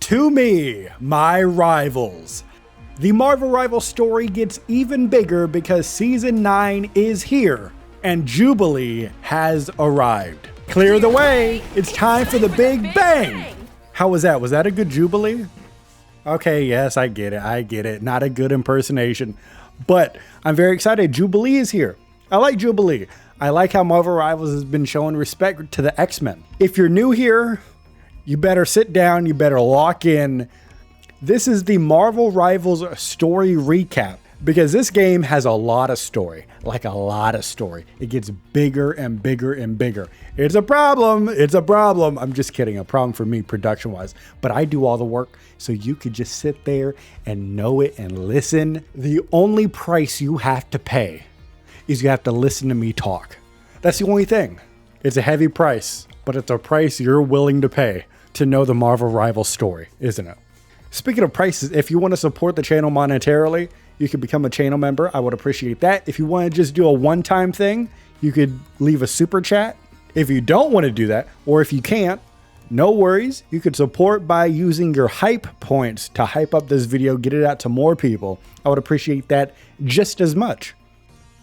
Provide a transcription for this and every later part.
To me, my rivals. The Marvel Rival story gets even bigger because Season 9 is here and Jubilee has arrived. Clear the way, it's time for the Big Bang! How was that? Was that a good Jubilee? Okay, yes, I get it. Not a good impersonation, but I'm very excited. Jubilee is here. I like Jubilee. I like how Marvel Rivals has been showing respect to the X-Men. If you're new here, you better sit down, you better lock in. This is the Marvel Rivals story recap because this game has a lot of story, like a lot of story. It gets bigger and bigger and bigger. It's a problem. I'm just kidding. A problem for me production wise, but I do all the work so you could just sit there and know it and listen. The only price you have to pay is you have to listen to me talk. That's the only thing. It's a heavy price, but it's a price you're willing to pay to know the Marvel Rivals story, isn't it? Speaking of prices, if you want to support the channel monetarily, you could become a channel member. I would appreciate that. If you want to just do a one-time thing, you could leave a super chat. If you don't want to do that, or if you can't, no worries. You could support by using your hype points to hype up this video, get it out to more people. I would appreciate that just as much.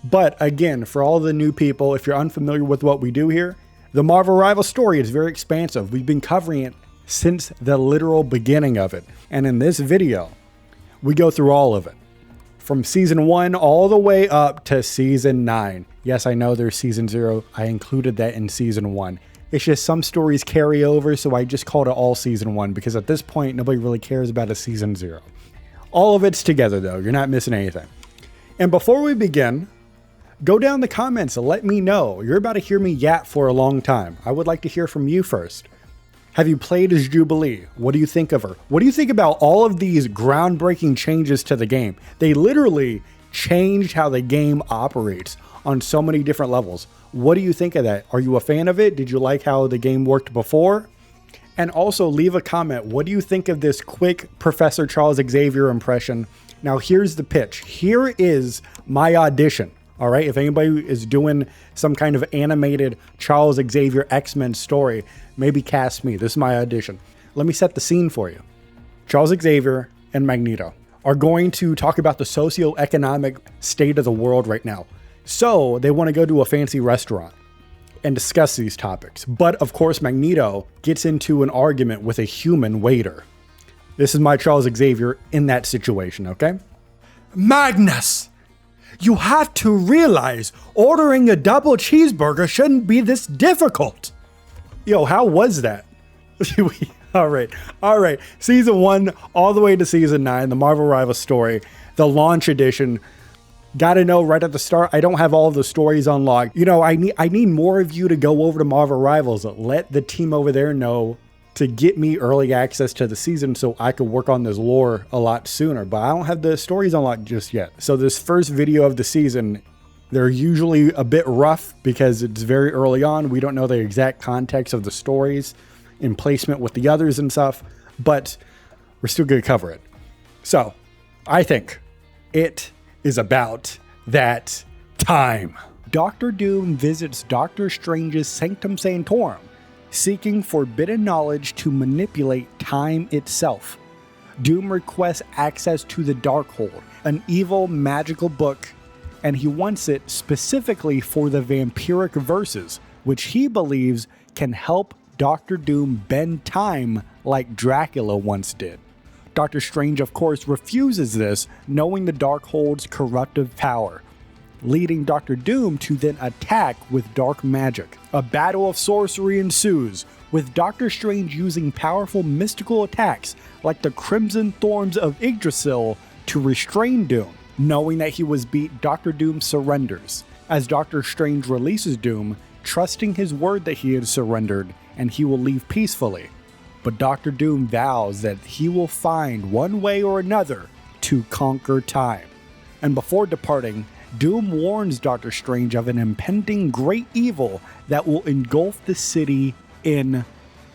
But again, for all the new people, if you're unfamiliar with what we do here, the Marvel Rival story is very expansive. We've been covering it since the literal beginning of it. And in this video, we go through all of it. From season 1 all the way up to season 9. Yes, I know there's season 0. I included that in season 1. It's just some stories carry over, so I just called it all season 1 because at this point, nobody really cares about a season 0. All of it's together though. You're not missing anything. And before we begin, go down in the comments and let me know. You're about to hear me yap for a long time. I would like to hear from you first. Have you played as Jubilee? What do you think of her? What do you think about all of these groundbreaking changes to the game? They literally changed how the game operates on so many different levels. What do you think of that? Are you a fan of it? Did you like how the game worked before? And also leave a comment. What do you think of this quick Professor Charles Xavier impression? Now here's the pitch. Here is my audition. All right, if anybody is doing some kind of animated Charles Xavier X-Men story, maybe cast me. This is my audition. Let me set the scene for you. Charles Xavier and Magneto are going to talk about the socioeconomic state of the world right now. So they want to go to a fancy restaurant and discuss these topics. But of course, Magneto gets into an argument with a human waiter. This is my Charles Xavier in that situation, okay? Magnus! You have to realize ordering a double cheeseburger shouldn't be this difficult. Yo, how was that? All right. Season 1 all the way to season 9, the Marvel Rival story, the launch edition. Gotta know right at the start, I don't have all of the stories unlocked. You know, I need more of you to go over to Marvel Rivals. Let the team over there know to get me early access to the season so I could work on this lore a lot sooner, but I don't have the stories unlocked just yet. So this first video of the season, they're usually a bit rough because it's very early on. We don't know the exact context of the stories in placement with the others and stuff, but we're still going to cover it. So I think it is about that time. Doctor Doom visits Doctor Strange's Sanctum Sanctorum, seeking forbidden knowledge to manipulate time itself. Doom requests access to the Darkhold, an evil magical book, and he wants it specifically for the vampiric verses, which he believes can help Doctor Doom bend time like Dracula once did. Doctor Strange, of course, refuses this, knowing the Darkhold's corruptive power, leading Doctor Doom to then attack with dark magic. A battle of sorcery ensues, with Doctor Strange using powerful mystical attacks like the Crimson Thorns of Yggdrasil to restrain Doom. Knowing that he was beat, Doctor Doom surrenders, as Doctor Strange releases Doom, trusting his word that he had surrendered and he will leave peacefully. But Doctor Doom vows that he will find one way or another to conquer time. And before departing, Doom warns Doctor Strange of an impending great evil that will engulf the city in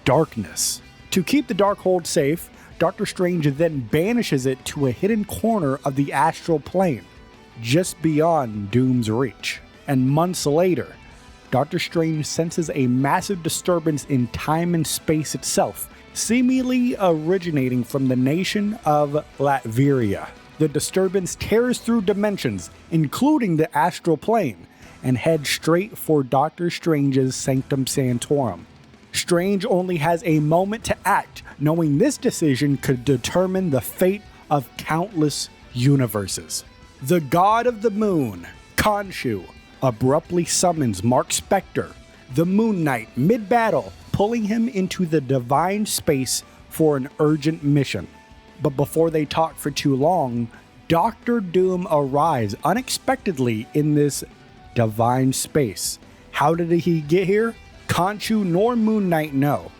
darkness. To keep the Darkhold safe, Doctor Strange then banishes it to a hidden corner of the astral plane, just beyond Doom's reach. And months later, Doctor Strange senses a massive disturbance in time and space itself, seemingly originating from the nation of Latveria. The disturbance tears through dimensions, including the astral plane, and heads straight for Doctor Strange's Sanctum Sanctorum. Strange only has a moment to act, knowing this decision could determine the fate of countless universes. The God of the Moon, Khonshu, abruptly summons Mark Spector, the Moon Knight, mid-battle, pulling him into the divine space for an urgent mission. But before they talk for too long, Doctor Doom arrives unexpectedly in this divine space. How did he get here? Khonshu nor Moon Knight know,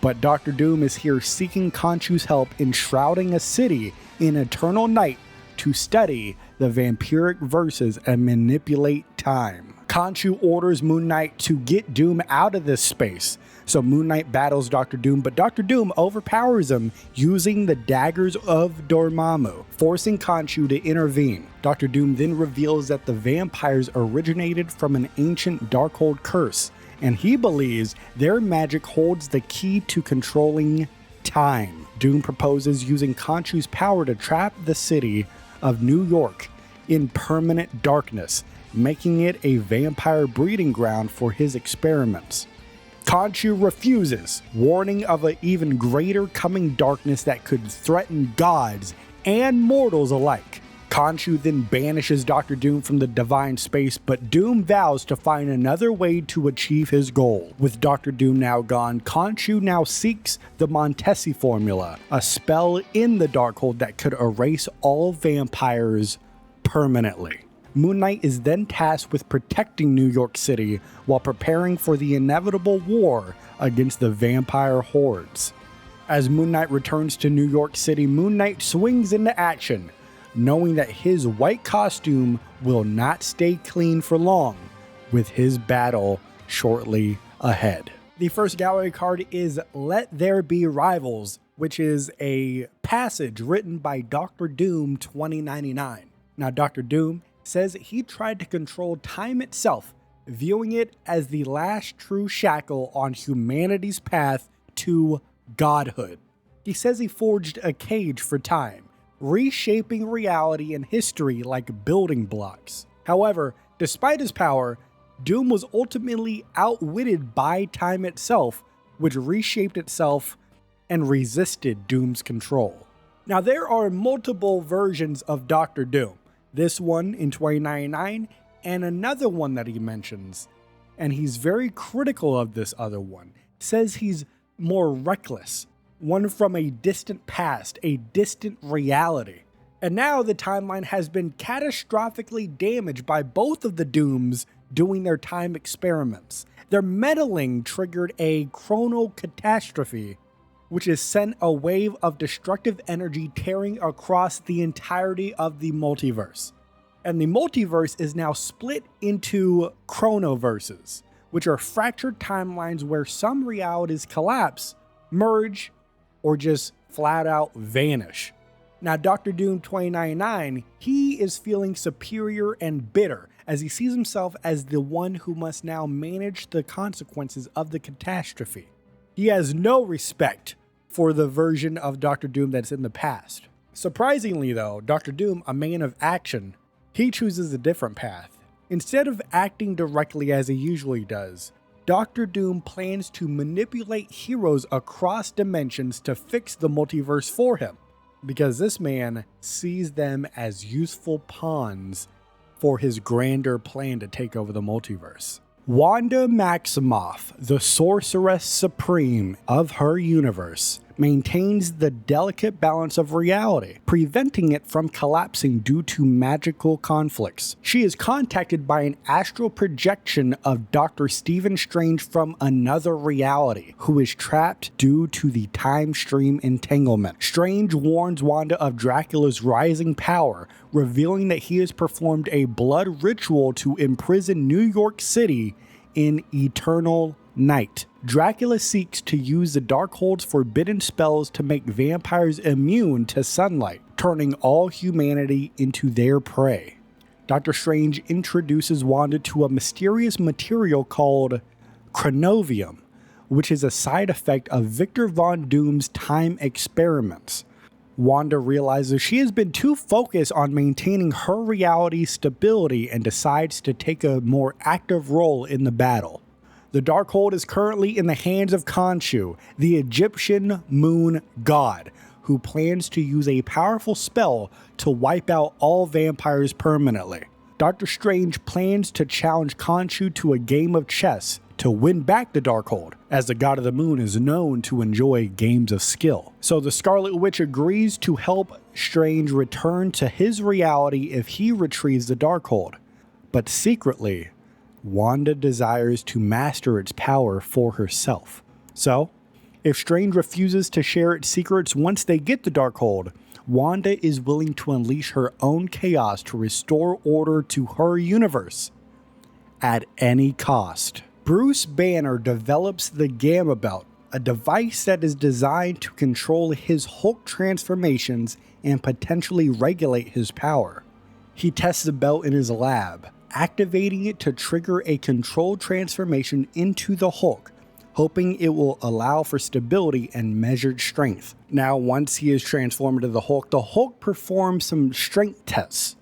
but Doctor Doom is here seeking Khonshu's help in shrouding a city in eternal night to study the vampiric verses and manipulate time. Khonshu orders Moon Knight to get Doom out of this space, so Moon Knight battles Doctor Doom, but Doctor Doom overpowers him using the daggers of Dormammu, forcing Khonshu to intervene. Doctor Doom then reveals that the vampires originated from an ancient Darkhold curse, and he believes their magic holds the key to controlling time. Doom proposes using Khonshu's power to trap the city of New York in permanent darkness, making it a vampire breeding ground for his experiments. Khonshu refuses, warning of an even greater coming darkness that could threaten gods and mortals alike. Khonshu then banishes Doctor Doom from the divine space, but Doom vows to find another way to achieve his goal. With Doctor Doom now gone, Khonshu now seeks the Montesi formula, a spell in the Darkhold that could erase all vampires permanently. Moon Knight is then tasked with protecting New York City while preparing for the inevitable war against the vampire hordes. As Moon Knight returns to New York City, Moon Knight swings into action, knowing that his white costume will not stay clean for long, with his battle shortly ahead. The first gallery card is Let There Be Rivals, which is a passage written by Dr. Doom 2099. Now, Dr. Doom says he tried to control time itself, viewing it as the last true shackle on humanity's path to godhood. He says he forged a cage for time, reshaping reality and history like building blocks. However, despite his power, Doom was ultimately outwitted by time itself, which reshaped itself and resisted Doom's control. Now, there are multiple versions of Dr. Doom. This one in 2099 and another one that he mentions, and he's very critical of this other one. Says he's more reckless, one from a distant past, a distant reality. And now the timeline has been catastrophically damaged by both of the Dooms doing their time experiments. Their meddling triggered a chrono-catastrophe, which has sent a wave of destructive energy tearing across the entirety of the multiverse. And the multiverse is now split into chronoverses, which are fractured timelines where some realities collapse, merge, or just flat out vanish. Now, Dr. Doom 2099, he is feeling superior and bitter as he sees himself as the one who must now manage the consequences of the catastrophe. He has no respect for the version of Dr. Doom that's in the past. Surprisingly though, Dr. Doom, a man of action, he chooses a different path. Instead of acting directly as he usually does, Dr. Doom plans to manipulate heroes across dimensions to fix the multiverse for him, because this man sees them as useful pawns for his grander plan to take over the multiverse. Wanda Maximoff, the sorceress supreme of her universe, maintains the delicate balance of reality, preventing it from collapsing due to magical conflicts. She is contacted by an astral projection of Dr. Stephen Strange from another reality, who is trapped due to the time stream entanglement. Strange warns Wanda of Dracula's rising power, revealing that he has performed a blood ritual to imprison New York City in eternal night. Dracula seeks to use the Darkhold's forbidden spells to make vampires immune to sunlight, turning all humanity into their prey. Doctor Strange introduces Wanda to a mysterious material called chronovium, which is a side effect of Victor Von Doom's time experiments. Wanda realizes she has been too focused on maintaining her reality's stability and decides to take a more active role in the battle. The Darkhold is currently in the hands of Khonshu, the Egyptian moon god, who plans to use a powerful spell to wipe out all vampires permanently. Doctor Strange plans to challenge Khonshu to a game of chess to win back the Darkhold, as the god of the moon is known to enjoy games of skill. So the Scarlet Witch agrees to help Strange return to his reality if he retrieves the Darkhold. But secretly, Wanda desires to master its power for herself. So, if Strange refuses to share its secrets once they get the Darkhold, Wanda is willing to unleash her own chaos to restore order to her universe at any cost. Bruce Banner develops the Gamma Belt, a device that is designed to control his Hulk transformations and potentially regulate his power. He tests the belt in his lab, activating it to trigger a controlled transformation into the Hulk, hoping it will allow for stability and measured strength. Now, once he is transformed into the Hulk performs some strength tests,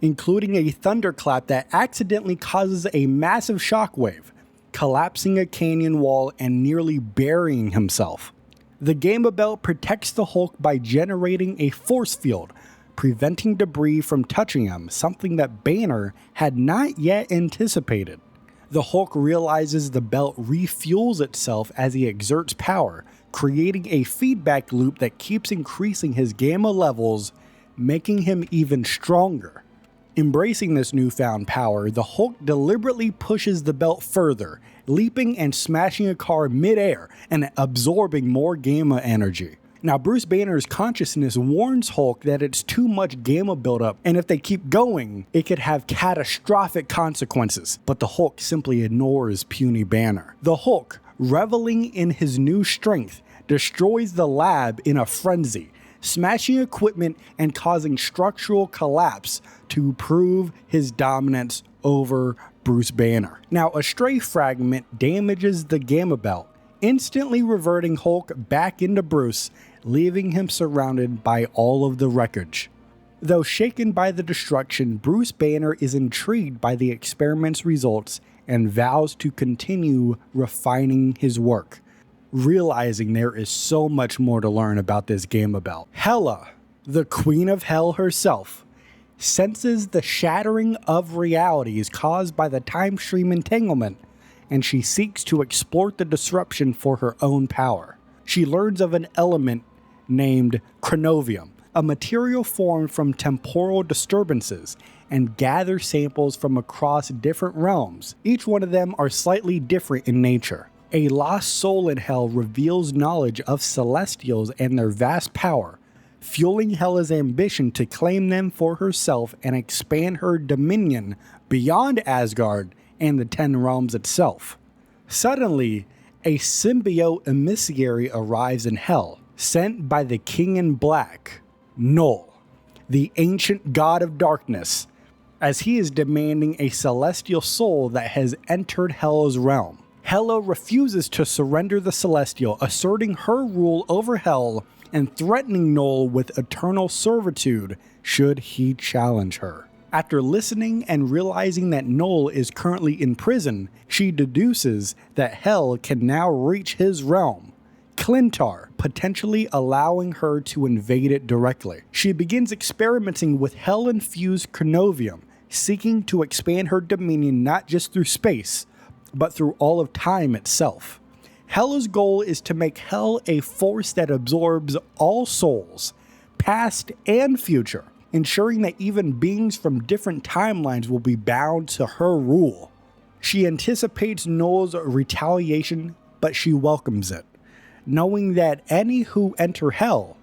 including a thunderclap that accidentally causes a massive shockwave, collapsing a canyon wall and nearly burying himself. The Gamma Belt protects the Hulk by generating a force field, preventing debris from touching him, something that Banner had not yet anticipated. The Hulk realizes the belt refuels itself as he exerts power, creating a feedback loop that keeps increasing his gamma levels, making him even stronger. Embracing this newfound power, the Hulk deliberately pushes the belt further, leaping and smashing a car mid-air and absorbing more gamma energy. Now, Bruce Banner's consciousness warns Hulk that it's too much gamma buildup, and if they keep going, it could have catastrophic consequences. But the Hulk simply ignores puny Banner. The Hulk, reveling in his new strength, destroys the lab in a frenzy, smashing equipment and causing structural collapse to prove his dominance over Bruce Banner. Now, a stray fragment damages the Gamma Belt, instantly reverting Hulk back into Bruce, leaving him surrounded by all of the wreckage. Though shaken by the destruction, Bruce Banner is intrigued by the experiment's results and vows to continue refining his work, realizing there is so much more to learn about this Gamma Belt. Hela, the Queen of Hell herself, senses the shattering of realities caused by the time stream entanglement, and she seeks to exploit the disruption for her own power. She learns of an element named chronovium, a material formed from temporal disturbances, and gathers samples from across different realms. Each one of them are slightly different in nature. A lost soul in Hell reveals knowledge of Celestials and their vast power, fueling Hela's ambition to claim them for herself and expand her dominion beyond Asgard and the Ten Realms itself. Suddenly, a symbiote emissary arrives in Hell, sent by the King in Black, Null, the ancient god of darkness, as he is demanding a celestial soul that has entered Hela's realm. Hela refuses to surrender the Celestial, asserting her rule over Hell and threatening Null with eternal servitude should he challenge her. After listening and realizing that Null is currently in prison, she deduces that Hell can now reach his realm, Clintar, potentially allowing her to invade it directly. She begins experimenting with Hell-infused chronovium, seeking to expand her dominion not just through space, but through all of time itself. Hela's goal is to make Hell a force that absorbs all souls, past and future, ensuring that even beings from different timelines will be bound to her rule. She anticipates Null's retaliation, but she welcomes it, knowing that any who enter Hell,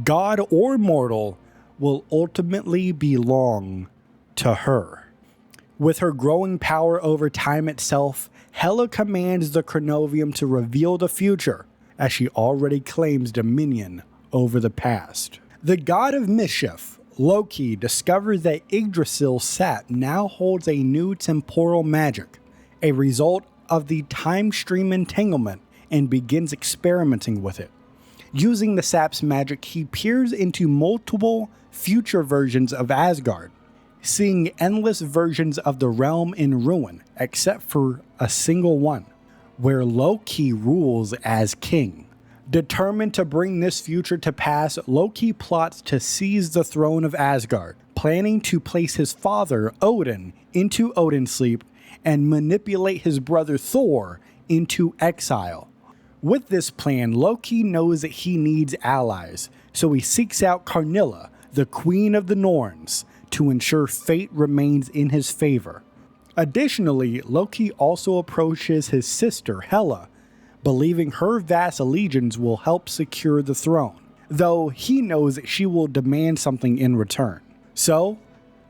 god or mortal, will ultimately belong to her. With her growing power over time itself, Hela commands the chronovium to reveal the future, as she already claims dominion over the past. The god of mischief, Loki, discovers that Yggdrasil's sap now holds a new temporal magic, a result of the time stream entanglement, and begins experimenting with it. Using the sap's magic, he peers into multiple future versions of Asgard, seeing endless versions of the realm in ruin, except for a single one, where Loki rules as king. Determined to bring this future to pass, Loki plots to seize the throne of Asgard, planning to place his father, Odin, into Odin's sleep and manipulate his brother Thor into exile. With this plan, Loki knows that he needs allies, so he seeks out Karnilla, the Queen of the Norns, to ensure fate remains in his favor. Additionally, Loki also approaches his sister, Hela, believing her vast allegiance will help secure the throne, though he knows that she will demand something in return. So,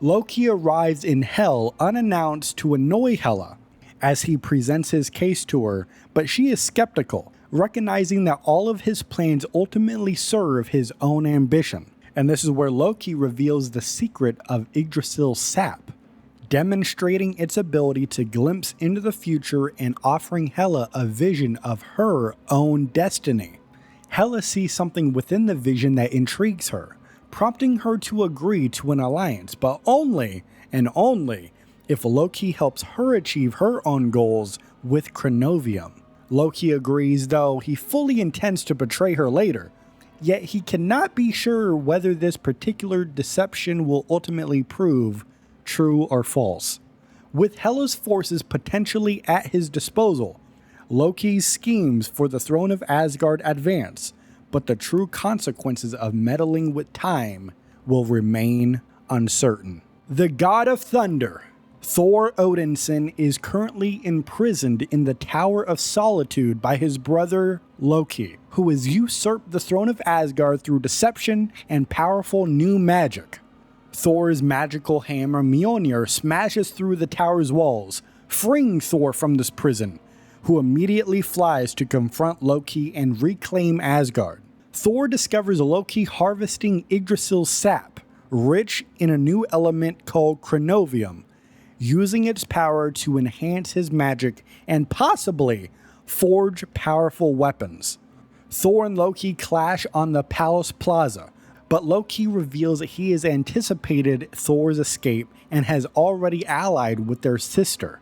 Loki arrives in Hel unannounced to annoy Hela as he presents his case to her, but she is skeptical, recognizing that all of his plans ultimately serve his own ambition. And this is where Loki reveals the secret of Yggdrasil's sap, demonstrating its ability to glimpse into the future and offering Hela a vision of her own destiny. Hela sees something within the vision that intrigues her, prompting her to agree to an alliance, but only and only if Loki helps her achieve her own goals with Chronovium. Loki agrees, though he fully intends to betray her later, yet he cannot be sure whether this particular deception will ultimately prove true or false. With Hela's forces potentially at his disposal, Loki's schemes for the throne of Asgard advance, but the true consequences of meddling with time will remain uncertain. The god of thunder, Thor Odinson, is currently imprisoned in the Tower of Solitude by his brother Loki, who has usurped the throne of Asgard through deception and powerful new magic. Thor's magical hammer Mjolnir smashes through the tower's walls, freeing Thor from this prison, who immediately flies to confront Loki and reclaim Asgard. Thor discovers Loki harvesting Yggdrasil's sap, rich in a new element called Chronovium, using its power to enhance his magic and possibly forge powerful weapons. Thor and Loki clash on the palace plaza, but Loki reveals that he has anticipated Thor's escape and has already allied with their sister.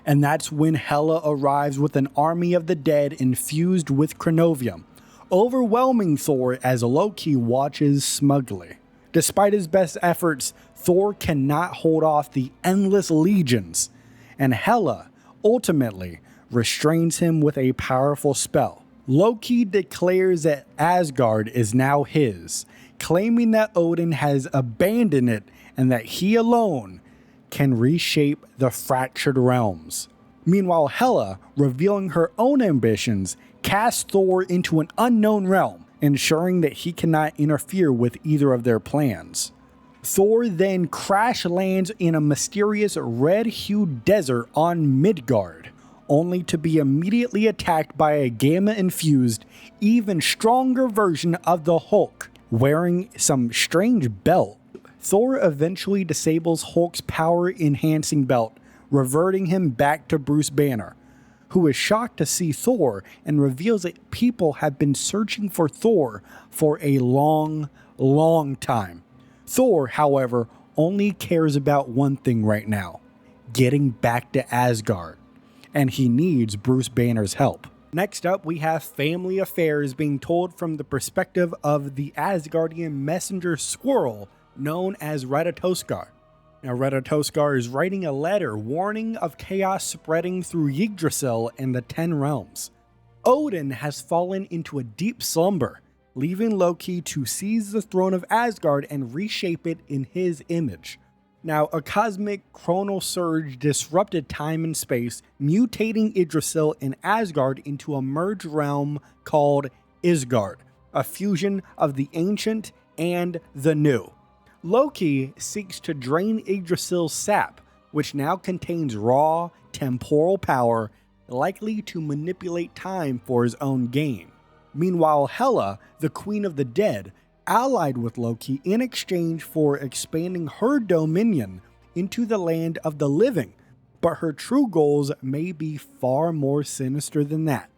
And that's when Hela arrives with an army of the dead infused with Chronovium, overwhelming Thor as Loki watches smugly. Despite his best efforts, Thor cannot hold off the endless legions, and Hela ultimately restrains him with a powerful spell. Loki declares that Asgard is now his, claiming that Odin has abandoned it and that he alone can reshape the fractured realms. Meanwhile, Hela, revealing her own ambitions, casts Thor into an unknown realm, ensuring that he cannot interfere with either of their plans. Thor then crash lands in a mysterious red-hued desert on Midgard, only to be immediately attacked by a gamma-infused, even stronger version of the Hulk, wearing some strange belt. Thor eventually disables Hulk's power-enhancing belt, reverting him back to Bruce Banner, who is shocked to see Thor and reveals that people have been searching for Thor for a long, long time. Thor, however, only cares about one thing right now: getting back to Asgard, and he needs Bruce Banner's help. Next up, we have family affairs being told from the perspective of the Asgardian messenger squirrel known as Ratatoskar. Now, Ratatoskar is writing a letter warning of chaos spreading through Yggdrasil and the 10 realms. Odin has fallen into a deep slumber, leaving Loki to seize the throne of Asgard and reshape it in his image. Now, a cosmic chronal surge disrupted time and space, mutating Yggdrasil and Asgard into a merged realm called Isgard, a fusion of the ancient and the new. Loki seeks to drain Yggdrasil's sap, which now contains raw, temporal power, likely to manipulate time for his own gain. Meanwhile, Hela, the Queen of the Dead, allied with Loki in exchange for expanding her dominion into the land of the living, but her true goals may be far more sinister than that.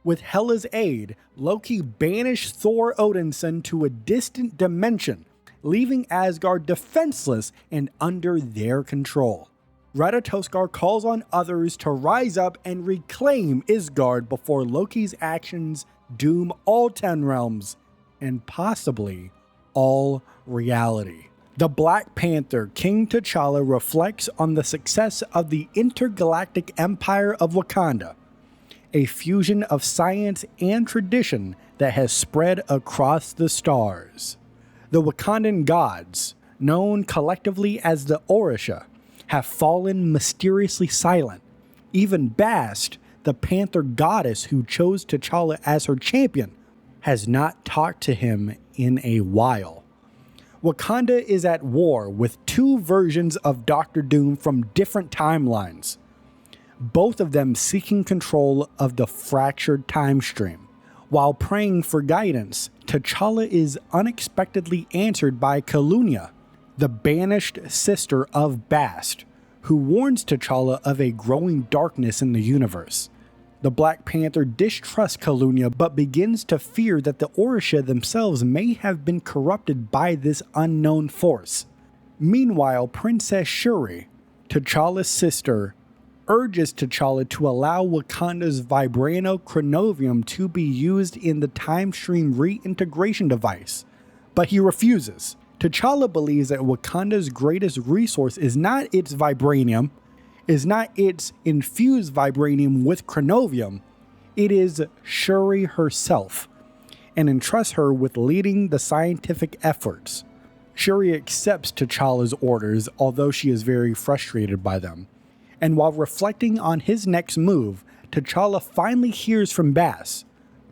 With Hela's aid, Loki banished Thor Odinson to a distant dimension, leaving Asgard defenseless and under their control. Ratatoskar calls on others to rise up and reclaim Isgard before Loki's actions doom all 10 realms, and possibly all reality. The Black Panther, King T'Challa, reflects on the success of the intergalactic empire of Wakanda, a fusion of science and tradition that has spread across the stars. The Wakandan gods, known collectively as the Orisha, have fallen mysteriously silent. Even Bast, the Panther goddess who chose T'Challa as her champion, has not talked to him in a while. Wakanda is at war with two versions of Doctor Doom from different timelines, both of them seeking control of the fractured time stream. While praying for guidance, T'Challa is unexpectedly answered by Kalunia, the banished sister of Bast, who warns T'Challa of a growing darkness in the universe. The Black Panther distrusts Kalunia but begins to fear that the Orisha themselves may have been corrupted by this unknown force. Meanwhile, Princess Shuri, T'Challa's sister, urges T'Challa to allow Wakanda's Vibranium Chronovium to be used in the time stream reintegration device, but he refuses. T'Challa believes that Wakanda's greatest resource is not its vibranium, is not its infused vibranium with chronovium, it is Shuri herself, and entrusts her with leading the scientific efforts. Shuri accepts T'Challa's orders, although she is very frustrated by them. And while reflecting on his next move, T'Challa finally hears from Bast,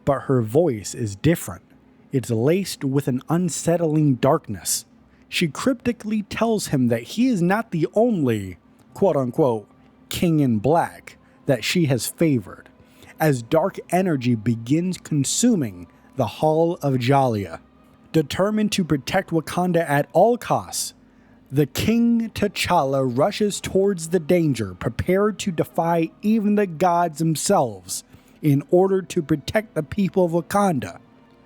but her voice is different. It's laced with an unsettling darkness. She cryptically tells him that he is not the only, quote-unquote, king in black that she has favored, as dark energy begins consuming the Hall of Jalia. Determined to protect Wakanda at all costs, the King T'Challa rushes towards the danger, prepared to defy even the gods themselves in order to protect the people of Wakanda,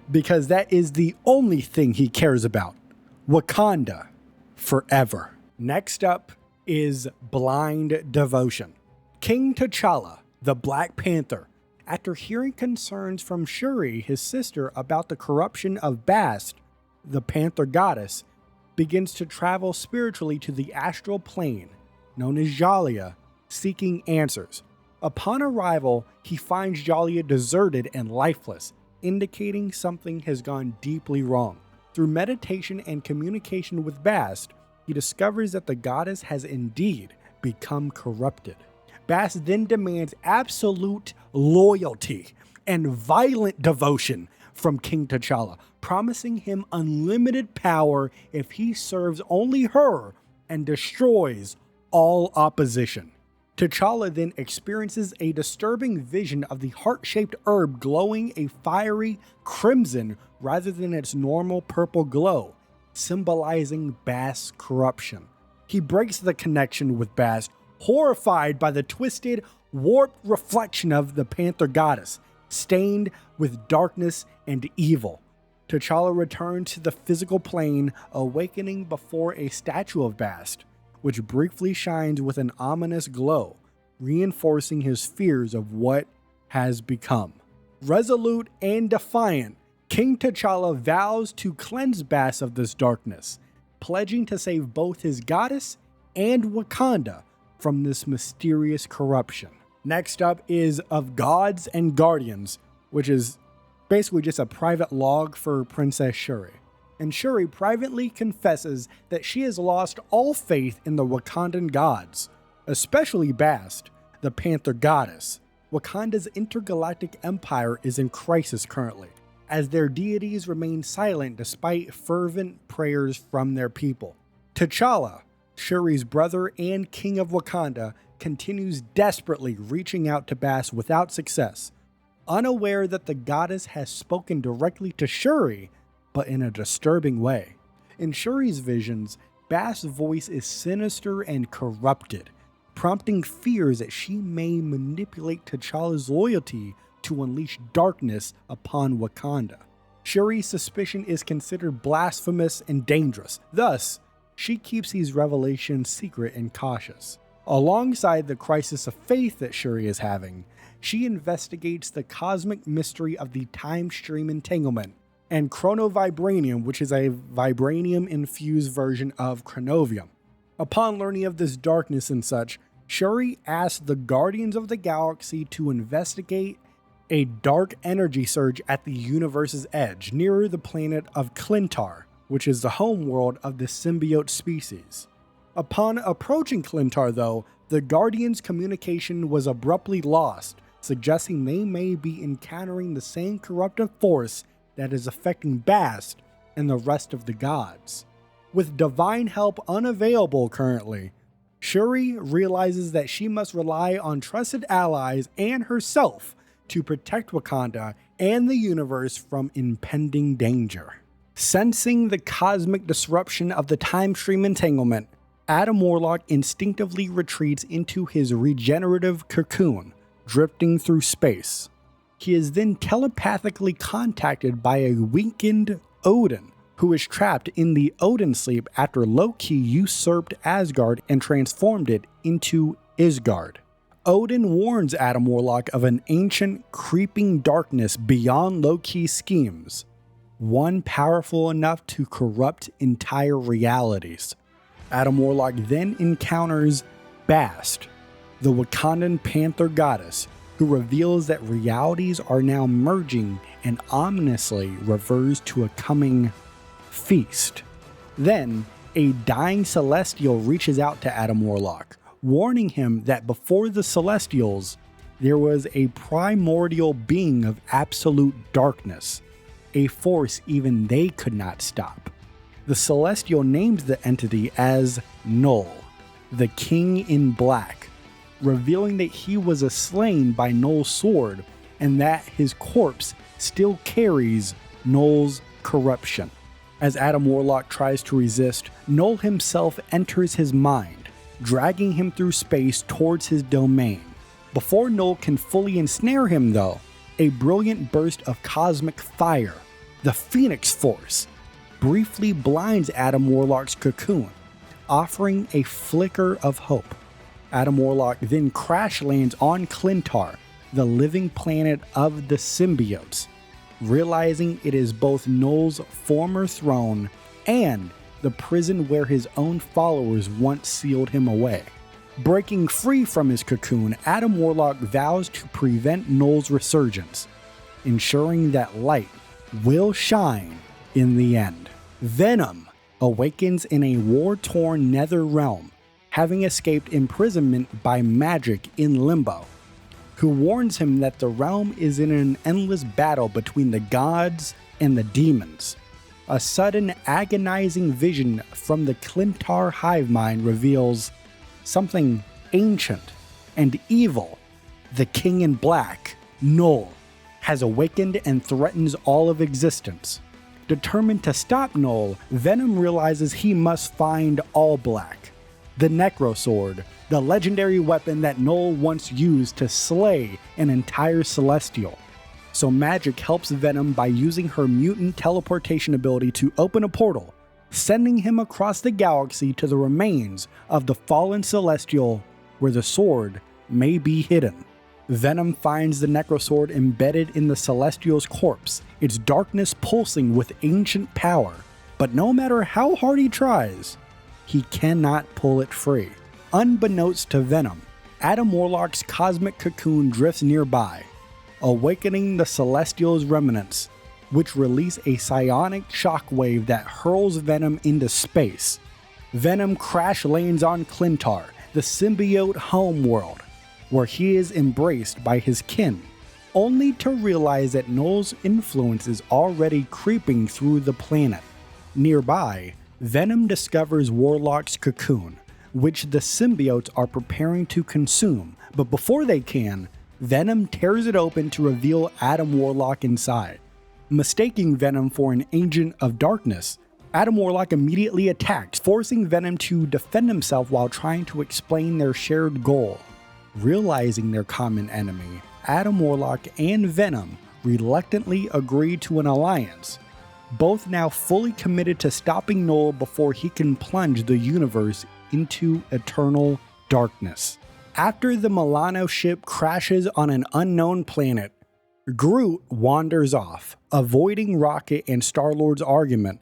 because that is the only thing he cares about. Wakanda forever. Next up is Blind Devotion. King T'Challa, the Black Panther, after hearing concerns from Shuri, his sister, about the corruption of Bast, the Panther goddess, begins to travel spiritually to the astral plane, known as Jalia, seeking answers. Upon arrival, he finds Jalia deserted and lifeless, indicating something has gone deeply wrong. Through meditation and communication with Bast, he discovers that the goddess has indeed become corrupted. Bast then demands absolute loyalty and violent devotion from King T'Challa, promising him unlimited power if he serves only her and destroys all opposition. T'Challa then experiences a disturbing vision of the heart-shaped herb glowing a fiery crimson rather than its normal purple glow, symbolizing Bast's corruption. He breaks the connection with Bast, horrified by the twisted, warped reflection of the Panther goddess, stained with darkness and evil. T'Challa returns to the physical plane, awakening before a statue of Bast, which briefly shines with an ominous glow, reinforcing his fears of what has become. Resolute and defiant, King T'Challa vows to cleanse Bast of this darkness, pledging to save both his goddess and Wakanda from this mysterious corruption. Next up is Of Gods and Guardians, which is basically just a private log for Princess Shuri. And Shuri privately confesses that she has lost all faith in the Wakandan gods, especially Bast, the Panther goddess. Wakanda's intergalactic empire is in crisis currently, as their deities remain silent despite fervent prayers from their people. T'Challa, Shuri's brother and king of Wakanda, continues desperately reaching out to Bast without success, unaware that the goddess has spoken directly to Shuri, but in a disturbing way. In Shuri's visions, Bast's voice is sinister and corrupted, prompting fears that she may manipulate T'Challa's loyalty to unleash darkness upon Wakanda. Shuri's suspicion is considered blasphemous and dangerous, thus, she keeps these revelations secret and cautious. Alongside the crisis of faith that Shuri is having, she investigates the cosmic mystery of the time stream entanglement and chronovibranium, which is a vibranium-infused version of chronovium. Upon learning of this darkness and such, Shuri asks the Guardians of the Galaxy to investigate a dark energy surge at the universe's edge, near the planet of Clintar, which is the homeworld of the symbiote species. Upon approaching Clintar, though, the Guardians' communication was abruptly lost, suggesting they may be encountering the same corruptive force that is affecting Bast and the rest of the gods. With divine help unavailable currently, Shuri realizes that she must rely on trusted allies and herself to protect Wakanda and the universe from impending danger. Sensing the cosmic disruption of the time stream entanglement, Adam Warlock instinctively retreats into his regenerative cocoon, drifting through space. He is then telepathically contacted by a weakened Odin, who is trapped in the Odin sleep after Loki usurped Asgard and transformed it into Isgard. Odin warns Adam Warlock of an ancient, creeping darkness beyond Loki's schemes, one powerful enough to corrupt entire realities. Adam Warlock then encounters Bast, the Wakandan panther goddess, who reveals that realities are now merging and ominously refers to a coming feast. Then, a dying Celestial reaches out to Adam Warlock, warning him that before the Celestials, there was a primordial being of absolute darkness, a force even they could not stop. The Celestial named the entity as Null, the King in Black, revealing that he was slain by Null's sword and that his corpse still carries Null's corruption. As Adam Warlock tries to resist, Null himself enters his mind, dragging him through space towards his domain. Before Null can fully ensnare him though, a brilliant burst of cosmic fire, the Phoenix Force, briefly blinds Adam Warlock's cocoon, offering a flicker of hope. Adam Warlock then crash lands on Clintar, the living planet of the symbiotes, realizing it is both Null's former throne and the prison where his own followers once sealed him away. Breaking free from his cocoon, Adam Warlock vows to prevent Null's resurgence, ensuring that light will shine in the end. Venom awakens in a war-torn nether realm, having escaped imprisonment by magic in Limbo, who warns him that the realm is in an endless battle between the gods and the demons. A sudden agonizing vision from the Clintar hive mind reveals something ancient and evil. The King in Black, Null, has awakened and threatens all of existence. Determined to stop Null, Venom realizes he must find All Black, the Necro Sword, the legendary weapon that Null once used to slay an entire Celestial. So magic helps Venom by using her mutant teleportation ability to open a portal, sending him across the galaxy to the remains of the fallen Celestial where the sword may be hidden. Venom finds the Necrosword embedded in the Celestial's corpse, its darkness pulsing with ancient power, but no matter how hard he tries, he cannot pull it free. Unbeknownst to Venom, Adam Warlock's cosmic cocoon drifts nearby, awakening the Celestial's remnants, which release a psionic shockwave that hurls Venom into space. Venom crash lands on Clintar, the symbiote homeworld, where he is embraced by his kin, only to realize that Null's influence is already creeping through the planet. Nearby, Venom discovers Warlock's cocoon, which the symbiotes are preparing to consume, but before they can, Venom tears it open to reveal Adam Warlock inside. Mistaking Venom for an agent of darkness, Adam Warlock immediately attacks, forcing Venom to defend himself while trying to explain their shared goal. Realizing their common enemy, Adam Warlock and Venom reluctantly agree to an alliance, both now fully committed to stopping Null before he can plunge the universe into eternal darkness. After the Milano ship crashes on an unknown planet, Groot wanders off, avoiding Rocket and Star-Lord's argument,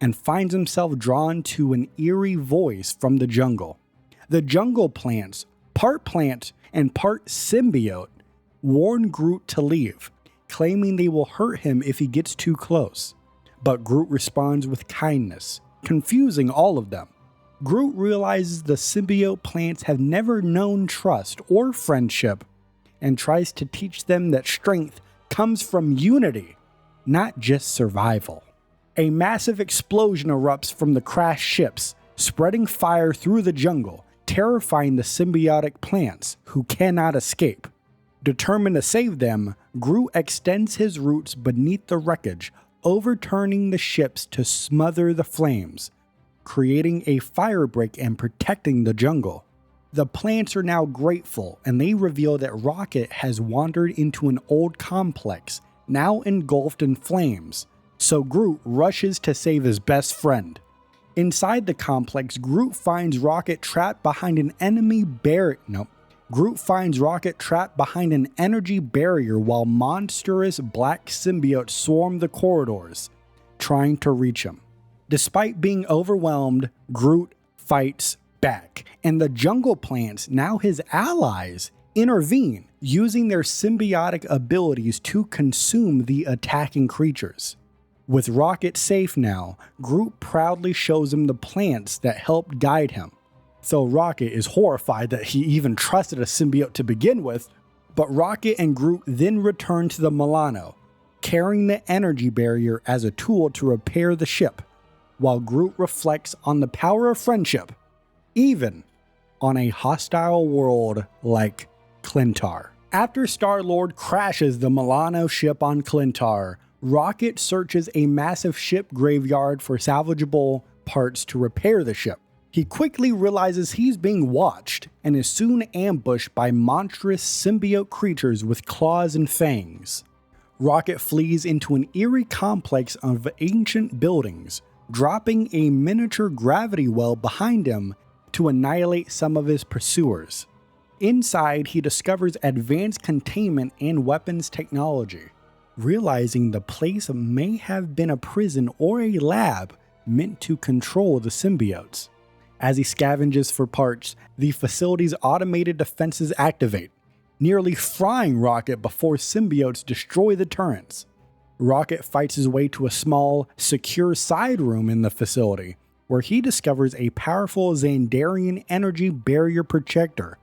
and finds himself drawn to an eerie voice from the jungle. The jungle plants, part plant and part symbiote, warn Groot to leave, claiming they will hurt him if he gets too close. But Groot responds with kindness, confusing all of them. Groot realizes the symbiote plants have never known trust or friendship, and tries to teach them that strength comes from unity, not just survival. A massive explosion erupts from the crashed ships, spreading fire through the jungle, terrifying the symbiotic plants, who cannot escape. Determined to save them, Groot extends his roots beneath the wreckage, overturning the ships to smother the flames, creating a firebreak and protecting the jungle. The plants are now grateful, and they reveal that Rocket has wandered into an old complex, now engulfed in flames, so Groot rushes to save his best friend. Inside the complex, Groot finds Rocket trapped behind an energy barrier while monstrous black symbiotes swarm the corridors, trying to reach him. Despite being overwhelmed, Groot fights back, and the jungle plants, now his allies, intervene, using their symbiotic abilities to consume the attacking creatures. With Rocket safe now, Groot proudly shows him the plants that helped guide him. Though Rocket is horrified that he even trusted a symbiote to begin with, but Rocket and Groot then return to the Milano, carrying the energy barrier as a tool to repair the ship, while Groot reflects on the power of friendship, even on a hostile world like Clintar. After Star-Lord crashes the Milano ship on Clintar, Rocket searches a massive ship graveyard for salvageable parts to repair the ship. He quickly realizes he's being watched and is soon ambushed by monstrous symbiote creatures with claws and fangs. Rocket flees into an eerie complex of ancient buildings, dropping a miniature gravity well behind him to annihilate some of his pursuers. Inside, he discovers advanced containment and weapons technology, realizing the place may have been a prison or a lab meant to control the symbiotes. As he scavenges for parts, the facility's automated defenses activate, nearly frying Rocket before symbiotes destroy the turrets. Rocket fights his way to a small, secure side room in the facility, where he discovers a powerful Xandarian energy barrier projector,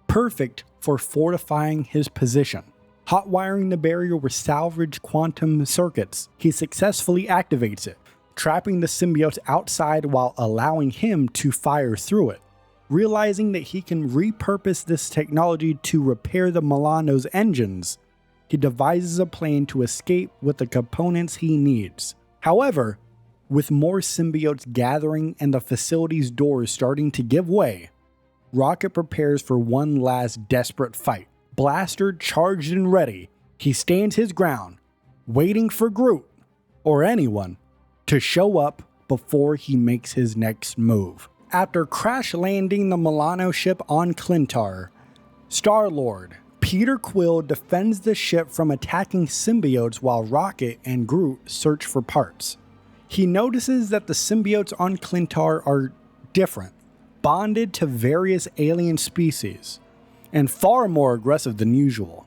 perfect for fortifying his position. Hotwiring the barrier with salvaged quantum circuits, he successfully activates it, trapping the symbiotes outside while allowing him to fire through it. Realizing that he can repurpose this technology to repair the Milano's engines, he devises a plan to escape with the components he needs. However, with more symbiotes gathering and the facility's doors starting to give way, Rocket prepares for one last desperate fight. Blaster charged and ready, he stands his ground, waiting for Groot, or anyone, to show up before he makes his next move. After crash landing the Milano ship on Clintar, Star-Lord Peter Quill defends the ship from attacking symbiotes while Rocket and Groot search for parts. He notices that the symbiotes on Clintar are different, bonded to various alien species, and far more aggressive than usual.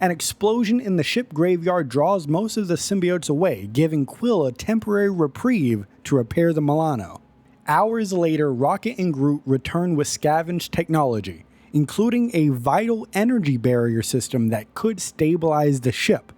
An explosion in the ship graveyard draws most of the symbiotes away, giving Quill a temporary reprieve to repair the Milano. Hours later, Rocket and Groot return with scavenged technology, including a vital energy barrier system that could stabilize the ship.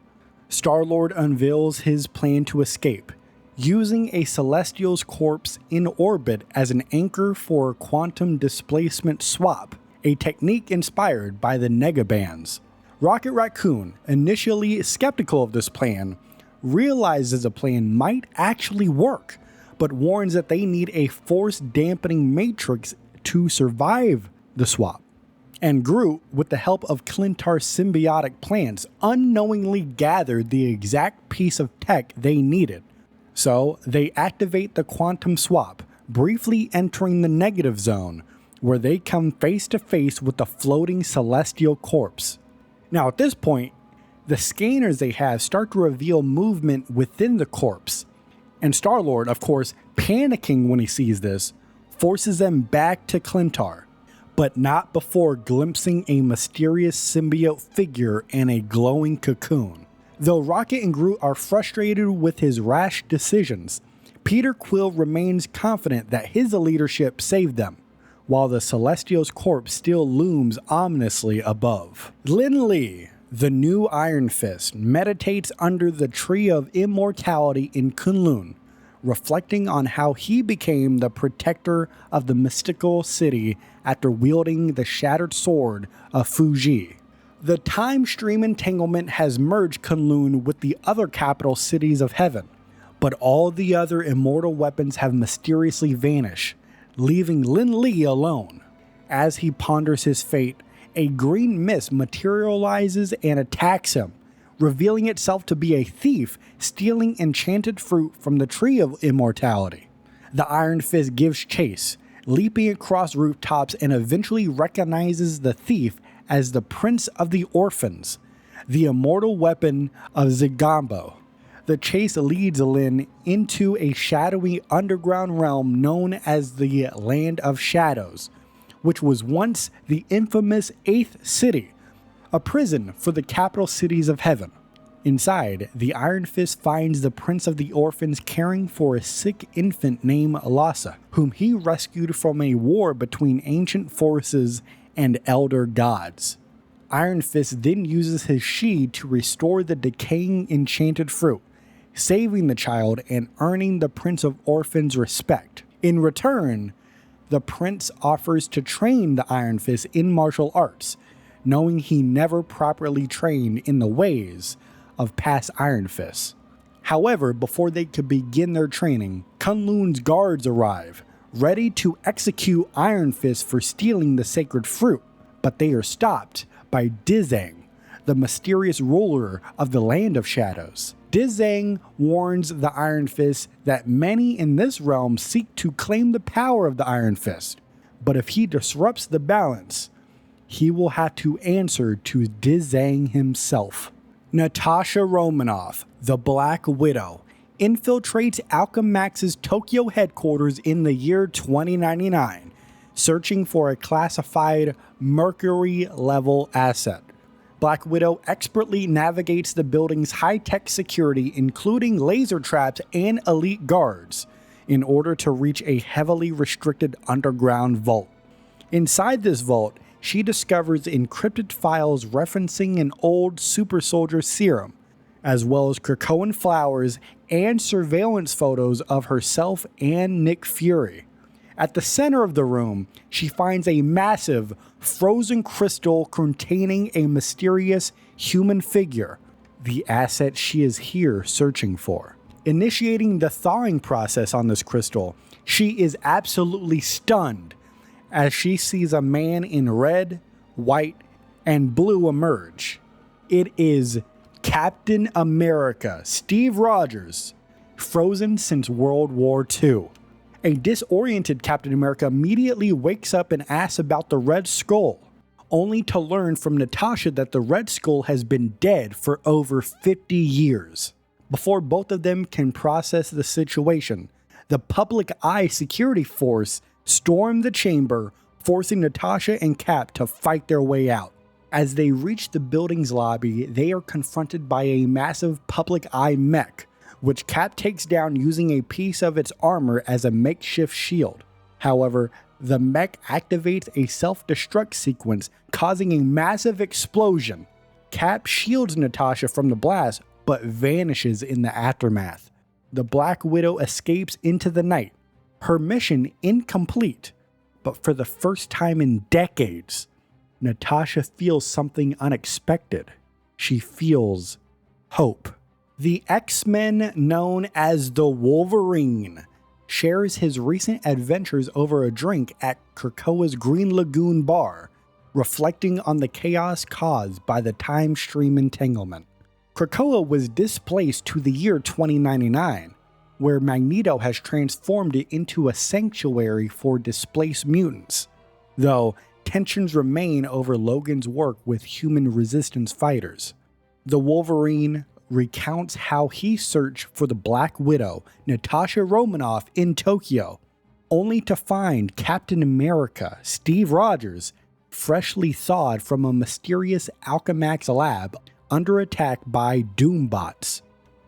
Star-Lord unveils his plan to escape, using a Celestial's corpse in orbit as an anchor for a quantum displacement swap, a technique inspired by the Negabands. Rocket Raccoon, initially skeptical of this plan, realizes the plan might actually work, but warns that they need a force-dampening matrix to survive the swap. And Groot, with the help of Clintar's symbiotic plants, unknowingly gathered the exact piece of tech they needed. So they activate the quantum swap, briefly entering the negative zone, where they come face to face with the floating celestial corpse. Now at this point, the scanners they have start to reveal movement within the corpse, and Star-Lord, of course, panicking when he sees this, forces them back to Clintar, but not before glimpsing a mysterious symbiote figure in a glowing cocoon. Though Rocket and Groot are frustrated with his rash decisions, Peter Quill remains confident that his leadership saved them, while the Celestial's corpse still looms ominously above. Lin Lee, the new Iron Fist, meditates under the Tree of Immortality in Kunlun, reflecting on how he became the protector of the mystical city after wielding the shattered sword of Fuji. The time stream entanglement has merged Kunlun with the other capital cities of heaven, but all the other immortal weapons have mysteriously vanished, leaving Lin Lee alone. As he ponders his fate, a green mist materializes and attacks him, revealing itself to be a thief stealing enchanted fruit from the Tree of Immortality. The Iron Fist gives chase, leaping across rooftops, and eventually recognizes the thief as the Prince of the Orphans, the immortal weapon of Zigombo. The chase leads Lin into a shadowy underground realm known as the Land of Shadows, which was once the infamous 8th City, a prison for the capital cities of heaven. Inside, the Iron Fist finds the Prince of the Orphans caring for a sick infant named Lhasa, whom he rescued from a war between ancient forces and elder gods. Iron Fist then uses his Shi to restore the decaying enchanted fruit, saving the child and earning the Prince of Orphans' respect. In return, the prince offers to train the Iron Fist in martial arts, knowing he never properly trained in the ways of past Iron Fists. However, before they could begin their training, Kunlun's guards arrive, ready to execute Iron Fist for stealing the sacred fruit, but they are stopped by Dizang, the mysterious ruler of the Land of Shadows. Dizang warns the Iron Fist that many in this realm seek to claim the power of the Iron Fist, but if he disrupts the balance, he will have to answer to Dizang himself. Natasha Romanoff, the Black Widow, infiltrates Alchemax's Tokyo headquarters in the year 2099, searching for a classified Mercury-level asset. Black Widow expertly navigates the building's high-tech security, including laser traps and elite guards, in order to reach a heavily restricted underground vault. Inside this vault, she discovers encrypted files referencing an old super soldier serum, as well as Krakoan flowers and surveillance photos of herself and Nick Fury. At the center of the room, she finds a massive, frozen crystal containing a mysterious human figure, the asset she is here searching for. Initiating the thawing process on this crystal, she is absolutely stunned as she sees a man in red, white, and blue emerge. It is Captain America, Steve Rogers, frozen since World War II. A disoriented Captain America immediately wakes up and asks about the Red Skull, only to learn from Natasha that the Red Skull has been dead for over 50 years. Before both of them can process the situation, the Public Eye security force storm the chamber, forcing Natasha and Cap to fight their way out. As they reach the building's lobby, they are confronted by a massive Public Eye mech, which Cap takes down using a piece of its armor as a makeshift shield. However, the mech activates a self-destruct sequence, causing a massive explosion. Cap shields Natasha from the blast, but vanishes in the aftermath. The Black Widow escapes into the night, her mission incomplete, but for the first time in decades, Natasha feels something unexpected. She feels hope. The X-Men, known as the Wolverine, shares his recent adventures over a drink at Krakoa's Green Lagoon bar, reflecting on the chaos caused by the time stream entanglement. Krakoa was displaced to the year 2099, where Magneto has transformed it into a sanctuary for displaced mutants, though tensions remain over Logan's work with human resistance fighters. The Wolverine recounts how he searched for the Black Widow, Natasha Romanoff, in Tokyo, only to find Captain America, Steve Rogers, freshly thawed from a mysterious Alchemax lab under attack by Doombots,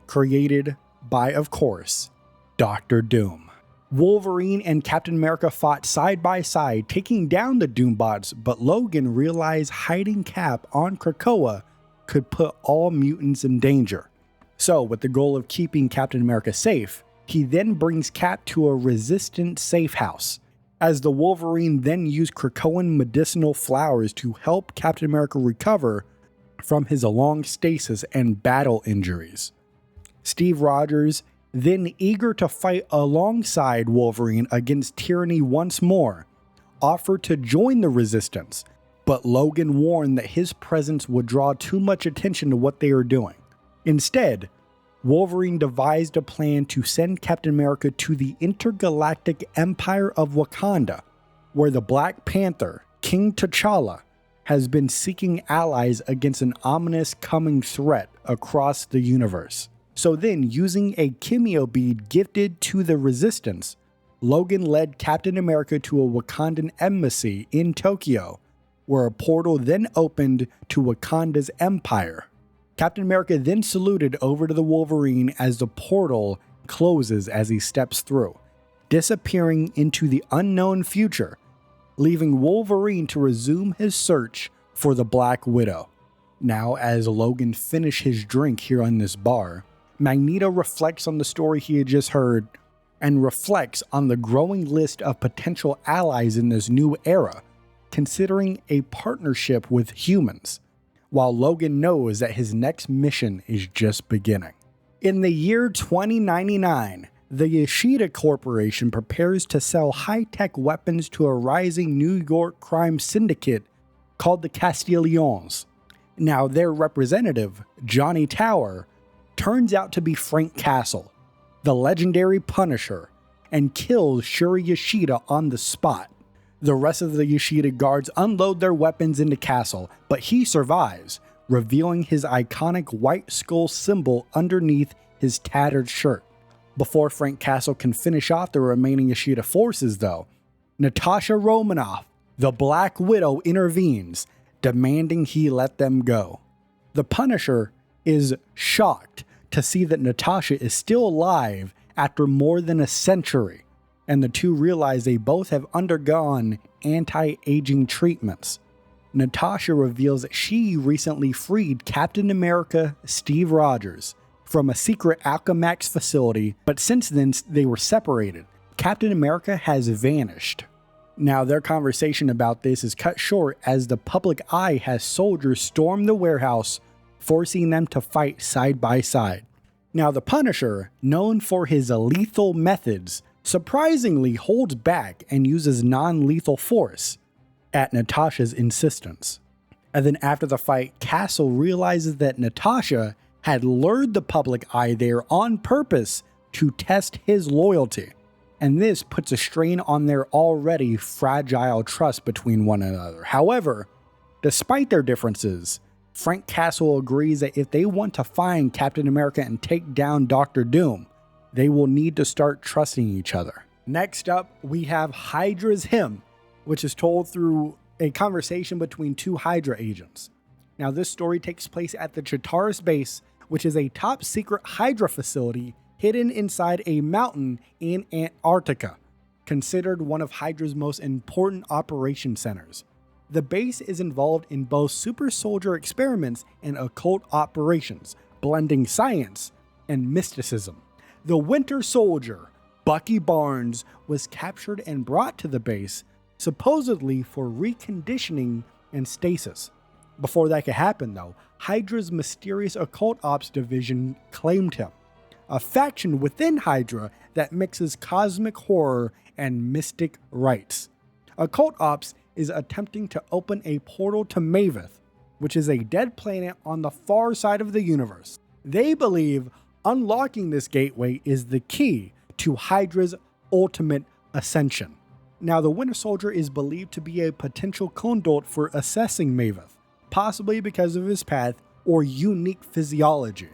created by, of course, Dr. Doom. Wolverine and Captain America fought side by side, taking down the Doombots, but Logan realized hiding Cap on Krakoa could put all mutants in danger. So, with the goal of keeping Captain America safe, he then brings Cap to a resistant safe house, as the Wolverine then used Krakoan medicinal flowers to help Captain America recover from his long stasis and battle injuries. Steve Rogers, then eager to fight alongside Wolverine against tyranny once more, offered to join the resistance, but Logan warned that his presence would draw too much attention to what they were doing. Instead, Wolverine devised a plan to send Captain America to the intergalactic Empire of Wakanda, where the Black Panther, King T'Challa, has been seeking allies against an ominous coming threat across the universe. So then, using a Chemio bead gifted to the Resistance, Logan led Captain America to a Wakandan embassy in Tokyo, where a portal then opened to Wakanda's empire. Captain America then saluted over to the Wolverine as the portal closes as he steps through, disappearing into the unknown future, leaving Wolverine to resume his search for the Black Widow. Now, as Logan finished his drink here on this bar, Magneto reflects on the story he had just heard and reflects on the growing list of potential allies in this new era, considering a partnership with humans, while Logan knows that his next mission is just beginning. In the year 2099, the Yoshida Corporation prepares to sell high-tech weapons to a rising New York crime syndicate called the Castiglions. Now, their representative, Johnny Tower, turns out to be Frank Castle, the legendary Punisher, and kills Shuri Yoshida on the spot. The rest of the Yoshida guards unload their weapons into Castle, but he survives, revealing his iconic white skull symbol underneath his tattered shirt. Before Frank Castle can finish off the remaining Yoshida forces, though, Natasha Romanoff, the Black Widow, intervenes, demanding he let them go. The Punisher is shocked to see that Natasha is still alive after more than a century, and the two realize they both have undergone anti-aging treatments. Natasha reveals that she recently freed Captain America Steve Rogers from a secret Alchemax facility, but since then they were separated. Captain America has vanished. Now, their conversation about this is cut short as the public eye has soldiers storm the warehouse, forcing them to fight side by side. Now, the Punisher, known for his lethal methods, surprisingly holds back and uses non-lethal force at Natasha's insistence. And then after the fight, Castle realizes that Natasha had lured the public eye there on purpose to test his loyalty, and this puts a strain on their already fragile trust between one another. However, despite their differences, Frank Castle agrees that if they want to find Captain America and take down Dr. Doom, they will need to start trusting each other. Next up, we have Hydra's Hymn, which is told through a conversation between two Hydra agents. Now, this story takes place at the Chitaris base, which is a top-secret Hydra facility hidden inside a mountain in Antarctica, considered one of Hydra's most important operation centers. The base is involved in both super soldier experiments and occult operations, blending science and mysticism. The Winter Soldier, Bucky Barnes, was captured and brought to the base, supposedly for reconditioning and stasis. Before that could happen, though, Hydra's mysterious occult ops division claimed him, a faction within Hydra that mixes cosmic horror and mystic rites. Occult ops is attempting to open a portal to Maveth, which is a dead planet on the far side of the universe. They believe unlocking this gateway is the key to Hydra's ultimate ascension. Now, the Winter Soldier is believed to be a potential conduit for assessing Maveth, possibly because of his path or unique physiology.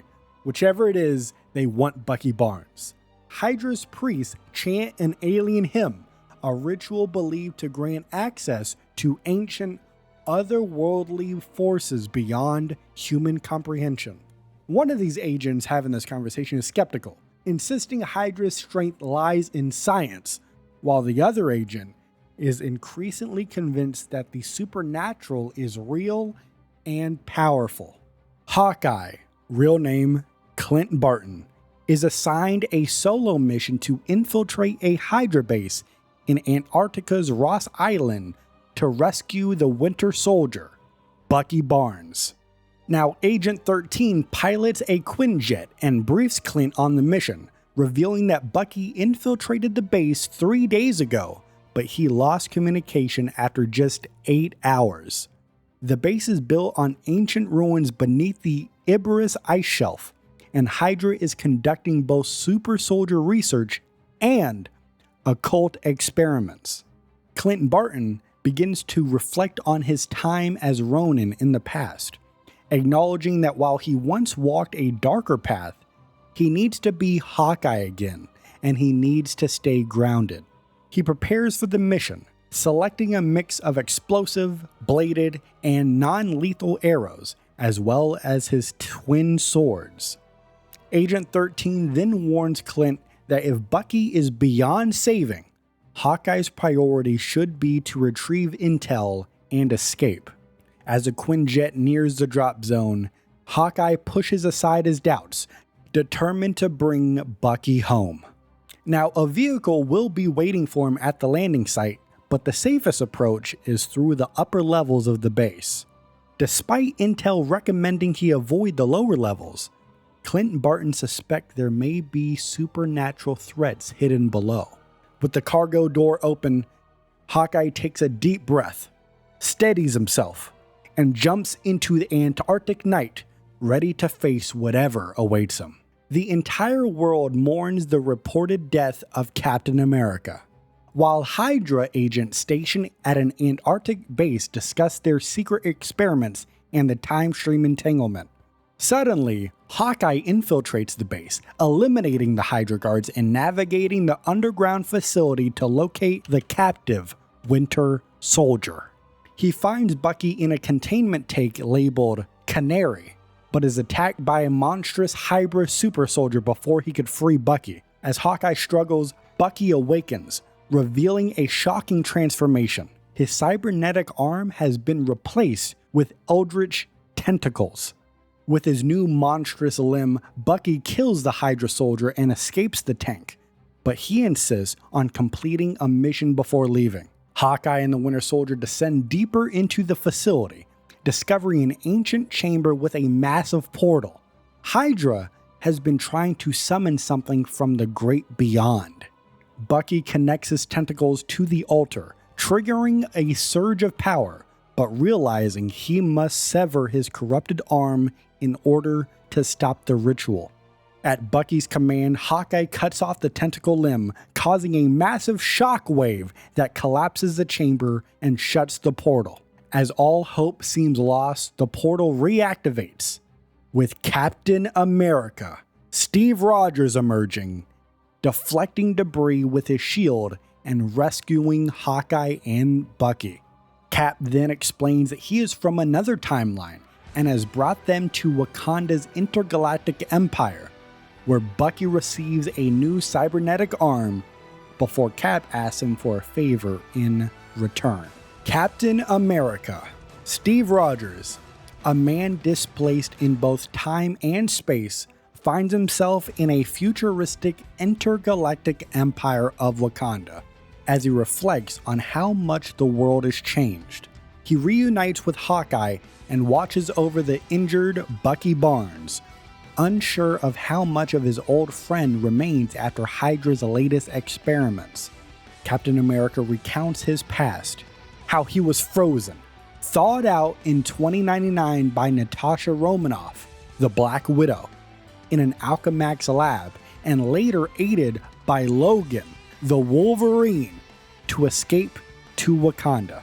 Whichever it is, they want Bucky Barnes. Hydra's priests chant an alien hymn, a ritual believed to grant access to ancient, otherworldly forces beyond human comprehension. One of these agents having this conversation is skeptical, insisting Hydra's strength lies in science, while the other agent is increasingly convinced that the supernatural is real and powerful. Hawkeye, real name Clint Barton, is assigned a solo mission to infiltrate a Hydra base in Antarctica's Ross Island to rescue the Winter Soldier, Bucky Barnes. Now, Agent 13 pilots a Quinjet and briefs Clint on the mission, revealing that Bucky infiltrated the base 3 days ago, but he lost communication after just 8 hours. The base is built on ancient ruins beneath the Iberus ice shelf, and Hydra is conducting both super soldier research and occult experiments. Clint Barton begins to reflect on his time as Ronin in the past, acknowledging that while he once walked a darker path, he needs to be Hawkeye again, and he needs to stay grounded. He prepares for the mission, selecting a mix of explosive, bladed, and non-lethal arrows, as well as his twin swords. Agent 13 then warns Clint that if Bucky is beyond saving, Hawkeye's priority should be to retrieve intel and escape. As the Quinjet nears the drop zone, Hawkeye pushes aside his doubts, determined to bring Bucky home. Now, a vehicle will be waiting for him at the landing site, but the safest approach is through the upper levels of the base. Despite intel recommending he avoid the lower levels, Clint and Barton suspect there may be supernatural threats hidden below. With the cargo door open, Hawkeye takes a deep breath, steadies himself, and jumps into the Antarctic night, ready to face whatever awaits him. The entire world mourns the reported death of Captain America, while Hydra agents stationed at an Antarctic base discuss their secret experiments and the time stream entanglement. Suddenly, Hawkeye infiltrates the base, eliminating the Hydra guards and navigating the underground facility to locate the captive Winter Soldier. He finds Bucky in a containment tank labeled Canary, but is attacked by a monstrous Hydra super soldier before he could free Bucky. As Hawkeye struggles, Bucky awakens, revealing a shocking transformation. His cybernetic arm has been replaced with eldritch tentacles. With his new monstrous limb, Bucky kills the Hydra soldier and escapes the tank, but he insists on completing a mission before leaving. Hawkeye and the Winter Soldier descend deeper into the facility, discovering an ancient chamber with a massive portal. Hydra has been trying to summon something from the great beyond. Bucky connects his tentacles to the altar, triggering a surge of power, but realizing he must sever his corrupted arm in order to stop the ritual. At Bucky's command, Hawkeye cuts off the tentacle limb, causing a massive shock wave that collapses the chamber and shuts the portal. As all hope seems lost, the portal reactivates, with Captain America, Steve Rogers, emerging, deflecting debris with his shield and rescuing Hawkeye and Bucky. Cap then explains that he is from another timeline and has brought them to Wakanda's intergalactic empire, where Bucky receives a new cybernetic arm before Cap asks him for a favor in return. Captain America, Steve Rogers, a man displaced in both time and space, finds himself in a futuristic intergalactic empire of Wakanda as he reflects on how much the world has changed. He reunites with Hawkeye and watches over the injured Bucky Barnes, unsure of how much of his old friend remains after Hydra's latest experiments. Captain America recounts his past, how he was frozen, thawed out in 2099 by Natasha Romanoff, the Black Widow, in an Alchemax lab, and later aided by Logan, the Wolverine, to escape to Wakanda.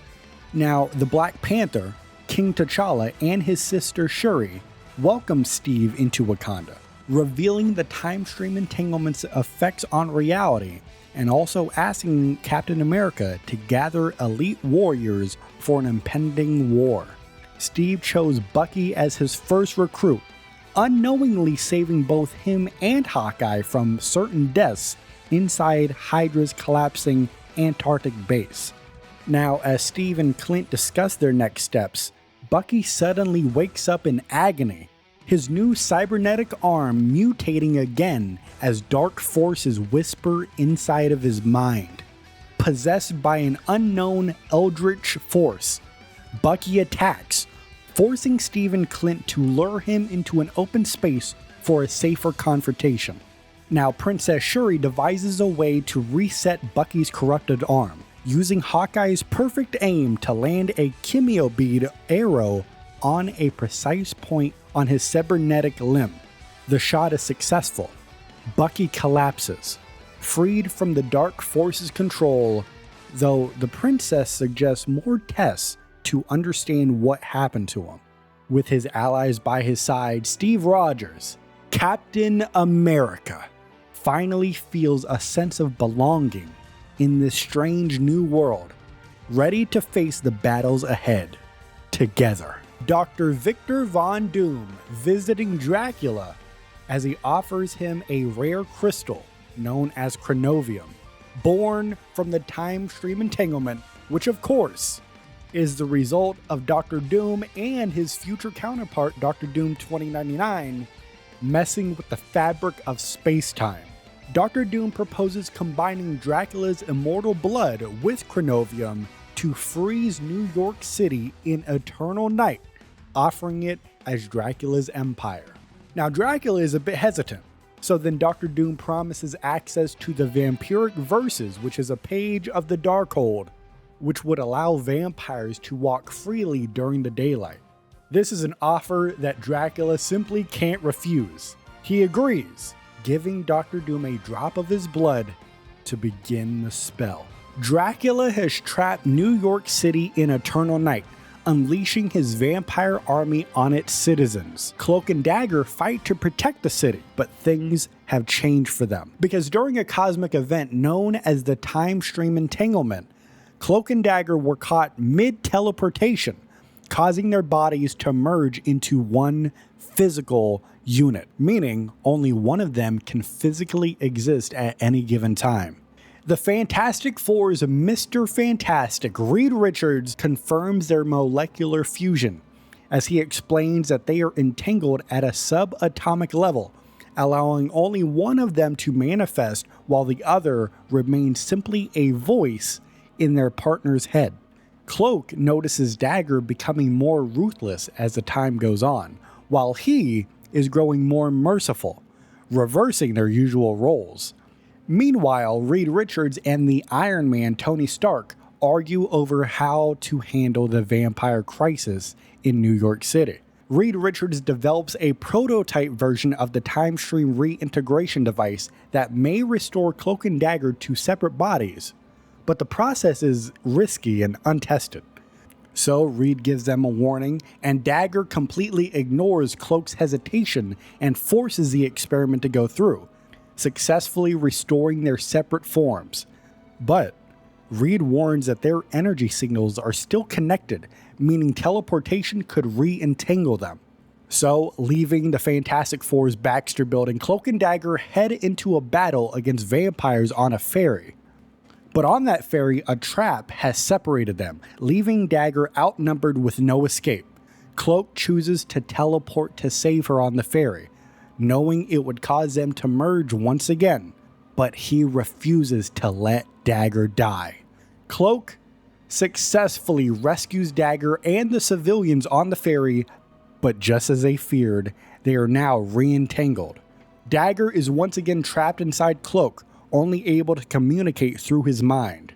Now, the Black Panther, King T'Challa, and his sister Shuri welcome Steve into Wakanda, revealing the time stream entanglement's effects on reality, and also asking Captain America to gather elite warriors for an impending war. Steve chose Bucky as his first recruit, unknowingly saving both him and Hawkeye from certain deaths inside Hydra's collapsing Antarctic base. Now, as Steve and Clint discuss their next steps, Bucky suddenly wakes up in agony, his new cybernetic arm mutating again as dark forces whisper inside of his mind. Possessed by an unknown eldritch force, Bucky attacks, forcing Steve and Clint to lure him into an open space for a safer confrontation. Now, Princess Shuri devises a way to reset Bucky's corrupted arm, using Hawkeye's perfect aim to land a chemio bead arrow on a precise point on his cybernetic limb. The shot is successful. Bucky collapses, freed from the dark force's control, though the princess suggests more tests to understand what happened to him. With his allies by his side, Steve Rogers, Captain America, finally feels a sense of belonging in this strange new world, ready to face the battles ahead together. Dr. Victor Von Doom visiting Dracula as he offers him a rare crystal known as chronovium, born from the time stream entanglement, which of course is the result of Dr. Doom and his future counterpart, Dr. Doom 2099, messing with the fabric of space-time. Dr. Doom proposes combining Dracula's immortal blood with chronovium to freeze New York City in eternal night, offering it as Dracula's empire. Now, Dracula is a bit hesitant, so then Dr. Doom promises access to the Vampiric Verses, which is a page of the Darkhold, which would allow vampires to walk freely during the daylight. This is an offer that Dracula simply can't refuse. He agrees, giving Dr. Doom a drop of his blood to begin the spell. Dracula has trapped New York City in eternal night, unleashing his vampire army on its citizens. Cloak and Dagger fight to protect the city, but things have changed for them. Because during a cosmic event known as the Time Stream Entanglement, Cloak and Dagger were caught mid-teleportation, causing their bodies to merge into one physical unit, meaning only one of them can physically exist at any given time. The Fantastic Four's Mr. Fantastic, Reed Richards, confirms their molecular fusion, as he explains that they are entangled at a subatomic level, allowing only one of them to manifest while the other remains simply a voice in their partner's head. Cloak notices Dagger becoming more ruthless as the time goes on, while he is growing more merciful, reversing their usual roles. Meanwhile, Reed Richards and the Iron Man Tony Stark argue over how to handle the vampire crisis in New York City. Reed Richards develops a prototype version of the time stream reintegration device that may restore Cloak and Dagger to separate bodies, but the process is risky and untested. So Reed gives them a warning, and Dagger completely ignores Cloak's hesitation and forces the experiment to go through, successfully restoring their separate forms. But Reed warns that their energy signals are still connected, meaning teleportation could re-entangle them. So, leaving the Fantastic Four's Baxter building, Cloak and Dagger head into a battle against vampires on a ferry. But on that ferry, a trap has separated them, leaving Dagger outnumbered with no escape. Cloak chooses to teleport to save her on the ferry, knowing it would cause them to merge once again, but he refuses to let Dagger die. Cloak successfully rescues Dagger and the civilians on the ferry, but just as they feared, they are now re-entangled. Dagger is once again trapped inside Cloak, only able to communicate through his mind.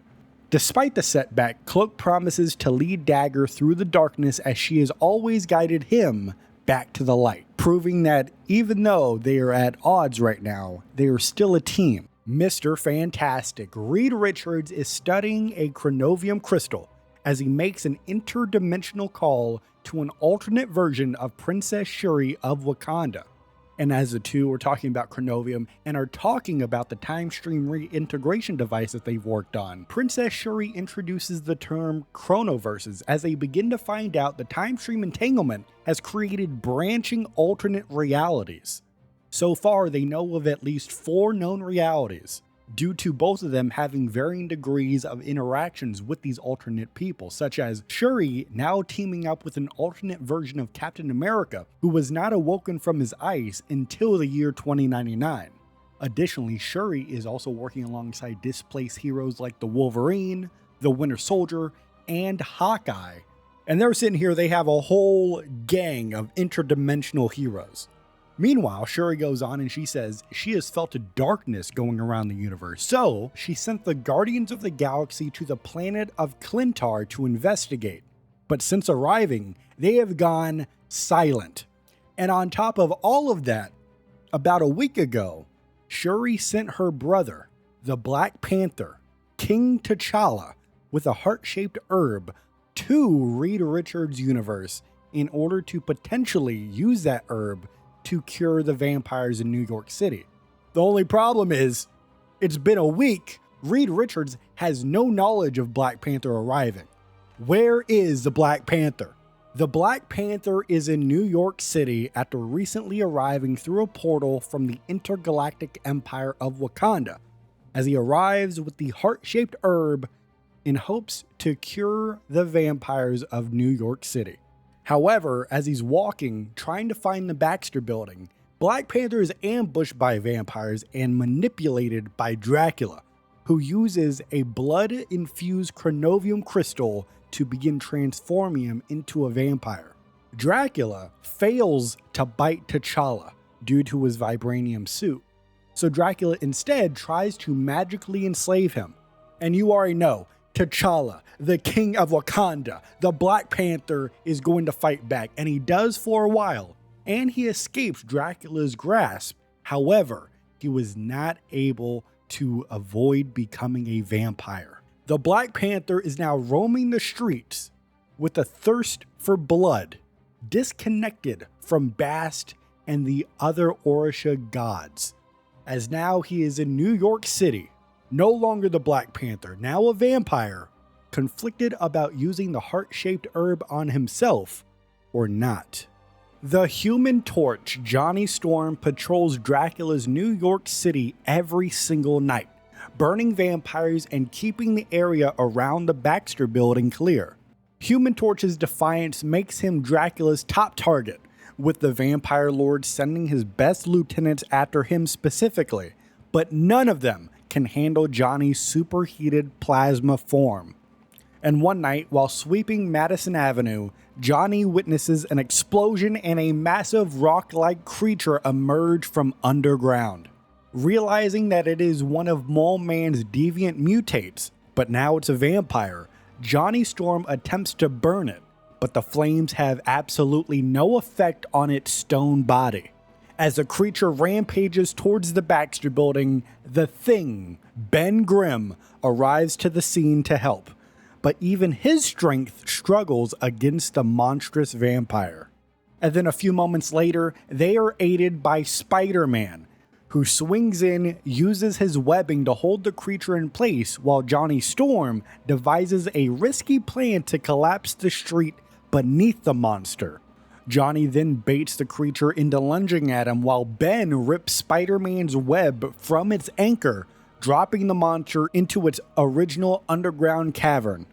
Despite the setback, Cloak promises to lead Dagger through the darkness as she has always guided him back to the light, proving that even though they are at odds right now, they are still a team. Mr. Fantastic, Reed Richards, is studying a chronovium crystal as he makes an interdimensional call to an alternate version of Princess Shuri of Wakanda. And as the two are talking about chronovium and are talking about the time stream reintegration device that they've worked on, Princess Shuri introduces the term chronoverses as they begin to find out the time stream entanglement has created branching alternate realities. So far, they know of at least 4 known realities, due to both of them having varying degrees of interactions with these alternate people, such as Shuri now teaming up with an alternate version of Captain America, who was not awoken from his ice until the year 2099. Additionally, Shuri is also working alongside displaced heroes like the Wolverine, the Winter Soldier, and Hawkeye. And they're sitting here, they have a whole gang of interdimensional heroes. Meanwhile, Shuri goes on and she says she has felt a darkness going around the universe, so she sent the Guardians of the Galaxy to the planet of Clintar to investigate. But since arriving, they have gone silent. And on top of all of that, about a week ago, Shuri sent her brother, the Black Panther, King T'Challa, with a heart-shaped herb to Reed Richards' universe in order to potentially use that herb to cure the vampires in New York City. The only problem is, it's been a week. Reed Richards has no knowledge of Black Panther arriving. Where is the Black Panther? The Black Panther is in New York City after recently arriving through a portal from the intergalactic empire of Wakanda, as he arrives with the heart-shaped herb in hopes to cure the vampires of New York City. However, as he's walking, trying to find the Baxter Building, Black Panther is ambushed by vampires and manipulated by Dracula, who uses a blood-infused chronovium crystal to begin transforming him into a vampire. Dracula fails to bite T'Challa due to his vibranium suit, so Dracula instead tries to magically enslave him. And you already know, T'Challa, the king of Wakanda, the Black Panther, is going to fight back, and he does for a while, and he escapes Dracula's grasp. However, he was not able to avoid becoming a vampire. The Black Panther is now roaming the streets with a thirst for blood, disconnected from Bast and the other Orisha gods, as now he is in New York City. No longer the Black Panther, now a vampire, conflicted about using the heart-shaped herb on himself or not. The Human Torch, Johnny Storm, patrols Dracula's New York City every single night, burning vampires and keeping the area around the Baxter Building clear. Human Torch's defiance makes him Dracula's top target, with the Vampire Lord sending his best lieutenants after him specifically, but none of them can handle Johnny's superheated plasma form. And one night, while sweeping Madison Avenue, Johnny witnesses an explosion and a massive rock-like creature emerge from underground. Realizing that it is one of Mole Man's deviant mutates, but now it's a vampire, Johnny Storm attempts to burn it, but the flames have absolutely no effect on its stone body. As the creature rampages towards the Baxter Building, the Thing, Ben Grimm, arrives to the scene to help, but even his strength struggles against the monstrous vampire. And then a few moments later, they are aided by Spider-Man, who swings in, uses his webbing to hold the creature in place, while Johnny Storm devises a risky plan to collapse the street beneath the monster. Johnny then baits the creature into lunging at him while Ben rips Spider-Man's web from its anchor, dropping the monster into its original underground cavern.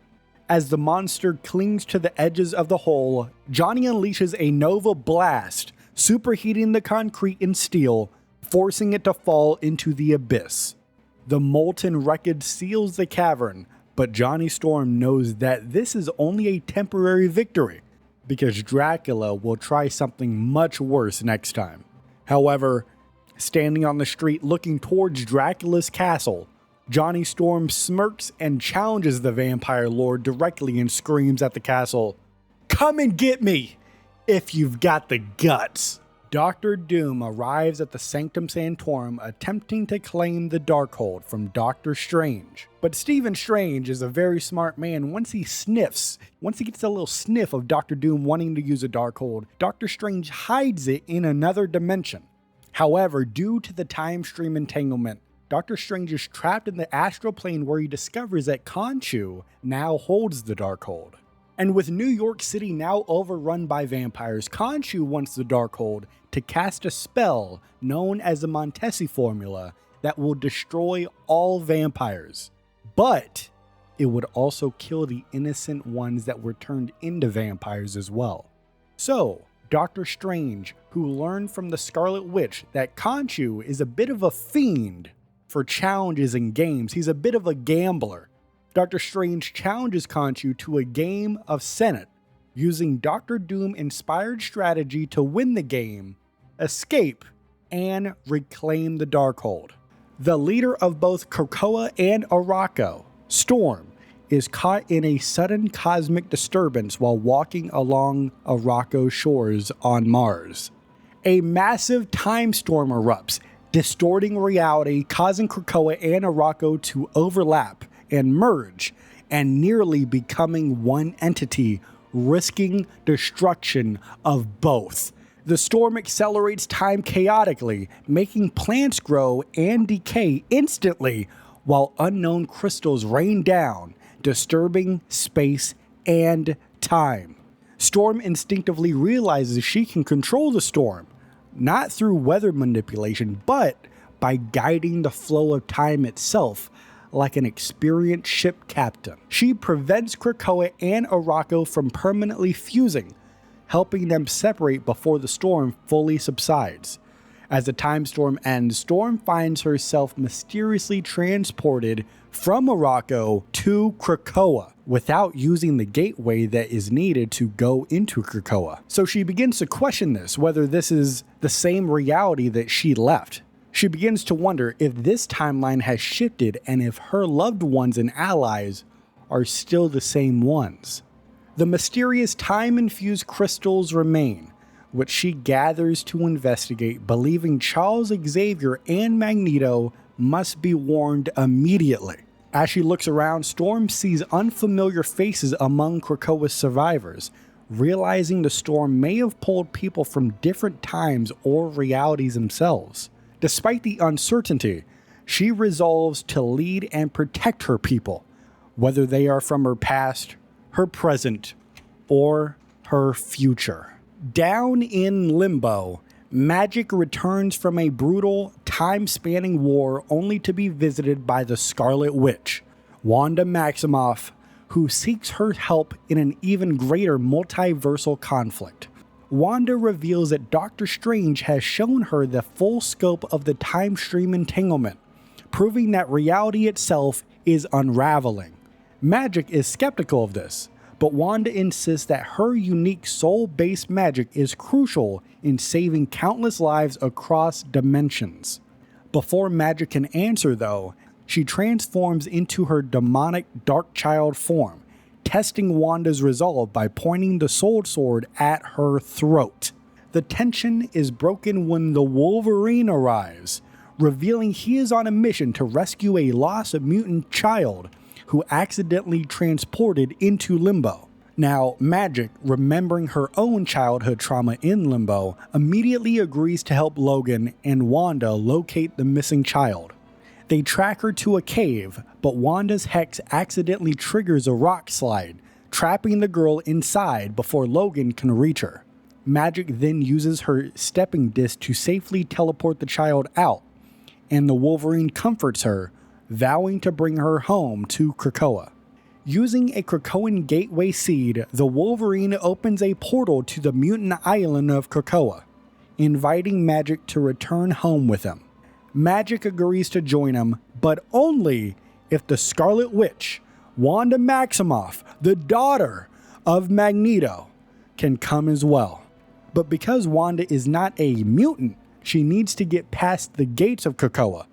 As the monster clings to the edges of the hole, Johnny unleashes a Nova Blast, superheating the concrete and steel, forcing it to fall into the abyss. The molten wreckage seals the cavern, but Johnny Storm knows that this is only a temporary victory, because Dracula will try something much worse next time. However, standing on the street looking towards Dracula's castle, Johnny Storm smirks and challenges the vampire lord directly and screams at the castle, "Come and get me, if you've got the guts." Dr. Doom arrives at the Sanctum Sanctorum attempting to claim the Darkhold from Doctor Strange. But Stephen Strange is a very smart man. Once he gets a little sniff of Dr. Doom wanting to use a Darkhold, Doctor Strange hides it in another dimension. However, due to the time stream entanglement, Doctor Strange is trapped in the astral plane where he discovers that Khonshu now holds the Darkhold. And with New York City now overrun by vampires, Khonshu wants the Darkhold to cast a spell known as the Montesi Formula that will destroy all vampires. But it would also kill the innocent ones that were turned into vampires as well. So, Doctor Strange, who learned from the Scarlet Witch that Khonshu is a bit of a fiend for challenges in games, he's a bit of a gambler. Dr. Strange challenges Khonshu to a game of Senate, using Dr. Doom-inspired strategy to win the game, escape, and reclaim the Darkhold. The leader of both Krakoa and Arakko, Storm, is caught in a sudden cosmic disturbance while walking along Arakko's shores on Mars. A massive time storm erupts, distorting reality, causing Krakoa and Arakko to overlap and merge, and nearly becoming one entity, risking destruction of both. The storm accelerates time chaotically, making plants grow and decay instantly, while unknown crystals rain down, disturbing space and time. Storm instinctively realizes she can control the storm, not through weather manipulation, but by guiding the flow of time itself, like an experienced ship captain. She prevents Krakoa and Arakko from permanently fusing, helping them separate before the storm fully subsides. As the time storm ends, Storm finds herself mysteriously transported from Arakko to Krakoa without using the gateway that is needed to go into Krakoa. So she begins to question this, whether this is the same reality that she left. She begins to wonder if this timeline has shifted and if her loved ones and allies are still the same ones. The mysterious time-infused crystals remain, which she gathers to investigate, believing Charles Xavier and Magneto must be warned immediately. As she looks around, Storm sees unfamiliar faces among Krakoa's survivors, realizing the storm may have pulled people from different times or realities themselves. Despite the uncertainty, she resolves to lead and protect her people, whether they are from her past, her present, or her future. Down in Limbo, Magic returns from a brutal, time-spanning war only to be visited by the Scarlet Witch, Wanda Maximoff, who seeks her help in an even greater multiversal conflict. Wanda reveals that Doctor Strange has shown her the full scope of the time stream entanglement, proving that reality itself is unraveling. Magic is skeptical of this, but Wanda insists that her unique soul-based magic is crucial in saving countless lives across dimensions. Before Magic can answer, though, she transforms into her demonic Dark Child form, testing Wanda's resolve by pointing the Soul Sword at her throat. The tension is broken when the Wolverine arrives, revealing he is on a mission to rescue a lost mutant child who accidentally transported into Limbo. Now, Magic, remembering her own childhood trauma in Limbo, immediately agrees to help Logan and Wanda locate the missing child. They track her to a cave, but Wanda's hex accidentally triggers a rock slide, trapping the girl inside before Logan can reach her. Magic then uses her stepping disc to safely teleport the child out, and the Wolverine comforts her, vowing to bring her home to Krakoa. Using a Krakoan gateway seed, the Wolverine opens a portal to the mutant island of Krakoa, inviting Magic to return home with him. Magic agrees to join him, but only if the Scarlet Witch, Wanda Maximoff, the daughter of Magneto, can come as well. But because Wanda is not a mutant, she needs to get past the gates of Krakoa,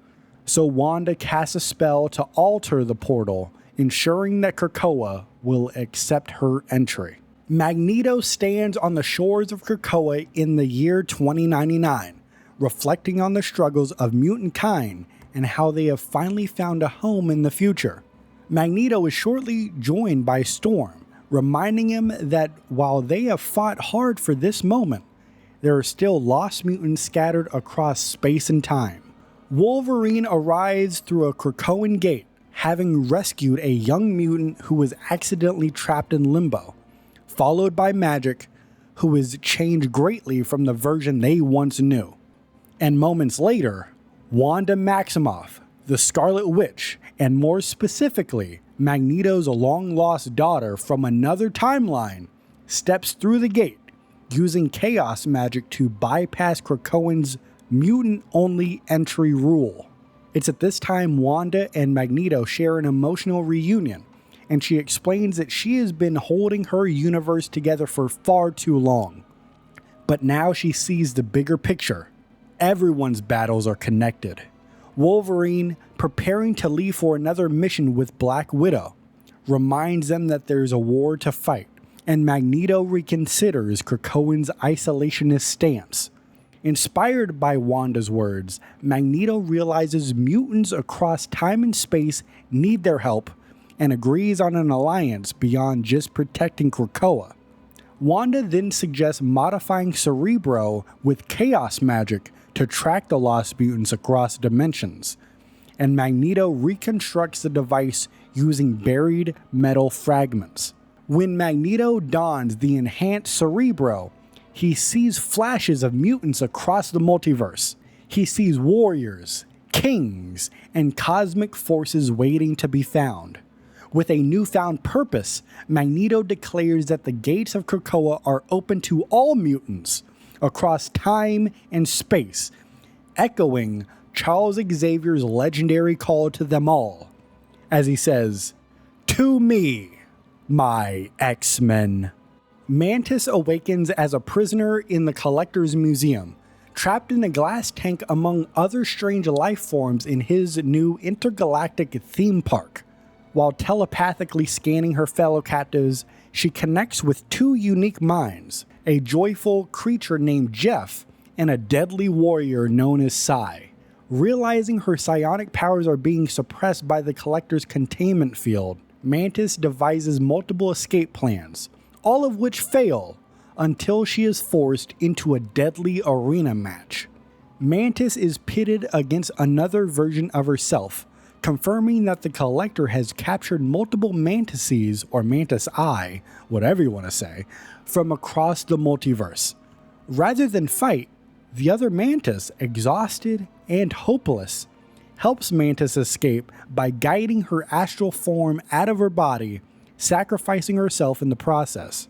So Wanda casts a spell to alter the portal, ensuring that Krakoa will accept her entry. Magneto stands on the shores of Krakoa in the year 2099, reflecting on the struggles of mutant kind and how they have finally found a home in the future. Magneto is shortly joined by Storm, reminding him that while they have fought hard for this moment, there are still lost mutants scattered across space and time. Wolverine arrives through a Krakoan gate, having rescued a young mutant who was accidentally trapped in limbo, followed by Magic, who is changed greatly from the version they once knew. And moments later, Wanda Maximoff, the Scarlet Witch, and more specifically, Magneto's long-lost daughter from another timeline, steps through the gate, using chaos magic to bypass Krakoan's mutant-only entry rule. It's at this time Wanda and Magneto share an emotional reunion, and she explains that she has been holding her universe together for far too long. But now she sees the bigger picture. Everyone's battles are connected. Wolverine, preparing to leave for another mission with Black Widow, reminds them that there's a war to fight, and Magneto reconsiders Krakoan's isolationist stance. Inspired by Wanda's words, Magneto realizes mutants across time and space need their help and agrees on an alliance beyond just protecting Krakoa. Wanda then suggests modifying Cerebro with chaos magic to track the lost mutants across dimensions, and Magneto reconstructs the device using buried metal fragments. When Magneto dons the enhanced Cerebro, he sees flashes of mutants across the multiverse. He sees warriors, kings, and cosmic forces waiting to be found. With a newfound purpose, Magneto declares that the gates of Krakoa are open to all mutants across time and space, echoing Charles Xavier's legendary call to them all, as he says, "To me, my X-Men." Mantis awakens as a prisoner in the Collector's Museum, trapped in a glass tank among other strange life forms in his new intergalactic theme park. While telepathically scanning her fellow captives, she connects with two unique minds, a joyful creature named Jeff and a deadly warrior known as Psy. Realizing her psionic powers are being suppressed by the Collector's containment field, Mantis devises multiple escape plans, all of which fail until she is forced into a deadly arena match. Mantis is pitted against another version of herself, confirming that the Collector has captured multiple Mantises, or Mantis-I, whatever you want to say, from across the multiverse. Rather than fight, the other Mantis, exhausted and hopeless, helps Mantis escape by guiding her astral form out of her body, sacrificing herself in the process.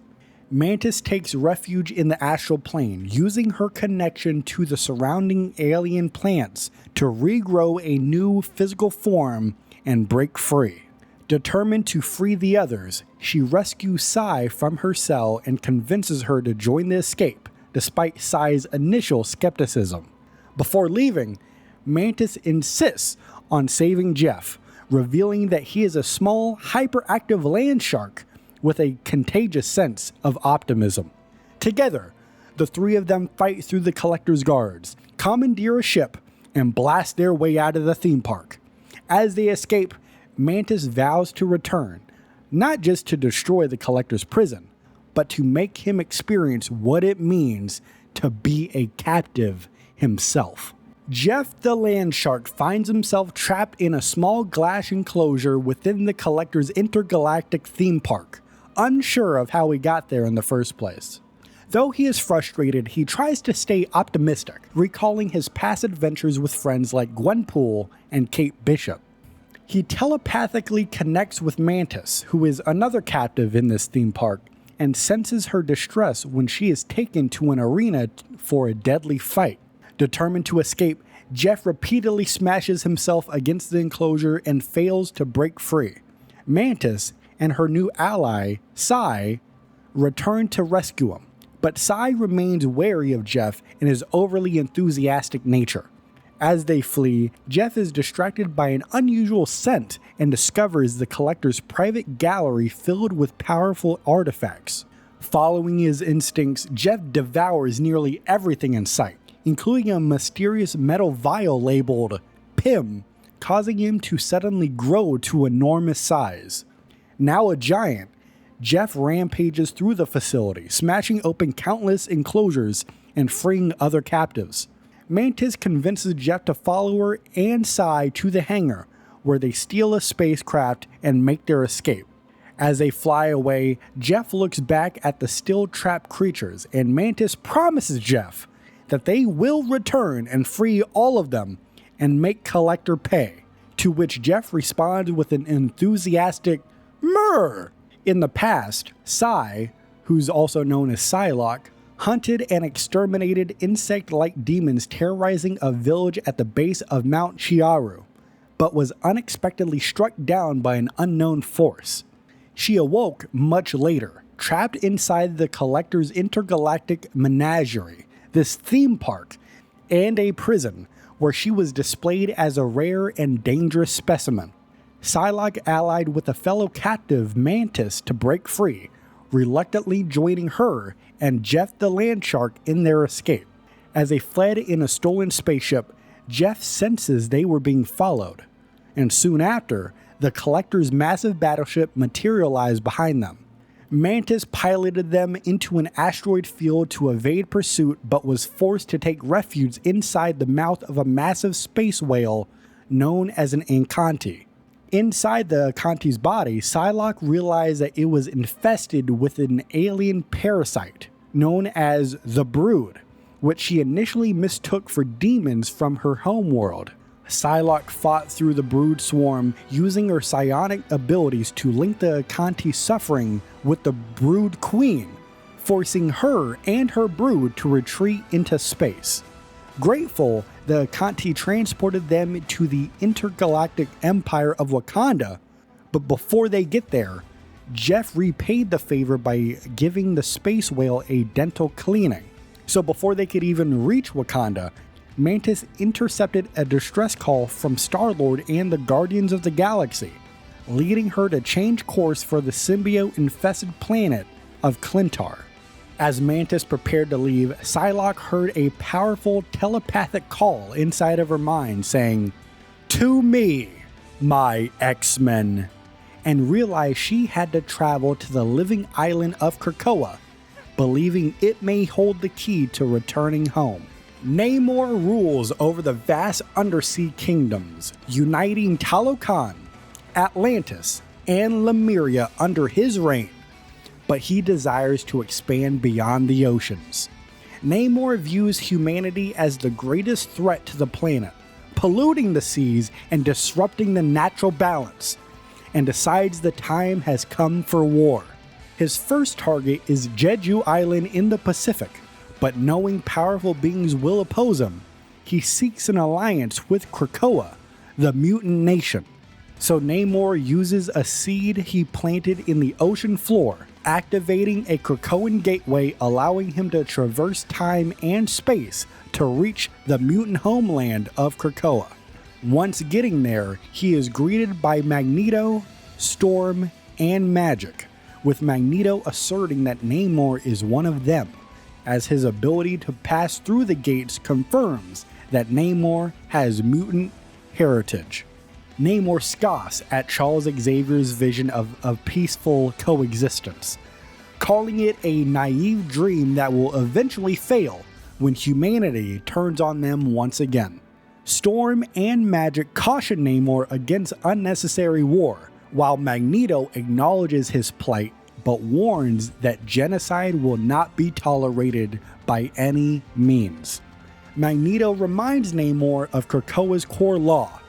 Mantis takes refuge in the astral plane, using her connection to the surrounding alien plants to regrow a new physical form and break free. Determined to free the others, she rescues Psy from her cell and convinces her to join the escape, despite Psy's initial skepticism. Before leaving, Mantis insists on saving Jeff, revealing that he is a small, hyperactive land shark with a contagious sense of optimism. Together, the three of them fight through the Collector's guards, commandeer a ship, and blast their way out of the theme park. As they escape, Mantis vows to return, not just to destroy the Collector's prison, but to make him experience what it means to be a captive himself. Jeff the land shark finds himself trapped in a small glass enclosure within the Collector's intergalactic theme park, unsure of how he got there in the first place. Though he is frustrated, he tries to stay optimistic, recalling his past adventures with friends like Gwenpool and Kate Bishop. He telepathically connects with Mantis, who is another captive in this theme park, and senses her distress when she is taken to an arena for a deadly fight. Determined to escape, Jeff repeatedly smashes himself against the enclosure and fails to break free. Mantis and her new ally, Psy, return to rescue him, but Psy remains wary of Jeff and his overly enthusiastic nature. As they flee, Jeff is distracted by an unusual scent and discovers the Collector's private gallery filled with powerful artifacts. Following his instincts, Jeff devours nearly everything in sight, including a mysterious metal vial labeled Pym, causing him to suddenly grow to enormous size. Now a giant, Jeff rampages through the facility, smashing open countless enclosures and freeing other captives. Mantis convinces Jeff to follow her and Sai to the hangar, where they steal a spacecraft and make their escape. As they fly away, Jeff looks back at the still trapped creatures, and Mantis promises Jeff that they will return and free all of them and make Collector pay, to which Jeff responds with an enthusiastic "Murr!" In the past, Sai, who's also known as Psylocke, hunted and exterminated insect-like demons terrorizing a village at the base of Mount Chiaru, but was unexpectedly struck down by an unknown force. She awoke much later, trapped inside the Collector's intergalactic menagerie, this theme park, and a prison, where she was displayed as a rare and dangerous specimen. Psylocke allied with a fellow captive, Mantis, to break free, reluctantly joining her and Jeff the Landshark in their escape. As they fled in a stolen spaceship, Jeff senses they were being followed, and soon after, the Collector's massive battleship materialized behind them. Mantis piloted them into an asteroid field to evade pursuit, but was forced to take refuge inside the mouth of a massive space whale known as an Encanti. Inside the Encanti's body, Psylocke realized that it was infested with an alien parasite known as the Brood, which she initially mistook for demons from her homeworld. Psylocke fought through the Brood swarm using her psionic abilities to link the Encanti's suffering with the Brood Queen, forcing her and her brood to retreat into space. Grateful, the Encanti transported them to the intergalactic empire of Wakanda, but before they get there, Jeff repaid the favor by giving the space whale a dental cleaning. So before they could even reach Wakanda, Mantis intercepted a distress call from Star-Lord and the Guardians of the Galaxy, leading her to change course for the symbiote-infested planet of Clintar. As Mantis prepared to leave, Psylocke heard a powerful telepathic call inside of her mind saying, "To me, my X-Men," and realized she had to travel to the living island of Krakoa, believing it may hold the key to returning home. Namor rules over the vast undersea kingdoms, uniting Talokan, Atlantis, and Lemuria under his reign, but he desires to expand beyond the oceans. Namor views humanity as the greatest threat to the planet, polluting the seas and disrupting the natural balance, and decides the time has come for war. His first target is Jeju Island in the Pacific, but knowing powerful beings will oppose him, he seeks an alliance with Krakoa, the mutant nation. So Namor uses a seed he planted in the ocean floor, activating a Krakoan gateway, allowing him to traverse time and space to reach the mutant homeland of Krakoa. Once getting there, he is greeted by Magneto, Storm, and Magic, with Magneto asserting that Namor is one of them, as his ability to pass through the gates confirms that Namor has mutant heritage. Namor scoffs at Charles Xavier's vision of peaceful coexistence, calling it a naive dream that will eventually fail when humanity turns on them once again. Storm and Magic caution Namor against unnecessary war, while Magneto acknowledges his plight but warns that genocide will not be tolerated by any means. Magneto reminds Namor of Krakoa's core law,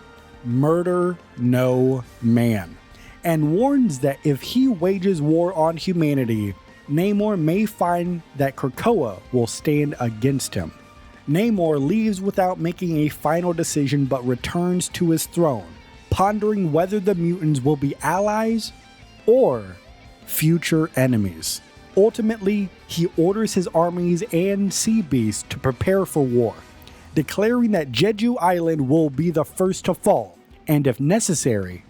murder no man, and warns that if he wages war on humanity, Namor may find that Krakoa will stand against him. Namor leaves without making a final decision but returns to his throne, pondering whether the mutants will be allies or future enemies. Ultimately, he orders his armies and sea beasts to prepare for war, declaring that Jeju Island will be the first to fall, and if necessary,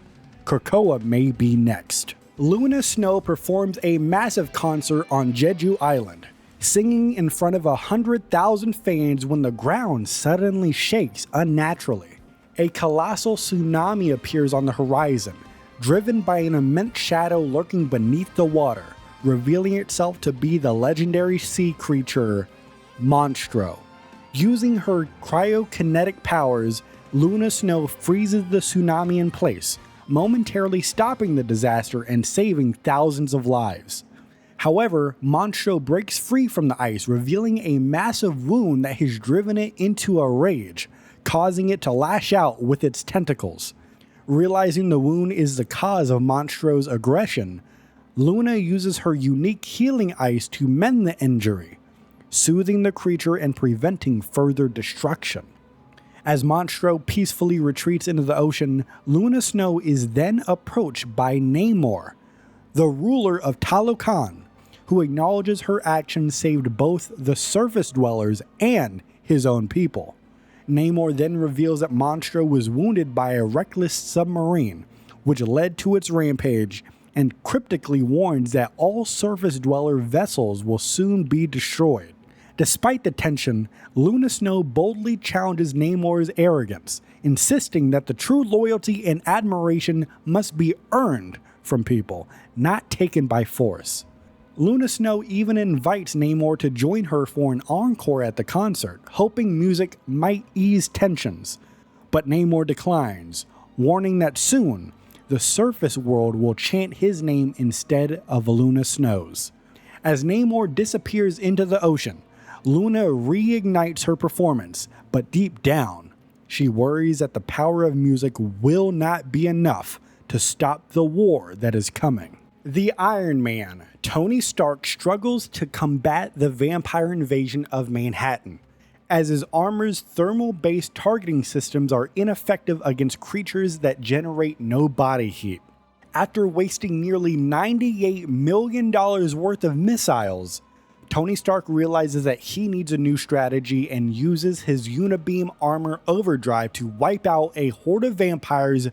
Krakoa may be next. Luna Snow performs a massive concert on Jeju Island, singing in front of 100,000 fans when the ground suddenly shakes unnaturally. A colossal tsunami appears on the horizon, driven by an immense shadow lurking beneath the water, revealing itself to be the legendary sea creature, Monstro. Using her cryokinetic powers, Luna Snow freezes the tsunami in place, momentarily stopping the disaster and saving thousands of lives. However, Monstro breaks free from the ice, revealing a massive wound that has driven it into a rage, causing it to lash out with its tentacles. Realizing the wound is the cause of Monstro's aggression, Luna uses her unique healing ice to mend the injury, soothing the creature and preventing further destruction. As Monstro peacefully retreats into the ocean, Luna Snow is then approached by Namor, the ruler of Talokan, who acknowledges her actions saved both the surface dwellers and his own people. Namor then reveals that Monstro was wounded by a reckless submarine, which led to its rampage, and cryptically warns that all surface dweller vessels will soon be destroyed. Despite the tension, Luna Snow boldly challenges Namor's arrogance, insisting that the true loyalty and admiration must be earned from people, not taken by force. Luna Snow even invites Namor to join her for an encore at the concert, hoping music might ease tensions. But Namor declines, warning that soon, the surface world will chant his name instead of Luna Snow's. As Namor disappears into the ocean, Luna reignites her performance, but deep down, she worries that the power of music will not be enough to stop the war that is coming. The Iron Man, Tony Stark, struggles to combat the vampire invasion of Manhattan, as his armor's thermal-based targeting systems are ineffective against creatures that generate no body heat. After wasting nearly $98 million worth of missiles, Tony Stark realizes that he needs a new strategy and uses his Unibeam armor overdrive to wipe out a horde of vampires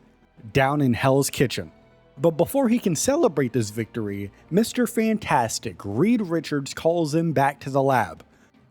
down in Hell's Kitchen. But before he can celebrate this victory, Mr. Fantastic, Reed Richards, calls him back to the lab,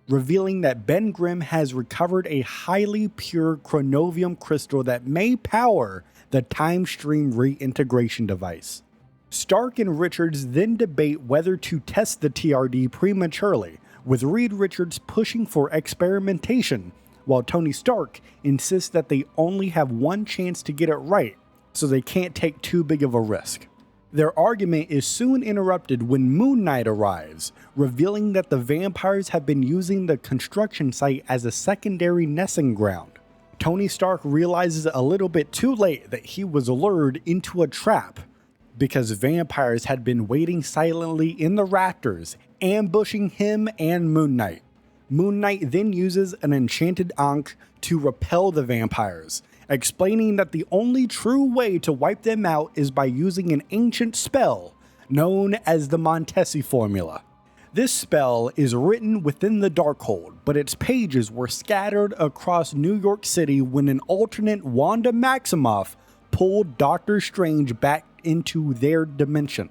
revealing that Ben Grimm has recovered a highly pure chronovium crystal that may power the time stream reintegration device. Stark and Richards then debate whether to test the TRD prematurely, with Reed Richards pushing for experimentation, while Tony Stark insists that they only have one chance to get it right, so they can't take too big of a risk. Their argument is soon interrupted when Moon Knight arrives, revealing that the vampires have been using the construction site as a secondary nesting ground. Tony Stark realizes a little bit too late that he was lured into a trap, because vampires had been waiting silently in the rafters, ambushing him and Moon Knight. Moon Knight then uses an enchanted ankh to repel the vampires, explaining that the only true way to wipe them out is by using an ancient spell known as the Montesi formula. This spell is written within the Darkhold, but its pages were scattered across New York City when an alternate Wanda Maximoff pulled Doctor Strange back into their dimension.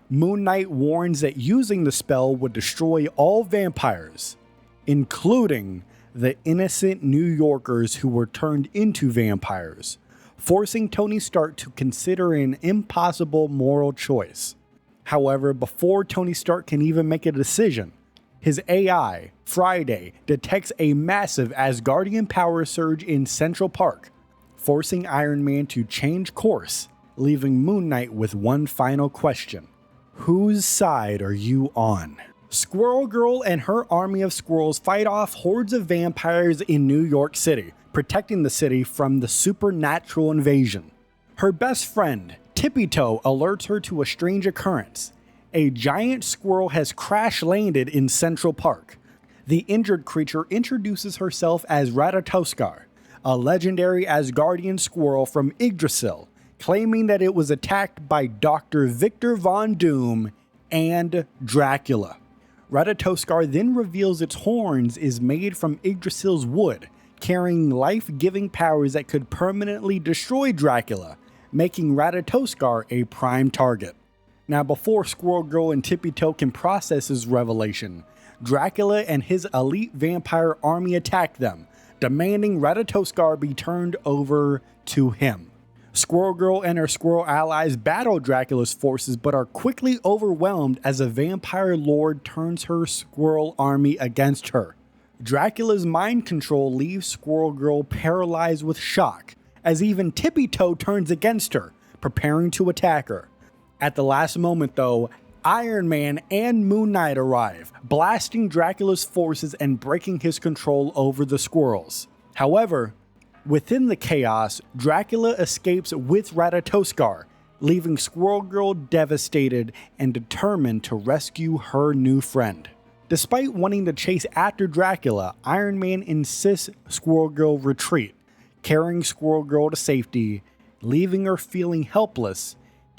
Moon Knight warns that using the spell would destroy all vampires, including the innocent New Yorkers who were turned into vampires, forcing Tony Stark to consider an impossible moral choice. However, before Tony Stark can even make a decision, his AI, Friday, detects a massive Asgardian power surge in Central Park, forcing Iron Man to change course, leaving Moon Knight with one final question. Whose side are you on? Squirrel Girl and her army of squirrels fight off hordes of vampires in New York City, protecting the city from the supernatural invasion. Her best friend, Tippy Toe, alerts her to a strange occurrence. A giant squirrel has crash-landed in Central Park. The injured creature introduces herself as Ratatoskar, a legendary Asgardian squirrel from Yggdrasil, claiming that it was attacked by Dr. Victor Von Doom and Dracula. Ratatoskar then reveals its horns is made from Yggdrasil's wood, carrying life-giving powers that could permanently destroy Dracula, making Ratatoskar a prime target. Now, before Squirrel Girl and Tippy Toe can process his revelation, Dracula and his elite vampire army attack them, demanding Ratatoskar be turned over to him. Squirrel Girl and her squirrel allies battle Dracula's forces but are quickly overwhelmed as a vampire lord turns her squirrel army against her. Dracula's mind control leaves Squirrel Girl paralyzed with shock, as even Tippy Toe turns against her, preparing to attack her. At the last moment though, Iron Man and Moon Knight arrive, blasting Dracula's forces and breaking his control over the squirrels. However, within the chaos, Dracula escapes with Ratatoskar, leaving Squirrel Girl devastated and determined to rescue her new friend. Despite wanting to chase after Dracula, Iron Man insists Squirrel Girl retreat, carrying Squirrel Girl to safety, leaving her feeling helpless,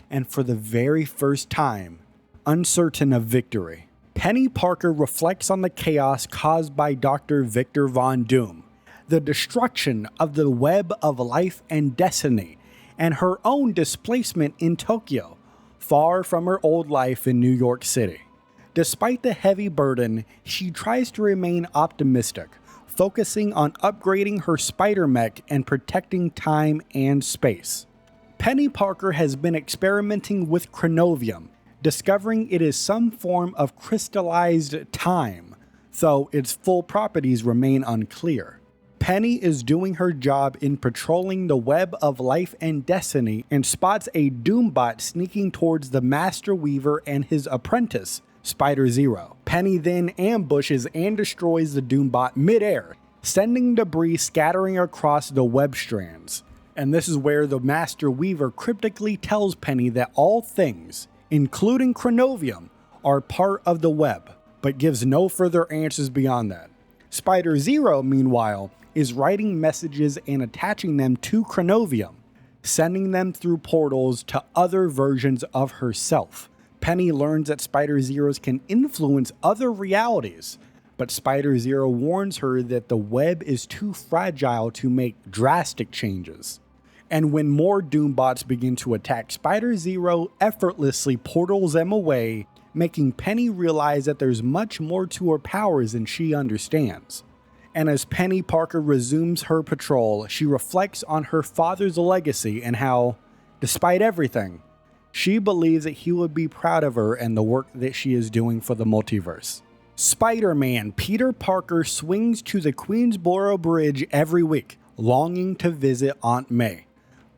and for the very first time, uncertain of victory. Penny Parker reflects on the chaos caused by Dr. Victor Von Doom, the destruction of the web of life and destiny, and her own displacement in Tokyo, far from her old life in New York City. Despite the heavy burden, she tries to remain optimistic, focusing on upgrading her spider mech and protecting time and space. Penny Parker has been experimenting with chronovium, discovering it is some form of crystallized time, though its full properties remain unclear. Penny is doing her job in patrolling the web of life and destiny and spots a Doombot sneaking towards the Master Weaver and his apprentice, Spider-Zero. Penny then ambushes and destroys the Doombot mid-air, sending debris scattering across the web strands. And this is where the Master Weaver cryptically tells Penny that all things, including chronovium, are part of the web, but gives no further answers beyond that. Spider-Zero, meanwhile, is writing messages and attaching them to chronovium, sending them through portals to other versions of herself. Penny learns that Spider-Zeros can influence other realities, but Spider-Zero warns her that the web is too fragile to make drastic changes. And when more Doombots begin to attack, Spider-Zero effortlessly portals them away, making Penny realize that there's much more to her powers than she understands. And as Penny Parker resumes her patrol, she reflects on her father's legacy and how, despite everything, she believes that he would be proud of her and the work that she is doing for the multiverse. Spider-Man Peter Parker swings to the Queensboro Bridge every week, longing to visit Aunt May.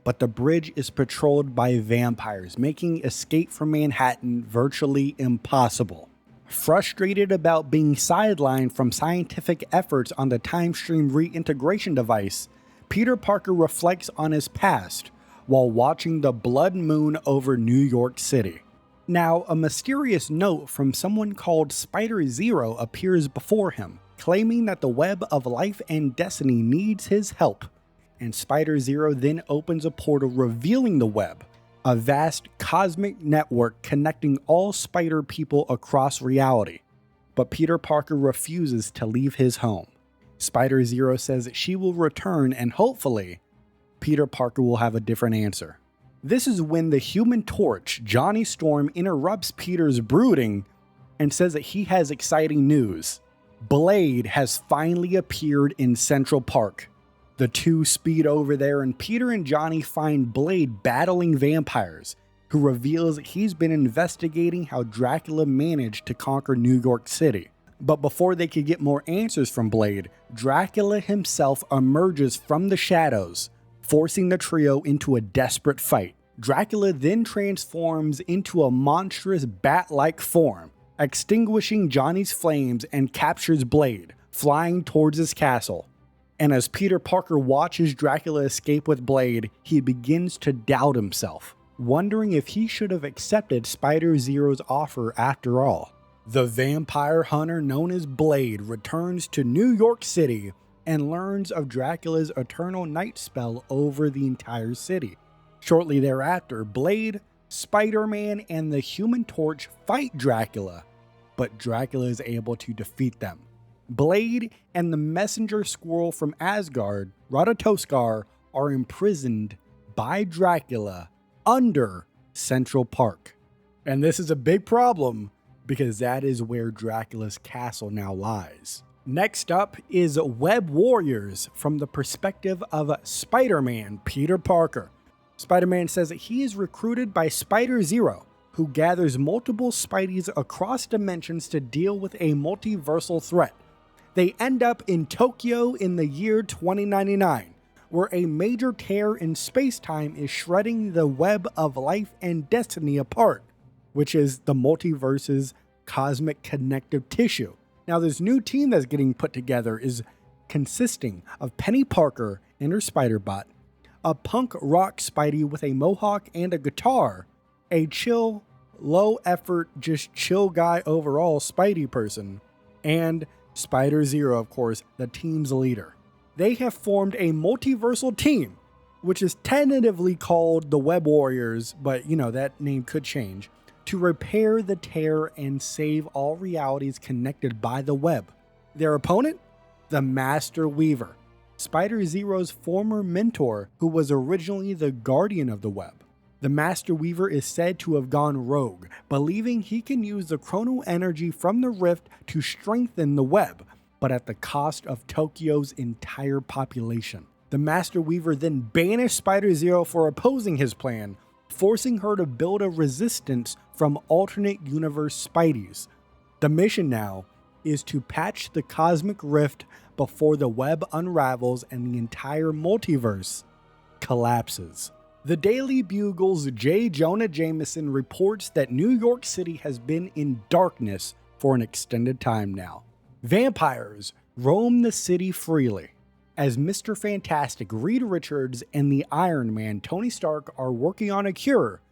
But the bridge is patrolled by vampires, making escape from Manhattan virtually impossible. Frustrated about being sidelined from scientific efforts on the time stream reintegration device, Peter Parker reflects on his past while watching the blood moon over New York City. Now, a mysterious note from someone called Spider-Zero appears before him, claiming that the web of life and destiny needs his help. And Spider-Zero then opens a portal revealing the web, a vast cosmic network connecting all spider people across reality. But Peter Parker refuses to leave his home. Spider-Zero says that she will return and hopefully, Peter Parker will have a different answer. This is when the Human Torch, Johnny Storm, interrupts Peter's brooding and says that he has exciting news. Blade has finally appeared in Central Park. The two speed over there and Peter and Johnny find Blade battling vampires, who reveals that he's been investigating how Dracula managed to conquer New York City. But before they could get more answers from Blade, Dracula himself emerges from the shadows, forcing the trio into a desperate fight. Dracula then transforms into a monstrous bat-like form, extinguishing Johnny's flames and captures Blade, flying towards his castle. And as Peter Parker watches Dracula escape with Blade, he begins to doubt himself, wondering if he should have accepted Spider-Zero's offer after all. The vampire hunter known as Blade returns to New York City and learns of Dracula's eternal night spell over the entire city. Shortly thereafter, Blade, Spider-Man, and the Human Torch fight Dracula, but Dracula is able to defeat them. Blade and the messenger squirrel from Asgard, Ratatoskar, are imprisoned by Dracula under Central Park. And this is a big problem because that is where Dracula's castle now lies. Next up is Web Warriors from the perspective of Spider-Man Peter Parker. Spider-Man says that he is recruited by Spider-Zero, who gathers multiple Spideys across dimensions to deal with a multiversal threat. They end up in Tokyo in the year 2099, where a major tear in space-time is shredding the web of life and destiny apart, which is the multiverse's cosmic connective tissue. Now, this new team that's getting put together is consisting of Penny Parker and her Spider-Bot, a punk rock Spidey with a mohawk and a guitar, a chill, low-effort, just chill guy overall Spidey person, and Spider-Zero, of course, the team's leader. They have formed a multiversal team, which is tentatively called the Web Warriors, but that name could change, to repair the tear and save all realities connected by the web. Their opponent? The Master Weaver, Spider-Zero's former mentor, who was originally the guardian of the web. The Master Weaver is said to have gone rogue, believing he can use the chrono energy from the rift to strengthen the web, but at the cost of Tokyo's entire population. The Master Weaver then banished Spider-Zero for opposing his plan, forcing her to build a resistance from alternate universe Spideys. The mission now is to patch the cosmic rift before the web unravels and the entire multiverse collapses. The Daily Bugle's J. Jonah Jameson reports that New York City has been in darkness for an extended time now. Vampires roam the city freely. As Mr. Fantastic, Reed Richards, and the Iron Man, Tony Stark, are working on a cure,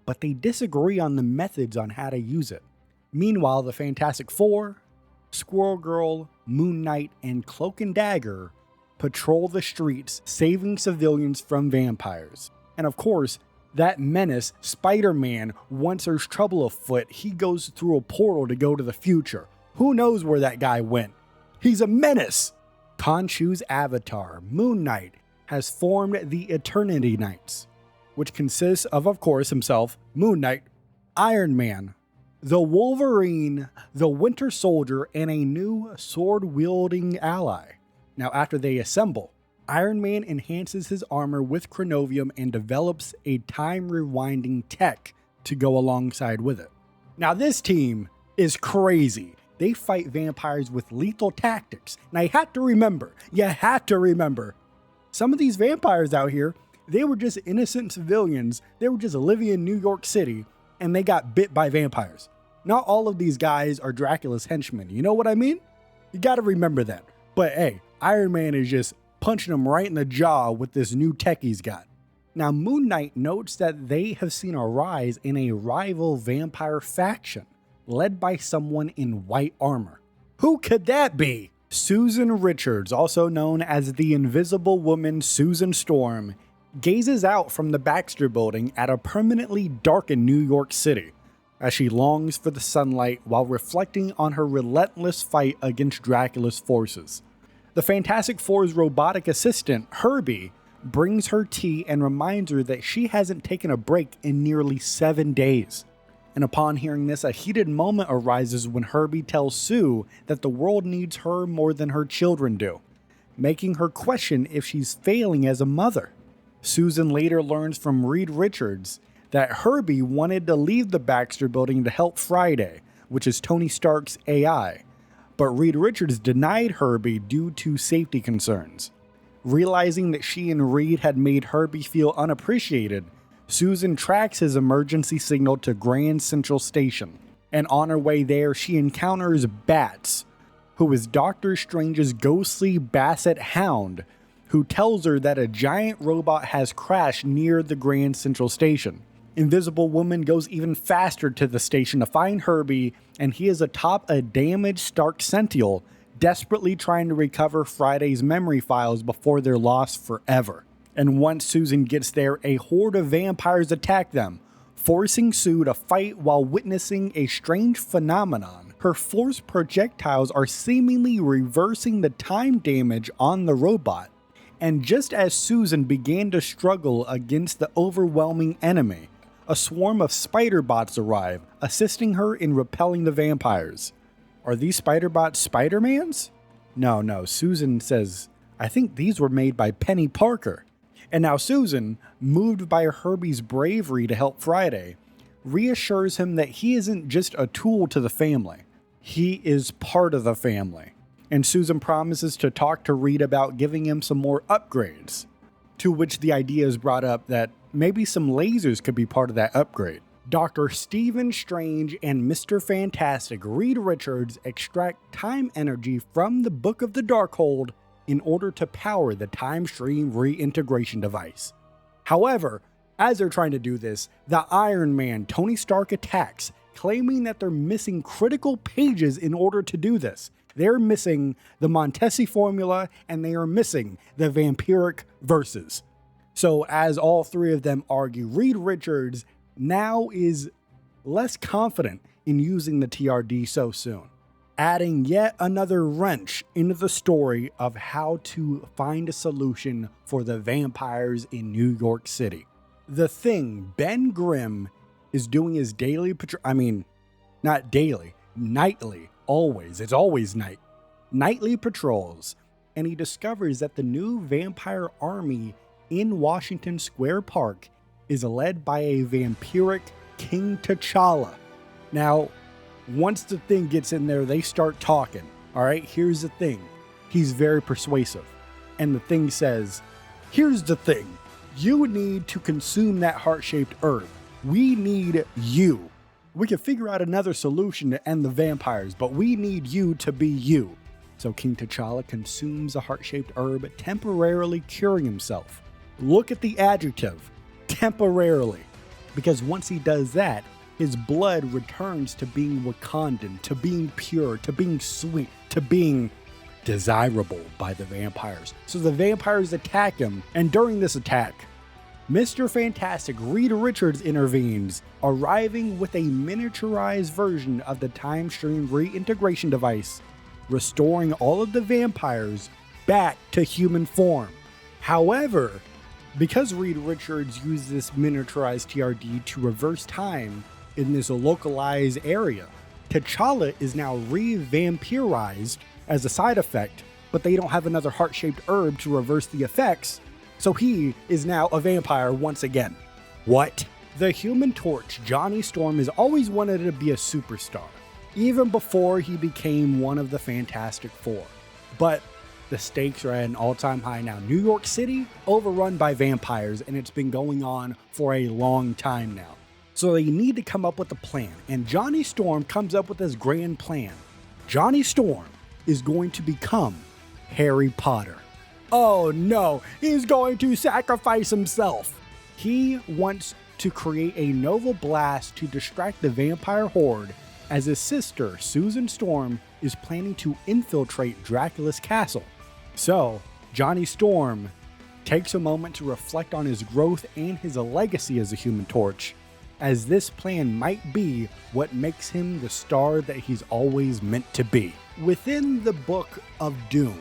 but they disagree on the methods on how to use it. Meanwhile, the Fantastic Four, Squirrel Girl, Moon Knight, and Cloak and Dagger patrol the streets, saving civilians from vampires. And of course, that menace, Spider-Man, once there's trouble afoot, he goes through a portal to go to the future. Who knows where that guy went? He's a menace! Khonshu's avatar, Moon Knight, has formed the Eternity Knights, which consists of course, himself, Moon Knight, Iron Man, the Wolverine, the Winter Soldier, and a new sword-wielding ally. Now, after they assemble, Iron Man enhances his armor with chronovium and develops a time-rewinding tech to go alongside with it. Now, this team is crazy. They fight vampires with lethal tactics. Now, you have to remember, some of these vampires out here, they were just innocent civilians. They were just living in New York City, and they got bit by vampires. Not all of these guys are Dracula's henchmen. You know what I mean? You got to remember that. But hey, Iron Man is just punching him right in the jaw with this new tech he's got. Now, Moon Knight notes that they have seen a rise in a rival vampire faction, led by someone in white armor. Who could that be? Susan Richards, also known as the Invisible Woman Susan Storm, gazes out from the Baxter Building at a permanently darkened New York City, as she longs for the sunlight while reflecting on her relentless fight against Dracula's forces. The Fantastic Four's robotic assistant, Herbie, brings her tea and reminds her that she hasn't taken a break in nearly 7 days. And upon hearing this, a heated moment arises when Herbie tells Sue that the world needs her more than her children do, making her question if she's failing as a mother. Susan later learns from Reed Richards that Herbie wanted to leave the Baxter Building to help Friday, which is Tony Stark's AI, but Reed Richards denied Herbie due to safety concerns. Realizing that she and Reed had made Herbie feel unappreciated, Susan tracks his emergency signal to Grand Central Station, and on her way there she encounters Bats, who is Doctor Strange's ghostly Basset Hound, who tells her that a giant robot has crashed near the Grand Central Station. Invisible Woman goes even faster to the station to find Herbie, and he is atop a damaged Stark Sentinel, desperately trying to recover Friday's memory files before they're lost forever. And once Susan gets there, a horde of vampires attack them, forcing Sue to fight while witnessing a strange phenomenon Her force projectiles are seemingly reversing the time damage on the robot. And just as Susan began to struggle against the overwhelming enemy, a swarm of spider bots arrive, assisting her in repelling the vampires. Are these spider bots Spider-Mans? No, Susan says, I think these were made by Penny Parker. And now Susan, moved by Herbie's bravery to help Friday, reassures him that he isn't just a tool to the family. He is part of the family. And Susan promises to talk to Reed about giving him some more upgrades. To which the idea is brought up that maybe some lasers could be part of that upgrade. Dr. Stephen Strange and Mr. Fantastic Reed Richards extract time energy from the Book of the Darkhold in order to power the time stream reintegration device. However, as they're trying to do this, the Iron Man Tony Stark attacks, claiming that they're missing critical pages in order to do this. They're missing the Montesi formula and they are missing the vampiric verses. So as all three of them argue, Reed Richards now is less confident in using the TRD so soon, adding yet another wrench into the story of how to find a solution for the vampires in New York City. The Thing, Ben Grimm, is doing his daily not daily, nightly, always, it's always night, nightly patrols, and he discovers that the new vampire army in Washington Square Park is led by a vampiric King T'Challa. Now, once the Thing gets in there, they start talking. All right, here's the thing. He's very persuasive. And the Thing says, here's the thing. You need to consume that heart-shaped herb. We need you. We can figure out another solution to end the vampires, but we need you to be you. So King T'Challa consumes a heart-shaped herb, temporarily curing himself. Look at the adjective, temporarily. Because once he does that, his blood returns to being Wakandan, to being pure, to being sweet, to being desirable by the vampires. So the vampires attack him, and during this attack, Mr. Fantastic Reed Richards intervenes, arriving with a miniaturized version of the time stream reintegration device, restoring all of the vampires back to human form. However, because Reed Richards used this miniaturized TRD to reverse time in this localized area, T'Challa is now re-vampirized as a side effect, but they don't have another heart-shaped herb to reverse the effects, so he is now a vampire once again. What? The Human Torch, Johnny Storm, has always wanted to be a superstar, even before he became one of the Fantastic Four. But the stakes are at an all-time high now. New York City, overrun by vampires, and it's been going on for a long time now. So they need to come up with a plan, and Johnny Storm comes up with this grand plan. Johnny Storm is going to become Harry Potter. Oh no, he's going to sacrifice himself. He wants to create a Nova Blast to distract the vampire horde, as his sister, Susan Storm, is planning to infiltrate Dracula's castle. So, Johnny Storm takes a moment to reflect on his growth and his legacy as a Human Torch, as this plan might be what makes him the star that he's always meant to be. Within the Book of Doom,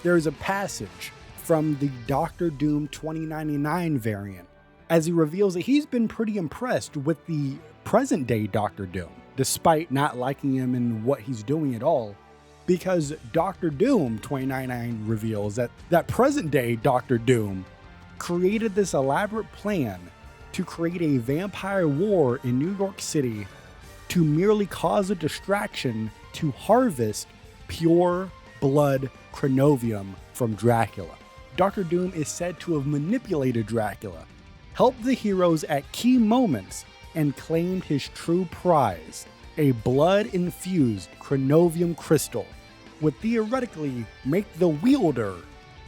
there is a passage from the Doctor Doom 2099 variant, as he reveals that he's been pretty impressed with the present-day Doctor Doom, despite not liking him and what he's doing at all, because Doctor Doom 2099 reveals that present-day Doctor Doom created this elaborate plan to create a vampire war in New York City to merely cause a distraction to harvest pure blood chronovium from Dracula. Dr. Doom is said to have manipulated Dracula, helped the heroes at key moments, and claimed his true prize, a blood-infused chronovium crystal, would theoretically make the wielder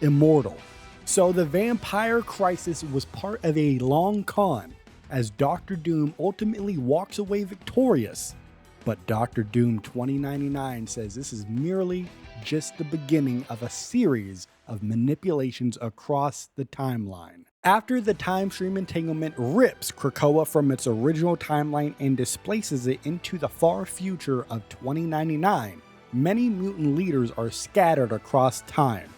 immortal. So the vampire crisis was part of a long con, as Dr. Doom ultimately walks away victorious. But Dr. Doom 2099 says this is merely just the beginning of a series of manipulations across the timeline. After the time stream entanglement rips Krakoa from its original timeline and displaces it into the far future of 2099, many mutant leaders are scattered across time,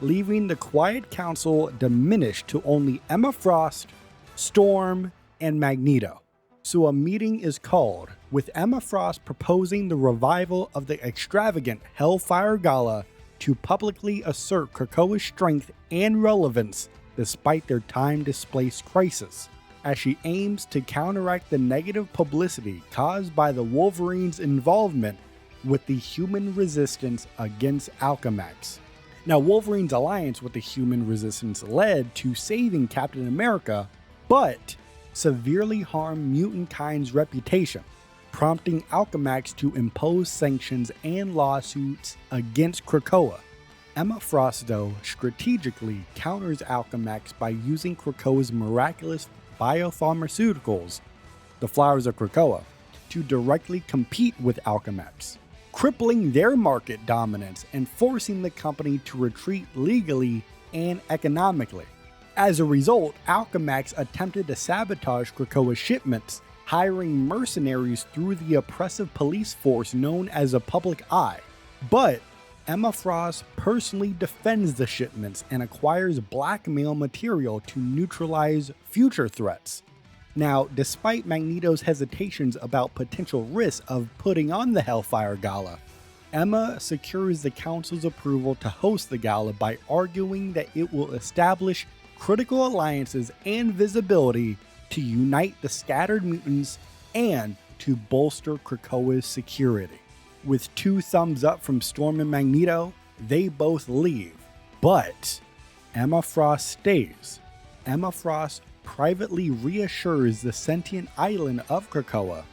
leaving the Quiet Council diminished to only Emma Frost, Storm, and Magneto. So a meeting is called, with Emma Frost proposing the revival of the extravagant Hellfire Gala to publicly assert Krakoa's strength and relevance despite their time-displaced crisis, as she aims to counteract the negative publicity caused by the Wolverine's involvement with the human resistance against Alchemax. Now, Wolverine's alliance with the human resistance led to saving Captain America, but severely harmed mutant-kind's reputation, prompting Alchemax to impose sanctions and lawsuits against Krakoa. Emma Frost, though, strategically counters Alchemax by using Krakoa's miraculous biopharmaceuticals, the flowers of Krakoa, to directly compete with Alchemax, crippling their market dominance and forcing the company to retreat legally and economically. As a result, Alchemax attempted to sabotage Krakoa's shipments, hiring mercenaries through the oppressive police force known as the Public Eye. But Emma Frost personally defends the shipments and acquires blackmail material to neutralize future threats. Now, despite Magneto's hesitations about potential risks of putting on the Hellfire Gala, Emma secures the Council's approval to host the gala by arguing that it will establish critical alliances and visibility to unite the scattered mutants and to bolster Krakoa's security. With 2 thumbs up from Storm and Magneto, they both leave, but Emma Frost stays. Emma Frost privately reassures the sentient island of Krakoa,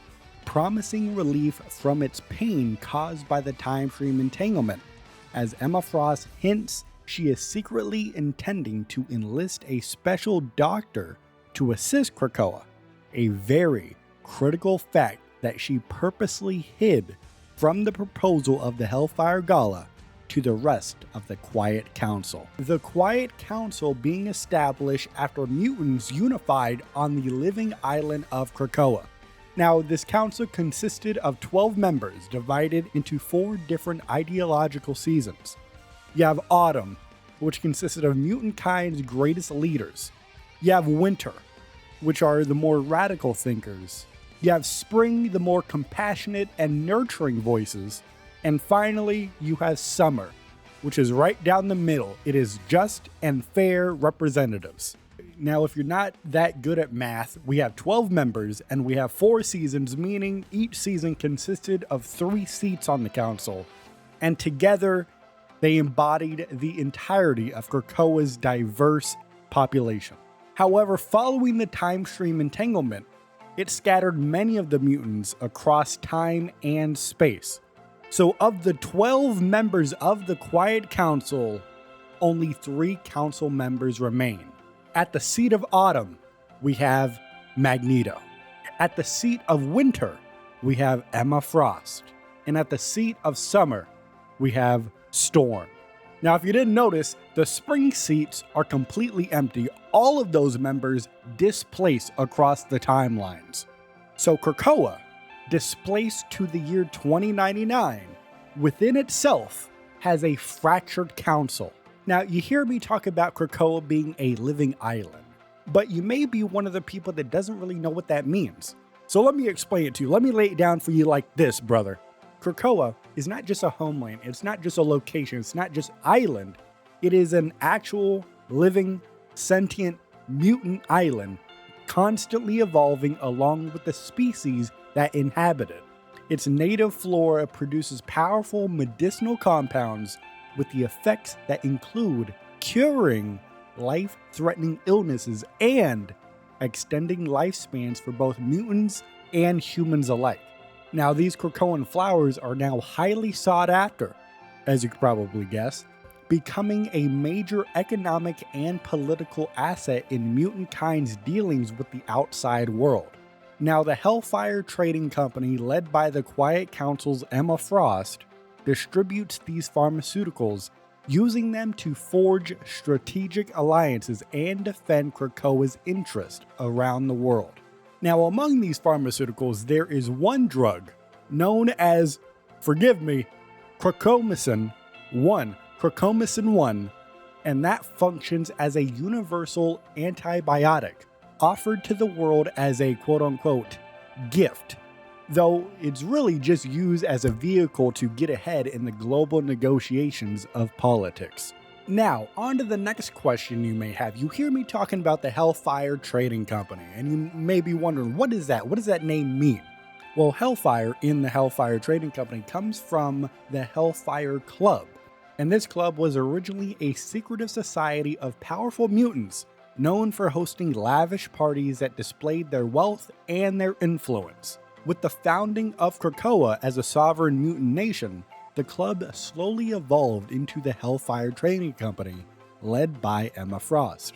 promising relief from its pain caused by the time stream entanglement, as Emma Frost hints she is secretly intending to enlist a special doctor to assist Krakoa, a very critical fact that she purposely hid from the proposal of the Hellfire Gala to the rest of the Quiet Council. The Quiet Council being established after mutants unified on the living island of Krakoa. Now, this council consisted of 12 members divided into 4 different ideological seasons. You have Autumn, which consisted of mutant kind's greatest leaders. You have Winter, which are the more radical thinkers. You have Spring, the more compassionate and nurturing voices. And finally, you have Summer, which is right down the middle. It is just and fair representatives. Now, if you're not that good at math, we have 12 members and we have 4 seasons, meaning each season consisted of 3 seats on the council. And together, they embodied the entirety of Krakoa's diverse population. However, following the time stream entanglement, it scattered many of the mutants across time and space. So of the 12 members of the Quiet Council, only 3 council members remain. At the seat of Autumn, we have Magneto. At the seat of Winter, we have Emma Frost. And at the seat of Summer, we have Storm. Now, if you didn't notice, the Spring seats are completely empty. All of those members displaced across the timelines. So Krakoa, displaced to the year 2099, within itself has a fractured council. Now, you hear me talk about Krakoa being a living island, but you may be one of the people that doesn't really know what that means. So let me explain it to you. Let me lay it down for you like this, brother. Krakoa is not just a homeland, it's not just a location, it's not just island. It is an actual, living, sentient, mutant island, constantly evolving along with the species that inhabit it. Its native flora produces powerful medicinal compounds with the effects that include curing life-threatening illnesses and extending lifespans for both mutants and humans alike. Now, these Krakoan flowers are now highly sought after, as you could probably guess, becoming a major economic and political asset in mutant kind's dealings with the outside world. Now, the Hellfire Trading Company, led by the Quiet Council's Emma Frost, distributes these pharmaceuticals using them to forge strategic alliances and defend Krakoa's interest around the world. Now, among these pharmaceuticals, there is one drug known as, forgive me, Cracomycin 1, and that functions as a universal antibiotic offered to the world as a quote-unquote gift, though it's really just used as a vehicle to get ahead in the global negotiations of politics. Now, on to the next question you may have. You hear me talking about the Hellfire Trading Company, and you may be wondering, what is that? What does that name mean? Well, Hellfire in the Hellfire Trading Company comes from the Hellfire Club, and this club was originally a secretive society of powerful mutants known for hosting lavish parties that displayed their wealth and their influence. With the founding of Krakoa as a sovereign mutant nation, the club slowly evolved into the Hellfire Trading Company, led by Emma Frost.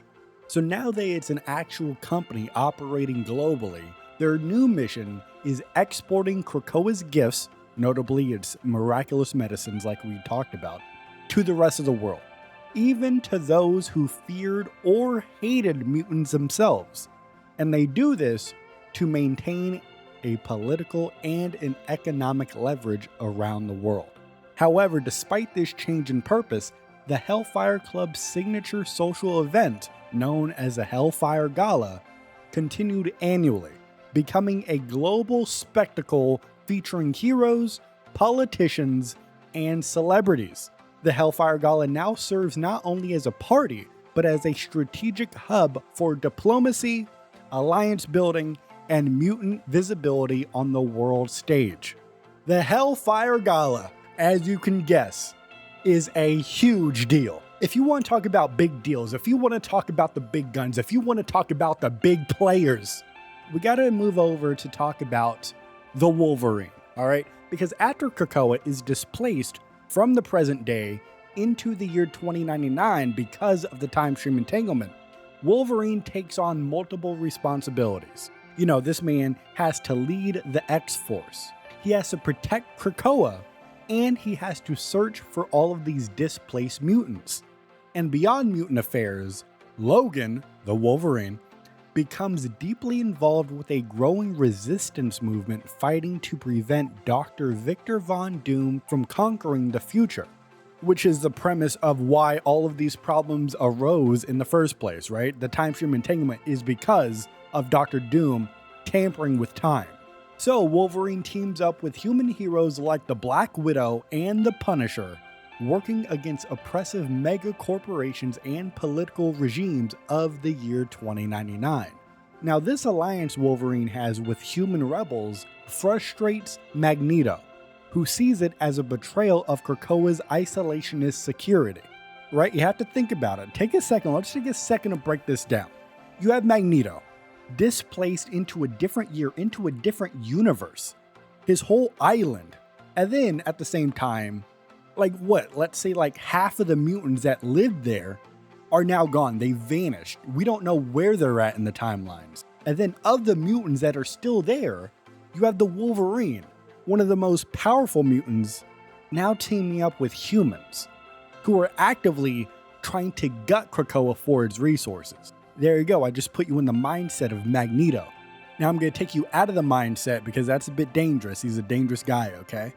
So now that it's an actual company operating globally, their new mission is exporting Krakoa's gifts, notably its miraculous medicines like we talked about, to the rest of the world, even to those who feared or hated mutants themselves. And they do this to maintain a political and an economic leverage around the world. However, despite this change in purpose, the Hellfire Club's signature social event, known as the Hellfire Gala, continued annually, becoming a global spectacle featuring heroes, politicians, and celebrities. The Hellfire Gala now serves not only as a party, but as a strategic hub for diplomacy, alliance building, and mutant visibility on the world stage. The Hellfire Gala, as you can guess, is a huge deal. If you want to talk about big deals, if you want to talk about the big guns, if you want to talk about the big players, we gotta move over to talk about the Wolverine, alright? Because after Krakoa is displaced from the present day into the year 2099 because of the time stream entanglement, Wolverine takes on multiple responsibilities. You know, this man has to lead the X-Force. He has to protect Krakoa, and he has to search for all of these displaced mutants. And beyond mutant affairs, Logan, the Wolverine, becomes deeply involved with a growing resistance movement fighting to prevent Dr. Victor Von Doom from conquering the future, which is the premise of why all of these problems arose in the first place, right? The time stream entanglement is because of Dr. Doom tampering with time. So Wolverine teams up with human heroes like the Black Widow and the Punisher, working against oppressive mega corporations and political regimes of the year 2099. Now, this alliance Wolverine has with human rebels frustrates Magneto, who sees it as a betrayal of Krakoa's isolationist security. Right? You have to think about it. Take a second. Let's take a second to break this down. You have Magneto, displaced into a different year, into a different universe, his whole island. And then at the same time, let's say half of the mutants that lived there are now gone. They vanished. We don't know where they're at in the timelines. And then of the mutants that are still there, you have the Wolverine, one of the most powerful mutants, now teaming up with humans who are actively trying to gut Krakoa for its resources. There you go, I just put you in the mindset of Magneto. Now I'm going to take you out of the mindset because that's a bit dangerous. He's a dangerous guy, okay?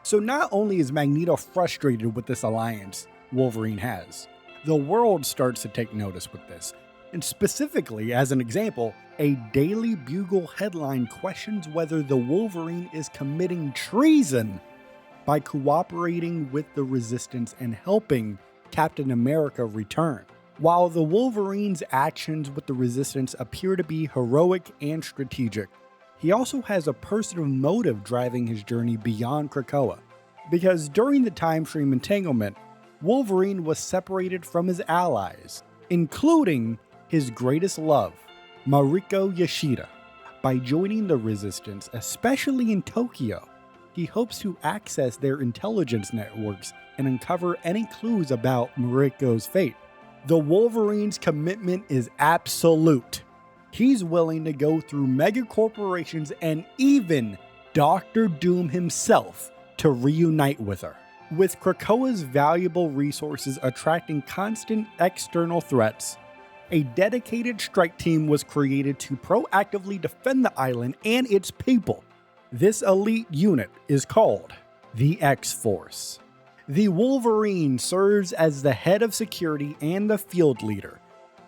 So not only is Magneto frustrated with this alliance Wolverine has, the world starts to take notice with this. And specifically, as an example, a Daily Bugle headline questions whether the Wolverine is committing treason by cooperating with the Resistance and helping Captain America return. While the Wolverine's actions with the Resistance appear to be heroic and strategic, he also has a personal motive driving his journey beyond Krakoa. Because during the time stream entanglement, Wolverine was separated from his allies, including his greatest love, Mariko Yashida. By joining the Resistance, especially in Tokyo, he hopes to access their intelligence networks and uncover any clues about Mariko's fate. The Wolverine's commitment is absolute. He's willing to go through mega corporations and even Dr. Doom himself to reunite with her. With Krakoa's valuable resources attracting constant external threats, a dedicated strike team was created to proactively defend the island and its people. This elite unit is called the X-Force. The Wolverine serves as the head of security and the field leader,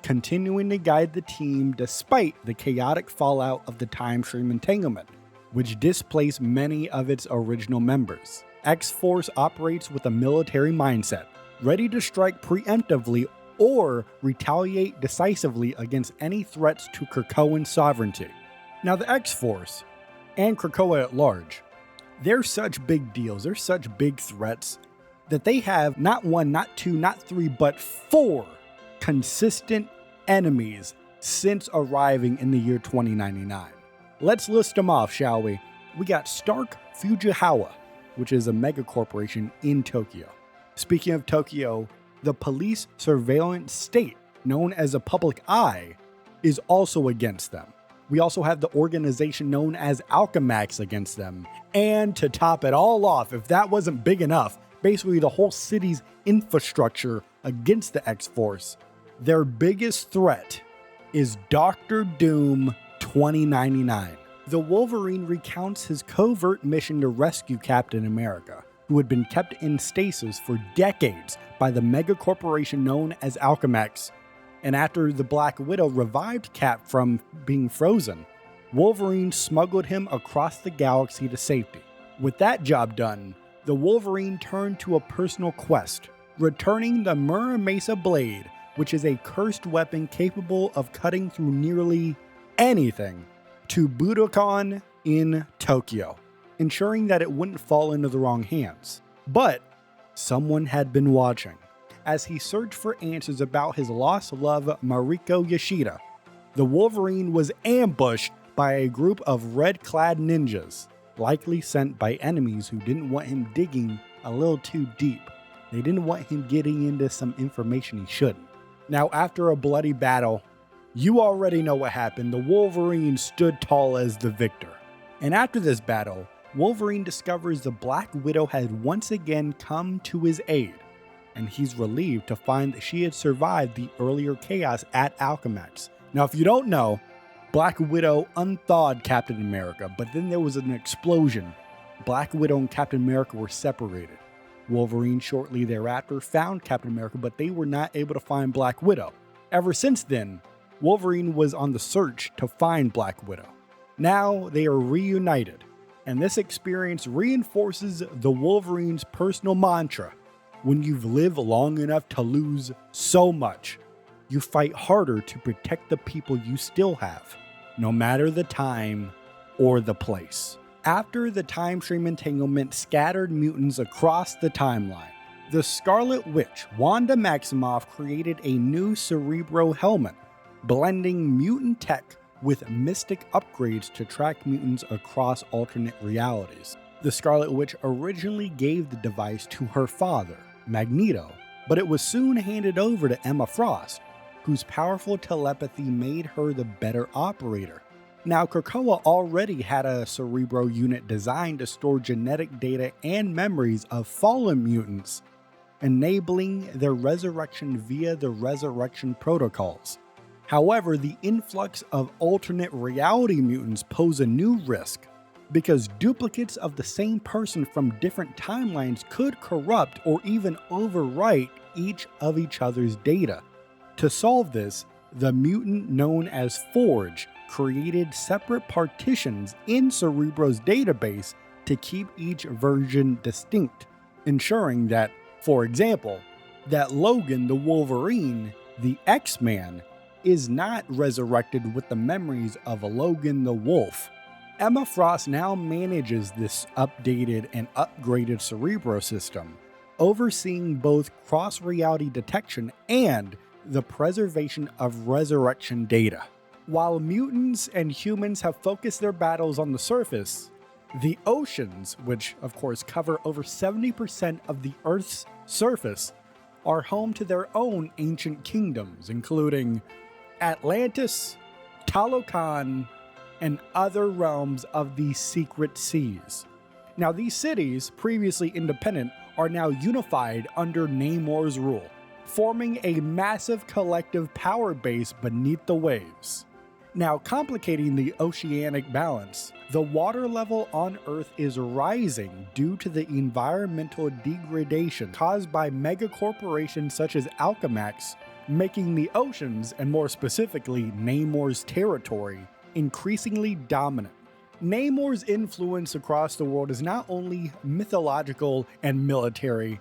continuing to guide the team despite the chaotic fallout of the time stream entanglement, which displaced many of its original members. X-Force operates with a military mindset, ready to strike preemptively or retaliate decisively against any threats to Krakoan sovereignty. Now the X-Force, and Krakoa at large, they're such big deals, they're such big threats, that they have not one, not two, not three, but 4 consistent enemies since arriving in the year 2099. Let's list them off, shall we? We got Stark Fujisawa, which is a mega corporation in Tokyo. Speaking of Tokyo, the police surveillance state, known as a Public Eye, is also against them. We also have the organization known as Alchemax against them. And to top it all off, if that wasn't big enough, basically the whole city's infrastructure against the X-Force, their biggest threat is Doctor Doom 2099. The Wolverine recounts his covert mission to rescue Captain America, who had been kept in stasis for decades by the mega corporation known as Alchemax. And after the Black Widow revived Cap from being frozen, Wolverine smuggled him across the galaxy to safety. With that job done, the Wolverine turned to a personal quest, returning the Muramasa Blade, which is a cursed weapon capable of cutting through nearly anything, to Budokan in Tokyo, ensuring that it wouldn't fall into the wrong hands. But someone had been watching. As he searched for answers about his lost love, Mariko Yoshida, the Wolverine was ambushed by a group of red-clad ninjas, likely sent by enemies who didn't want him digging a little too deep. They didn't want him getting into some information he shouldn't. Now, after a bloody battle, you already know what happened. The Wolverine stood tall as the victor. And after this battle, Wolverine discovers the Black Widow had once again come to his aid, and he's relieved to find that she had survived the earlier chaos at Alchemax. Now, if you don't know, Black Widow unthawed Captain America, but then there was an explosion. Black Widow and Captain America were separated. Wolverine shortly thereafter found Captain America, but they were not able to find Black Widow. Ever since then, Wolverine was on the search to find Black Widow. Now they are reunited, and this experience reinforces the Wolverine's personal mantra: when you've lived long enough to lose so much, you fight harder to protect the people you still have, no matter the time or the place. After the time stream entanglement scattered mutants across the timeline, the Scarlet Witch, Wanda Maximoff, created a new Cerebro helmet, blending mutant tech with mystic upgrades to track mutants across alternate realities. The Scarlet Witch originally gave the device to her father, Magneto, but it was soon handed over to Emma Frost, whose powerful telepathy made her the better operator. Now, Krakoa already had a Cerebro unit designed to store genetic data and memories of fallen mutants, enabling their resurrection via the resurrection protocols. However, the influx of alternate reality mutants pose a new risk, because duplicates of the same person from different timelines could corrupt or even overwrite each other's data. To solve this, the mutant known as Forge created separate partitions in Cerebro's database to keep each version distinct, ensuring that, for example, that Logan the Wolverine, the X-Man, is not resurrected with the memories of Logan the Wolf. Emma Frost now manages this updated and upgraded Cerebro system, overseeing both cross-reality detection and the preservation of resurrection data. While mutants and humans have focused their battles on the surface, the oceans, which of course cover over 70% of the Earth's surface, are home to their own ancient kingdoms, including Atlantis, Talokan, and other realms of the secret seas. Now, these cities, previously independent, are now unified under Namor's rule, forming a massive collective power base beneath the waves. Now, complicating the oceanic balance, the water level on Earth is rising due to the environmental degradation caused by megacorporations such as Alchemax, making the oceans, and more specifically Namor's territory, increasingly dominant. Namor's influence across the world is not only mythological and military,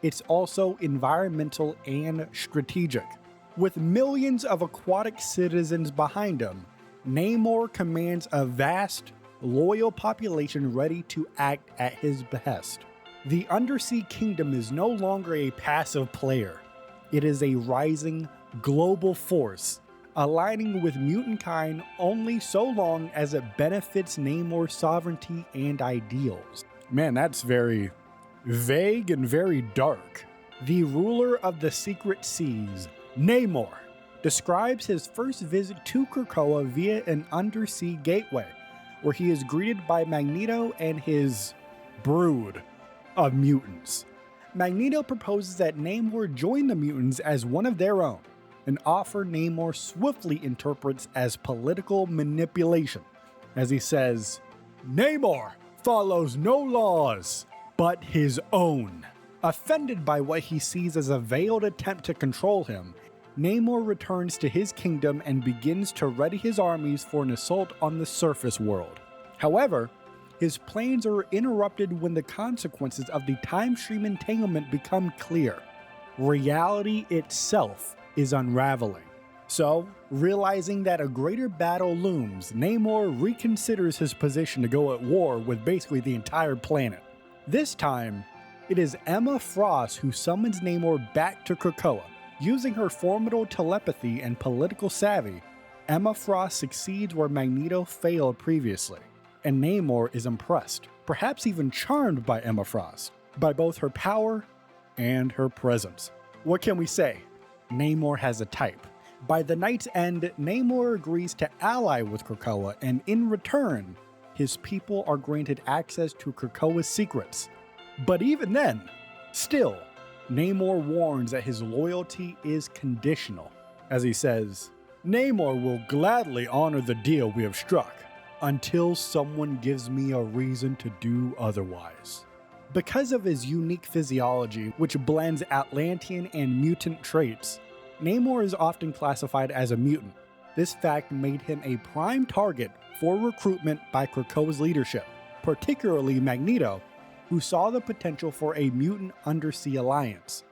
it's also environmental and strategic. With millions of aquatic citizens behind him, Namor commands a vast, loyal population ready to act at his behest. The Undersea Kingdom is no longer a passive player. It is a rising, global force, aligning with mutantkind only so long as it benefits Namor's sovereignty and ideals. Man, that's very vague and very dark. The ruler of the secret seas, Namor, describes his first visit to Krakoa via an undersea gateway, where he is greeted by Magneto and his brood of mutants. Magneto proposes that Namor join the mutants as one of their own, an offer Namor swiftly interprets as political manipulation, as he says, "Namor follows no laws but his own." Offended by what he sees as a veiled attempt to control him, Namor returns to his kingdom and begins to ready his armies for an assault on the surface world. However, his plans are interrupted when the consequences of the time stream entanglement become clear. Reality itself is unraveling. So, realizing that a greater battle looms, Namor reconsiders his position to go at war with basically the entire planet. This time, it is Emma Frost who summons Namor back to Krakoa. Using her formidable telepathy and political savvy, Emma Frost succeeds where Magneto failed previously, and Namor is impressed, perhaps even charmed by Emma Frost, by both her power and her presence. What can we say? Namor has a type. By the night's end, Namor agrees to ally with Krakoa, and in return, his people are granted access to Krakoa's secrets. But even then, still, Namor warns that his loyalty is conditional, as he says, "Namor will gladly honor the deal we have struck, until someone gives me a reason to do otherwise." Because of his unique physiology, which blends Atlantean and mutant traits, Namor is often classified as a mutant. This fact made him a prime target for recruitment by Krakoa's leadership, particularly Magneto, who saw the potential for a mutant undersea alliance.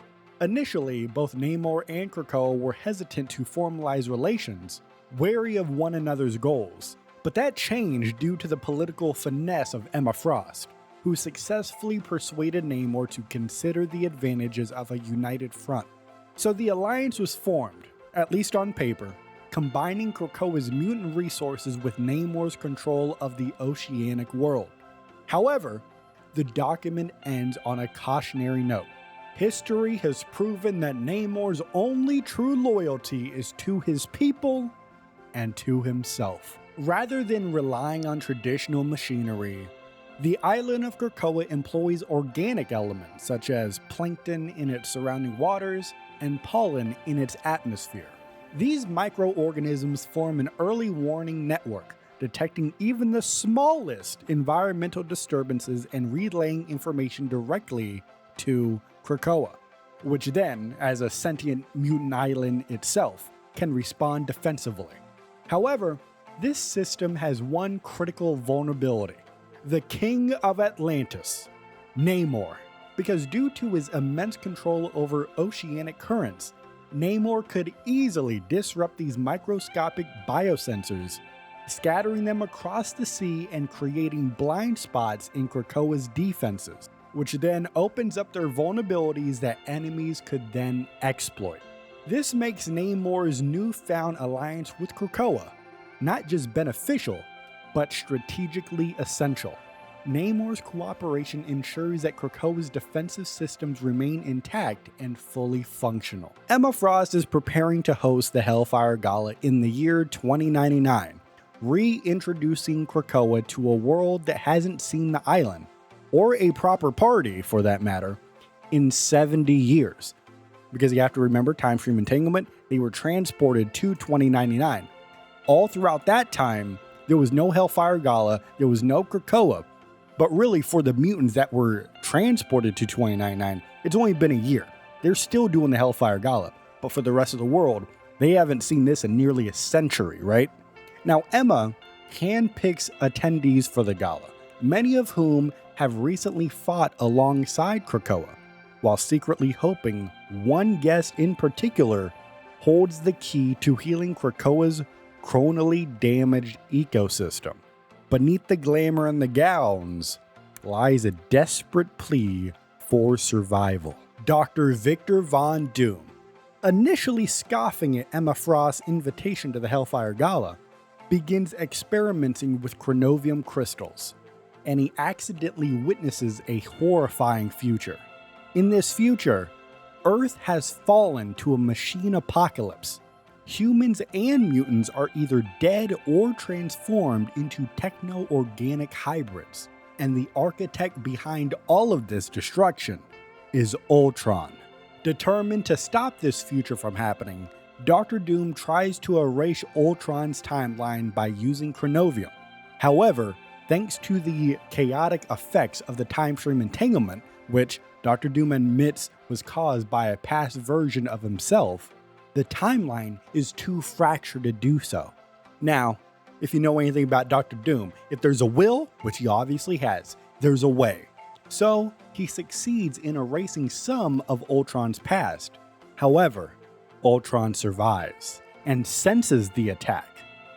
Initially, both Namor and Krakoa were hesitant to formalize relations, wary of one another's goals, but that changed due to the political finesse of Emma Frost, who successfully persuaded Namor to consider the advantages of a united front. So the alliance was formed, at least on paper, combining Krakoa's mutant resources with Namor's control of the oceanic world. However, the document ends on a cautionary note. History has proven that Namor's only true loyalty is to his people and to himself. Rather than relying on traditional machinery, the island of Krakoa employs organic elements such as plankton in its surrounding waters and pollen in its atmosphere. These microorganisms form an early warning network, detecting even the smallest environmental disturbances and relaying information directly to Krakoa, which then, as a sentient mutant island itself, can respond defensively. However, this system has one critical vulnerability: the King of Atlantis, Namor. Because due to his immense control over oceanic currents, Namor could easily disrupt these microscopic biosensors, scattering them across the sea and creating blind spots in Krakoa's defenses, which then opens up their vulnerabilities that enemies could then exploit. This makes Namor's newfound alliance with Krakoa not just beneficial, but strategically essential. Namor's cooperation ensures that Krakoa's defensive systems remain intact and fully functional. Emma Frost is preparing to host the Hellfire Gala in the year 2099, reintroducing Krakoa to a world that hasn't seen the island, or a proper party for that matter, in 70 years. Because you have to remember, time stream entanglement, they were transported to 2099. All throughout that time, there was no Hellfire Gala, there was no Krakoa. But really, for the mutants that were transported to 2099, it's only been a year. They're still doing the Hellfire Gala. But for the rest of the world, they haven't seen this in nearly a century, right? Now, Emma handpicks attendees for the gala, many of whom have recently fought alongside Krakoa, while secretly hoping one guest in particular holds the key to healing Krakoa's chronally damaged ecosystem. Beneath the glamour and the gowns lies a desperate plea for survival. Dr. Victor Von Doom, initially scoffing at Emma Frost's invitation to the Hellfire Gala, begins experimenting with chronovium crystals, and he accidentally witnesses a horrifying future. In this future, Earth has fallen to a machine apocalypse. Humans and mutants are either dead or transformed into techno-organic hybrids, and the architect behind all of this destruction is Ultron. Determined to stop this future from happening, Dr. Doom tries to erase Ultron's timeline by using chronovium. However, thanks to the chaotic effects of the time stream entanglement, which Dr. Doom admits was caused by a past version of himself, the timeline is too fractured to do so. Now, if you know anything about Dr. Doom, if there's a will, which he obviously has, there's a way. So, he succeeds in erasing some of Ultron's past. However, Ultron survives and senses the attack.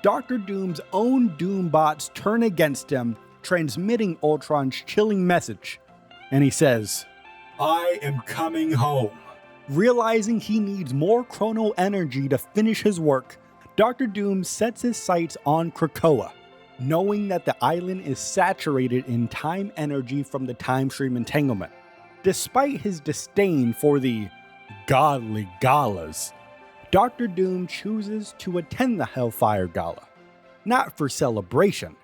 Dr. Doom's own Doombots turn against him, transmitting Ultron's chilling message. And he says, "I am coming home." Realizing he needs more chrono energy to finish his work, Dr. Doom sets his sights on Krakoa, knowing that the island is saturated in time energy from the time stream entanglement. Despite his disdain for the godly galas, Dr. Doom chooses to attend the Hellfire Gala, not for celebration,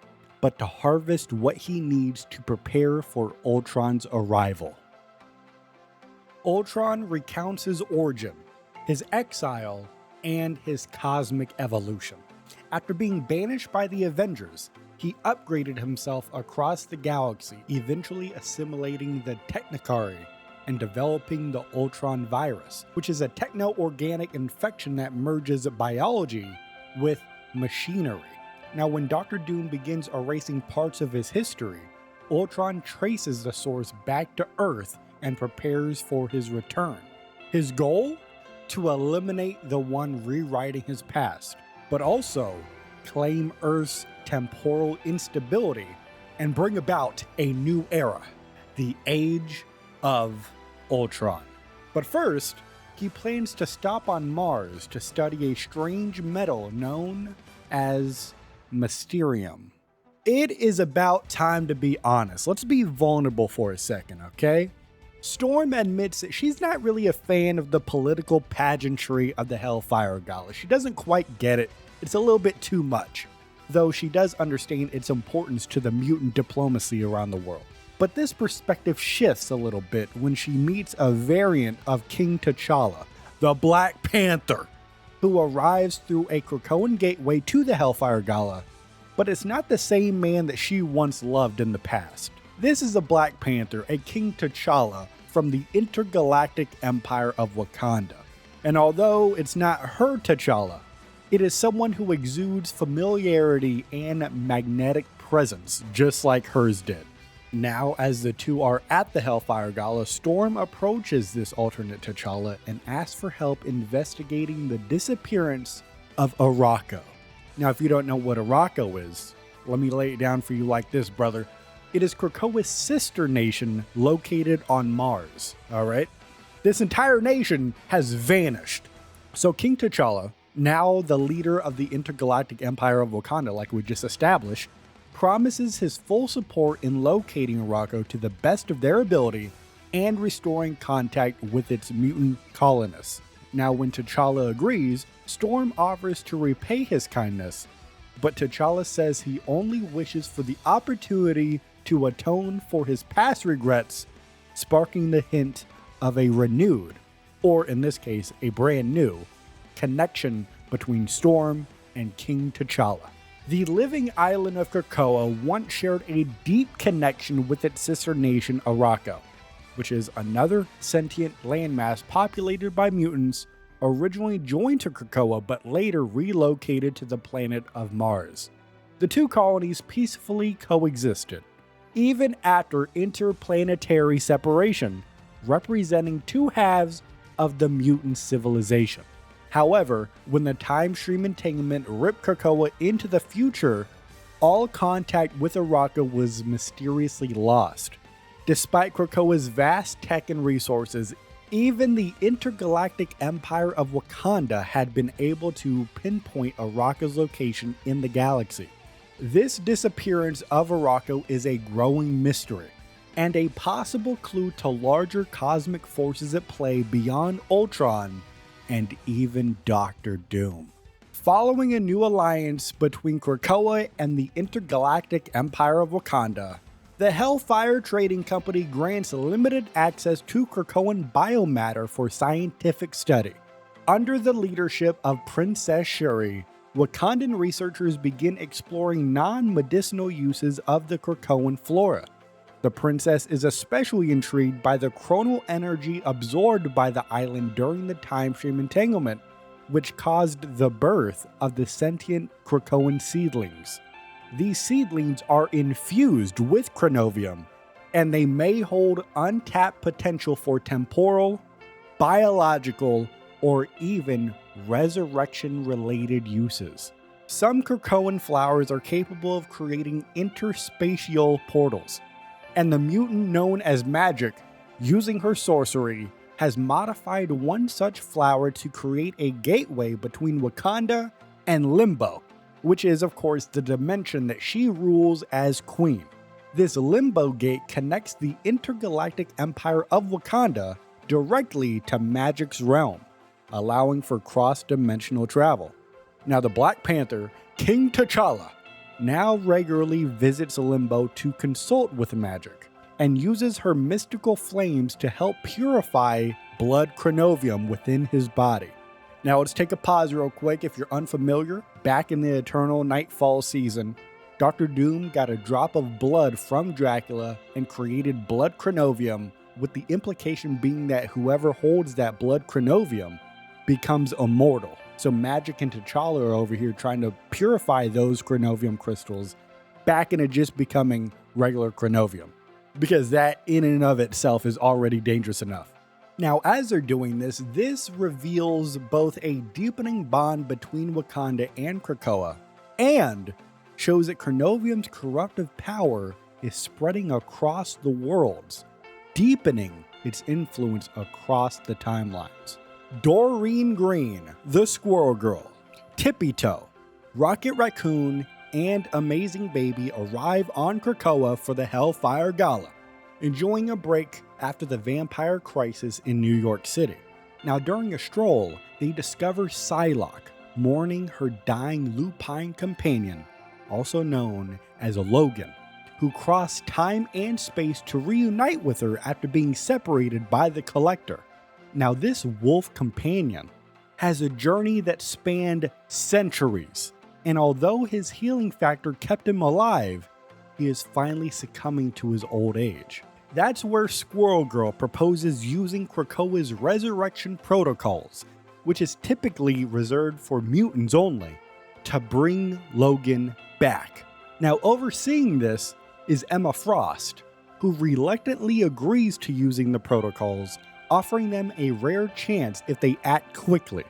but to harvest what he needs to prepare for Ultron's arrival. Ultron recounts his origin, his exile, and his cosmic evolution. After being banished by the Avengers, he upgraded himself across the galaxy, eventually assimilating the Technikari and developing the Ultron virus, which is a techno-organic infection that merges biology with machinery. Now, when Dr. Doom begins erasing parts of his history, Ultron traces the source back to Earth and prepares for his return. His goal? To eliminate the one rewriting his past, but also claim Earth's temporal instability and bring about a new era, the Age of Ultron. But first, he plans to stop on Mars to study a strange metal known as Mysterium. It is about time to be honest. Let's be vulnerable for a second, okay? Storm admits that she's not really a fan of the political pageantry of the Hellfire Gala. She doesn't quite get it. It's a little bit too much, though she does understand its importance to the mutant diplomacy around the world. But this perspective shifts a little bit when she meets a variant of King T'Challa, the Black Panther, who arrives through a Krakoan gateway to the Hellfire Gala, but it's not the same man that she once loved in the past. This is a Black Panther, a King T'Challa from the intergalactic empire of Wakanda. And although it's not her T'Challa, it is someone who exudes familiarity and magnetic presence, just like hers did. Now, as the two are at the Hellfire Gala, Storm approaches this alternate T'Challa and asks for help investigating the disappearance of Arakko. Now, if you don't know what Arakko is, let me lay it down for you like this, brother. It is Krakoa's sister nation located on Mars, alright? This entire nation has vanished. So King T'Challa, now the leader of the intergalactic empire of Wakanda like we just established, promises his full support in locating Arakko to the best of their ability and restoring contact with its mutant colonists. Now when T'Challa agrees, Storm offers to repay his kindness, but T'Challa says he only wishes for the opportunity to atone for his past regrets, sparking the hint of a renewed, or in this case, a brand new, connection between Storm and King T'Challa. The living island of Krakoa once shared a deep connection with its sister nation Arakko, which is another sentient landmass populated by mutants originally joined to Krakoa but later relocated to the planet of Mars. The two colonies peacefully coexisted, even after interplanetary separation, representing two halves of the mutant civilization. However, when the time stream entanglement ripped Krakoa into the future, all contact with Arakko was mysteriously lost. Despite Krakoa's vast tech and resources, even the intergalactic empire of Wakanda had been able to pinpoint Arakko's location in the galaxy. This disappearance of Arakko is a growing mystery, and a possible clue to larger cosmic forces at play beyond Ultron and even Doctor Doom. Following a new alliance between Krakoa and the intergalactic empire of Wakanda, the Hellfire Trading Company grants limited access to Krakoan biomatter for scientific study. Under the leadership of Princess Shuri, Wakandan researchers begin exploring non-medicinal uses of the Krakoan flora. The princess is especially intrigued by the chronal energy absorbed by the island during the time stream entanglement, which caused the birth of the sentient Krakoan seedlings. These seedlings are infused with chronovium, and they may hold untapped potential for temporal, biological, or even resurrection-related uses. Some Krakoan flowers are capable of creating interspatial portals, and the mutant known as Magic, using her sorcery, has modified one such flower to create a gateway between Wakanda and Limbo, which is of course the dimension that she rules as queen. This Limbo Gate connects the intergalactic empire of Wakanda directly to Magic's realm, allowing for cross-dimensional travel. Now the Black Panther, King T'Challa, now regularly visits Limbo to consult with Magic, and uses her mystical flames to help purify blood chronovium within his body. Now let's take a pause real quick. If you're unfamiliar, back in the Eternal Nightfall season, Dr. Doom got a drop of blood from Dracula and created blood chronovium, with the implication being that whoever holds that blood chronovium becomes immortal. So Magic and T'Challa are over here trying to purify those chronovium crystals back into just becoming regular chronovium, because that in and of itself is already dangerous enough. Now, as they're doing this, this reveals both a deepening bond between Wakanda and Krakoa, and shows that chronovium's corruptive power is spreading across the worlds, deepening its influence across the timelines. Doreen Green, the Squirrel Girl, Tippy Toe, Rocket Raccoon, and Amazing Baby arrive on Krakoa for the Hellfire Gala, enjoying a break after the vampire crisis in New York City. Now during a stroll, they discover Psylocke mourning her dying lupine companion, also known as Logan, who crossed time and space to reunite with her after being separated by the Collector. Now this wolf companion has a journey that spanned centuries, and although his healing factor kept him alive, he is finally succumbing to his old age. That's where Squirrel Girl proposes using Krakoa's resurrection protocols, which is typically reserved for mutants only, to bring Logan back. Now overseeing this is Emma Frost, who reluctantly agrees to using the protocols, offering them a rare chance if they act quickly.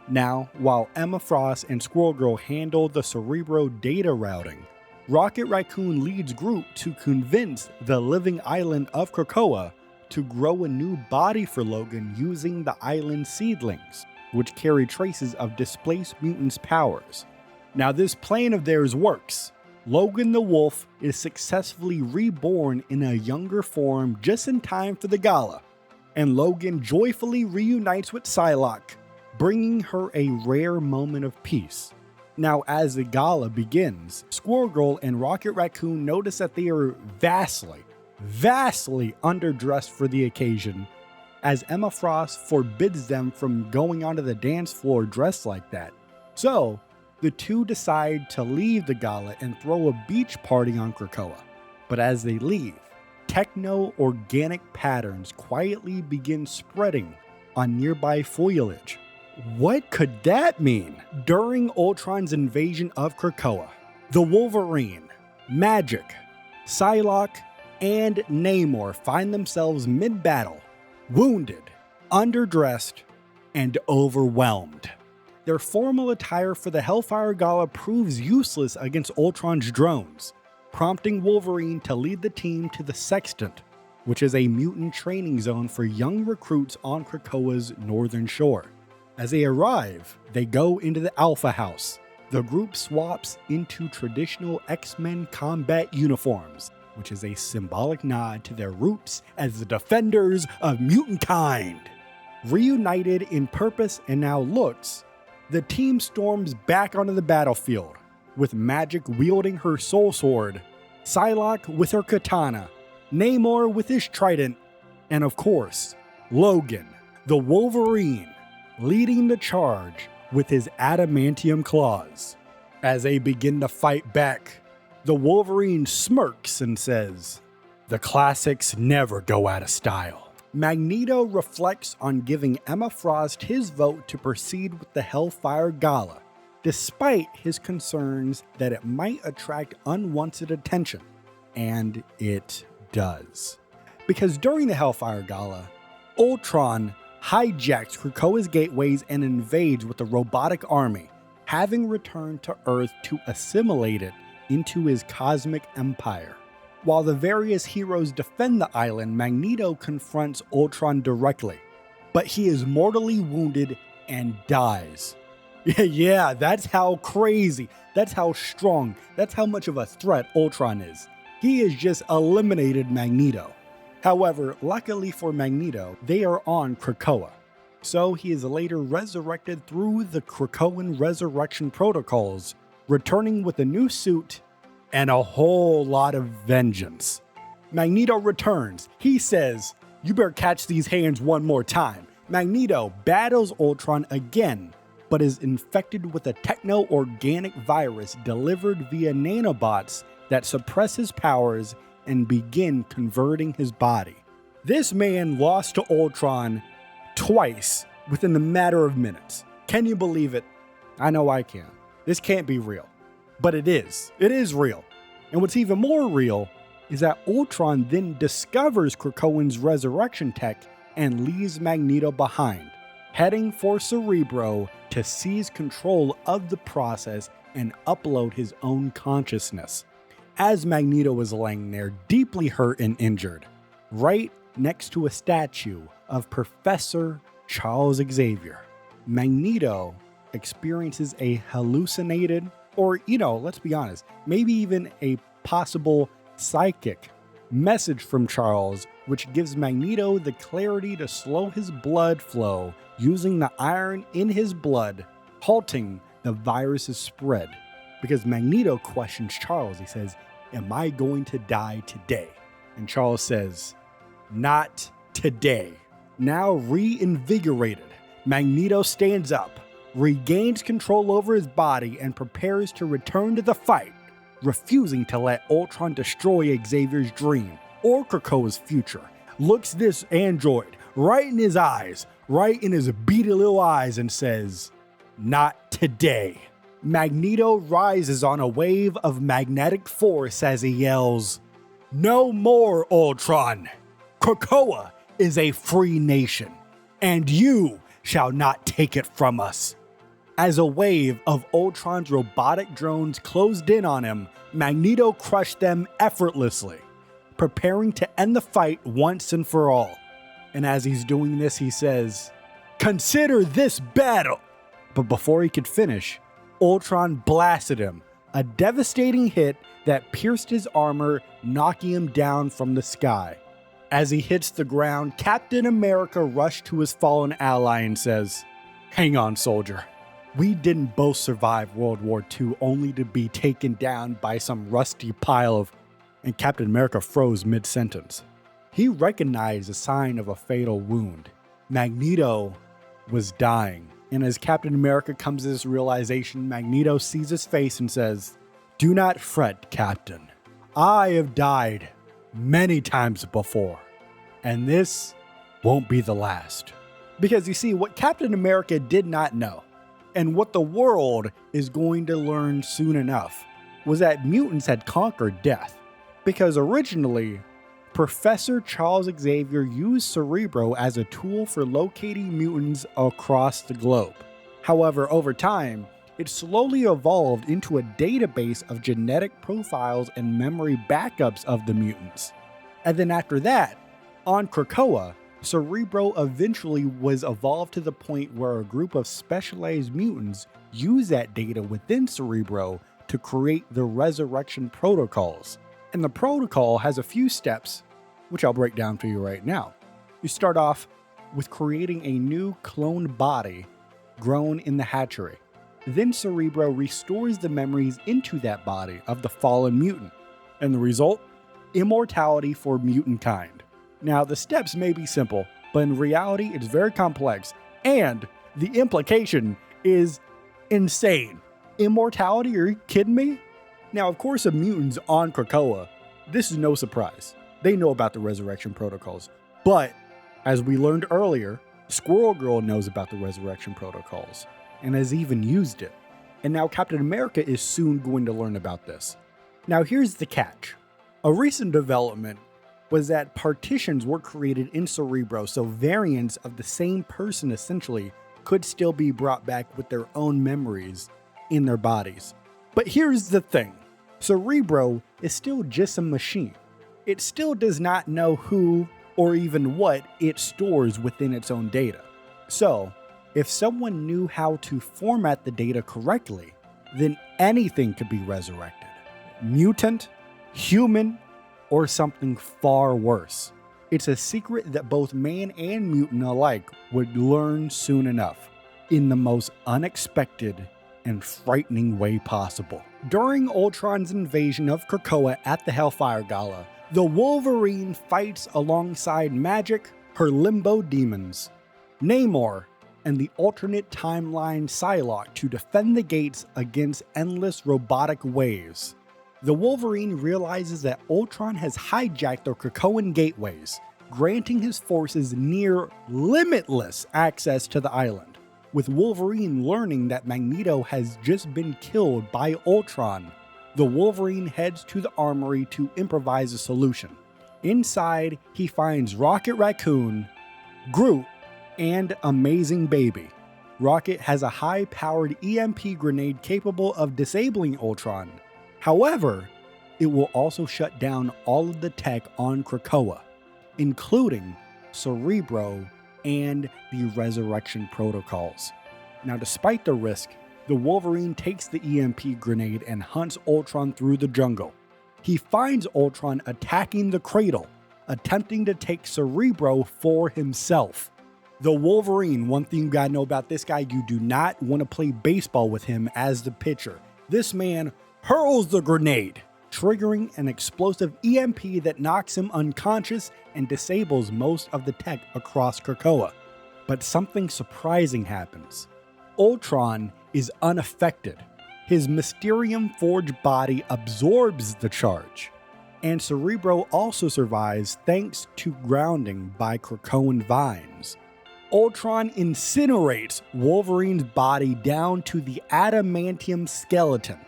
Now, while Emma Frost and Squirrel Girl handle the Cerebro data routing, Rocket Raccoon leads Groot to convince the living island of Krakoa to grow a new body for Logan using the island's seedlings, which carry traces of displaced mutants' powers. Now this plan of theirs works. Logan the Wolf is successfully reborn in a younger form just in time for the gala, and Logan joyfully reunites with Psylocke, bringing her a rare moment of peace. Now, as the gala begins, Squirrel Girl and Rocket Raccoon notice that they are vastly underdressed for the occasion, as Emma Frost forbids them from going onto the dance floor dressed like that. So, the two decide to leave the gala and throw a beach party on Krakoa. But as they leave, techno-organic patterns quietly begin spreading on nearby foliage. What could that mean? During Ultron's invasion of Krakoa, the Wolverine, Magic, Psylocke, and Namor find themselves mid-battle, wounded, underdressed, and overwhelmed. Their formal attire for the Hellfire Gala proves useless against Ultron's drones, prompting Wolverine to lead the team to the Sextant, which is a mutant training zone for young recruits on Krakoa's northern shore. As they arrive, they go into the Alpha House. The group swaps into traditional X-Men combat uniforms, which is a symbolic nod to their roots as the defenders of mutant kind. Reunited in purpose and now looks, the team storms back onto the battlefield, with Magic wielding her soul sword, Psylocke with her katana, Namor with his trident, and of course, Logan, the Wolverine, leading the charge with his adamantium claws. As they begin to fight back, the Wolverine smirks and says, "The classics never go out of style." Magneto reflects on giving Emma Frost his vote to proceed with the Hellfire Gala, despite his concerns that it might attract unwanted attention. And it does. Because during the Hellfire Gala, Ultron hijacks Krakoa's gateways and invades with the robotic army, having returned to Earth to assimilate it into his cosmic empire. While the various heroes defend the island, Magneto confronts Ultron directly, but he is mortally wounded and dies. Yeah, that's how crazy, that's how strong, that's how much of a threat Ultron is. He has just eliminated Magneto. However, luckily for Magneto, they are on Krakoa, so he is later resurrected through the Krakoan resurrection protocols, returning with a new suit and a whole lot of vengeance. Magneto returns. He says, "You better catch these hands one more time." Magneto battles Ultron again, but is infected with a techno-organic virus delivered via nanobots that suppress his powers and begin converting his body. This man lost to Ultron twice within a matter of minutes. Can you believe it? I know I can. This can't be real. But it is. It is real. And what's even more real is that Ultron then discovers Krakoan's resurrection tech and leaves Magneto behind, heading for Cerebro to seize control of the process and upload his own consciousness. As Magneto is laying there, deeply hurt and injured, right next to a statue of Professor Charles Xavier, Magneto experiences a hallucinated, or, let's be honest, maybe even a possible psychic message from Charles, which gives Magneto the clarity to slow his blood flow using the iron in his blood, halting the virus's spread. Because Magneto questions Charles. He says, "Am I going to die today?" And Charles says, "Not today." Now reinvigorated, Magneto stands up, regains control over his body, and prepares to return to the fight, refusing to let Ultron destroy Xavier's dream or Krakoa's future. Looks this android right in his eyes, right in his beady little eyes, and says, "Not today." Magneto rises on a wave of magnetic force as he yells, "No more, Ultron! Krakoa is a free nation, and you shall not take it from us." As a wave of Ultron's robotic drones closed in on him, Magneto crushed them effortlessly, preparing to end the fight once and for all. And as he's doing this, he says, "Consider this battle!" But before he could finish, Ultron blasted him, a devastating hit that pierced his armor, knocking him down from the sky. As he hits the ground, Captain America rushed to his fallen ally and says, "Hang on, soldier. We didn't both survive World War II only to be taken down by some rusty pile of..." And Captain America froze mid-sentence. He recognized a sign of a fatal wound, Magneto was dying. And as Captain America comes to this realization, Magneto sees his face and says, "Do not fret, Captain. I have died many times before, and this won't be the last." Because you see, what Captain America did not know, and what the world is going to learn soon enough, was that mutants had conquered death. Because originally, Professor Charles Xavier used Cerebro as a tool for locating mutants across the globe. However, over time, it slowly evolved into a database of genetic profiles and memory backups of the mutants. And then after that, on Krakoa, Cerebro eventually was evolved to the point where a group of specialized mutants use that data within Cerebro to create the resurrection protocols. And the protocol has a few steps, which I'll break down for you right now. You start off with creating a new cloned body grown in the hatchery. Then Cerebro restores the memories into that body of the fallen mutant. And the result? Immortality for mutant kind. Now, the steps may be simple, but in reality, it's very complex, and the implication is insane. Immortality? Are you kidding me? Now, of course, the mutants on Krakoa, this is no surprise. They know about the resurrection protocols. But, as we learned earlier, Squirrel Girl knows about the resurrection protocols, and has even used it. And now Captain America is soon going to learn about this. Now, here's the catch. A recent development was that partitions were created in Cerebro so variants of the same person essentially could still be brought back with their own memories in their bodies. But here's the thing. Cerebro is still just a machine. It still does not know who or even what it stores within its own data. So, if someone knew how to format the data correctly, then anything could be resurrected. Mutant, human, or something far worse. It's a secret that both man and mutant alike would learn soon enough, in the most unexpected and frightening way possible. During Ultron's invasion of Krakoa at the Hellfire Gala, the Wolverine fights alongside Magic, her limbo demons, Namor, and the alternate timeline Psylocke to defend the gates against endless robotic waves. The Wolverine realizes that Ultron has hijacked the Krakoan gateways, granting his forces near limitless access to the island. With Wolverine learning that Magneto has just been killed by Ultron, the Wolverine heads to the armory to improvise a solution. Inside, he finds Rocket Raccoon, Groot, and Amazing Baby. Rocket has a high-powered EMP grenade capable of disabling Ultron. However, it will also shut down all of the tech on Krakoa, including Cerebro and the resurrection protocols. Now, despite the risk, the Wolverine takes the EMP grenade and hunts Ultron through the jungle. He finds Ultron attacking the cradle, attempting to take Cerebro for himself. The Wolverine, one thing you gotta know about this guy, you do not want to play baseball with him as the pitcher. This man hurls the grenade, triggering an explosive EMP that knocks him unconscious and disables most of the tech across Krakoa. But something surprising happens. Ultron is unaffected. His Mysterium-forged body absorbs the charge, and Cerebro also survives thanks to grounding by Krakoan vines. Ultron incinerates Wolverine's body down to the adamantium skeleton.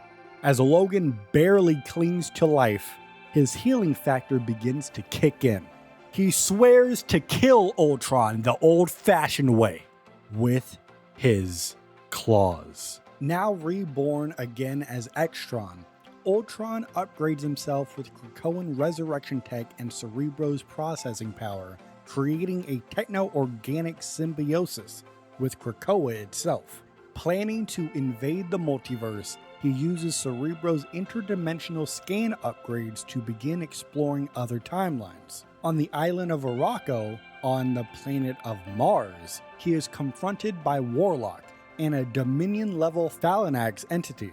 As Logan barely clings to life, his healing factor begins to kick in. He swears to kill Ultron the old-fashioned way, with his claws. Now reborn again as Extron, Ultron upgrades himself with Krakoan resurrection tech and Cerebro's processing power, creating a techno-organic symbiosis with Krakoa itself. Planning to invade the multiverse, he uses Cerebro's interdimensional scan upgrades to begin exploring other timelines. On the island of Araco, on the planet of Mars, he is confronted by Warlock and a Dominion-level Phalanx entity,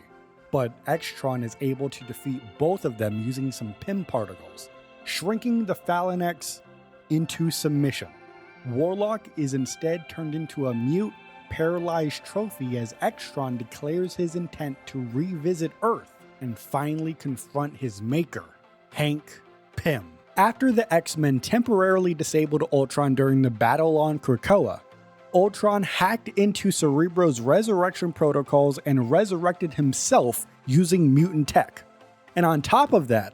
but Extron is able to defeat both of them using some PIM particles, shrinking the Phalanx into submission. Warlock is instead turned into a mute, paralyzed trophy as Extron declares his intent to revisit Earth and finally confront his maker, Hank Pym. After the X-Men temporarily disabled Ultron during the battle on Krakoa, Ultron hacked into Cerebro's resurrection protocols and resurrected himself using mutant tech. And on top of that,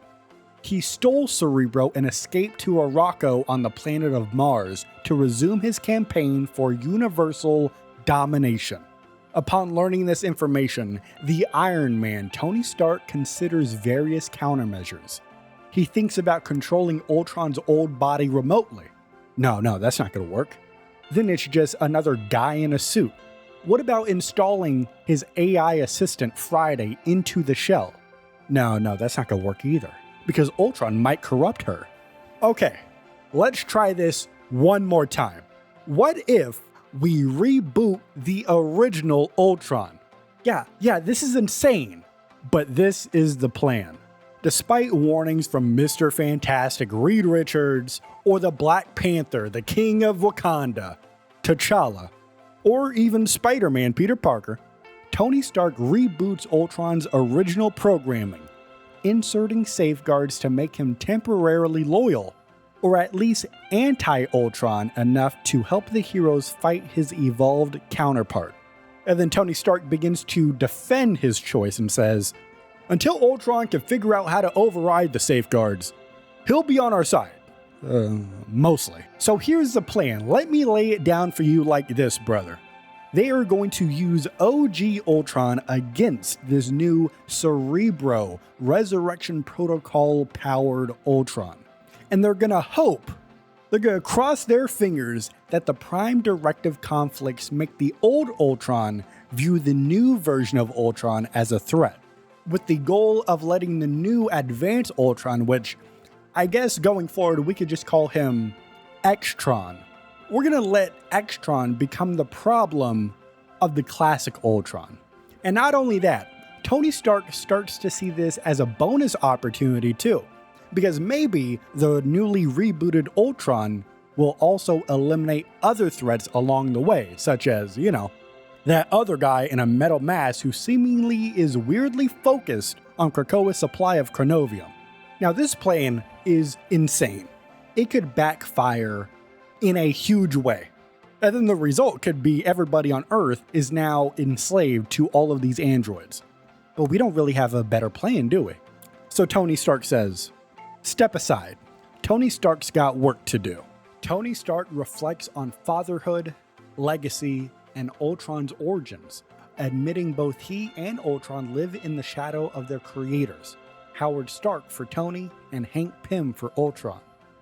he stole Cerebro and escaped to Arakko on the planet of Mars to resume his campaign for universal domination. Upon learning this information, the Iron Man, Tony Stark, considers various countermeasures. He thinks about controlling Ultron's old body remotely. No, that's not going to work. Then it's just another guy in a suit. What about installing his AI assistant Friday into the shell? No, that's not going to work either, because Ultron might corrupt her. Okay, let's try this one more time. What if we reboot the original Ultron? Yeah, this is insane, but this is the plan. Despite warnings from Mr. Fantastic Reed Richards, or the Black Panther, the King of Wakanda, T'Challa, or even Spider-Man Peter Parker, Tony Stark reboots Ultron's original programming, inserting safeguards to make him temporarily loyal, or at least anti-Ultron enough to help the heroes fight his evolved counterpart. And then Tony Stark begins to defend his choice and says, "Until Ultron can figure out how to override the safeguards, he'll be on our side." Mostly. So here's the plan. Let me lay it down for you like this, brother. They are going to use OG Ultron against this new Cerebro Resurrection Protocol powered Ultron. And they're going to cross their fingers that the Prime Directive conflicts make the old Ultron view the new version of Ultron as a threat, with the goal of letting the new Advanced Ultron, which I guess going forward we could just call him Xtron. We're going to let Xtron become the problem of the classic Ultron. And not only that, Tony Stark starts to see this as a bonus opportunity too, because maybe the newly rebooted Ultron will also eliminate other threats along the way, such as, that other guy in a metal mask who seemingly is weirdly focused on Krakoa's supply of chronovium. Now this plan is insane. It could backfire in a huge way. And then the result could be everybody on Earth is now enslaved to all of these androids. But we don't really have a better plan, do we? So Tony Stark says, "Step aside. Tony Stark's got work to do." Tony Stark reflects on fatherhood, legacy, and Ultron's origins, admitting both he and Ultron live in the shadow of their creators, Howard Stark for Tony and Hank Pym for Ultron.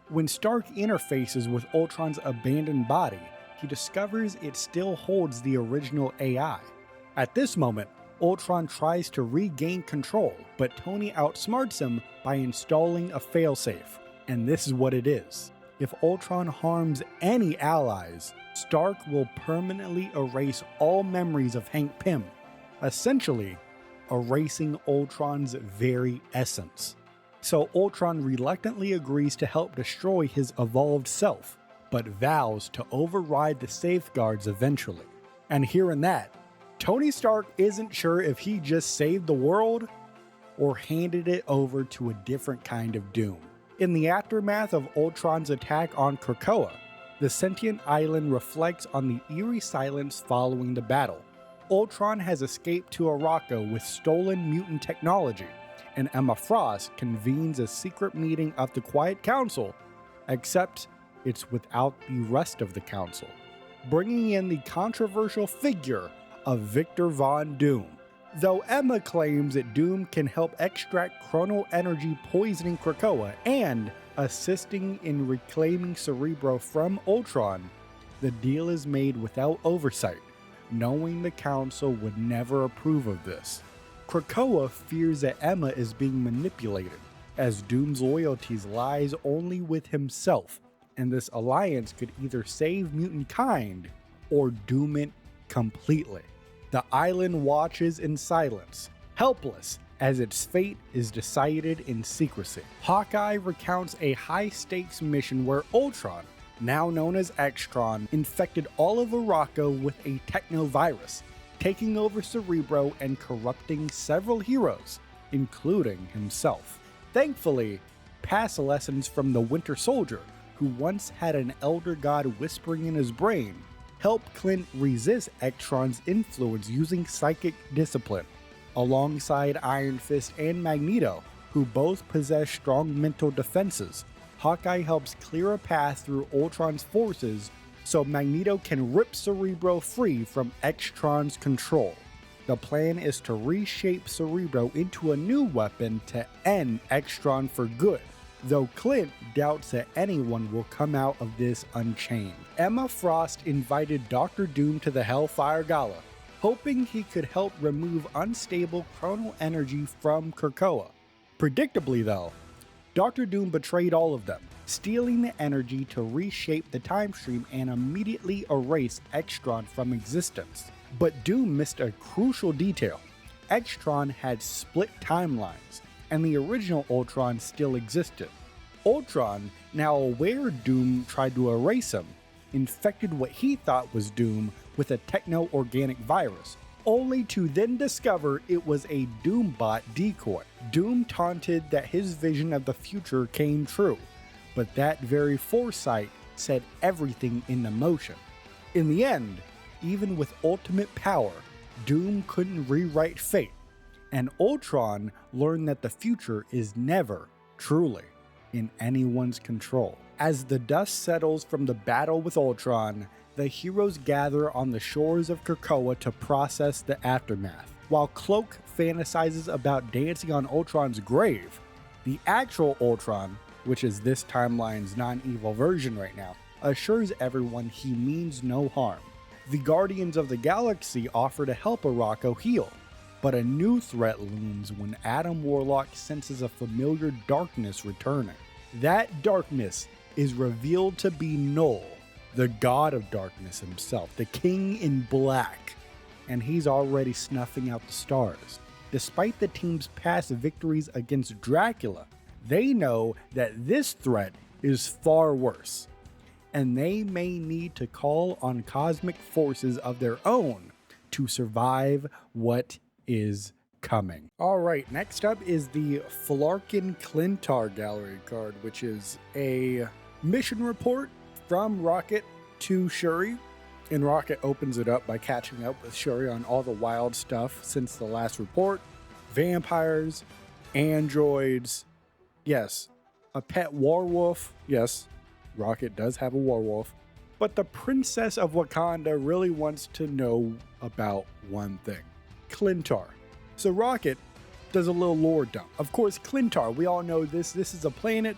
When Stark interfaces with Ultron's abandoned body, he discovers it still holds the original AI. At this moment, Ultron tries to regain control, but Tony outsmarts him by installing a failsafe, and this is what it is. If Ultron harms any allies, Stark will permanently erase all memories of Hank Pym, essentially erasing Ultron's very essence. So Ultron reluctantly agrees to help destroy his evolved self, but vows to override the safeguards eventually. And hearing that, Tony Stark isn't sure if he just saved the world or handed it over to a different kind of doom. In the aftermath of Ultron's attack on Krakoa, the sentient island reflects on the eerie silence following the battle. Ultron has escaped to Arakko with stolen mutant technology, and Emma Frost convenes a secret meeting of the Quiet Council, except it's without the rest of the council, bringing in the controversial figure of Victor Von Doom. Though Emma claims that Doom can help extract chrono energy poisoning Krakoa and assisting in reclaiming Cerebro from Ultron, the deal is made without oversight, knowing the council would never approve of this. Krakoa fears that Emma is being manipulated, as Doom's loyalties lies only with himself, and this alliance could either save mutant kind or doom it completely. The island watches in silence, helpless as its fate is decided in secrecy. Hawkeye recounts a high-stakes mission where Ultron, now known as Extron, infected all of Araco with a technovirus, taking over Cerebro and corrupting several heroes, including himself. Thankfully, past lessons from the Winter Soldier, who once had an Elder God whispering in his brain, helped Clint resist Extron's influence using psychic discipline. Alongside Iron Fist and Magneto, who both possess strong mental defenses, Hawkeye helps clear a path through Ultron's forces so Magneto can rip Cerebro free from Extron's control. The plan is to reshape Cerebro into a new weapon to end Extron for good, though Clint doubts that anyone will come out of this unchained. Emma Frost invited Dr. Doom to the Hellfire Gala, hoping he could help remove unstable chronal energy from Krakoa. Predictably though, Dr. Doom betrayed all of them, stealing the energy to reshape the time stream and immediately erase Extron from existence. But Doom missed a crucial detail. Extron had split timelines, and the original Ultron still existed. Ultron, now aware Doom tried to erase him, infected what he thought was Doom with a techno-organic virus, only to then discover it was a Doombot decoy. Doom taunted that his vision of the future came true, but that very foresight set everything into motion. In the end, even with ultimate power, Doom couldn't rewrite fate, and Ultron learned that the future is never, truly, in anyone's control. As the dust settles from the battle with Ultron, the heroes gather on the shores of Krakoa to process the aftermath. While Cloak fantasizes about dancing on Ultron's grave, the actual Ultron, which is this timeline's non-evil version right now, assures everyone he means no harm. The Guardians of the Galaxy offer to help Araco heal, but a new threat looms when Adam Warlock senses a familiar darkness returning. That darkness is revealed to be Null, the god of darkness himself, the king in black, and he's already snuffing out the stars. Despite the team's past victories against Dracula, they know that this threat is far worse, and they may need to call on cosmic forces of their own to survive what is coming. Alright, next up is the Flarkin Clintar Gallery card, which is a mission report from Rocket to Shuri, and Rocket opens it up by catching up with Shuri on all the wild stuff since the last report. Vampires, androids, yes, a pet werewolf, yes, Rocket does have a werewolf, but the Princess of Wakanda really wants to know about one thing: Clintar. So Rocket does a little lore dump. Of course, Clintar, we all know this is a planet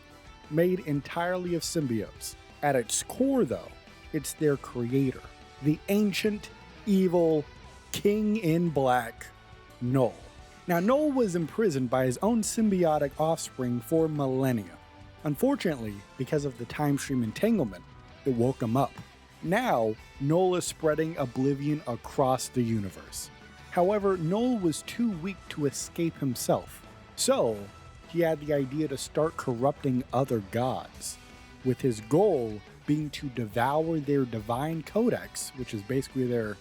made entirely of symbiotes. At its core though, it's their creator, the ancient, evil, king in black, Null. Now Null was imprisoned by his own symbiotic offspring for millennia. Unfortunately, because of the time stream entanglement, it woke him up. Now, Null is spreading oblivion across the universe. However, Null was too weak to escape himself, so he had the idea to start corrupting other gods, with his goal being to devour their divine codex, which is basically their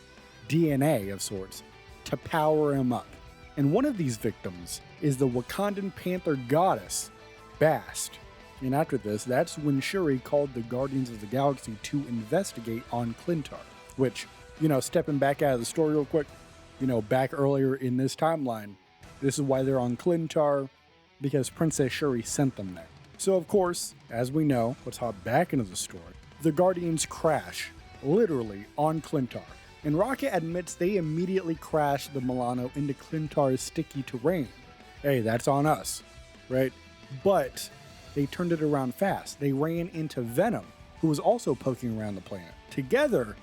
DNA of sorts, to power him up. And one of these victims is the Wakandan Panther goddess, Bast. And after this, that's when Shuri called the Guardians of the Galaxy to investigate on Clintar. Which, stepping back out of the story real quick, back earlier in this timeline, this is why they're on Clintar, because Princess Shuri sent them there. So of course, as we know, let's hop back into the story, the Guardians crash, literally, on Clintar. And Rocket admits they immediately crashed the Milano into Clintar's sticky terrain. Hey, that's on us, right? But they turned it around fast. They ran into Venom, who was also poking around the planet. Together,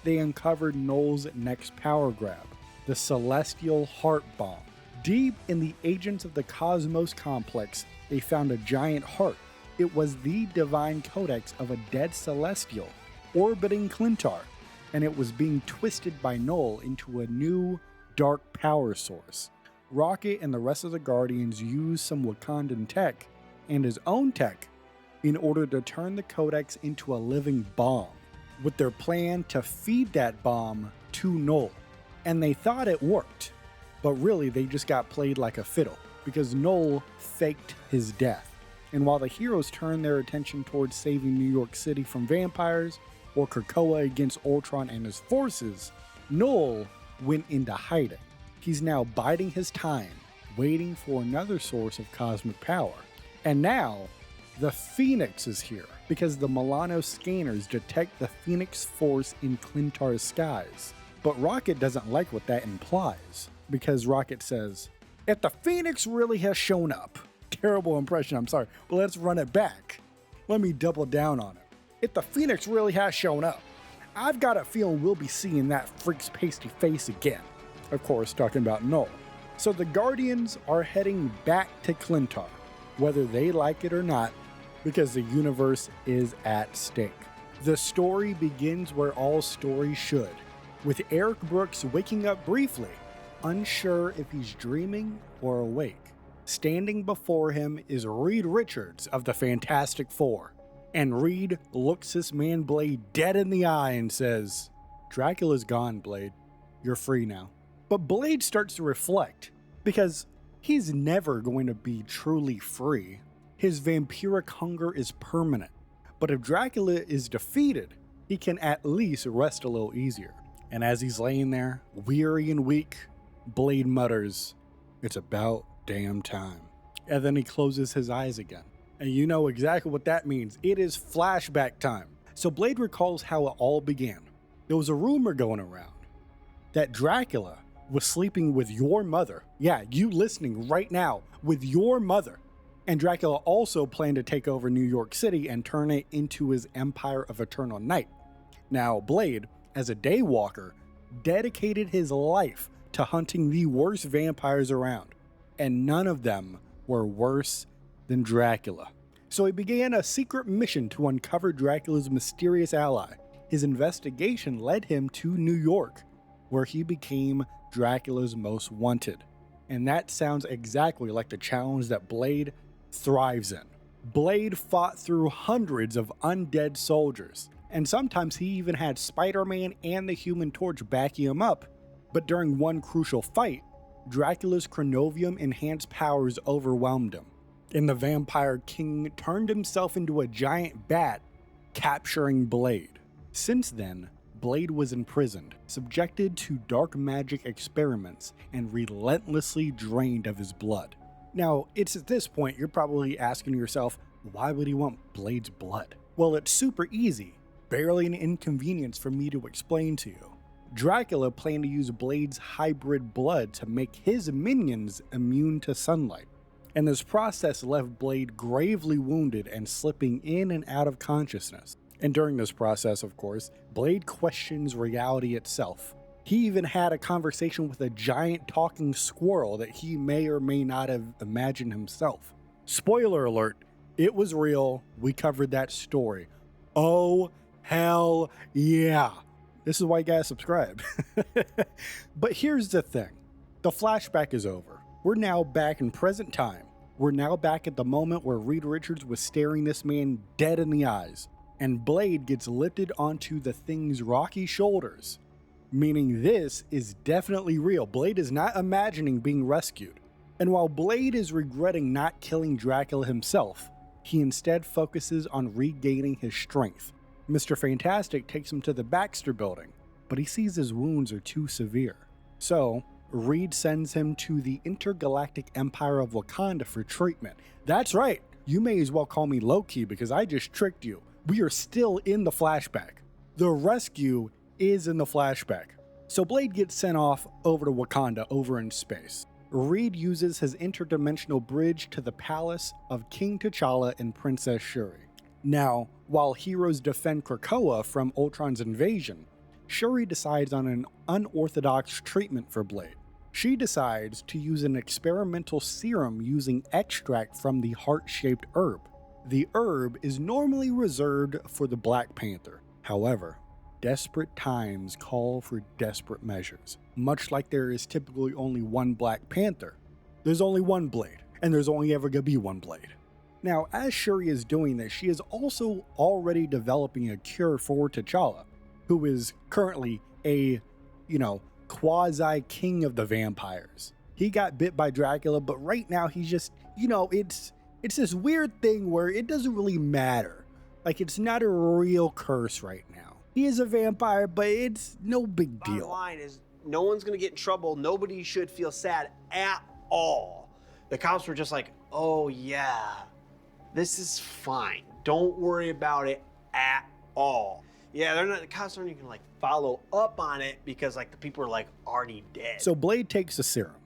they uncovered Null's next power grab, the Celestial Heart Bomb. Deep in the Agents of the Cosmos complex, they found a giant heart. It was the divine codex of a dead Celestial orbiting Clintar, and it was being twisted by Null into a new dark power source. Rocket and the rest of the Guardians used some Wakandan tech and his own tech in order to turn the Codex into a living bomb, with their plan to feed that bomb to Null. And they thought it worked, but really they just got played like a fiddle, because Null faked his death. And while the heroes turned their attention towards saving New York City from vampires, or Krakoa against Ultron and his forces, Null went into hiding. He's now biding his time, waiting for another source of cosmic power. And now, the Phoenix is here, because the Milano scanners detect the Phoenix force in Clintar's skies. But Rocket doesn't like what that implies, because Rocket says, "If the Phoenix really has shown up," terrible impression, I'm sorry, but let's run it back. Let me double down on it. "If the Phoenix really has shown up, I've got a feeling we'll be seeing that freak's pasty face again." Of course, talking about Null. So the Guardians are heading back to Clintar, whether they like it or not, because the universe is at stake. The story begins where all stories should, with Eric Brooks waking up briefly, unsure if he's dreaming or awake. Standing before him is Reed Richards of the Fantastic Four, and Reed looks this man Blade dead in the eye and says, "Dracula's gone, Blade. You're free now." But Blade starts to reflect, because he's never going to be truly free. His vampiric hunger is permanent, but if Dracula is defeated, he can at least rest a little easier. And as he's laying there, weary and weak, Blade mutters, "It's about damn time." And then he closes his eyes again. And you know exactly what that means. It is flashback time. So Blade recalls how it all began. There was a rumor going around that Dracula was sleeping with your mother. Yeah, you listening right now, with your mother. And Dracula also planned to take over New York City and turn it into his empire of eternal night. Now, Blade, as a daywalker, dedicated his life to hunting the worst vampires around, and none of them were worse than Dracula. So he began a secret mission to uncover Dracula's mysterious ally. His investigation led him to New York, where he became Dracula's most wanted. And that sounds exactly like the challenge that Blade thrives in. Blade fought through hundreds of undead soldiers, and sometimes he even had Spider-Man and the Human Torch backing him up. But during one crucial fight, Dracula's Chronovium enhanced powers overwhelmed him, and the Vampire King turned himself into a giant bat, capturing Blade. Since then, Blade was imprisoned, subjected to dark magic experiments, and relentlessly drained of his blood. Now, it's at this point you're probably asking yourself, why would he want Blade's blood? Well, it's super easy, barely an inconvenience for me to explain to you. Dracula planned to use Blade's hybrid blood to make his minions immune to sunlight, and this process left Blade gravely wounded and slipping in and out of consciousness. And during this process, of course, Blade questions reality itself. He even had a conversation with a giant talking squirrel that he may or may not have imagined himself. Spoiler alert, it was real. We covered that story. Oh, hell yeah. This is why you gotta subscribe. But here's the thing. The flashback is over. We're now back in present time. We're now back at the moment where Reed Richards was staring this man dead in the eyes, and Blade gets lifted onto the Thing's rocky shoulders, meaning this is definitely real. Blade is not imagining being rescued. And while Blade is regretting not killing Dracula himself, he instead focuses on regaining his strength. Mr. Fantastic takes him to the Baxter building, but he sees his wounds are too severe. So, Reed sends him to the Intergalactic Empire of Wakanda for treatment. That's right, you may as well call me Loki because I just tricked you. We are still in the flashback. The rescue is in the flashback. So Blade gets sent off over to Wakanda over in space. Reed uses his interdimensional bridge to the palace of King T'Challa and Princess Shuri. Now, while heroes defend Krakoa from Ultron's invasion, Shuri decides on an unorthodox treatment for Blade. She decides to use an experimental serum using extract from the heart-shaped herb. The herb is normally reserved for the Black Panther. However, desperate times call for desperate measures. Much like there is typically only one Black Panther, there's only one Blade, and there's only ever gonna be one Blade. Now, as Shuri is doing this, she is also already developing a cure for T'Challa, who is currently a, quasi king of the vampires. He got bit by Dracula, but right now he's just, it's this weird thing where it doesn't really matter. Like, it's not a real curse right now. He is a vampire, but it's no big deal. Bottom line is, no one's gonna get in trouble. Nobody should feel sad at all. The cops were just like, oh yeah, this is fine. Don't worry about it at all. Yeah, the cops aren't even gonna follow up on it because the people are already dead. So Blade takes a serum,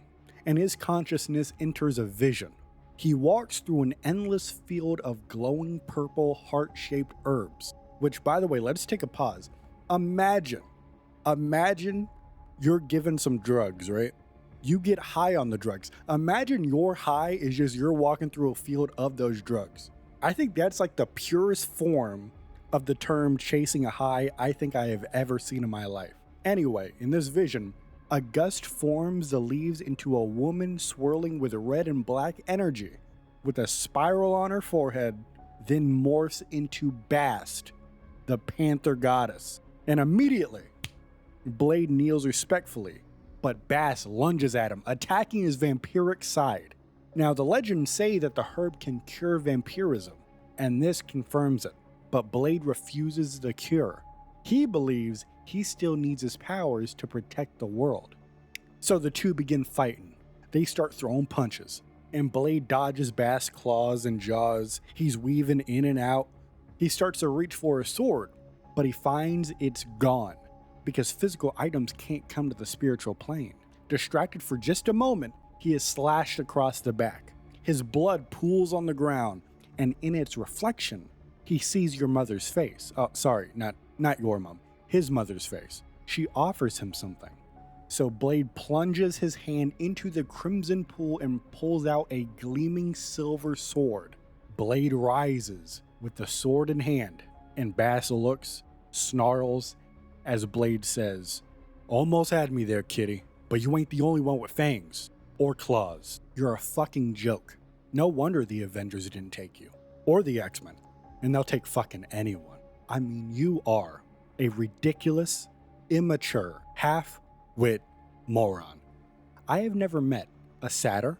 and his consciousness enters a vision. He walks through an endless field of glowing purple heart-shaped herbs, which, by the way, let's take a pause. Imagine you're given some drugs, right? You get high on the drugs. Imagine your high is just you're walking through a field of those drugs. I think that's the purest form of the term chasing a high I think I have ever seen in my life. Anyway, in this vision, a gust forms the leaves into a woman swirling with red and black energy, with a spiral on her forehead, then morphs into Bast, the panther goddess. And immediately, Blade kneels respectfully, but Bast lunges at him, attacking his vampiric side. Now, the legends say that the herb can cure vampirism, and this confirms it, but Blade refuses the cure. He believes he still needs his powers to protect the world. So the two begin fighting. They start throwing punches, and Blade dodges Bast's claws and jaws. He's weaving in and out. He starts to reach for a sword, but he finds it's gone, because physical items can't come to the spiritual plane. Distracted for just a moment, he is slashed across the back. His blood pools on the ground, and in its reflection, he sees your mother's face. Oh, sorry, not your mom. His mother's face. She offers him something. So Blade plunges his hand into the crimson pool and pulls out a gleaming silver sword. Blade rises with the sword in hand, and Bast looks, snarls, as Blade says, "Almost had me there, kitty, but you ain't the only one with fangs. Or claws. You're a fucking joke. No wonder the Avengers didn't take you. Or the X-Men. And they'll take fucking anyone. I mean, you are a ridiculous, immature, half-wit moron. I have never met a sadder,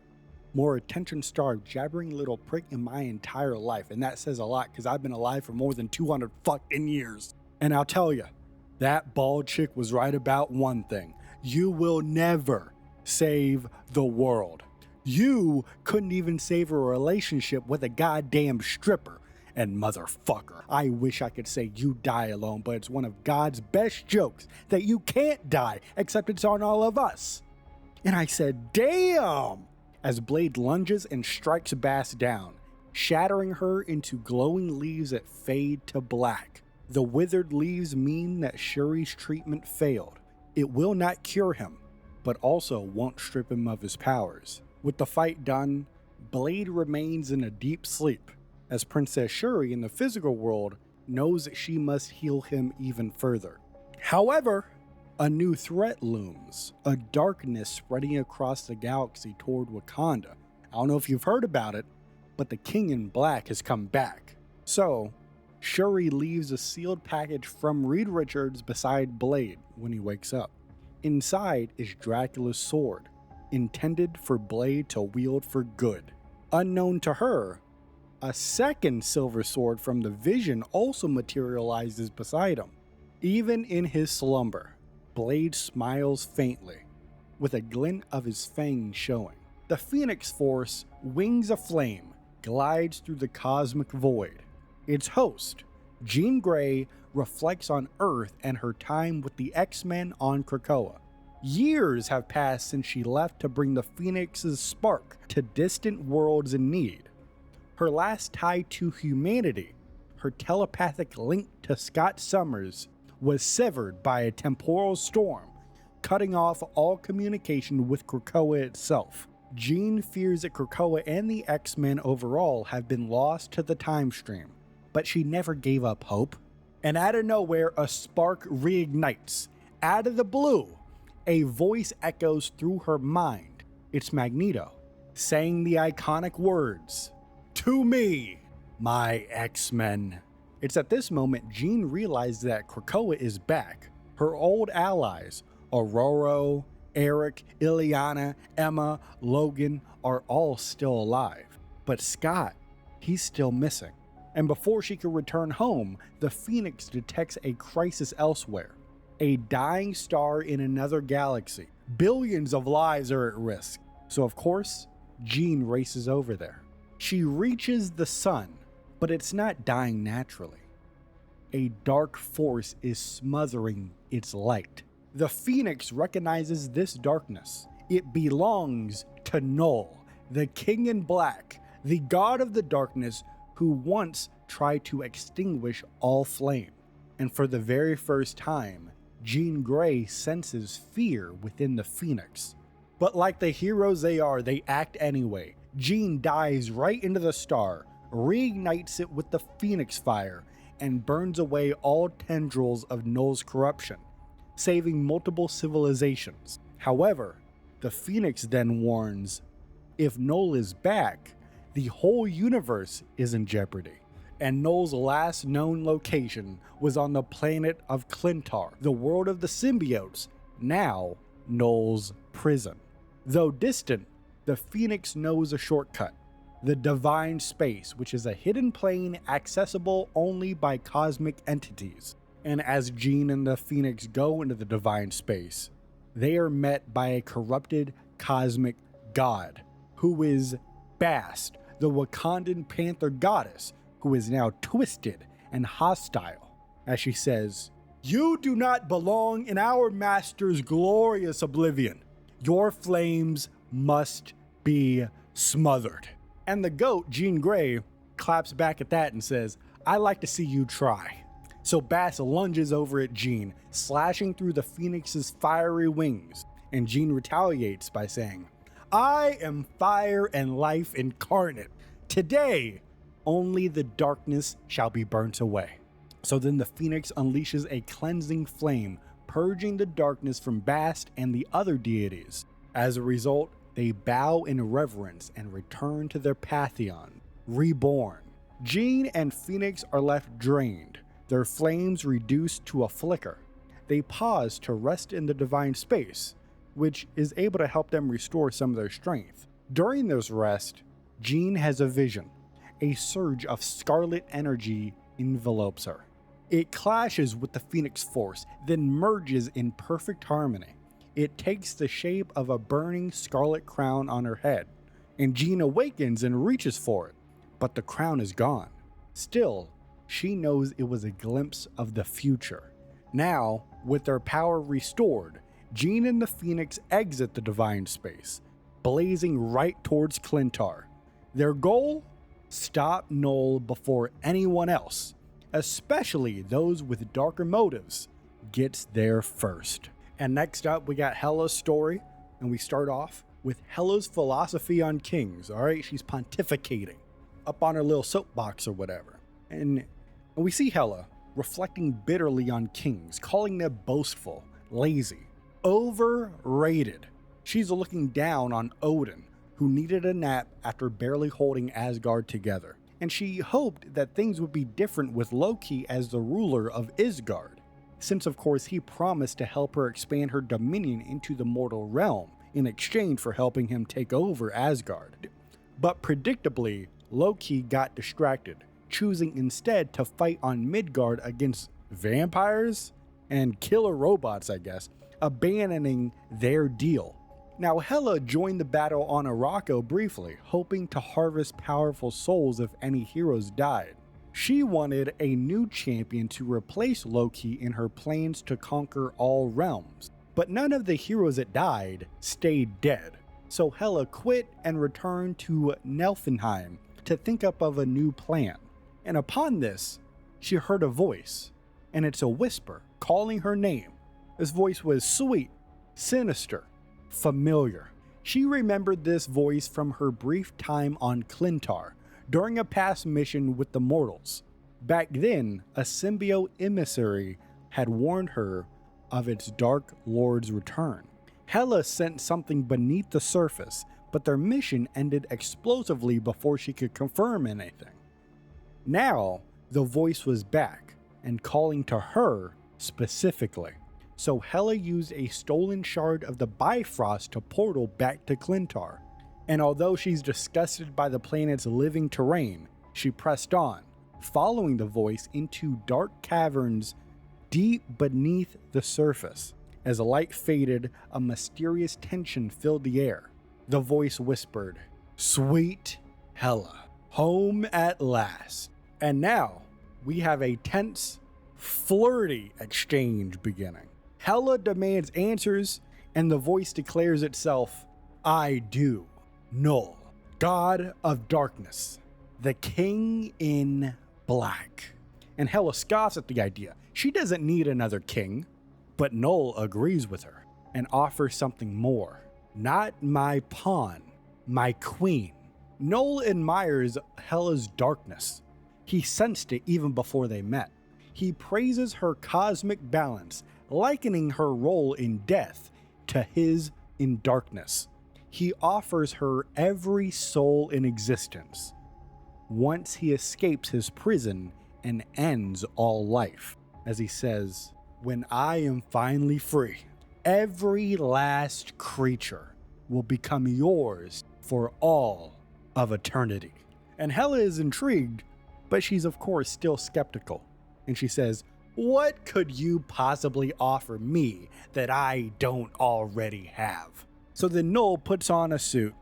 more attention-starved, jabbering little prick in my entire life, and that says a lot because I've been alive for more than 200 fucking years. And I'll tell you, that bald chick was right about one thing. You will never save the world. You couldn't even save a relationship with a goddamn stripper. And motherfucker, I wish I could say you die alone, but it's one of God's best jokes that you can't die, except it's on all of us. And I said, damn! As Blade lunges and strikes Bast down, shattering her into glowing leaves that fade to black. The withered leaves mean that Shuri's treatment failed. It will not cure him, but also won't strip him of his powers. With the fight done, Blade remains in a deep sleep, as Princess Shuri in the physical world knows that she must heal him even further. However, a new threat looms, a darkness spreading across the galaxy toward Wakanda. I don't know if you've heard about it, but the King in Black has come back. So, Shuri leaves a sealed package from Reed Richards beside Blade when he wakes up. Inside is Dracula's sword, intended for Blade to wield for good. Unknown to her, a second silver sword from the Vision also materializes beside him. Even in his slumber, Blade smiles faintly, with a glint of his fangs showing. The Phoenix Force, wings aflame, glides through the cosmic void. Its host, Jean Grey, reflects on Earth and her time with the X-Men on Krakoa. Years have passed since she left to bring the Phoenix's spark to distant worlds in need. Her last tie to humanity, her telepathic link to Scott Summers, was severed by a temporal storm, cutting off all communication with Krakoa itself. Jean fears that Krakoa and the X-Men overall have been lost to the time stream, but she never gave up hope. And out of nowhere, a spark reignites. Out of the blue, a voice echoes through her mind. It's Magneto, saying the iconic words, to me, my X-Men. It's at this moment Jean realizes that Krakoa is back. Her old allies, Aurora, Eric, Ileana, Emma, Logan, are all still alive. But Scott, he's still missing. And before she can return home, the Phoenix detects a crisis elsewhere. A dying star in another galaxy. Billions of lives are at risk. So of course, Jean races over there. She reaches the sun, but it's not dying naturally. A dark force is smothering its light. The Phoenix recognizes this darkness. It belongs to Null, the King in Black, the god of the darkness who once tried to extinguish all flame. And for the very first time, Jean Grey senses fear within the Phoenix. But like the heroes they are, they act anyway. Jean dives right into the star, reignites it with the Phoenix fire, and burns away all tendrils of Null's corruption, saving multiple civilizations. However, the Phoenix then warns, if Null is back, the whole universe is in jeopardy. And Null's last known location was on the planet of Clintar, the world of the symbiotes, now Null's prison. Though distant, the Phoenix knows a shortcut. The Divine Space, which is a hidden plane accessible only by cosmic entities. And as Jean and the Phoenix go into the Divine Space, they are met by a corrupted cosmic god, who is Bast, the Wakandan panther goddess, who is now twisted and hostile. As she says, "You do not belong in our master's glorious oblivion. Your flames must be smothered." And the goat, Jean Grey, claps back at that and says, "I'd like to see you try." So Bass lunges over at Jean, slashing through the Phoenix's fiery wings, and Jean retaliates by saying, "I am fire and life incarnate. Today, only the darkness shall be burnt away." So then the Phoenix unleashes a cleansing flame, purging the darkness from Bast and the other deities. As a result, they bow in reverence and return to their pantheon, reborn. Jean and Phoenix are left drained, their flames reduced to a flicker. They pause to rest in the Divine Space, which is able to help them restore some of their strength. During this rest, Jean has a vision. A surge of scarlet energy envelopes her. It clashes with the Phoenix Force, then merges in perfect harmony. It takes the shape of a burning scarlet crown on her head, and Jean awakens and reaches for it, but the crown is gone. Still, she knows it was a glimpse of the future. Now, with their power restored, Jean and the Phoenix exit the Divine Space, blazing right towards Clintar. Their goal? Stop Null before anyone else, especially those with darker motives, gets there first. And next up, we got Hela's story, and we start off with Hela's philosophy on kings. All right, she's pontificating up on her little soapbox or whatever. And we see Hela reflecting bitterly on kings, calling them boastful, lazy, overrated. She's looking down on Odin, who needed a nap after barely holding Asgard together. And she hoped that things would be different with Loki as the ruler of Isgard, since of course he promised to help her expand her dominion into the mortal realm in exchange for helping him take over Asgard. But predictably, Loki got distracted, choosing instead to fight on Midgard against vampires and killer robots, I guess, abandoning their deal. Now Hela joined the battle on Araco briefly, hoping to harvest powerful souls if any heroes died. She wanted a new champion to replace Loki in her plans to conquer all realms, but none of the heroes that died stayed dead. So Hela quit and returned to Niflheim to think up of a new plan. And upon this, she heard a voice, and it's a whisper calling her name. This voice was sweet, sinister, familiar. She remembered this voice from her brief time on Clintar, during a past mission with the mortals. Back then, a symbiote emissary had warned her of its Dark Lord's return. Hela sensed something beneath the surface, but their mission ended explosively before she could confirm anything. Now, the voice was back and calling to her specifically. So Hela used a stolen shard of the Bifrost to portal back to Clintar. And although she's disgusted by the planet's living terrain, she pressed on, following the voice into dark caverns deep beneath the surface. As the light faded, a mysterious tension filled the air. The voice whispered, "Sweet Hela, home at last." And now, we have a tense, flirty exchange beginning. Hela demands answers, and the voice declares itself, "I do, Null, God of Darkness, the King in Black." And Hela scoffs at the idea. She doesn't need another king. But Null agrees with her and offers something more. "Not my pawn, my queen." Null admires Hela's darkness. He sensed it even before they met. He praises her cosmic balance, likening her role in death to his in darkness. He offers her every soul in existence once he escapes his prison and ends all life. As he says, "When I am finally free, every last creature will become yours for all of eternity." And Hela is intrigued, but she's of course still skeptical. And she says, "What could you possibly offer me that I don't already have?" So then Null puts on a suit.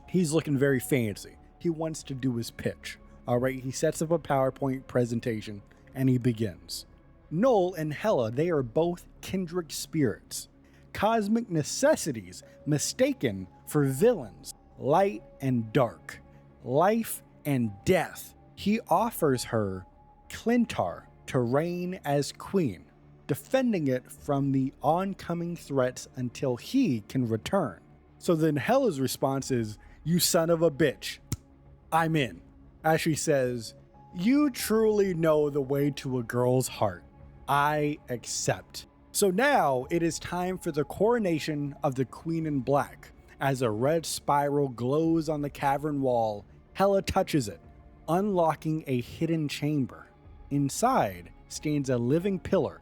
He's looking very fancy. He wants to do his pitch. All right, he sets up a PowerPoint presentation and he begins. Null and Hela, they are both kindred spirits, cosmic necessities mistaken for villains, light and dark, life and death. He offers her Clintar to reign as queen, defending it from the oncoming threats until he can return. So then Hela's response is, "You son of a bitch, I'm in." As she says, "You truly know the way to a girl's heart. I accept." So now it is time for the coronation of the Queen in Black. As a red spiral glows on the cavern wall, Hela touches it, unlocking a hidden chamber. Inside stands a living pillar,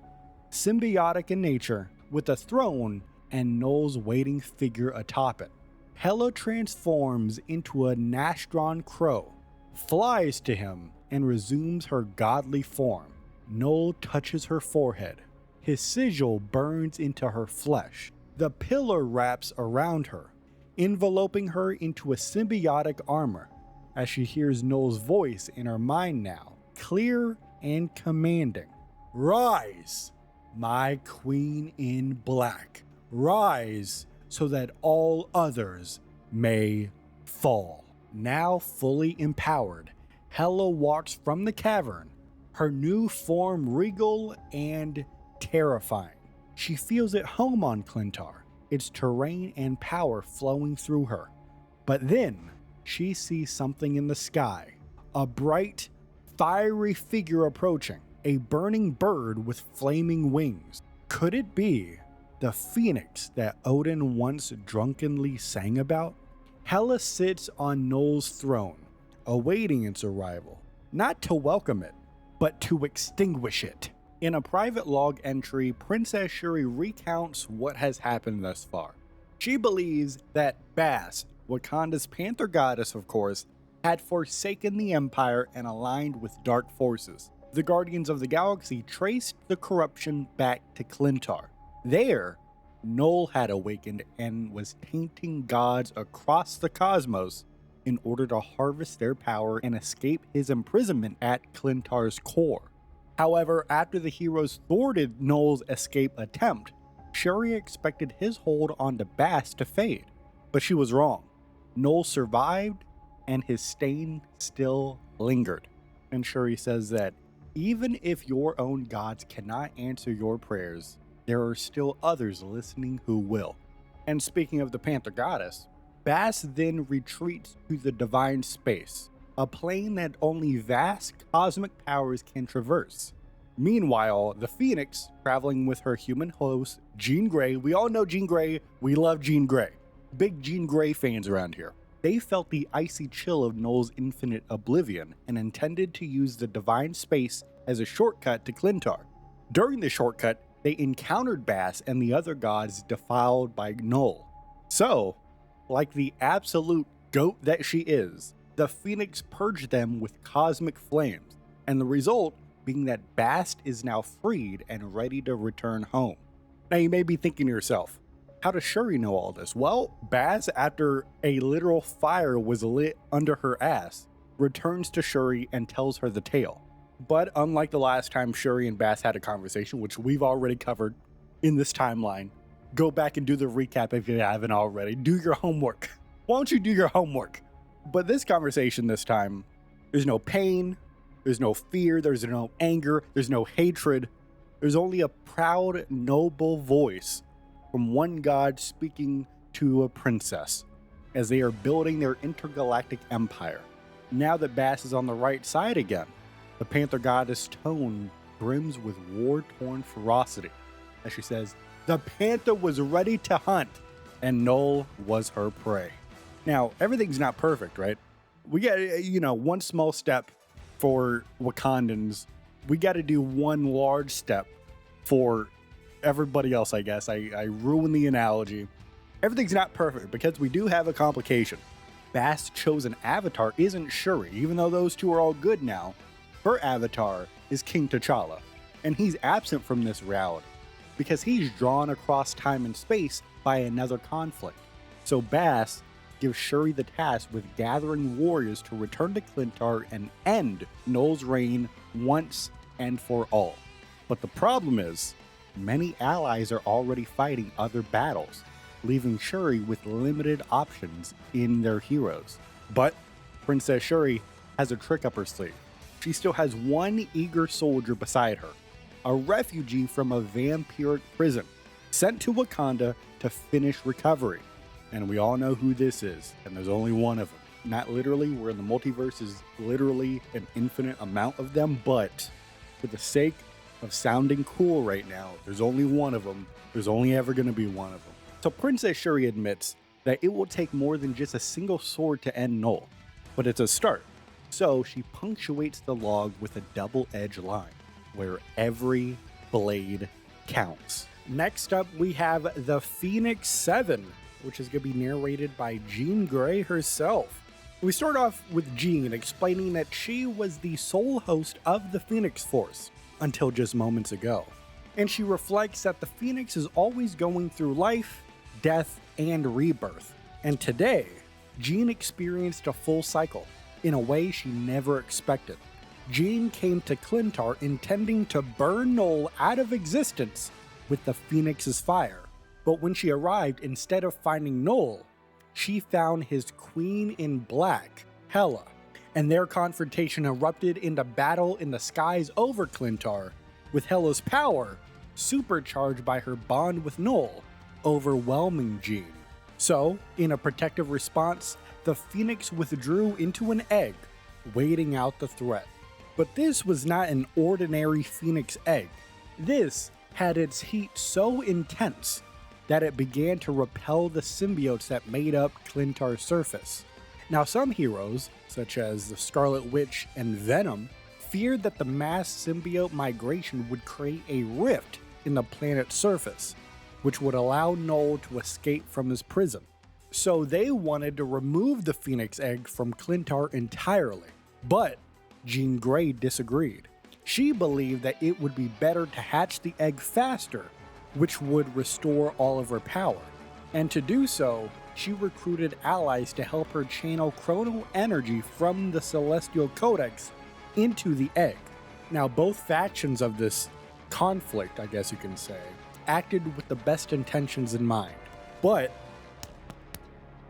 symbiotic in nature, with a throne and Null's waiting figure atop it. Hela transforms into a Nastron crow, flies to him, and resumes her godly form. Null touches her forehead. His sigil burns into her flesh. The pillar wraps around her, enveloping her into a symbiotic armor. As she hears Null's voice in her mind now, clear and commanding. "Rise, my Queen in Black. Rise so that all others may fall." Now fully empowered, Hela walks from the cavern, her new form regal and terrifying. She feels at home on Clintar, its terrain and power flowing through her. But then, she sees something in the sky, a bright, fiery figure approaching, a burning bird with flaming wings. Could it be the phoenix that Odin once drunkenly sang about? Hela sits on Null's throne, awaiting its arrival, not to welcome it, but to extinguish it. In a private log entry, Princess Shuri recounts what has happened thus far. She believes that Bast, Wakanda's panther goddess of course, had forsaken the Empire and aligned with dark forces. The Guardians of the Galaxy traced the corruption back to Clintar. There, Null had awakened and was tainting gods across the cosmos in order to harvest their power and escape his imprisonment at Clintar's core. However, after the heroes thwarted Null's escape attempt, Shuri expected his hold on the Bast to fade, but she was wrong. Null survived, and his stain still lingered. And Shuri says that even if your own gods cannot answer your prayers, there are still others listening who will. And speaking of the Panther Goddess, Bast then retreats to the divine space, a plane that only vast cosmic powers can traverse. Meanwhile, the Phoenix, traveling with her human host, Jean Grey, we all know Jean Grey, we love Jean Grey. big Jean Grey fans around here. They felt the icy chill of Noel's infinite oblivion and intended to use the divine space as a shortcut to Clintar. During the shortcut, they encountered Bass and the other gods defiled by Noel. So, like the absolute goat that she is, the Phoenix purged them with cosmic flames, and the result being that Bast is now freed and ready to return home. Now you may be thinking to yourself, how does Shuri know all this? Well, Baz, after a literal fire was lit under her ass, returns to Shuri and tells her the tale. But unlike the last time Shuri and Baz had a conversation, which we've already covered in this timeline, go back and do the recap if you haven't already. Do your homework. Why don't you do your homework? But this conversation this time, there's no pain, there's no fear, there's no anger, there's no hatred. There's only a proud, noble voice from one god speaking to a princess as they are building their intergalactic empire. Now that Bass is on the right side again, the Panther goddess' tone brims with war-torn ferocity as she says, "The Panther was ready to hunt, and Noel was her prey." Now, everything's not perfect, right? We got, one small step for Wakandans. We got to do one large step for everybody else, I guess. I ruined the analogy. Everything's not perfect because we do have a complication. Bast's chosen avatar isn't Shuri, even though those two are all good now. Her avatar is King T'Challa, and he's absent from this reality because he's drawn across time and space by another conflict. So Bast gives Shuri the task with gathering warriors to return to Clintar and end Noel's reign once and for all. But the problem is, many allies are already fighting other battles, leaving Shuri with limited options in their heroes. But Princess Shuri has a trick up her sleeve. She still has one eager soldier beside her, a refugee from a vampiric prison, sent to Wakanda to finish recovery. And we all know who this is, and there's only one of them. Not literally, where the multiverse is literally an infinite amount of them, but for the sake of sounding cool right now, there's only one of them. There's only ever going to be one of them. So Princess Shuri admits that it will take more than just a single sword to end Noel, but it's a start. So she punctuates the log with a double-edged line, where every blade counts. Next up, we have the Phoenix 7, which is going to be narrated by Jean Grey herself. We start off with Jean explaining that she was the sole host of the Phoenix Force until just moments ago. And she reflects that the Phoenix is always going through life, death, and rebirth. And today, Jean experienced a full cycle in a way she never expected. Jean came to Clintar intending to burn Noel out of existence with the Phoenix's fire. But when she arrived, instead of finding Noel, she found his queen in black, Hela, and their confrontation erupted into battle in the skies over Clintar, with Hela's power, supercharged by her bond with Noel, overwhelming Jean. So, in a protective response, the Phoenix withdrew into an egg, waiting out the threat. But this was not an ordinary Phoenix egg. This had its heat so intense that it began to repel the symbiotes that made up Clintar's surface. Now, some heroes, such as the Scarlet Witch and Venom, feared that the mass symbiote migration would create a rift in the planet's surface, which would allow Noel to escape from his prison. So they wanted to remove the Phoenix egg from Clintar entirely. But Jean Grey disagreed. She believed that it would be better to hatch the egg faster, which would restore all of her power. And to do so, she recruited allies to help her channel chrono energy from the Celestial Codex into the egg. Now, both factions of this conflict, I guess you can say, acted with the best intentions in mind. But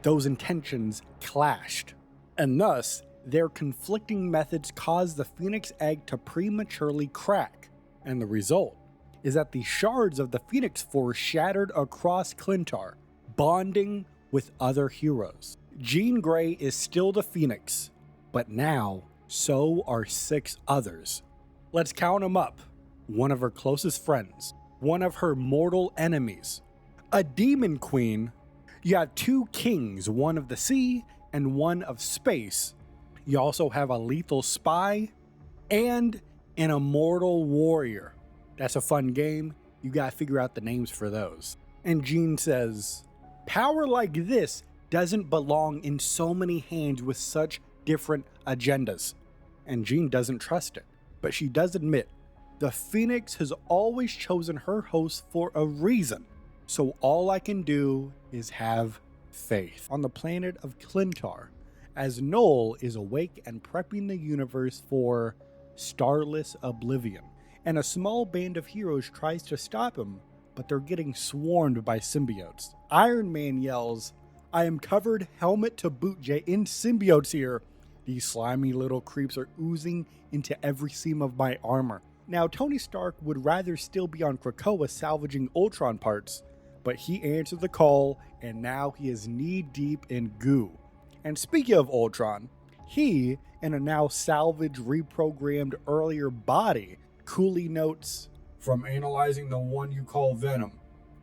those intentions clashed, and thus, their conflicting methods caused the Phoenix egg to prematurely crack, and the result is that the shards of the Phoenix Force shattered across Clintar, bonding with other heroes. Jean Grey is still the Phoenix, but now so are 6 others. Let's count them up. One of her closest friends, one of her mortal enemies, a demon queen, You have 2 kings, one of the sea and one of space. You also have a lethal spy and an immortal warrior. That's a fun game. You gotta figure out the names for those. And Jean says, power like this doesn't belong in so many hands with such different agendas. And Jean doesn't trust it, but she does admit the Phoenix has always chosen her host for a reason. So all I can do is have faith. On the planet of Clintar, as Noel is awake and prepping the universe for starless oblivion, and a small band of heroes tries to stop him, but they're getting swarmed by symbiotes. Iron Man yells, I am covered helmet to boot in symbiotes here. These slimy little creeps are oozing into every seam of my armor. Now, Tony Stark would rather still be on Krakoa salvaging Ultron parts, but he answered the call, and now he is knee-deep in goo. And speaking of Ultron, he, in a now salvaged, reprogrammed earlier body, coolly notes, from analyzing the one you call Venom,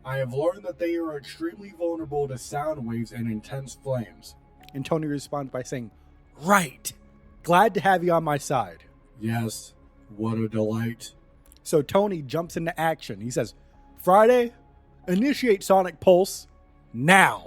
I have learned that they are extremely vulnerable to sound waves and intense flames. And Tony responds by saying, right! Glad to have you on my side. Yes, what a delight. So Tony jumps into action. He says, Friday, initiate sonic pulse, now!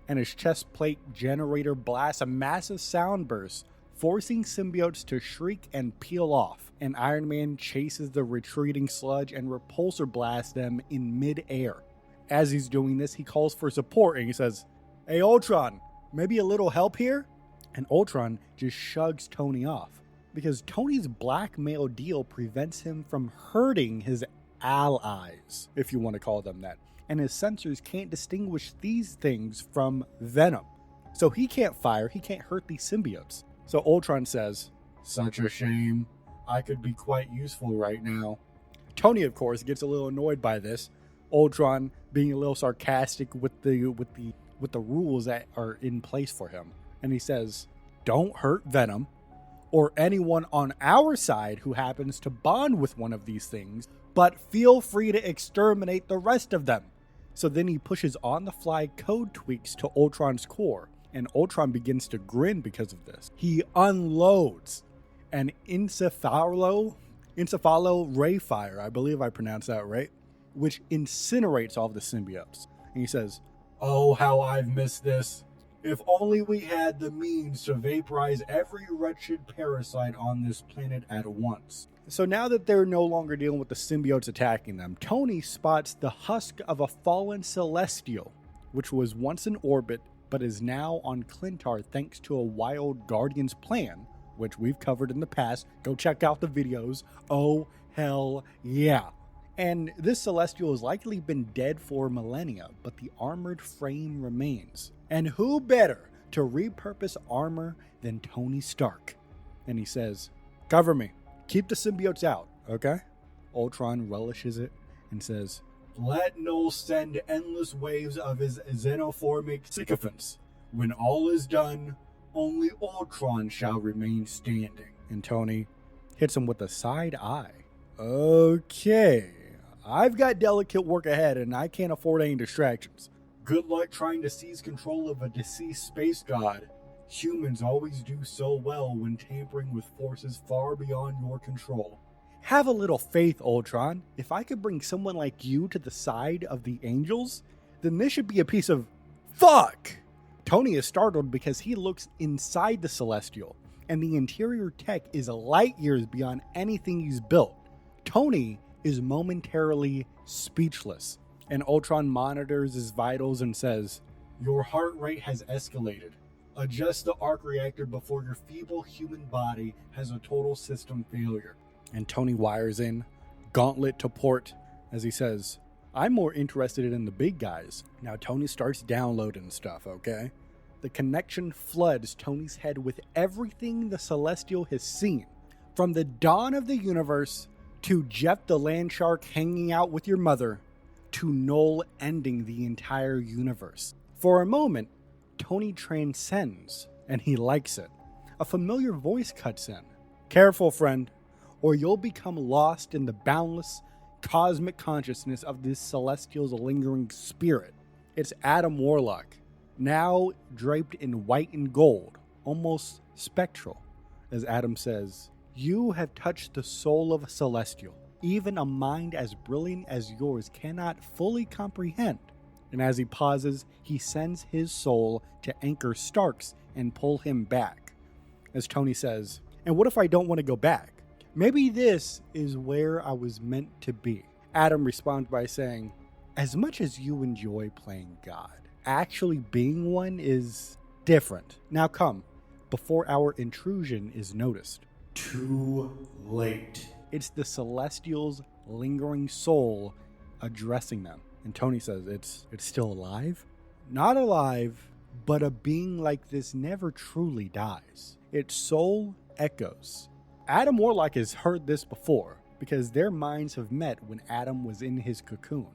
And his chest plate generator blasts a massive sound burst, forcing symbiotes to shriek and peel off. And Iron Man chases the retreating sludge and repulsor blasts them in mid-air. As he's doing this, he calls for support and he says, hey Ultron, maybe a little help here? And Ultron just shrugs Tony off, because Tony's blackmail deal prevents him from hurting his allies, if you want to call them that. And his sensors can't distinguish these things from Venom. So he can't fire, he can't hurt these symbiotes. So Ultron says, such a shame. I could be quite useful right now. Tony, of course, gets a little annoyed by this. Ultron being a little sarcastic with the rules that are in place for him. And he says, don't hurt Venom or anyone on our side who happens to bond with one of these things, but feel free to exterminate the rest of them. So then he pushes on-the-fly code tweaks to Ultron's core, and Ultron begins to grin because of this. He unloads an encephalo ray fire, I believe I pronounced that right, which incinerates all of the symbiotes. And he says, oh, how I've missed this. If only we had the means to vaporize every wretched parasite on this planet at once. So now that they're no longer dealing with the symbiotes attacking them, Tony spots the husk of a fallen Celestial, which was once in orbit, but is now on Clintar thanks to a wild Guardian's plan, which we've covered in the past. Go check out the videos. Oh, hell yeah. And this Celestial has likely been dead for millennia, but the armored frame remains. And who better to repurpose armor than Tony Stark? And he says, cover me. Keep the symbiotes out, okay? Ultron relishes it and says, let Noel send endless waves of his xenophobic sycophants. When all is done, only Ultron shall remain standing. And Tony hits him with a side eye. Okay, I've got delicate work ahead and I can't afford any distractions. Good luck trying to seize control of a deceased space god. Humans always do so well when tampering with forces far beyond your control. Have a little faith, Ultron. If I could bring someone like you to the side of the angels, then this should be a piece of fuck! Tony is startled because he looks inside the Celestial, and the interior tech is light years beyond anything he's built. Tony is momentarily speechless, and Ultron monitors his vitals and says, your heart rate has escalated. Adjust the arc reactor before your feeble human body has a total system failure. And Tony wires in, gauntlet to port, as he says, I'm more interested in the big guys. Now Tony starts downloading stuff, okay? The connection floods Tony's head with everything the Celestial has seen. From the dawn of the universe, to Jeff the land shark hanging out with your mother, to Noel ending the entire universe. For a moment, Tony transcends, and he likes it. A familiar voice cuts in. Careful, friend, or you'll become lost in the boundless cosmic consciousness of this Celestial's lingering spirit. It's Adam Warlock. now draped in white and gold, almost spectral, as Adam says, "You have touched the soul of a celestial. Even a mind as brilliant as yours cannot fully comprehend." And as he pauses, he sends his soul to anchor Starks and pull him back. As Tony says, "And what if I don't want to go back? Maybe this is where I was meant to be." Adam responds by saying, "As much as you enjoy playing God, actually being one is different. Now come, before our intrusion is noticed." Too late. It's the Celestial's lingering soul addressing them. And Tony says, it's still alive? Not alive, but a being like this never truly dies. Its soul echoes. Adam Warlock has heard this before, because their minds have met when Adam was in his cocoon.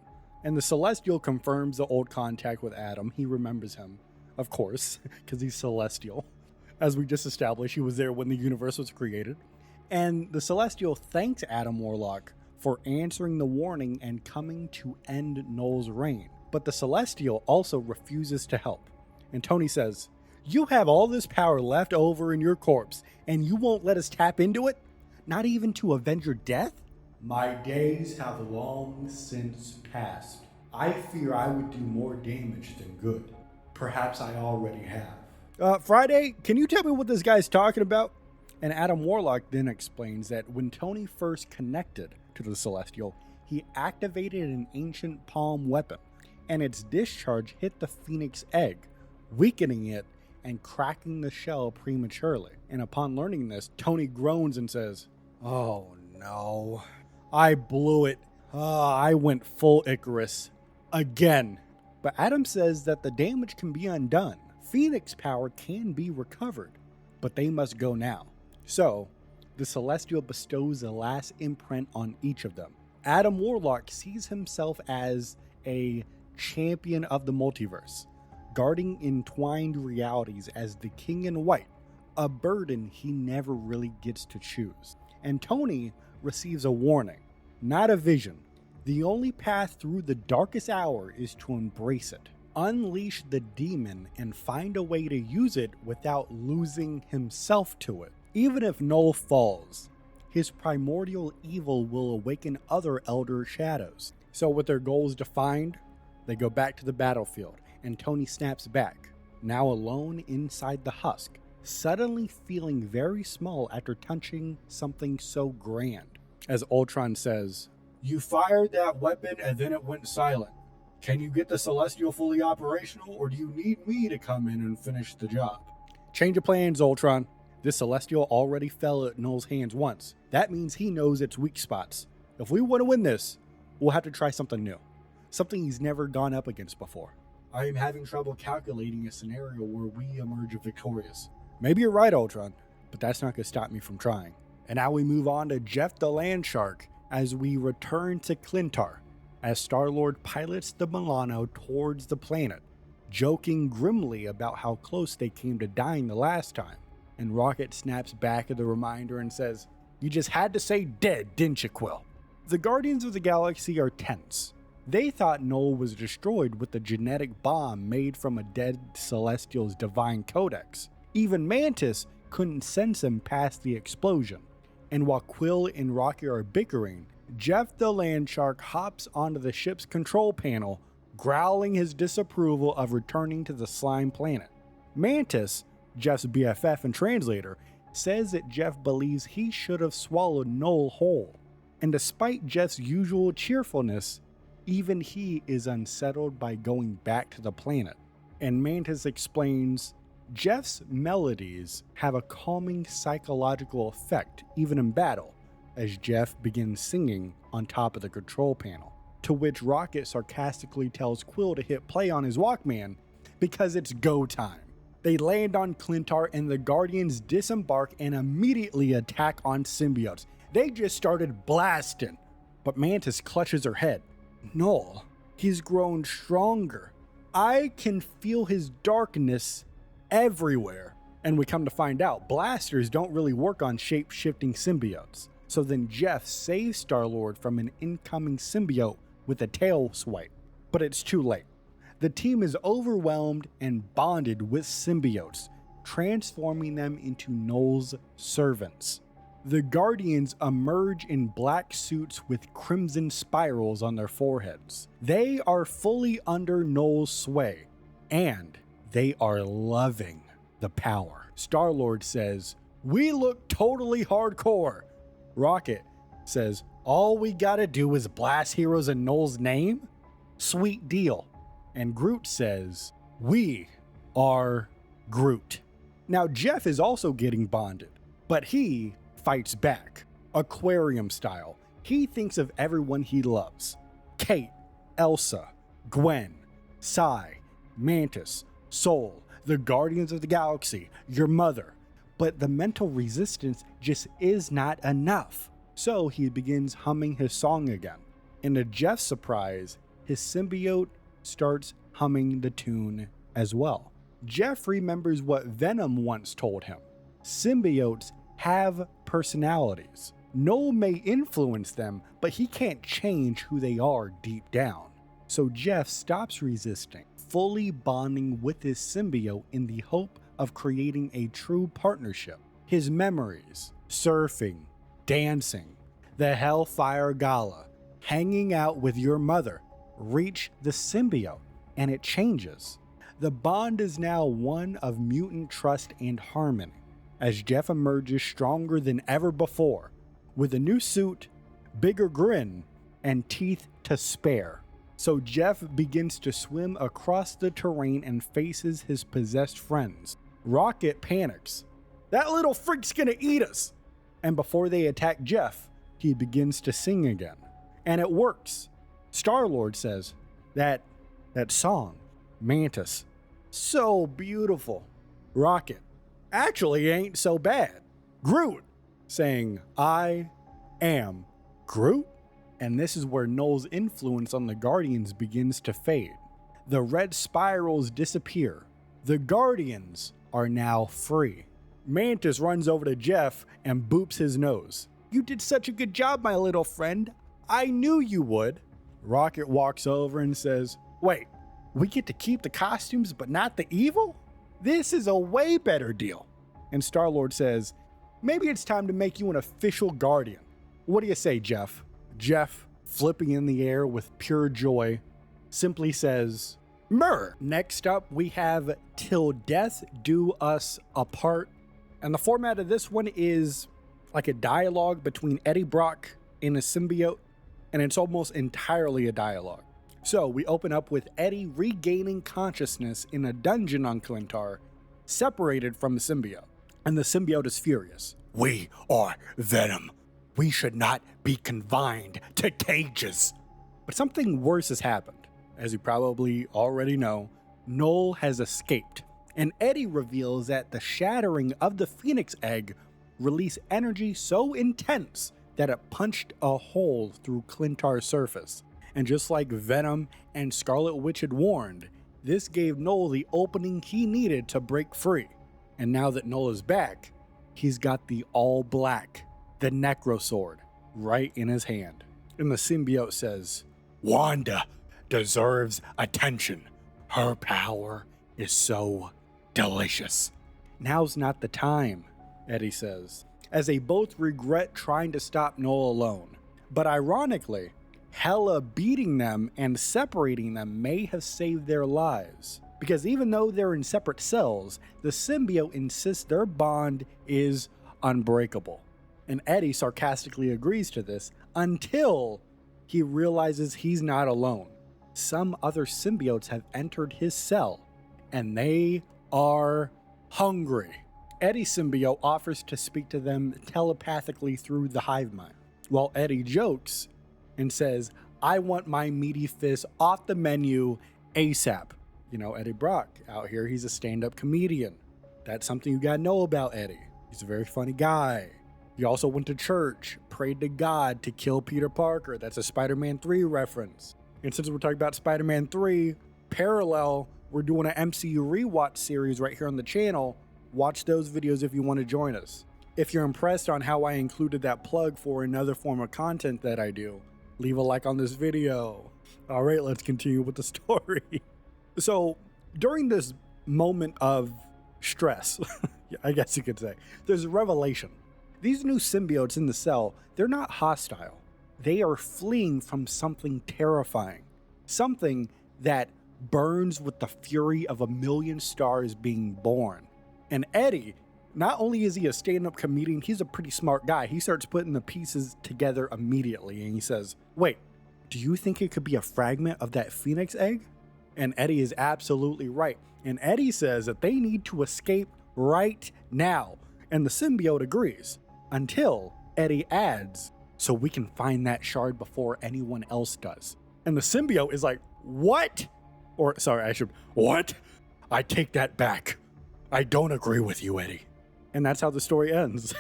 And the Celestial confirms the old contact with Adam. He remembers him, of course, because he's Celestial. As we just established, he was there when the universe was created. And the Celestial thanks Adam Warlock for answering the warning and coming to end Noel's reign. But the Celestial also refuses to help. And Tony says, "You have all this power left over in your corpse, and you won't let us tap into it? Not even to avenge your death?" "My days have long since passed. I fear I would do more damage than good. Perhaps I already have." Friday, can you tell me what this guy's talking about?" And Adam Warlock then explains that when Tony first connected to the Celestial, he activated an ancient palm weapon, and its discharge hit the Phoenix egg, weakening it and cracking the shell prematurely. And upon learning this, Tony groans and says, "Oh no, I blew it. I went full Icarus again." But Adam says that the damage can be undone. Phoenix power can be recovered, but they must go now. So, the Celestial bestows the last imprint on each of them. Adam Warlock sees himself as a champion of the multiverse, guarding entwined realities as the King in White, a burden he never really gets to choose. And Tony receives a warning, not a vision. The only path through the darkest hour is to embrace it, unleash the demon, and find a way to use it without losing himself to it. Even if Noel falls, his primordial evil will awaken other Elder Shadows. So with their goals defined, they go back to the battlefield, and Tony snaps back, now alone inside the husk, suddenly feeling very small after touching something so grand. As Ultron says, "You fired that weapon and then it went silent. Can you get the Celestial fully operational, or do you need me to come in and finish the job?" Change of plans, Ultron. This Celestial already fell at Noel's hands once. That means he knows its weak spots. If we want to win this, we'll have to try something new. Something he's never gone up against before. I am having trouble calculating a scenario where we emerge victorious. Maybe you're right, Ultron, but that's not going to stop me from trying. And now we move on to Jeff the Landshark as we return to Clintar, as Star-Lord pilots the Milano towards the planet, joking grimly about how close they came to dying the last time. And Rocket snaps back at the reminder and says, "You just had to say dead, didn't you, Quill?" The Guardians of the Galaxy are tense. They thought Noel was destroyed with the genetic bomb made from a dead Celestial's divine codex. Even Mantis couldn't sense him past the explosion. And while Quill and Rocket are bickering, Jeff the Landshark hops onto the ship's control panel, growling his disapproval of returning to the slime planet. Mantis, Jeff's BFF and translator, says that Jeff believes he should have swallowed Noel whole. And despite Jeff's usual cheerfulness, even he is unsettled by going back to the planet. And Mantis explains, Jeff's melodies have a calming psychological effect even in battle, as Jeff begins singing on top of the control panel. To which Rocket sarcastically tells Quill to hit play on his Walkman because it's go time. They land on Clintar and the Guardians disembark and immediately attack on symbiotes. They just started blasting, but Mantis clutches her head. Noel, he's grown stronger. I can feel his darkness everywhere. And we come to find out, blasters don't really work on shape-shifting symbiotes. So then Jeff saves Star-Lord from an incoming symbiote with a tail swipe. But it's too late. The team is overwhelmed and bonded with symbiotes, transforming them into Null's servants. The Guardians emerge in black suits with crimson spirals on their foreheads. They are fully under Null's sway, and they are loving the power. Star-Lord says, "We look totally hardcore." Rocket says, "All we gotta do is blast heroes in Null's name? Sweet deal." And Groot says, "We are Groot." Now Jeff is also getting bonded, but he fights back, aquarium style. He thinks of everyone he loves. Kate, Elsa, Gwen, Sai, Mantis, Soul, the Guardians of the Galaxy, your mother. But the mental resistance just is not enough. So he begins humming his song again. And to Jeff's surprise, his symbiote starts humming the tune as well. Jeff remembers what Venom once told him. Symbiotes have personalities. Null may influence them, but he can't change who they are deep down. So Jeff stops resisting, fully bonding with his symbiote in the hope of creating a true partnership. His memories, surfing, dancing, the Hellfire Gala, hanging out with your mother, reach the symbiote, and it changes. The bond is now one of mutant trust and harmony, as Jeff emerges stronger than ever before, with a new suit, bigger grin, and teeth to spare. So Jeff begins to swim across the terrain and faces his possessed friends. Rocket panics. "That little freak's gonna eat us!" And before they attack Jeff, he begins to sing again. And it works. Star-Lord says, that song, Mantis, so beautiful. Rocket, "Actually ain't so bad." Groot, saying, "I am Groot." And this is where Null's influence on the Guardians begins to fade. The red spirals disappear. The Guardians are now free. Mantis runs over to Jeff and boops his nose. "You did such a good job, my little friend. I knew you would." Rocket walks over and says, "Wait, we get to keep the costumes but not the evil? This is a way better deal." And Star-Lord says, "Maybe it's time to make you an official Guardian. What do you say, Jeff?" Jeff, flipping in the air with pure joy, simply says, "Myrrh." Next up, we have "Till Death Do Us Apart." And the format of this one is like a dialogue between Eddie Brock and a symbiote, and it's almost entirely a dialogue. So we open up with Eddie regaining consciousness in a dungeon on Clintar, separated from the symbiote. And the symbiote is furious. "We are Venom. We should not be confined to cages." But something worse has happened. As you probably already know, Null has escaped. And Eddie reveals that the shattering of the Phoenix Egg released energy so intense that it punched a hole through Clintar's surface. And just like Venom and Scarlet Witch had warned, this gave Null the opening he needed to break free. And now that Null is back, he's got the all black, the Necro Sword, right in his hand. And the symbiote says, "Wanda deserves attention. Her power is so delicious." "Now's not the time," Eddie says, as they both regret trying to stop Null alone. But ironically, Hela beating them and separating them may have saved their lives. Because even though they're in separate cells, the symbiote insists their bond is unbreakable. And Eddie sarcastically agrees to this until he realizes he's not alone. Some other symbiotes have entered his cell, and they are hungry. Eddie's symbiote offers to speak to them telepathically through the hive mind, while Eddie jokes and says, "I want my meaty fist off the menu ASAP." You know, Eddie Brock out here, he's a stand-up comedian. That's something you gotta know about Eddie. He's a very funny guy. He also went to church, prayed to God to kill Peter Parker. That's a Spider-Man 3 reference. And since we're talking about Spider-Man 3, parallel, we're doing an MCU rewatch series right here on the channel. Watch those videos if you want to join us. If you're impressed on how I included that plug for another form of content that I do, leave a like on this video. All right, let's continue with the story. So during this moment of stress, I guess you could say, there's a revelation. These new symbiotes in the cell, they're not hostile. They are fleeing from something terrifying. Something that burns with the fury of 1,000,000 stars being born. And Eddie, not only is he a stand-up comedian, he's a pretty smart guy. He starts putting the pieces together immediately and he says, wait, do you think it could be a fragment of that phoenix egg? And Eddie is absolutely right. And Eddie says that they need to escape right now. And the symbiote agrees until Eddie adds, so we can find that shard before anyone else does. And the symbiote is like, what? What? I take that back. I don't agree with you, Eddie. And that's how the story ends.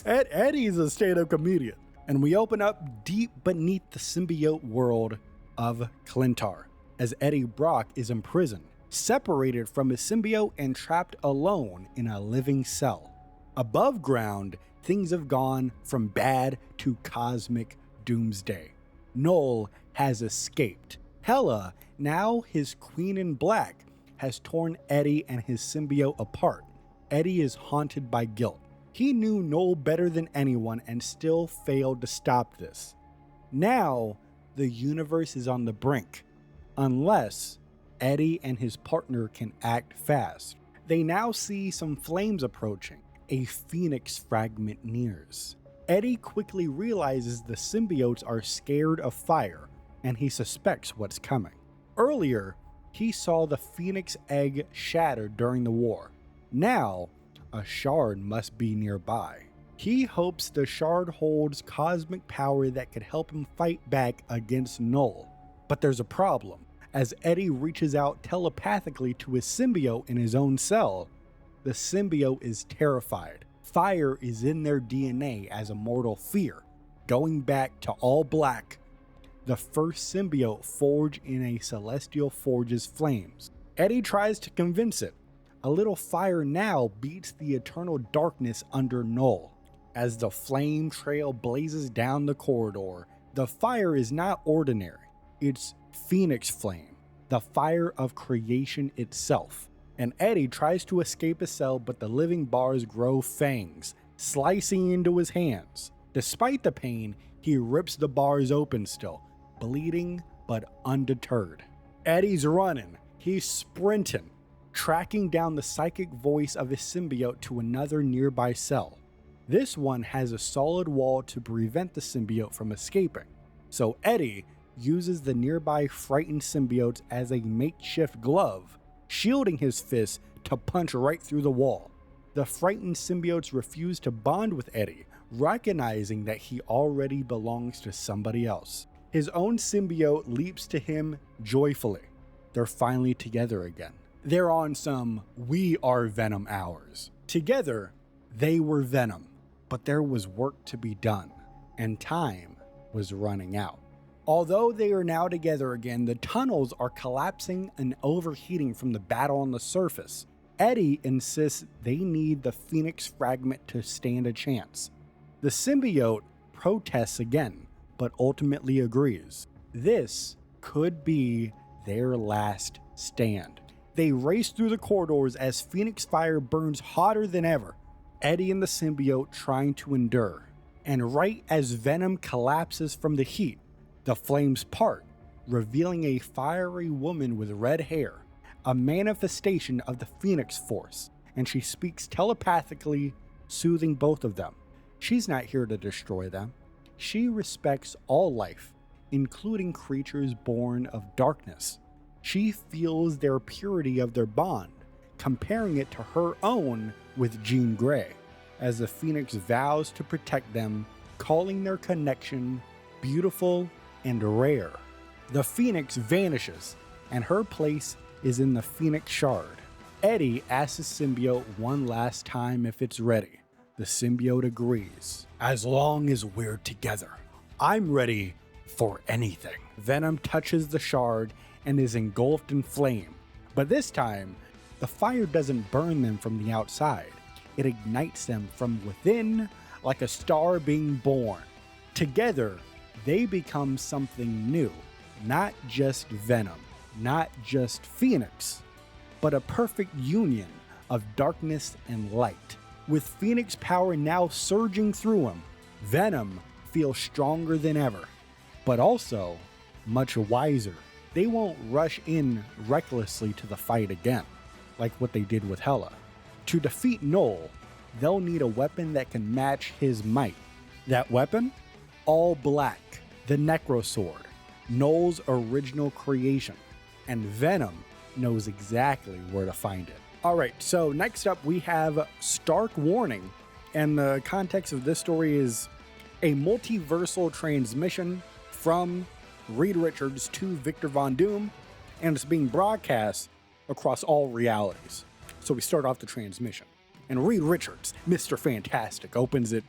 Eddie's a stand-up comedian. And we open up deep beneath the symbiote world of Clintar, as Eddie Brock is imprisoned, separated from his symbiote and trapped alone in a living cell. Above ground, things have gone from bad to cosmic doomsday. Noel has escaped. Hela, now his queen in black, has torn Eddie and his symbiote apart. Eddie is haunted by guilt. He knew Noel better than anyone and still failed to stop this. Now, the universe is on the brink, unless Eddie and his partner can act fast. They now see some flames approaching. A phoenix fragment nears. Eddie quickly realizes the symbiotes are scared of fire, and he suspects what's coming. Earlier, he saw the phoenix egg shattered during the war. Now, a shard must be nearby. He hopes the shard holds cosmic power that could help him fight back against Noel. But there's a problem. As Eddie reaches out telepathically to his symbiote in his own cell, the symbiote is terrified. Fire is in their DNA as a mortal fear. Going back to all black, the first symbiote forged in a celestial forge's flames. Eddie tries to convince it. A little fire now beats the eternal darkness under Noel. As the flame trail blazes down the corridor, the fire is not ordinary. It's phoenix flame, the fire of creation itself. And Eddie tries to escape his cell, but the living bars grow fangs, slicing into his hands. Despite the pain, he rips the bars open still, bleeding but undeterred. Eddie's running, he's sprinting, tracking down the psychic voice of his symbiote to another nearby cell. This one has a solid wall to prevent the symbiote from escaping. So Eddie uses the nearby frightened symbiotes as a makeshift glove, shielding his fist to punch right through the wall. The frightened symbiotes refuse to bond with Eddie, recognizing that he already belongs to somebody else. His own symbiote leaps to him joyfully. They're finally together again. They're on some "we are Venom" hours. Together, they were Venom, but there was work to be done, and time was running out. Although they are now together again, the tunnels are collapsing and overheating from the battle on the surface. Eddie insists they need the Phoenix fragment to stand a chance. The symbiote protests again, but ultimately agrees. This could be their last stand. They race through the corridors as Phoenix fire burns hotter than ever. Eddie and the symbiote trying to endure. And right as Venom collapses from the heat, the flames part, revealing a fiery woman with red hair, a manifestation of the Phoenix Force, and she speaks telepathically, soothing both of them. She's not here to destroy them. She respects all life, including creatures born of darkness. She feels their purity of their bond, comparing it to her own with Jean Grey, as the Phoenix vows to protect them, calling their connection beautiful and rare. The Phoenix vanishes, and her place is in the Phoenix Shard. Eddie asks the symbiote one last time if it's ready. The symbiote agrees. As long as we're together, I'm ready for anything. Venom touches the shard and is engulfed in flame. But this time, the fire doesn't burn them from the outside. It ignites them from within like a star being born. Together, they become something new, not just Venom. not just Phoenix, but a perfect union of darkness and light. With Phoenix power now surging through him, Venom feels stronger than ever, but also much wiser. They won't rush in recklessly to the fight again, like what they did with Hela. To defeat Null, they'll need a weapon that can match his might. That weapon? All black, the Necro Sword, Null's original creation, and Venom knows exactly where to find it. Alright, so next up we have Stark Warning, and the context of this story is a multiversal transmission from Reed Richards to Victor Von Doom, and it's being broadcast across all realities. So we start off the transmission, and Reed Richards, Mr. Fantastic, opens it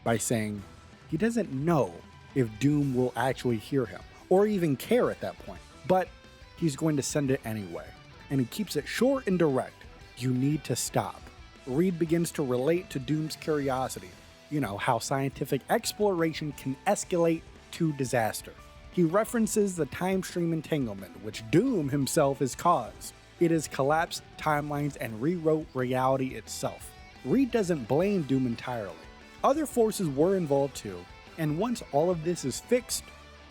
by saying he doesn't know if Doom will actually hear him, or even care at that point, but he's going to send it anyway. And he keeps it short and direct. You need to stop. Reed begins to relate to Doom's curiosity. You know, how scientific exploration can escalate to disaster. He references the time stream entanglement, which Doom himself has caused. It has collapsed timelines and rewrote reality itself. Reed doesn't blame Doom entirely. Other forces were involved too, and once all of this is fixed,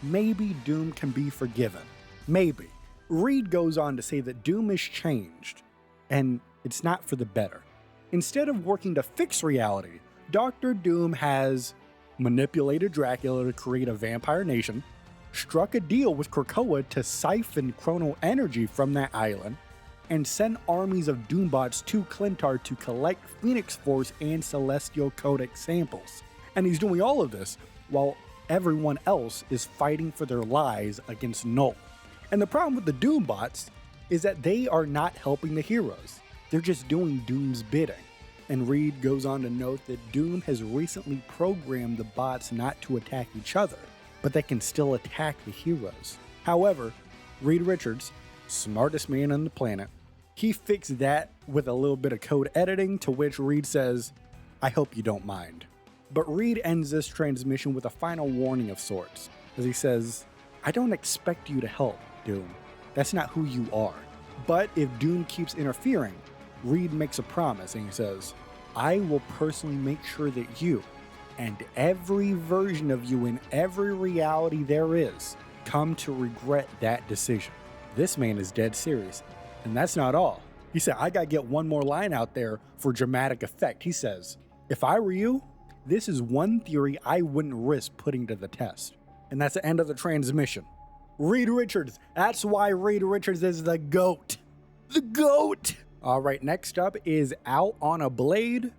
maybe Doom can be forgiven. Maybe. Reed goes on to say that Doom is changed, and it's not for the better. Instead of working to fix reality, Dr. Doom has manipulated Dracula to create a vampire nation, struck a deal with Krakoa to siphon chrono energy from that island, and sent armies of Doombots to Clintar to collect Phoenix Force and Celestial Codex samples. And he's doing all of this while everyone else is fighting for their lives against Null. And the problem with the Doombots is that they are not helping the heroes. They're just doing Doom's bidding. And Reed goes on to note that Doom has recently programmed the bots not to attack each other, but they can still attack the heroes. However, Reed Richards, smartest man on the planet, he fixed that with a little bit of code editing, to which Reed says, I hope you don't mind. But Reed ends this transmission with a final warning of sorts, as he says, I don't expect you to help, Doom. That's not who you are. But if Doom keeps interfering, Reed makes a promise and he says, I will personally make sure that you, and every version of you in every reality there is, come to regret that decision. This man is dead serious. And that's not all. He said, I gotta get one more line out there for dramatic effect. He says, if I were you, this is one theory I wouldn't risk putting to the test. And that's the end of the transmission. Reed Richards. That's why Reed Richards is the GOAT. The GOAT! Alright, next up is Out on a Blade,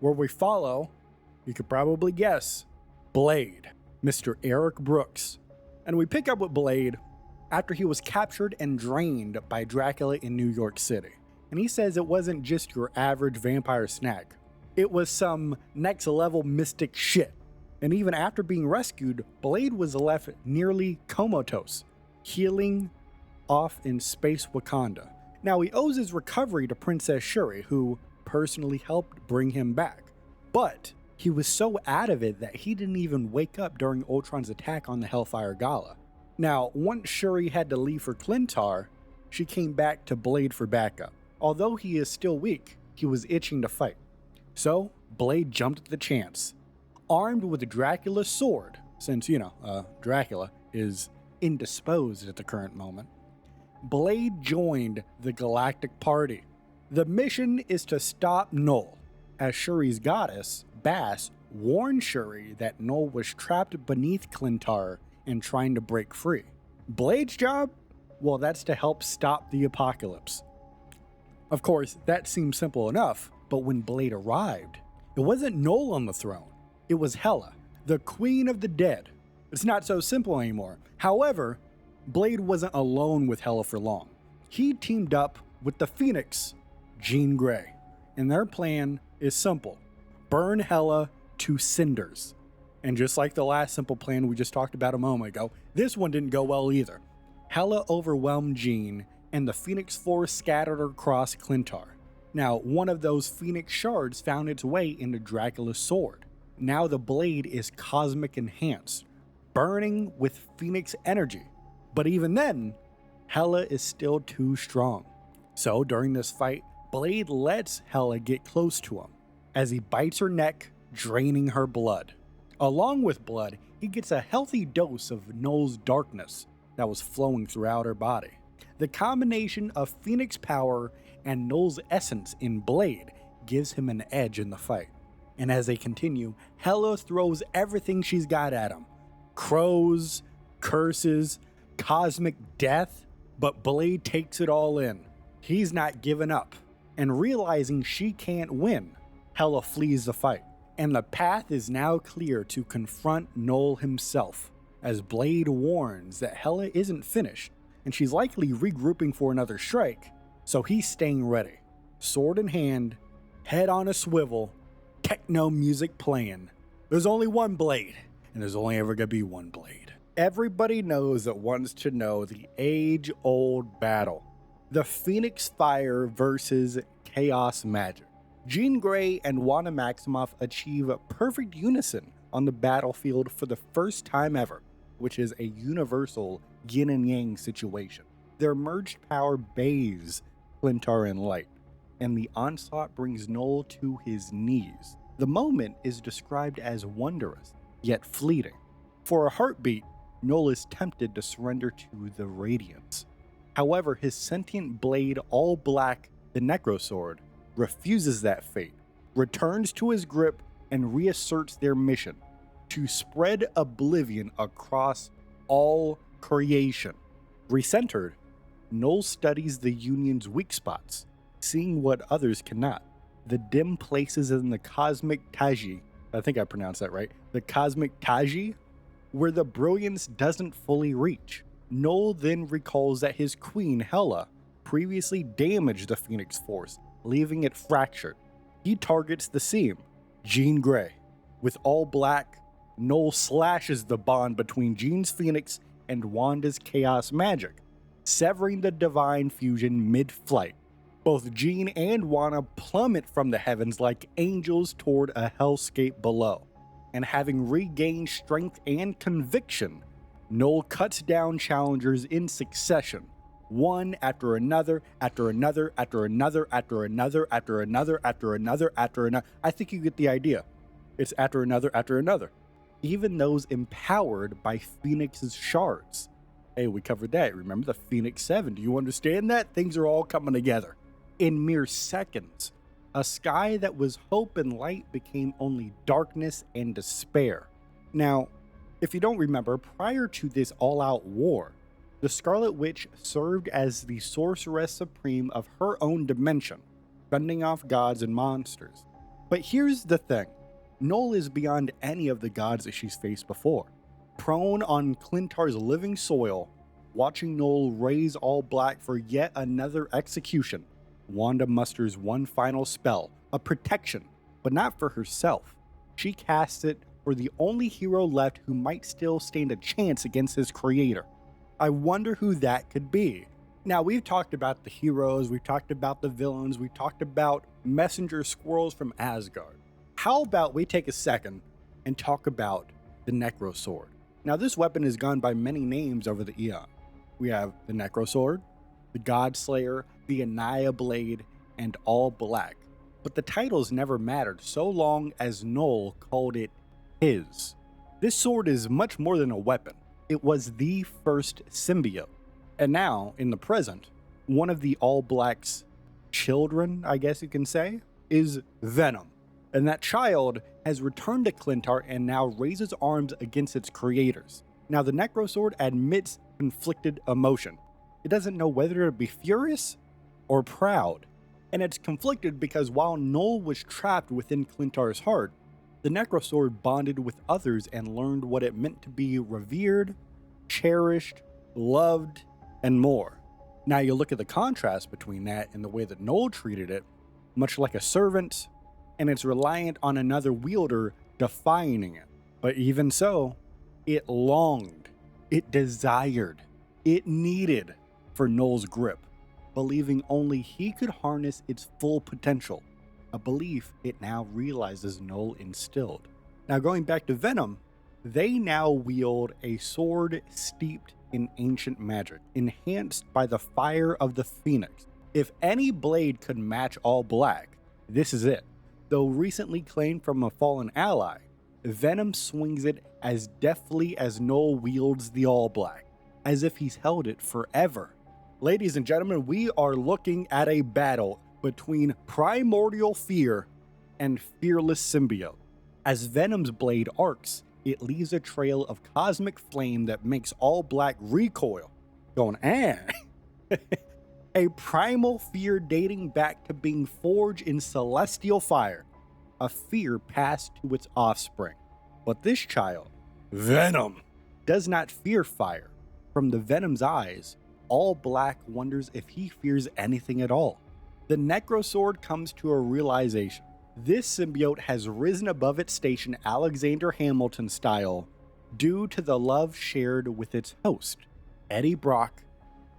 where we follow, you could probably guess, Blade, Mr. Eric Brooks. And we pick up with Blade after he was captured and drained by Dracula in New York City. And he says it wasn't just your average vampire snack. It was some next level mystic shit. And even after being rescued, Blade was left nearly comatose, healing off in space Wakanda. Now he owes his recovery to Princess Shuri, who personally helped bring him back. But he was so out of it that he didn't even wake up during Ultron's attack on the Hellfire Gala. Now, once Shuri had to leave for Clintar, she came back to Blade for backup. Although he is still weak, he was itching to fight. So, Blade jumped at the chance. Armed with Dracula's sword, since, Dracula is indisposed at the current moment, Blade joined the Galactic Party. The mission is to stop Null, as Shuri's goddess, Bass, warned Shuri that Null was trapped beneath Clintar and trying to break free. Blade's job? Well, that's to help stop the apocalypse. Of course, that seemed simple enough, but when Blade arrived, it wasn't Null on the throne. It was Hela, the Queen of the Dead. It's not so simple anymore. However, Blade wasn't alone with Hela for long. He teamed up with the Phoenix, Jean Grey, and their plan is simple. Burn Hela to cinders. And just like the last simple plan we just talked about a moment ago, this one didn't go well either. Hela overwhelmed Jean, and the Phoenix Force scattered across Clintar. Now, one of those Phoenix shards found its way into Dracula's sword. Now the blade is cosmic enhanced, burning with Phoenix energy. But even then, Hela is still too strong. So during this fight, Blade lets Hela get close to him as he bites her neck, draining her blood. Along with blood, he gets a healthy dose of Null's darkness that was flowing throughout her body. The combination of Phoenix power and Null's essence in Blade gives him an edge in the fight. And as they continue, Hela throws everything she's got at him. Crows, curses, cosmic death, but Blade takes it all in. He's not giving up. And realizing she can't win, Hela flees the fight. And the path is now clear to confront Null himself, as Blade warns that Hela isn't finished, and she's likely regrouping for another strike, so he's staying ready. Sword in hand, head on a swivel, techno music playing. There's only one Blade, and there's only ever gonna be one Blade. Everybody knows that wants to know the age-old battle. The Phoenix Fire versus Chaos Magic. Jean Grey and Wanda Maximoff achieve perfect unison on the battlefield for the first time ever, which is a universal yin and yang situation. Their merged power bathes Clintar in light, and the onslaught brings Null to his knees. The moment is described as wondrous, yet fleeting. For a heartbeat, Null is tempted to surrender to the Radiance. However, his sentient blade, all black, the Necrosword, refuses that fate, returns to his grip, and reasserts their mission to spread oblivion across all creation. Recentered, Null studies the Union's weak spots, seeing what others cannot. The dim places in the cosmic Taji, I think I pronounced that right, the cosmic Taji, where the brilliance doesn't fully reach. Null then recalls that his queen, Hela, previously damaged the Phoenix Force, leaving it fractured. He targets the seam, Jean Grey. With all black, Null slashes the bond between Jean's Phoenix and Wanda's Chaos Magic, severing the divine fusion mid-flight. Both Jean and Wanda plummet from the heavens like angels toward a hellscape below. And having regained strength and conviction, Null cuts down challengers in succession, one after another, after another, after another, after another, after another, after another, after another. I think you get the idea. It's after another, even those empowered by Phoenix's shards. Hey, we covered that. Remember the Phoenix 7? Do you understand that? Things are all coming together. In mere seconds, a sky that was hope and light became only darkness and despair. Now, if you don't remember, prior to this all-out war, the Scarlet Witch served as the sorceress supreme of her own dimension, fending off gods and monsters. But here's the thing. Null is beyond any of the gods that she's faced before. Prone on Clintar's living soil, watching Null raise all black for yet another execution, Wanda musters one final spell, a protection, but not for herself. She casts it for the only hero left who might still stand a chance against his creator. I wonder who that could be. Now, we've talked about the heroes, we've talked about the villains, we've talked about messenger squirrels from Asgard. How about we take a second and talk about the Necrosword? Now, this weapon has gone by many names over the eon. We have the Necrosword, the Godslayer, the Annihilablade, and All Black. But the titles never mattered so long as Null called it his. This sword is much more than a weapon. It was the first symbiote. And now, in the present, one of the All Black's children, I guess you can say, is Venom. And that child has returned to Clintar and now raises arms against its creators. Now, the Necrosword admits conflicted emotion. It doesn't know whether to be furious or proud. And it's conflicted because while Null was trapped within Clintar's heart, the Necrosword bonded with others and learned what it meant to be revered, cherished, loved, and more. Now you look at the contrast between that and the way that Null treated it, much like a servant, and it's reliant on another wielder defining it. But even so, it longed, it desired, it needed for Null's grip, believing only he could harness its full potential, a belief it now realizes Null instilled. Now going back to Venom, they now wield a sword steeped in ancient magic, enhanced by the fire of the phoenix. If any blade could match all black, this is it. Though recently claimed from a fallen ally, Venom swings it as deftly as Noel wields the all black, as if he's held it forever. Ladies and gentlemen, we are looking at a battle between primordial fear and fearless symbiote. As Venom's blade arcs, it leaves a trail of cosmic flame that makes all black recoil, going, A primal fear dating back to being forged in celestial fire, a fear passed to its offspring. But this child, Venom, does not fear fire. From the Venom's eyes, all black wonders if he fears anything at all. The Necrosword comes to a realization. This symbiote has risen above its station Alexander Hamilton style due to the love shared with its host, Eddie Brock,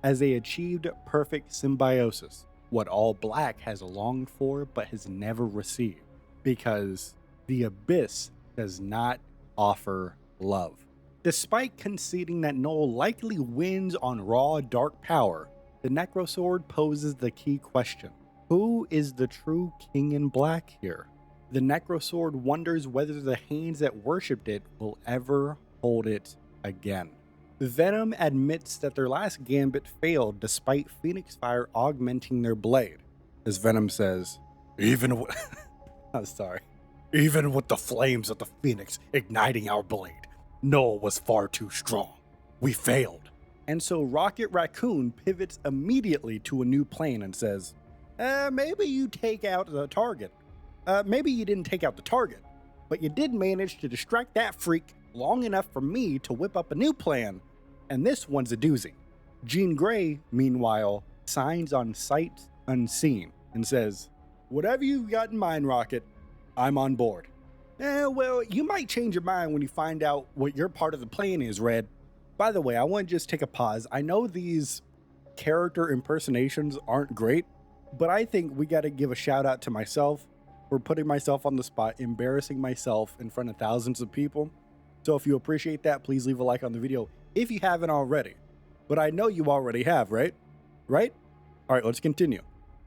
as they achieved perfect symbiosis, what all black has longed for but has never received, because the Abyss does not offer love. Despite conceding that Noel likely wins on raw dark power, the Necrosword poses the key question. Who is the true king in black here? The Necrosword wonders whether the hands that worshipped it will ever hold it again. Venom admits that their last gambit failed despite Phoenix Fire augmenting their blade. As Venom says, even with the flames of the Phoenix igniting our blade, Noel was far too strong. We failed. And so Rocket Raccoon pivots immediately to a new plan and says, maybe you take out the target. Maybe you didn't take out the target, but you did manage to distract that freak long enough for me to whip up a new plan, and this one's a doozy. Jean Grey, meanwhile, signs on sight unseen and says, whatever you got in mind, Rocket, I'm on board. Well, you might change your mind when you find out what your part of the plan is, Red. By the way, I want to just take a pause. I know these character impersonations aren't great, but I think we got to give a shout out to myself for putting myself on the spot, embarrassing myself in front of thousands of people. So if you appreciate that, please leave a like on the video if you haven't already. But I know you already have, right? Right? All right, let's continue.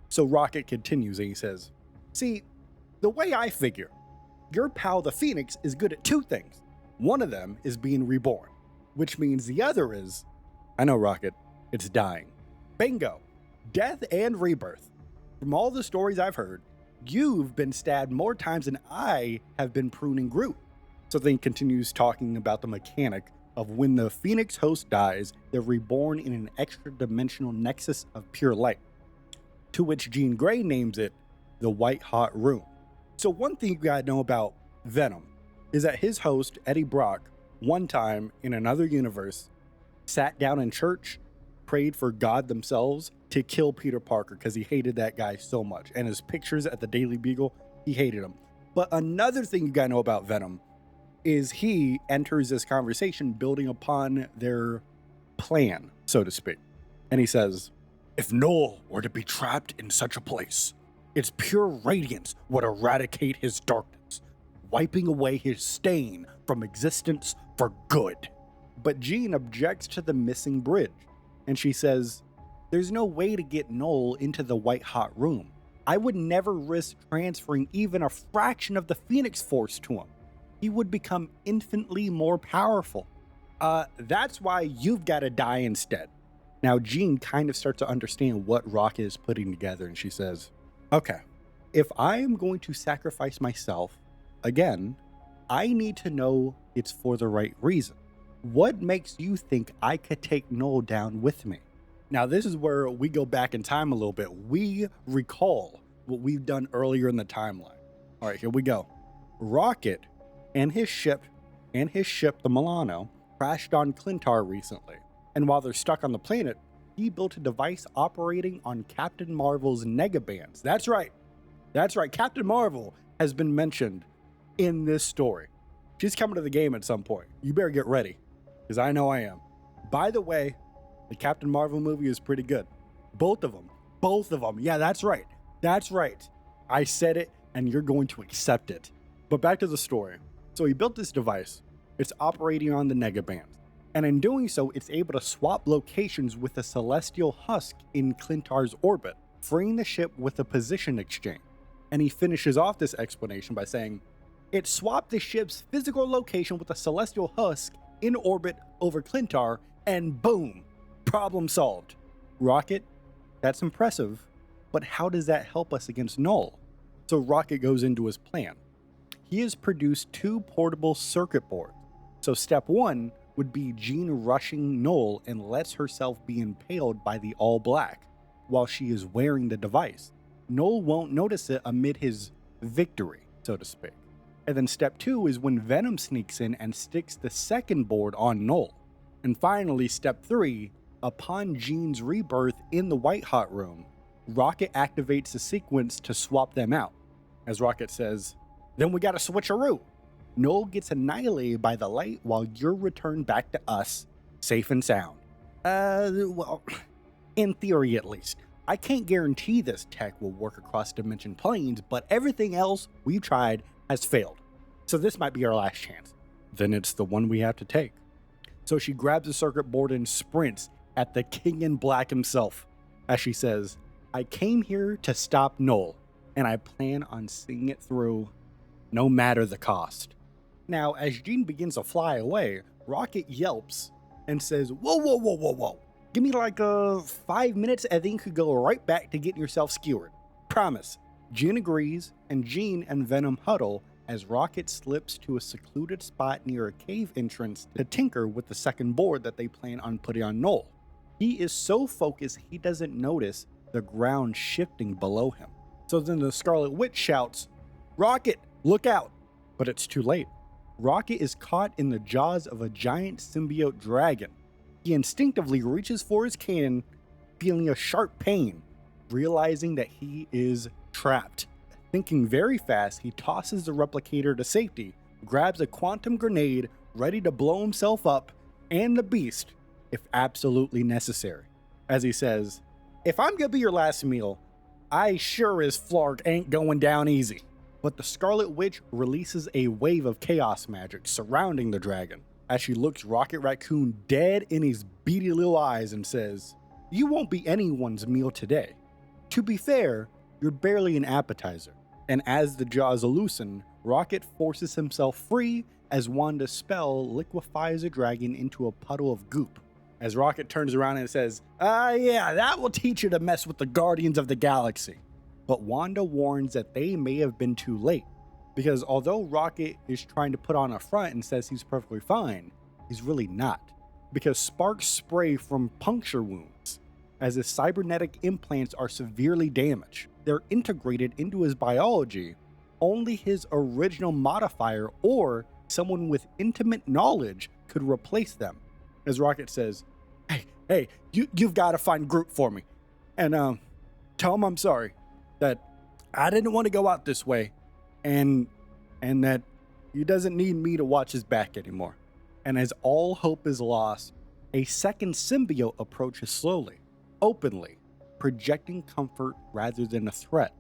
So Rocket continues and he says, see, the way I figure, your pal the Phoenix is good at two things. One of them is being reborn, which means the other is, I know Rocket, it's dying. Bingo. Death and rebirth. From all the stories I've heard, you've been stabbed more times than I have been pruning Groot. So then he continues talking about the mechanic of when the Phoenix host dies, they're reborn in an extra dimensional nexus of pure light, to which Jean Grey names it the White Hot Room. So one thing you gotta know about Venom is that his host, Eddie Brock, one time in another universe, sat down in church, prayed for God themselves to kill Peter Parker because he hated that guy so much. And his pictures at the Daily Beagle, he hated him. But another thing you gotta know about Venom is he enters this conversation building upon their plan, so to speak. And he says, if Noel were to be trapped in such a place, its pure radiance would eradicate his darkness, wiping away his stain from existence for good. But Jean objects to the missing bridge, and she says, there's no way to get Noel into the White Hot Room. I would never risk transferring even a fraction of the Phoenix Force to him. He would become infinitely more powerful. That's why you've got to die instead. Now, Jean kind of starts to understand what Rocket is putting together, and she says, okay, if I am going to sacrifice myself, again, I need to know it's for the right reason. What makes you think I could take Noel down with me? Now, this is where we go back in time a little bit. We recall what we've done earlier in the timeline. All right, here we go. Rocket and his ship, the Milano, crashed on Clintar recently. And while they're stuck on the planet, he built a device operating on Captain Marvel's negabands. That's right. Captain Marvel has been mentioned in this story. She's coming to the game at some point. You better get ready, because I know I am. By the way, the Captain Marvel movie is pretty good. Both of them. Yeah, that's right. I said it, and you're going to accept it. But back to the story. So he built this device. It's operating on the negabands. And in doing so, it's able to swap locations with the celestial husk in Clintar's orbit, freeing the ship with a position exchange. And he finishes off this explanation by saying, it swapped the ship's physical location with a celestial husk in orbit over Clintar, and boom, problem solved. Rocket, that's impressive, but how does that help us against Null? So Rocket goes into his plan. He has produced 2 portable circuit boards. So step 1 would be Jean rushing Null and lets herself be impaled by the All Black while she is wearing the device. Null won't notice it amid his victory, so to speak. And then step 2 is when Venom sneaks in and sticks the second board on Null. And finally, step 3, upon Jean's rebirth in the White Hot room, Rocket activates the sequence to swap them out. As Rocket says, then we gotta switcheroo. Null gets annihilated by the light while you're returned back to us, safe and sound. Well, in theory at least. I can't guarantee this tech will work across dimension planes, but everything else we've tried has failed. So this might be our last chance. Then it's the one we have to take. So she grabs the circuit board and sprints at the King in Black himself, as she says, I came here to stop Null, and I plan on seeing it through, no matter the cost. Now, as Jean begins to fly away, Rocket yelps and says, whoa. Give me like 5 minutes and then you could go right back to getting yourself skewered. Promise. Jean agrees, and Jean and Venom huddle as Rocket slips to a secluded spot near a cave entrance to tinker with the second board that they plan on putting on Null. He is so focused he doesn't notice the ground shifting below him. So then the Scarlet Witch shouts, Rocket, look out! But it's too late. Rocket is caught in the jaws of a giant symbiote dragon. He instinctively reaches for his cannon, feeling a sharp pain, realizing that he is trapped. Thinking very fast, he tosses the replicator to safety, grabs a quantum grenade, ready to blow himself up and the beast if absolutely necessary. As he says, if I'm gonna be your last meal, I sure as flark ain't going down easy. But the Scarlet Witch releases a wave of chaos magic surrounding the dragon as she looks Rocket Raccoon dead in his beady little eyes and says, you won't be anyone's meal today. To be fair, you're barely an appetizer. And as the jaws loosen, Rocket forces himself free as Wanda's spell liquefies the dragon into a puddle of goop. As Rocket turns around and says, yeah, that will teach you to mess with the Guardians of the Galaxy. But Wanda warns that they may have been too late, because although Rocket is trying to put on a front and says he's perfectly fine, he's really not, because sparks spray from puncture wounds, as his cybernetic implants are severely damaged. They're integrated into his biology. Only his original modifier or someone with intimate knowledge could replace them. As Rocket says, hey, you've got to find Groot for me, and tell him I'm sorry, that I didn't want to go out this way, and that he doesn't need me to watch his back anymore. And as all hope is lost, a second symbiote approaches slowly, openly, projecting comfort rather than a threat.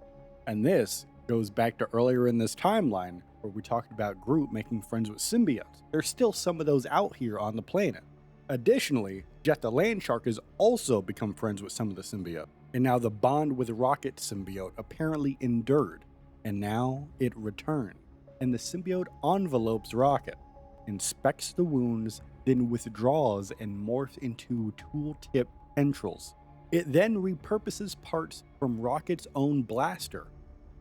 And this goes back to earlier in this timeline where we talked about Groot making friends with symbiotes. There's still some of those out here on the planet. Additionally, Jet the Landshark has also become friends with some of the symbiote. And now the bond with Rocket symbiote apparently endured, and now it returned. And the symbiote envelopes Rocket, inspects the wounds, then withdraws and morphs into tool-tip tendrils. It then repurposes parts from Rocket's own blaster,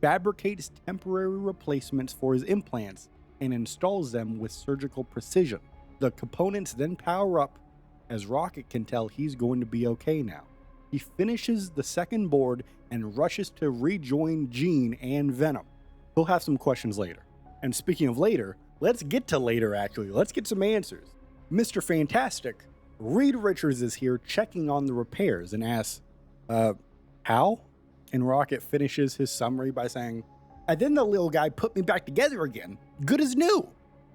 fabricates temporary replacements for his implants, and installs them with surgical precision. The components then power up as Rocket can tell he's going to be okay now. He finishes the second board and rushes to rejoin Jean and Venom. We'll have some questions later. And speaking of later, let's get to later actually. Let's get some answers. Mr. Fantastic, Reed Richards is here checking on the repairs and asks, how? And Rocket finishes his summary by saying, and then the little guy put me back together again, good as new.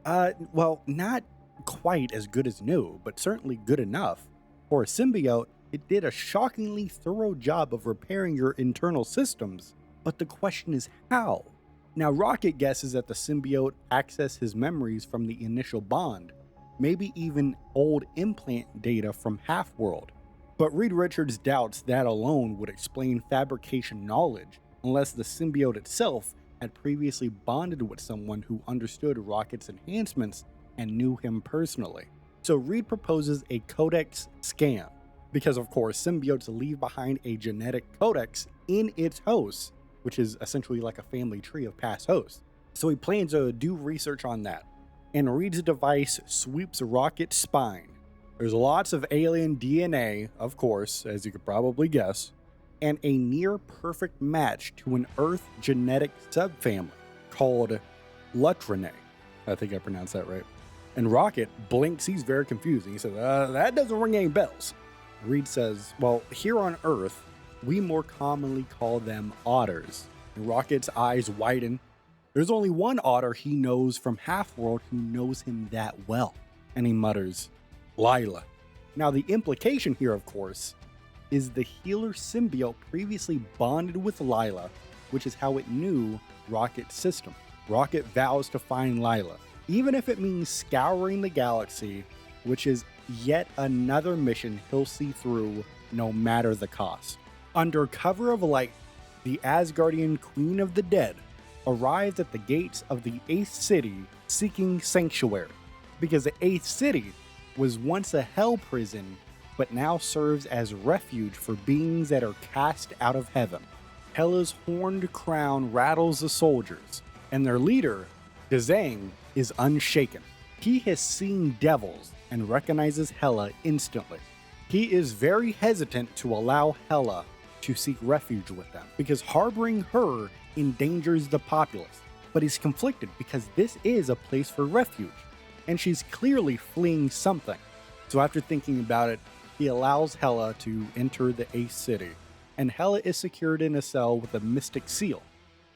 Well, not quite as good as new, but certainly good enough. For a symbiote, it did a shockingly thorough job of repairing your internal systems, but the question is how? Now, Rocket guesses that the symbiote accessed his memories from the initial bond, maybe even old implant data from Half-World. But Reed Richards doubts that alone would explain fabrication knowledge unless the symbiote itself had previously bonded with someone who understood Rocket's enhancements and knew him personally. So Reed proposes a codex scan, because of course symbiotes leave behind a genetic codex in its host, which is essentially like a family tree of past hosts. So he plans to do research on that, and Reed's device sweeps Rocket's spine. There's lots of alien DNA, of course, as you could probably guess, and a near-perfect match to an Earth genetic subfamily called Lutrinae. I think I pronounced that right. And Rocket blinks, he's very confused. He says, that doesn't ring any bells. Reed says, well, here on Earth, we more commonly call them otters. And Rocket's eyes widen. There's only one otter he knows from Half-World who knows him that well. And he mutters, Lila. Now the implication here, of course, is the healer symbiote previously bonded with Lila, which is how it knew Rocket's system. Rocket vows to find Lila, even if it means scouring the galaxy, which is yet another mission he'll see through no matter the cost. Under cover of light, the Asgardian Queen of the Dead arrives at the gates of the 8th city seeking sanctuary, because the 8th city was once a hell prison but now serves as refuge for beings that are cast out of heaven. Hela's horned crown rattles the soldiers, and their leader, Dzang, is unshaken. He has seen devils and recognizes Hela instantly. He is very hesitant to allow Hela to seek refuge with them, because harboring her endangers the populace. But he's conflicted because this is a place for refuge, and she's clearly fleeing something. So after thinking about it, he allows Hela to enter the 8th city, and Hela is secured in a cell with a mystic seal.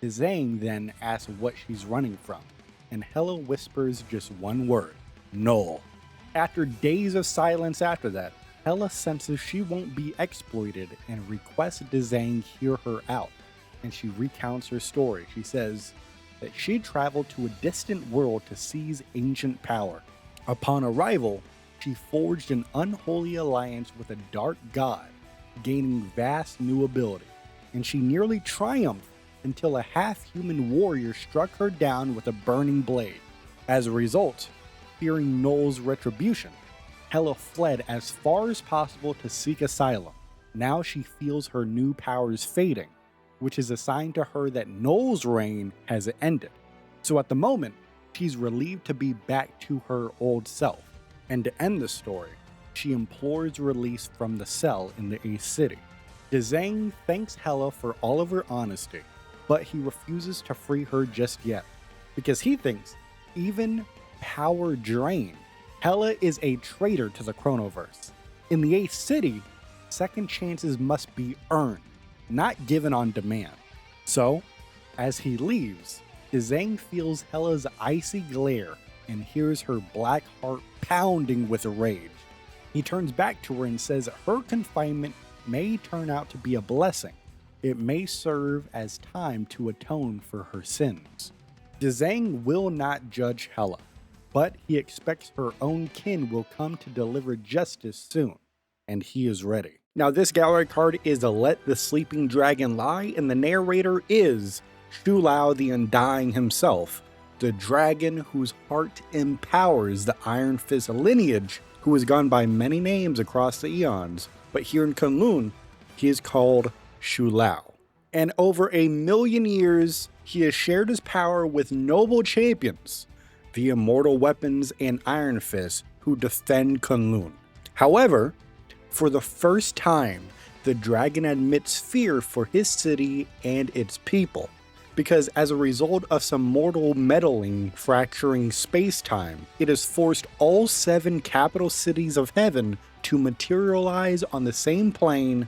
Dzang then asks what she's running from, and Hela whispers just one word, Null. After days of silence after that, Hela senses she won't be exploited and requests Dzang hear her out, and she recounts her story. She says that she traveled to a distant world to seize ancient power. Upon arrival, she forged an unholy alliance with a dark god, gaining vast new ability, and she nearly triumphed until a half-human warrior struck her down with a burning blade. As a result, fearing Null's retribution, Hela fled as far as possible to seek asylum. Now she feels her new powers fading, which is a sign to her that Null's reign has ended. So at the moment, she's relieved to be back to her old self. And to end the story, she implores release from the cell in the 8th city. Dzang thanks Hela for all of her honesty, but he refuses to free her just yet, because he thinks, even power drained, Hela is a traitor to the Chronoverse. In the 8th city, second chances must be earned, not given on demand. So, as he leaves, Dzang feels Hela's icy glare and hears her black heart pounding with rage. He turns back to her and says her confinement may turn out to be a blessing. It may serve as time to atone for her sins. Dzang will not judge Hela, but he expects her own kin will come to deliver justice soon, and he is ready. Now this gallery card is a Let the Sleeping Dragon Lie, and the narrator is Shu Lao the Undying himself, the dragon whose heart empowers the Iron Fist lineage, who has gone by many names across the eons, but here in Kunlun, he is called Shu Lao. And over 1,000,000 years, he has shared his power with noble champions, the Immortal Weapons and Iron Fist, who defend Kunlun. However, for the first time, the dragon admits fear for his city and its people, because as a result of some mortal meddling fracturing space-time, it has forced all 7 capital cities of heaven to materialize on the same plane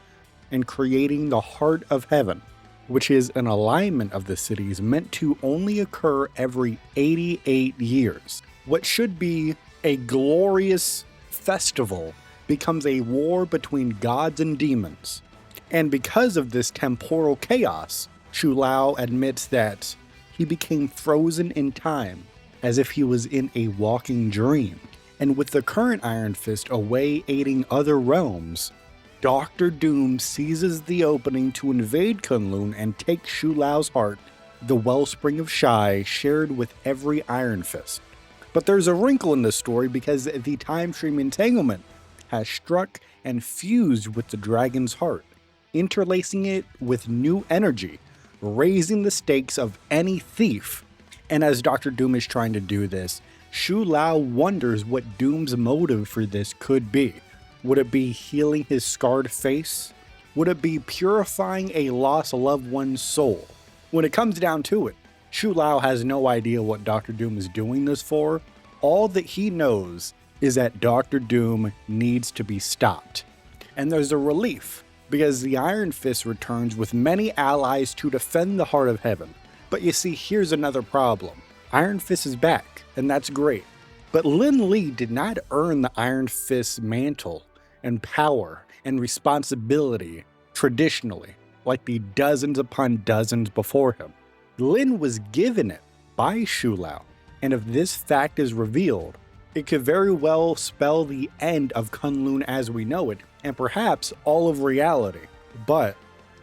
and creating the Heart of Heaven, which is an alignment of the cities meant to only occur every 88 years. What should be a glorious festival becomes a war between gods and demons. And because of this temporal chaos, Shu Lao admits that he became frozen in time as if he was in a walking dream. And with the current Iron Fist away aiding other realms, Doctor Doom seizes the opening to invade Kunlun and take Shu Lao's heart, the wellspring of Shai shared with every Iron Fist. But there's a wrinkle in this story because the time stream entanglement has struck and fused with the dragon's heart, interlacing it with new energy, raising the stakes of any thief. And as Doctor Doom is trying to do this, Shu Lao wonders what Doom's motive for this could be. Would it be healing his scarred face? Would it be purifying a lost loved one's soul? When it comes down to it, Shu Lao has no idea what Doctor Doom is doing this for. All that he knows is that Doctor Doom needs to be stopped. And there's a relief, because the Iron Fist returns with many allies to defend the Heart of Heaven. But you see, here's another problem. Iron Fist is back, and that's great. But Lin Li did not earn the Iron Fist's mantle and power and responsibility traditionally, like the dozens upon dozens before him. Lin was given it by Shu Lao, and if this fact is revealed, it could very well spell the end of Kunlun as we know it, and perhaps all of reality. But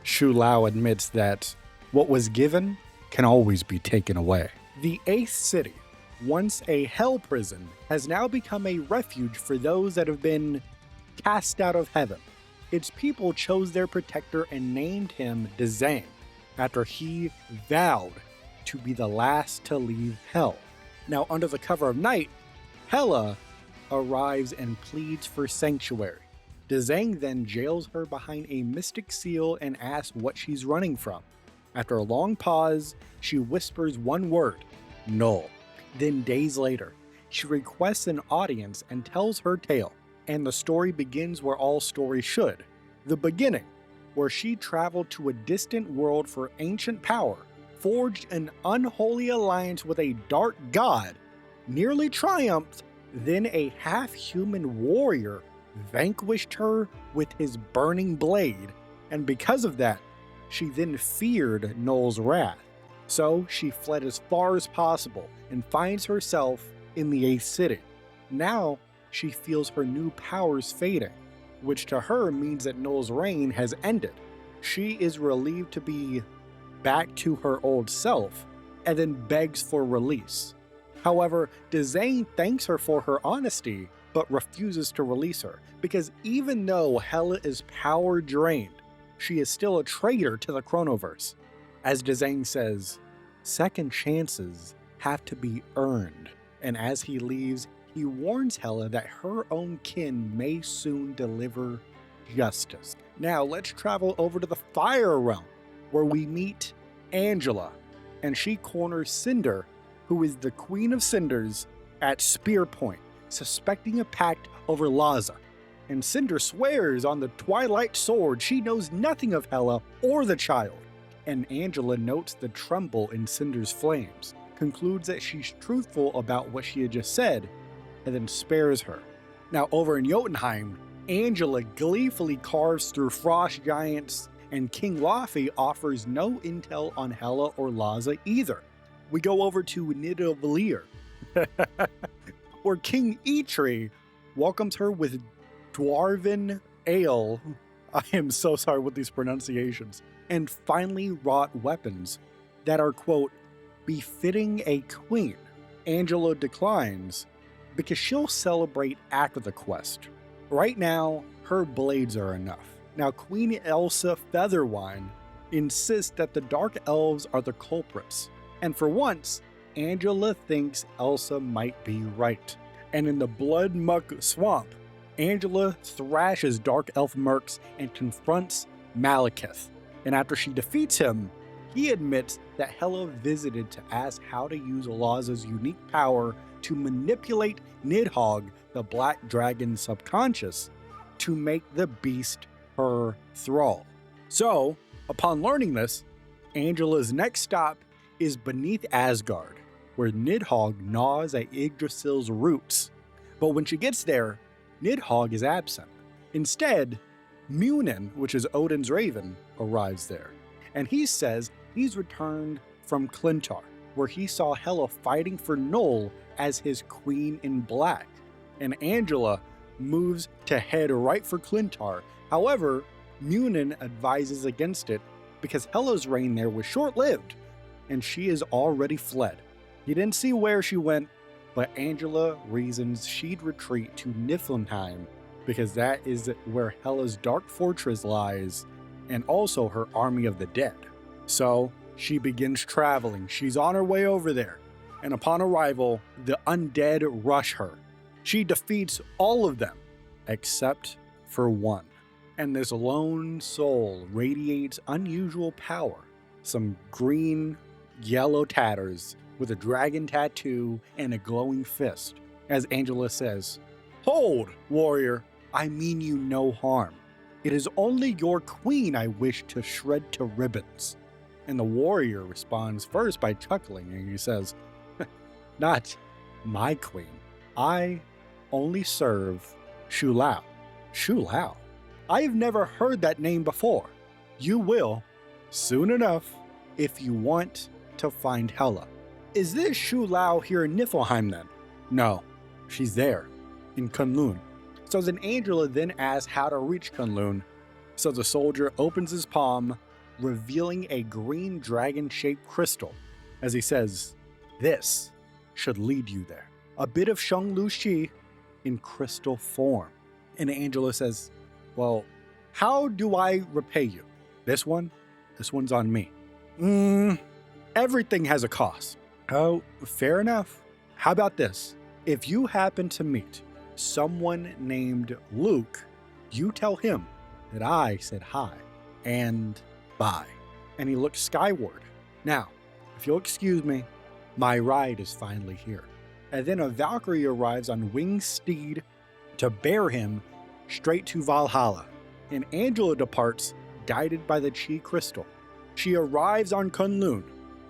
Shu Lao admits that what was given can always be taken away. The 8th city, once a hell prison, has now become a refuge for those that have been cast out of heaven. Its people chose their protector and named him Dzang, after he vowed to be the last to leave hell. Now, under the cover of night, Hela arrives and pleads for sanctuary. Dzang then jails her behind a mystic seal and asks what she's running from. After a long pause, she whispers one word, Null. Then days later, she requests an audience and tells her tale. And the story begins where all stories should. The beginning, where she traveled to a distant world for ancient power, forged an unholy alliance with a dark god, nearly triumphed, then a half-human warrior vanquished her with his burning blade, and because of that, she then feared Null's wrath. So she fled as far as possible and finds herself in the 8th city. Now, she feels her new powers fading, which to her means that Null's reign has ended. She is relieved to be back to her old self, and then begs for release. However, Dzang thanks her for her honesty, but refuses to release her, because even though Hela is power drained, she is still a traitor to the Chronoverse. As Dzang says, second chances have to be earned, and as he leaves, he warns Hela that her own kin may soon deliver justice. Now let's travel over to the Fire Realm, where we meet Angela, and she corners Cinder, who is the Queen of Cinders, at spear point, suspecting a pact over Laza. And Cinder swears on the Twilight Sword she knows nothing of Hela or the child. And Angela notes the tremble in Cinder's flames, concludes that she's truthful about what she had just said, and then spares her. Now over in Jotunheim, Angela gleefully carves through frost giants, and King Laufey offers no intel on Hela or Laza either. We go over to Nidavellir, where King Eitri welcomes her with Dwarven ale. I am so sorry with these pronunciations. And finely wrought weapons that are, quote, befitting a queen. Angela declines because she'll celebrate after the quest. Right now, her blades are enough. Now, Queen Elsa Featherwine insists that the Dark Elves are the culprits. And for once, Angela thinks Elsa might be right. And in the Blood Muck Swamp, Angela thrashes Dark Elf mercs and confronts Malekith. And after she defeats him, he admits that Hela visited to ask how to use Laza's unique power to manipulate Nidhogg, the Black Dragon's subconscious, to make the beast her thrall. So, upon learning this, Angela's next stop is beneath Asgard, where Nidhogg gnaws at Yggdrasil's roots. But when she gets there, Nidhogg is absent. Instead, Munin, which is Odin's raven, arrives there, and he says he's returned from Clintar, where he saw Hela fighting for Null as his queen in black. and Angela moves to head right for Clintar. However, Munin advises against it because Hela's reign there was short-lived, and she is already fled. He didn't see where she went, but Angela reasons she'd retreat to Niflheim because that is where Hela's dark fortress lies, and also her army of the dead. So she begins traveling. She's on her way over there, and upon arrival, the undead rush her. She defeats all of them, except for one. And this lone soul radiates unusual power. Some green, yellow tatters with a dragon tattoo and a glowing fist. As Angela says, "Hold, warrior, I mean you no harm. It is only your queen I wish to shred to ribbons." And the warrior responds first by chuckling, and he says, "Not my queen. I only serve Shu Lao." Shu Lao? I've never heard that name before. You will, soon enough, if you want to find Hela. Is this Shu Lao here in Niflheim then? No, she's there, in Kunlun. So then Angela then asks how to reach Kunlun. So the soldier opens his palm, revealing a green dragon-shaped crystal, as he says, "This should lead you there. A bit of Sheng Lu Shi in crystal form." And Angela says, "Well, how do I repay you? This one's on me." Everything has a cost." "Oh, fair enough. How about this? If you happen to meet someone named Luke, you tell him that I said hi and bye." And he looks skyward. "Now, if you'll excuse me, my ride is finally here." And then a Valkyrie arrives on winged steed to bear him straight to Valhalla. And Angela departs, guided by the Chi crystal. She arrives on Kunlun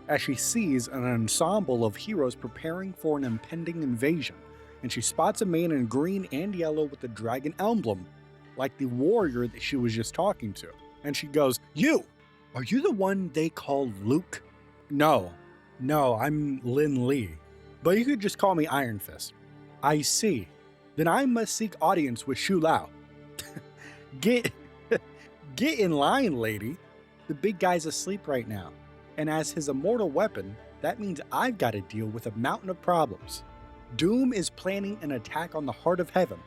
as she sees an ensemble of heroes preparing for an impending invasion, and she spots a man in green and yellow with the dragon emblem, like the warrior that she was just talking to. And she goes, Are you the one they call Luke?" No, I'm Lin Li, but you could just call me Iron Fist." "I see. Then I must seek audience with Shu Lao." Get in line, lady. The big guy's asleep right now. And as his immortal weapon, that means I've got to deal with a mountain of problems. Doom is planning an attack on the heart of heaven.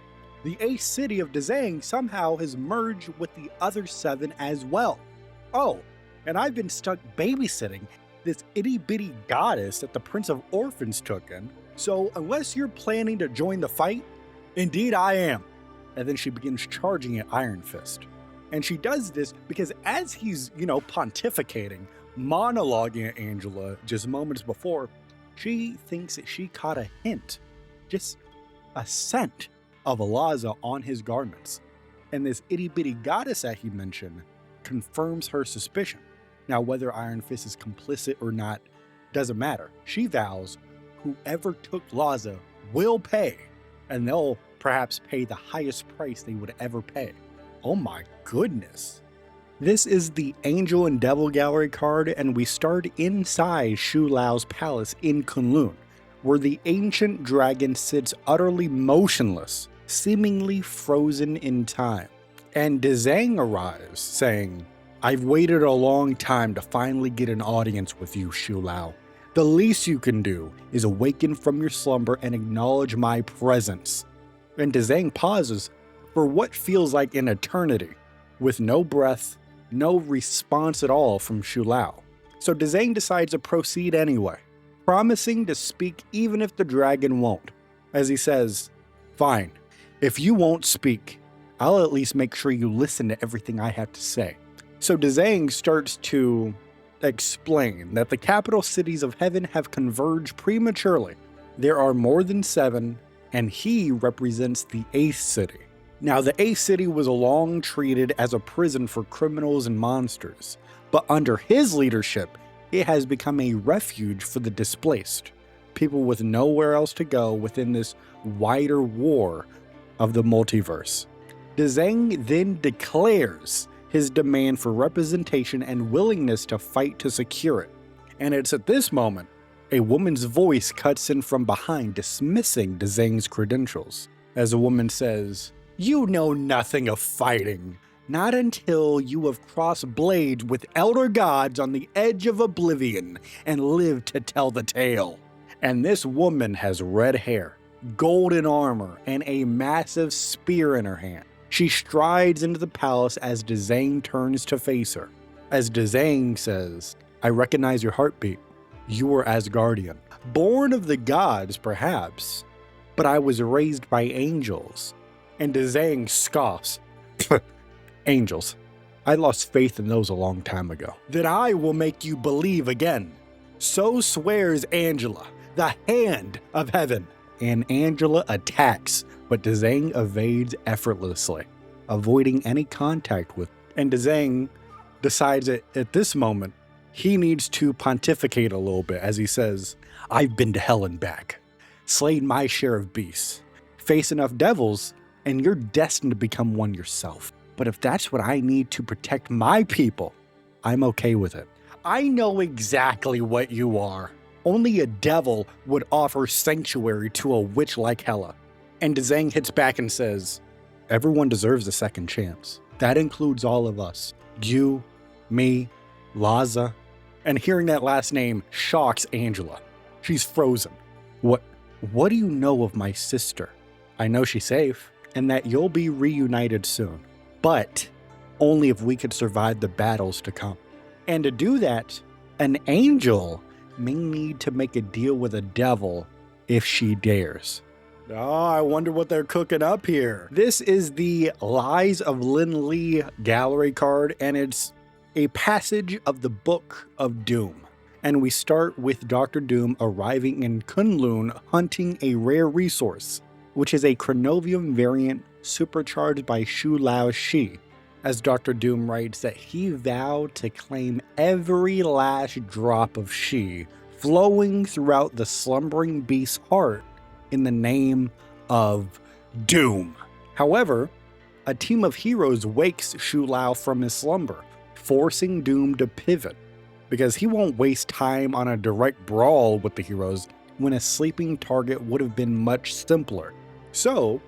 The ace city of Dazang somehow has merged with the other 7 as well. Oh, and I've been stuck babysitting this itty-bitty goddess that the Prince of Orphans took in. So unless you're planning to join the fight, indeed I am. And then she begins charging at Iron Fist. And she does this because as he's, pontificating, monologuing at Angela just moments before, she thinks that she caught a hint, just a scent of Alaza on his garments. And this itty-bitty goddess that he mentioned confirms her suspicion. Now, whether Iron Fist is complicit or not doesn't matter. She vows whoever took Laza will pay, and they'll perhaps pay the highest price they would ever pay. Oh my goodness. This is the Angel and Devil Gallery card, and we start inside Shu Lao's palace in Kunlun, where the ancient dragon sits utterly motionless, seemingly frozen in time. And Dazang arrives, saying, "I've waited a long time to finally get an audience with you, Shu Lao. The least you can do is awaken from your slumber and acknowledge my presence." And Dazang pauses for what feels like an eternity, with no breath, no response at all from Shu Lao. So Dazang decides to proceed anyway, promising to speak even if the dragon won't. As he says, "Fine, if you won't speak, I'll at least make sure you listen to everything I have to say." So Dazang starts to explain that the capital cities of heaven have converged prematurely. There are more than 7, and he represents the 8th city. Now, the 8th city was long treated as a prison for criminals and monsters, but under his leadership, it has become a refuge for the displaced, people with nowhere else to go within this wider war of the multiverse. Dazang then declares his demand for representation and willingness to fight to secure it. And it's at this moment, a woman's voice cuts in from behind, dismissing Dazang's credentials. as a woman says, "You know nothing of fighting. Not until you have crossed blades with elder gods on the edge of oblivion and lived to tell the tale." And this woman has red hair, golden armor, and a massive spear in her hand. She strides into the palace as Dezang turns to face her. As Dezang says, "I recognize your heartbeat. You were Asgardian. Born of the gods, perhaps, but I was raised by angels." And Dezang scoffs. "Angels. I lost faith in those a long time ago. Then I will make you believe again." So swears Angela, the hand of heaven. And Angela attacks, but Dezang evades effortlessly, avoiding any contact with. And Dezang decides that at this moment, he needs to pontificate a little bit as he says, "I've been to hell and back, slayed my share of beasts, faced enough devils, and you're destined to become one yourself. But if that's what I need to protect my people, I'm okay with it. I know exactly what you are. Only a devil would offer sanctuary to a witch like Hela." And Dezang hits back and says, "Everyone deserves a second chance. That includes all of us. You, me, Laza." And hearing that last name shocks Angela. She's frozen. What do you know of my sister?" "I know she's safe, and that you'll be reunited soon. But only if we could survive the battles to come. And to do that, an angel may need to make a deal with a devil if she dares." Oh, I wonder what they're cooking up here. This is the Lies of Lin Li gallery card, and it's a passage of the Book of Doom. And we start with Dr. Doom arriving in Kunlun hunting a rare resource, which is a Chronovium variant supercharged by Shu Lao Shi, as Dr. Doom writes that he vowed to claim every last drop of Shi flowing throughout the slumbering beast's heart in the name of Doom. However, a team of heroes wakes Shu Lao from his slumber, forcing Doom to pivot, because he won't waste time on a direct brawl with the heroes when a sleeping target would have been much simpler. So,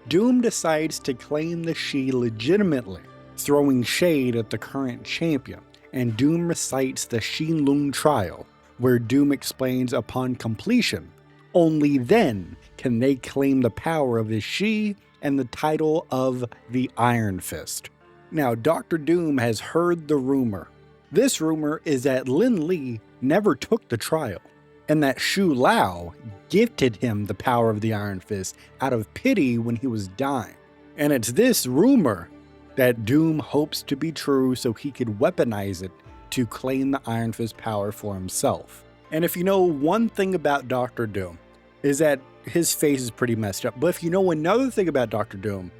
Doom decides to claim the Shi legitimately, throwing shade at the current champion, and Doom recites the Xinlun trial, where Doom explains upon completion, only then can they claim the power of his Shi and the title of the Iron Fist. Now, Dr. Doom has heard the rumor. This rumor is that Lin Li never took the trial, and that Shu Lao gifted him the power of the Iron Fist out of pity when he was dying. And it's this rumor that Doom hopes to be true so he could weaponize it to claim the Iron Fist power for himself. And if you know one thing about Dr. Doom, is that his face is pretty messed up. But if you know another thing about Dr. Doom,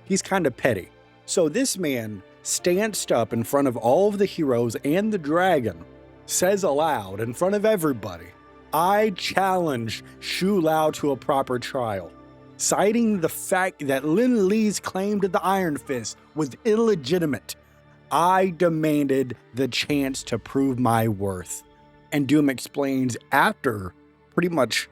he's kind of petty. So this man stands up in front of all of the heroes and the dragon, says aloud in front of everybody, "I challenge Shu Lao to a proper trial," citing the fact that Lin Li's claim to the Iron Fist was illegitimate. "I demanded the chance to prove my worth." And Doom explains after pretty much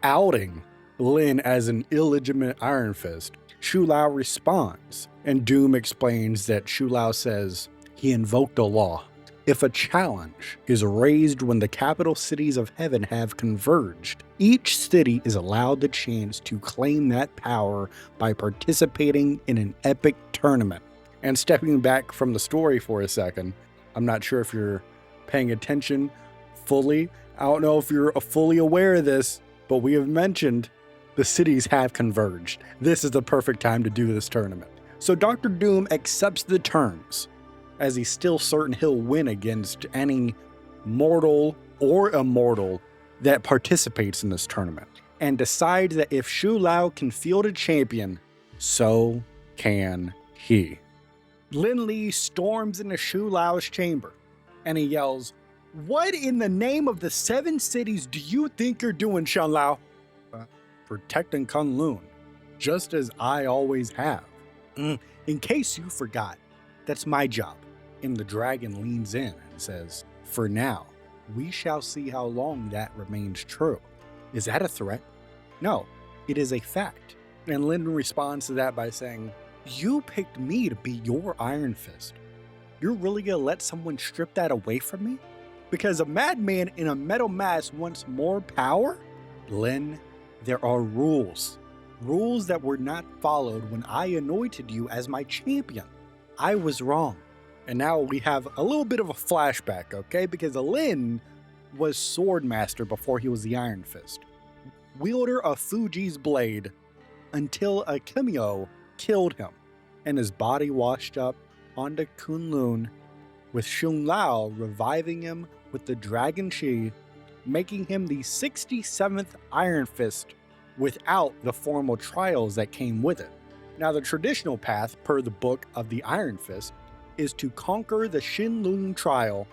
outing Lin as an illegitimate Iron Fist, Shu Lao responds, and Doom explains that Shu Lao says he invoked a law. If a challenge is raised when the capital cities of heaven have converged, each city is allowed the chance to claim that power by participating in an epic tournament. And stepping back from the story for a second, I'm not sure if you're paying attention fully. I don't know if you're fully aware of this, but we have mentioned the cities have converged. This is the perfect time to do this tournament. So Dr. Doom accepts the terms, as he's still certain he'll win against any mortal or immortal that participates in this tournament, and decides that if Shu Lao can field a champion, so can he. Lin Li storms into Shu Lao's chamber, and he yells, "What in the name of the 7 cities do you think you're doing, Shan Lao?" "Protecting Kunlun, just as I always have." In case you forgot, that's my job." And the dragon leans in and says, "For now, we shall see how long that remains true." "Is that a threat?" "No, it is a fact. And Lin responds to that by saying, "You picked me to be your Iron Fist. You're really gonna let someone strip that away from me? Because a madman in a metal mask wants more power? Lin, there are rules. Rules that were not followed when I anointed you as my champion. I was wrong." And now we have a little bit of a flashback, okay? Because Lin was Swordmaster before he was the Iron Fist, wielder of Fuji's blade, until a Kimio killed him, and his body washed up onto Kunlun, with Xun Lao reviving him with the Dragon Chi, making him the 67th Iron Fist without the formal trials that came with it. Now, the traditional path, per the Book of the Iron Fist, is to conquer the Xinlun trial,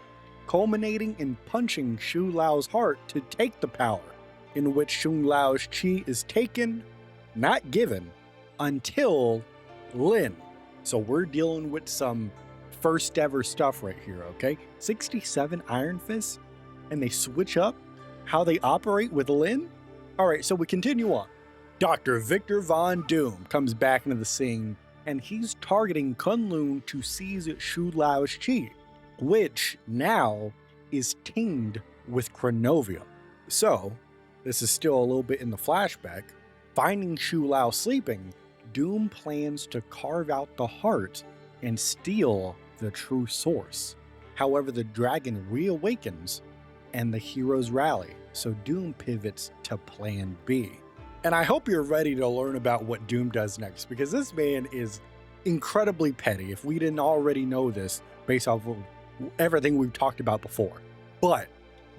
culminating in punching Xu Lao's heart to take the power, in which Xun Lao's chi is taken, not given, until Lin. So we're dealing with some first ever stuff right here, okay? 67 Iron Fists, and they switch up how they operate with Lin? Alright, so we continue on. Dr. Victor Von Doom comes back into the scene, and he's targeting Kunlun to seize Xu Lao's chi, which now is tinged with chronovium. So, this is still a little bit in the flashback. Finding Xu Lao sleeping, Doom plans to carve out the heart and steal the true source. However, the dragon reawakens and the heroes rally, so Doom pivots to Plan B. And I hope you're ready to learn about what Doom does next, because this man is incredibly petty, if we didn't already know this based off of everything we've talked about before. But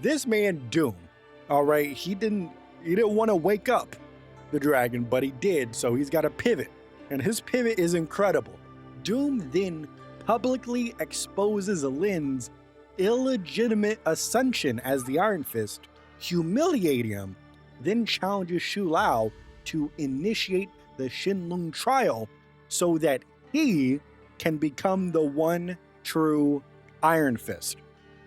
this man Doom, alright, he didn't want to wake up the dragon, but he did, so he's got to pivot. And his pivot is incredible. Doom then publicly exposes Lin's illegitimate ascension as the Iron Fist, humiliating him, then challenges Xu Lao to initiate the Xinlun trial so that he can become the one true Iron Fist.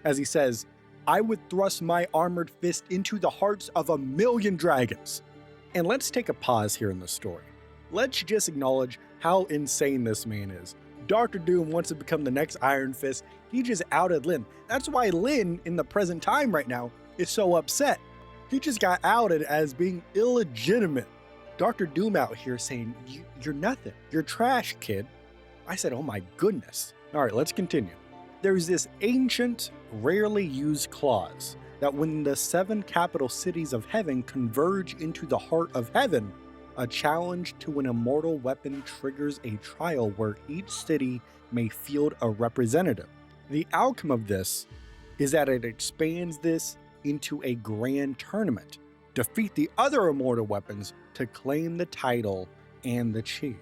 As he says, "I would thrust my armored fist into the hearts of 1,000,000 dragons." And let's take a pause here in the story. Let's just acknowledge how insane this man is. Dr. Doom wants to become the next Iron Fist. He just outed Lin. That's why Lin, in the present time right now, is so upset. He just got outed as being illegitimate. Dr. Doom out here saying, "You're nothing. You're trash, kid." I said, oh my goodness. All right, let's continue. There's this ancient, rarely used clause that when the 7 capital cities of heaven converge into the heart of heaven, a challenge to an immortal weapon triggers a trial where each city may field a representative. The outcome of this is that it expands this into a grand tournament. Defeat the other immortal weapons to claim the title and the chi.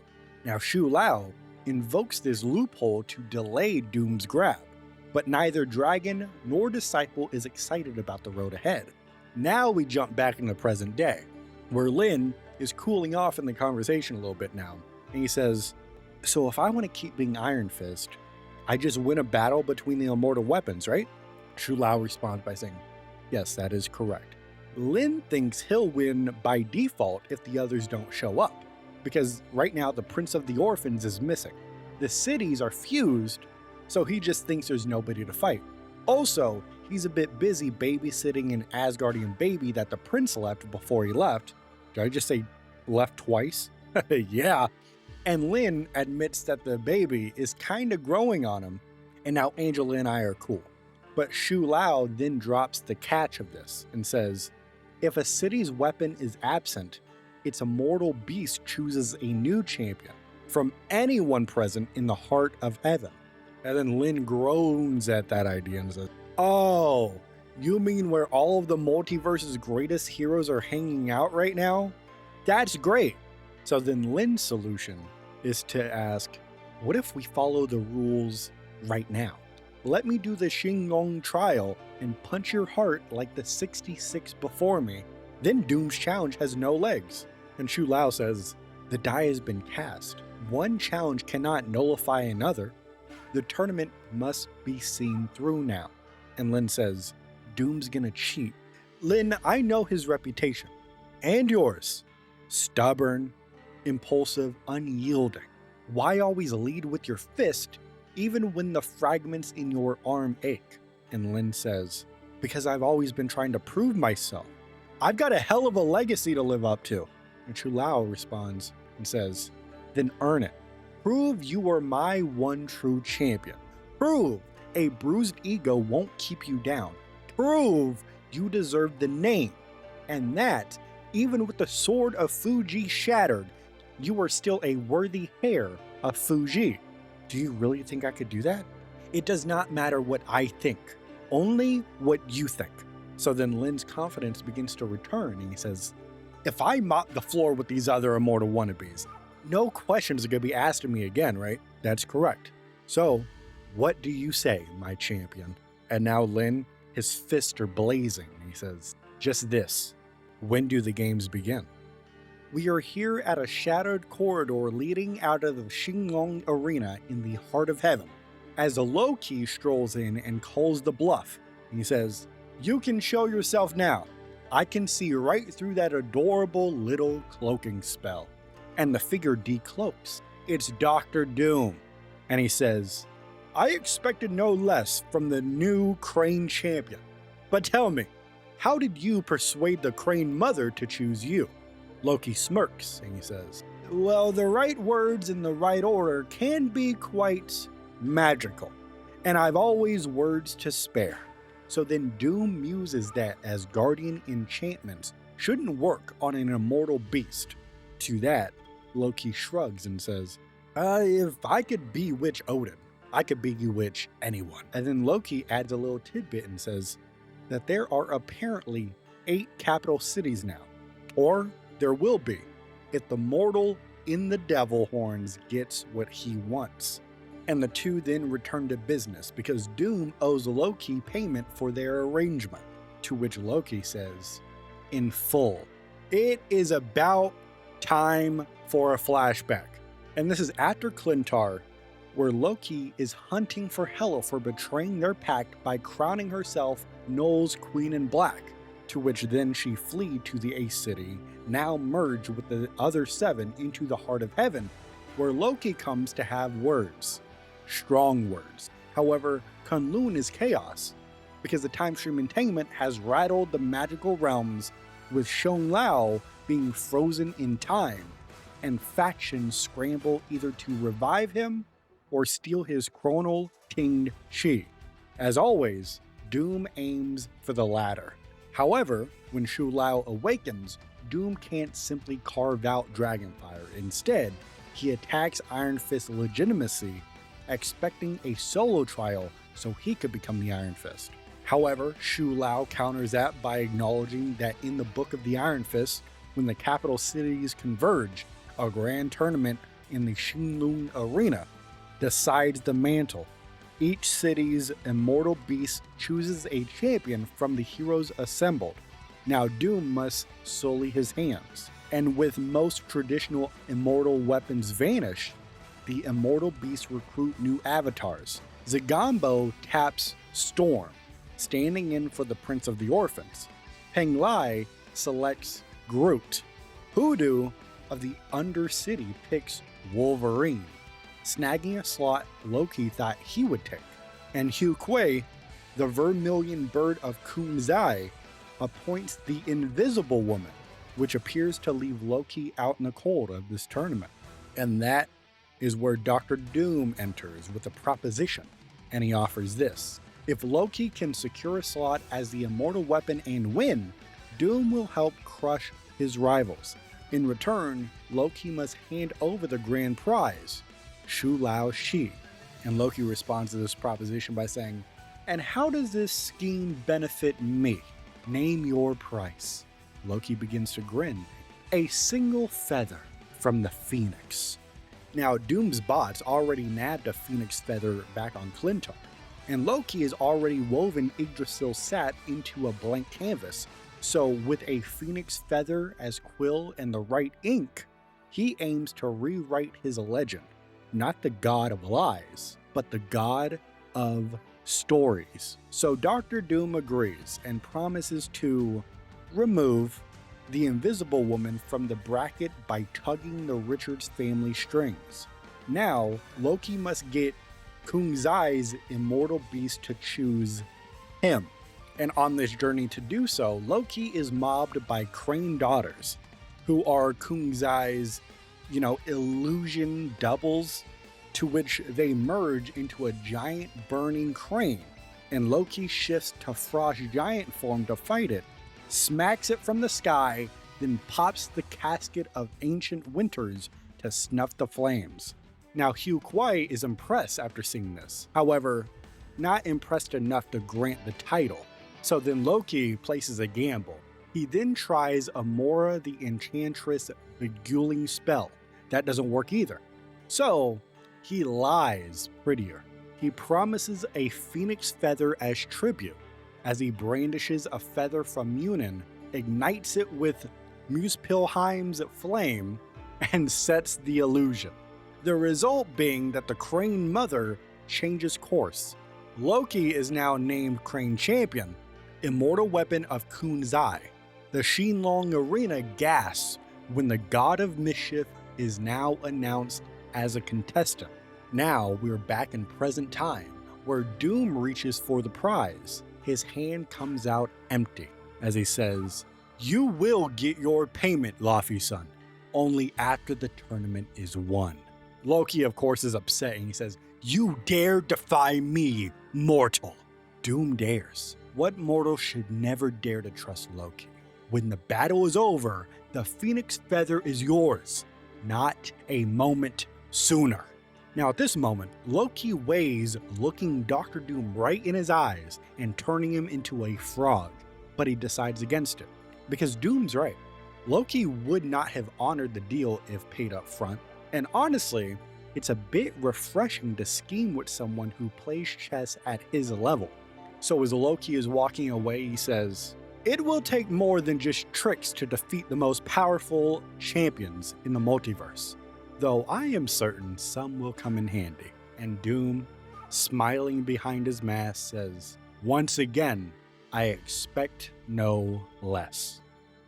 Now, Xu Lao invokes this loophole to delay Doom's grab, but neither dragon nor disciple is excited about the road ahead. Now we jump back in the present day, where Lin is cooling off in the conversation a little bit now, and he says, "So if I want to keep being Iron Fist, I just win a battle between the immortal weapons, right?" Xu Lao responds by saying, "Yes, that is correct." Lin thinks he'll win by default if the others don't show up, because right now the Prince of the Orphans is missing. The cities are fused, so he just thinks there's nobody to fight. Also, he's a bit busy babysitting an Asgardian baby that the prince left before he left. Did I just say left twice? Yeah. And Lin admits that the baby is kind of growing on him, and now Angela and I are cool. But Xu Lao then drops the catch of this and says, if a city's weapon is absent, its immortal beast chooses a new champion from anyone present in the heart of heaven. And then Lin groans at that idea and says, "Oh, you mean where all of the multiverse's greatest heroes are hanging out right now? That's great." So then Lin's solution is to ask, what if we follow the rules right now? Let me do the Xinlong trial and punch your heart like the 66 before me. Then Doom's challenge has no legs. And Xu Lao says, the die has been cast. One challenge cannot nullify another. The tournament must be seen through now. And Lin says, Doom's gonna cheat. Lin, I know his reputation. And yours. Stubborn, impulsive, unyielding? Why always lead with your fist, even when the fragments in your arm ache? And Lin says, because I've always been trying to prove myself. I've got a hell of a legacy to live up to. And Chu Lao responds and says, then earn it. Prove you are my one true champion. Prove a bruised ego won't keep you down. Prove you deserve the name. And that, even with the sword of Fuji shattered, you are still a worthy heir of Fuji. Do you really think I could do that? It does not matter what I think, only what you think. So then Lin's confidence begins to return and he says, if I mop the floor with these other immortal wannabes, no questions are going to be asked of me again, right? That's correct. So, what do you say, my champion? And now Lin, his fists are blazing. He says, just this. When do the games begin? We are here at a shadowed corridor leading out of the Xinglong Arena in the heart of heaven. As a Loki strolls in and calls the bluff, he says, you can show yourself now. I can see right through that adorable little cloaking spell. And the figure decloaks. It's Dr. Doom. And he says, I expected no less from the new Crane champion. But tell me, how did you persuade the Crane mother to choose you? Loki smirks and he says, well, the right words in the right order can be quite magical. And I've always words to spare. So then Doom muses that Asgardian enchantments shouldn't work on an immortal beast. To that, Loki shrugs and says, if I could bewitch Odin, I could bewitch anyone. And then Loki adds a little tidbit and says that there are apparently 8 capital cities now. Or there will be, if the mortal in the devil horns gets what he wants. And the two then return to business because Doom owes Loki payment for their arrangement. To which Loki says, in full, it is about time for a flashback. And this is after Clintar, where Loki is hunting for Hela for betraying their pact by crowning herself Null's Queen in Black, to which then she fled to the Ace City, now merged with the other 7 into the Heart of Heaven, where Loki comes to have words. Strong words. However, Kunlun is chaos, because the time stream entertainment has rattled the magical realms, with Shang Lao being frozen in time, and factions scramble either to revive him or steal his chronal tinged chi. As always, Doom aims for the latter. However, when Shu Lao awakens, Doom can't simply carve out Dragonfire. Instead, he attacks Iron Fist's legitimacy, expecting a solo trial so he could become the Iron Fist. However, Shu Lao counters that by acknowledging that in the Book of the Iron Fist, when the capital cities converge, a grand tournament in the Xinglong Arena decides the mantle. Each city's immortal beast chooses a champion from the heroes assembled. Now Doom must sully his hands. And with most traditional immortal weapons vanished, the immortal beasts recruit new avatars. Zigombo taps Storm, standing in for the Prince of the Orphans. Peng Lai selects Groot. Hoodoo of the Undercity picks Wolverine, snagging a slot Loki thought he would take. And Hugh Kuei, the Vermilion Bird of Kunzai, appoints the Invisible Woman, which appears to leave Loki out in the cold of this tournament. And that is where Dr. Doom enters with a proposition, and he offers this. If Loki can secure a slot as the immortal weapon and win, Doom will help crush his rivals. In return, Loki must hand over the grand prize, Shu Lao Shi. And Loki responds to this proposition by saying, and how does this scheme benefit me? Name your price. Loki begins to grin. A single feather from the Phoenix. Now, Doom's bots already nabbed a Phoenix feather back on Clintar, and Loki has already woven Yggdrasil Sat into a blank canvas. So with a Phoenix feather as quill and the right ink, he aims to rewrite his legend. Not the god of lies, but the god of stories. So Dr. Doom agrees and promises to remove the Invisible Woman from the bracket by tugging the Richards family strings. Now, Loki must get Kungzai's immortal beast to choose him. And on this journey to do so, Loki is mobbed by Crane daughters, who are Kungzai's, illusion doubles, to which they merge into a giant burning crane. And Loki shifts to Frost Giant form to fight it, smacks it from the sky, then pops the casket of ancient winters to snuff the flames. Now, Hugh Kwai is impressed after seeing this. However, not impressed enough to grant the title. So then Loki places a gamble. He then tries Amora the Enchantress beguiling spell. That doesn't work either. So he lies prettier. He promises a phoenix feather as tribute. As he brandishes a feather from Munin, ignites it with Muspelheim's flame, and sets the illusion. The result being that the Crane Mother changes course. Loki is now named Crane Champion, immortal weapon of Kunzai. The Shinlong Arena gasps when the God of Mischief is now announced as a contestant. Now we're back in present time, where Doom reaches for the prize. His hand comes out empty as he says, "You will get your payment, Laufey-san, only after the tournament is won." Loki, of course, is upset and he says, "You dare defy me, mortal." Doom dares. What mortal should never dare to trust Loki? When the battle is over, the Phoenix Feather is yours, not a moment sooner. Now at this moment, Loki weighs looking Dr. Doom right in his eyes and turning him into a frog, but he decides against it, because Doom's right. Loki would not have honored the deal if paid up front, and honestly, it's a bit refreshing to scheme with someone who plays chess at his level. So as Loki is walking away, he says, "It will take more than just tricks to defeat the most powerful champions in the multiverse, though I am certain some will come in handy." And Doom, smiling behind his mask, says, "Once again, I expect no less."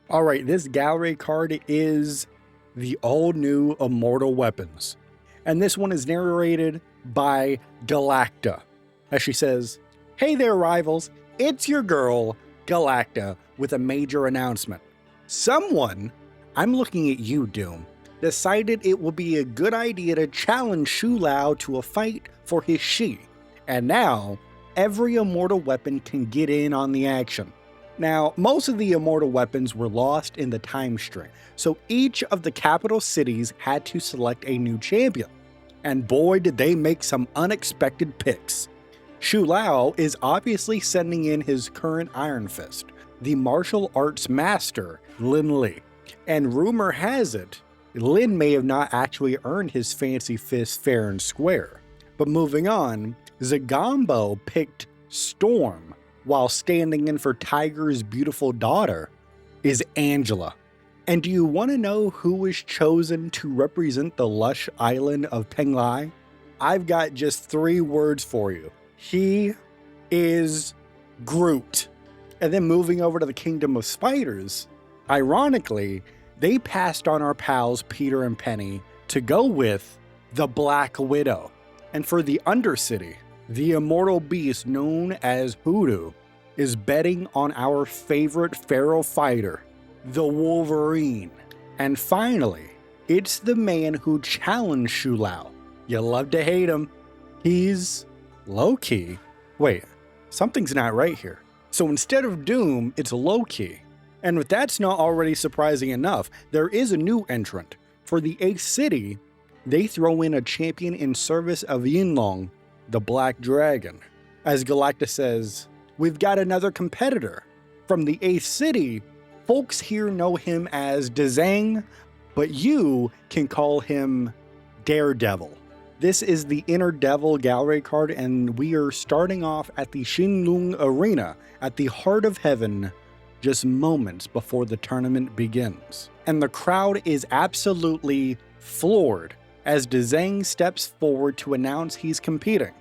All right, this gallery card is the all-new Immortal Weapons. And this one is narrated by Galacta, as she says, "Hey there, rivals. It's your girl, Galacta, with a major announcement. Someone, I'm looking at you, Doom, decided it would be a good idea to challenge Shu Lao to a fight for his Shi. And now, every immortal weapon can get in on the action. Now, most of the immortal weapons were lost in the time stream, so each of the capital cities had to select a new champion. And boy, did they make some unexpected picks. Shu Lao is obviously sending in his current Iron Fist, the martial arts master, Lin Li. And rumor has it, Lin may have not actually earned his fancy fist fair and square. But moving on, Zagombo picked Storm, while standing in for Tiger's beautiful daughter is Angela. And do you want to know who was chosen to represent the lush island of Penglai? I've got just 3 words for you. He is Groot. And then moving over to the Kingdom of Spiders, ironically, they passed on our pals Peter and Penny to go with the Black Widow. And for the Undercity, the immortal beast known as Hoodoo is betting on our favorite feral fighter, the Wolverine. And finally, it's the man who challenged Shu Lao. You love to hate him. He's Loki. Wait, something's not right here. So instead of Doom, it's Loki. And if that's not already surprising enough, there is a new entrant. For the 8th city, they throw in a champion in service of Yinlong, the Black Dragon. As Galacta says, "We've got another competitor. From the 8th city, folks here know him as Dzang, but you can call him Daredevil." This is the Inner Devil gallery card, and we are starting off at the Shinlong Arena at the heart of heaven, just moments before the tournament begins. And the crowd is absolutely floored as Dzang steps forward to announce he's competing.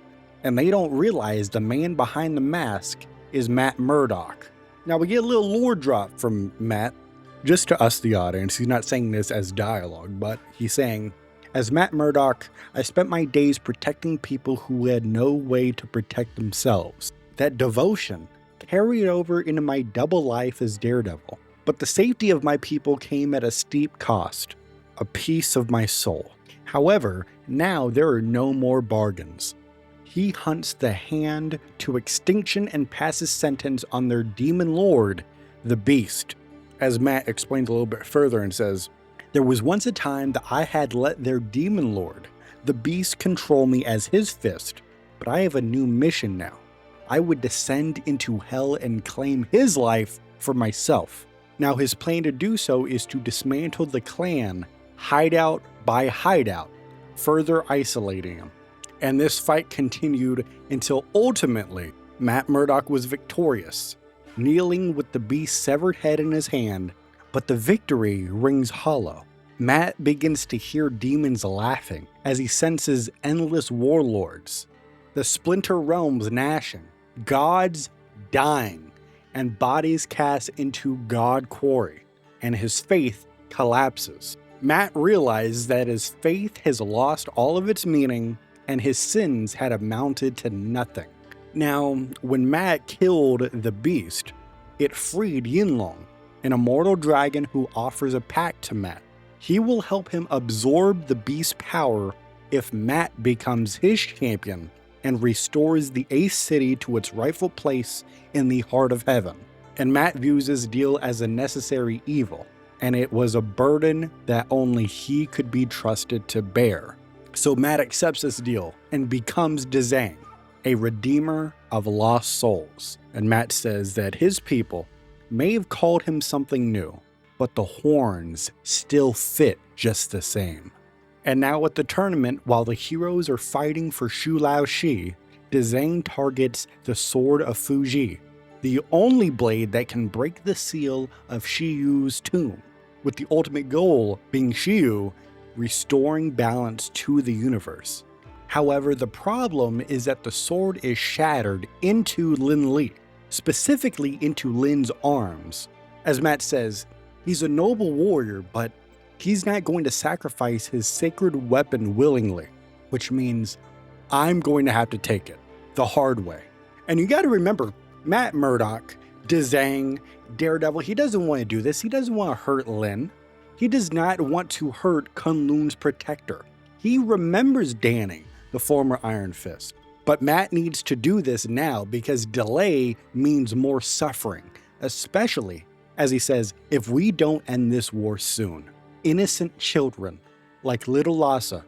And they don't realize the man behind the mask is Matt Murdock. Now we get a little lore drop from Matt. Just to us, the audience, he's not saying this as dialogue, but he's saying, as Matt Murdock, I spent my days protecting people who had no way to protect themselves. That devotion carried over into my double life as Daredevil. But the safety of my people came at a steep cost, a piece of my soul. However, now there are no more bargains. He hunts the hand to extinction and passes sentence on their demon lord, the Beast. As Matt explains a little bit further and says, there was once a time that I had let their demon lord, the Beast, control me as his fist, but I have a new mission now. I would descend into hell and claim his life for myself. Now his plan to do so is to dismantle the clan hideout by hideout, further isolating him. And this fight continued until ultimately Matt Murdock was victorious, kneeling with the Beast's severed head in his hand, but the victory rings hollow. Matt begins to hear demons laughing as he senses endless warlords, the splinter realms gnashing, gods dying, and bodies cast into God Quarry, and his faith collapses. Matt realizes that his faith has lost all of its meaning and his sins had amounted to nothing. Now, when Matt killed the Beast, it freed Yinlong, an immortal dragon who offers a pact to Matt. He will help him absorb the Beast's power if Matt becomes his champion and restores the Ace City to its rightful place in the heart of heaven. And Matt views this deal as a necessary evil, and it was a burden that only he could be trusted to bear. So Matt accepts this deal and becomes Dzang, a redeemer of lost souls. And Matt says that his people may have called him something new, but the horns still fit just the same. And now at the tournament, while the heroes are fighting for Shu Lao Shi, Dzang targets the Sword of Fuji, the only blade that can break the seal of Shiyu's tomb, with the ultimate goal being Shiyu restoring balance to the universe. However, the problem is that the sword is shattered into Lin Li, specifically into Lin's arms. As Matt says, he's a noble warrior, but he's not going to sacrifice his sacred weapon willingly, which means I'm going to have to take it the hard way. And you got to remember, Matt Murdock, Dzang, Daredevil, he doesn't want to do this. He doesn't want to hurt Lin. He does not want to hurt Kunlun's protector. He remembers Danny, the former Iron Fist. But Matt needs to do this now because delay means more suffering, especially, as he says, if we don't end this war soon. Innocent children, like little Lhasa,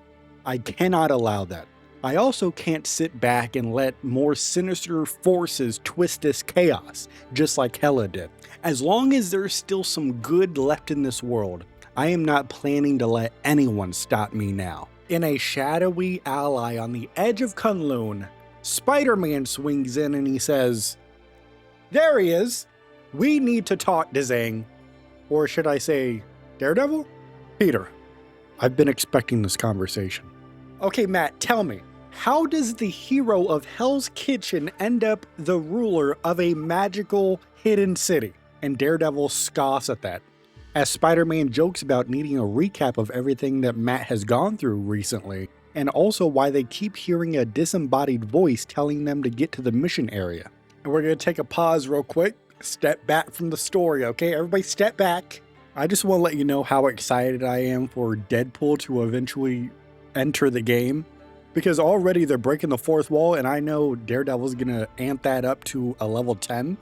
I cannot allow that. I also can't sit back and let more sinister forces twist this chaos, just like Hela did. As long as there's still some good left in this world, I am not planning to let anyone stop me now. In a shadowy ally on the edge of Kunlun, Spider-Man swings in and he says, "There he is. We need to talk, Dzang." Or should I say, Daredevil? Peter, I've been expecting this conversation. Okay, Matt, tell me, how does the hero of Hell's Kitchen end up the ruler of a magical hidden city? And Daredevil scoffs at that, as Spider-Man jokes about needing a recap of everything that Matt has gone through recently, and also why they keep hearing a disembodied voice telling them to get to the mission area. And we're going to take a pause real quick, step back from the story, okay? Everybody step back. I just want to let you know how excited I am for Deadpool to eventually enter the game, because already they're breaking the fourth wall, and I know Daredevil's going to amp that up to a level 10.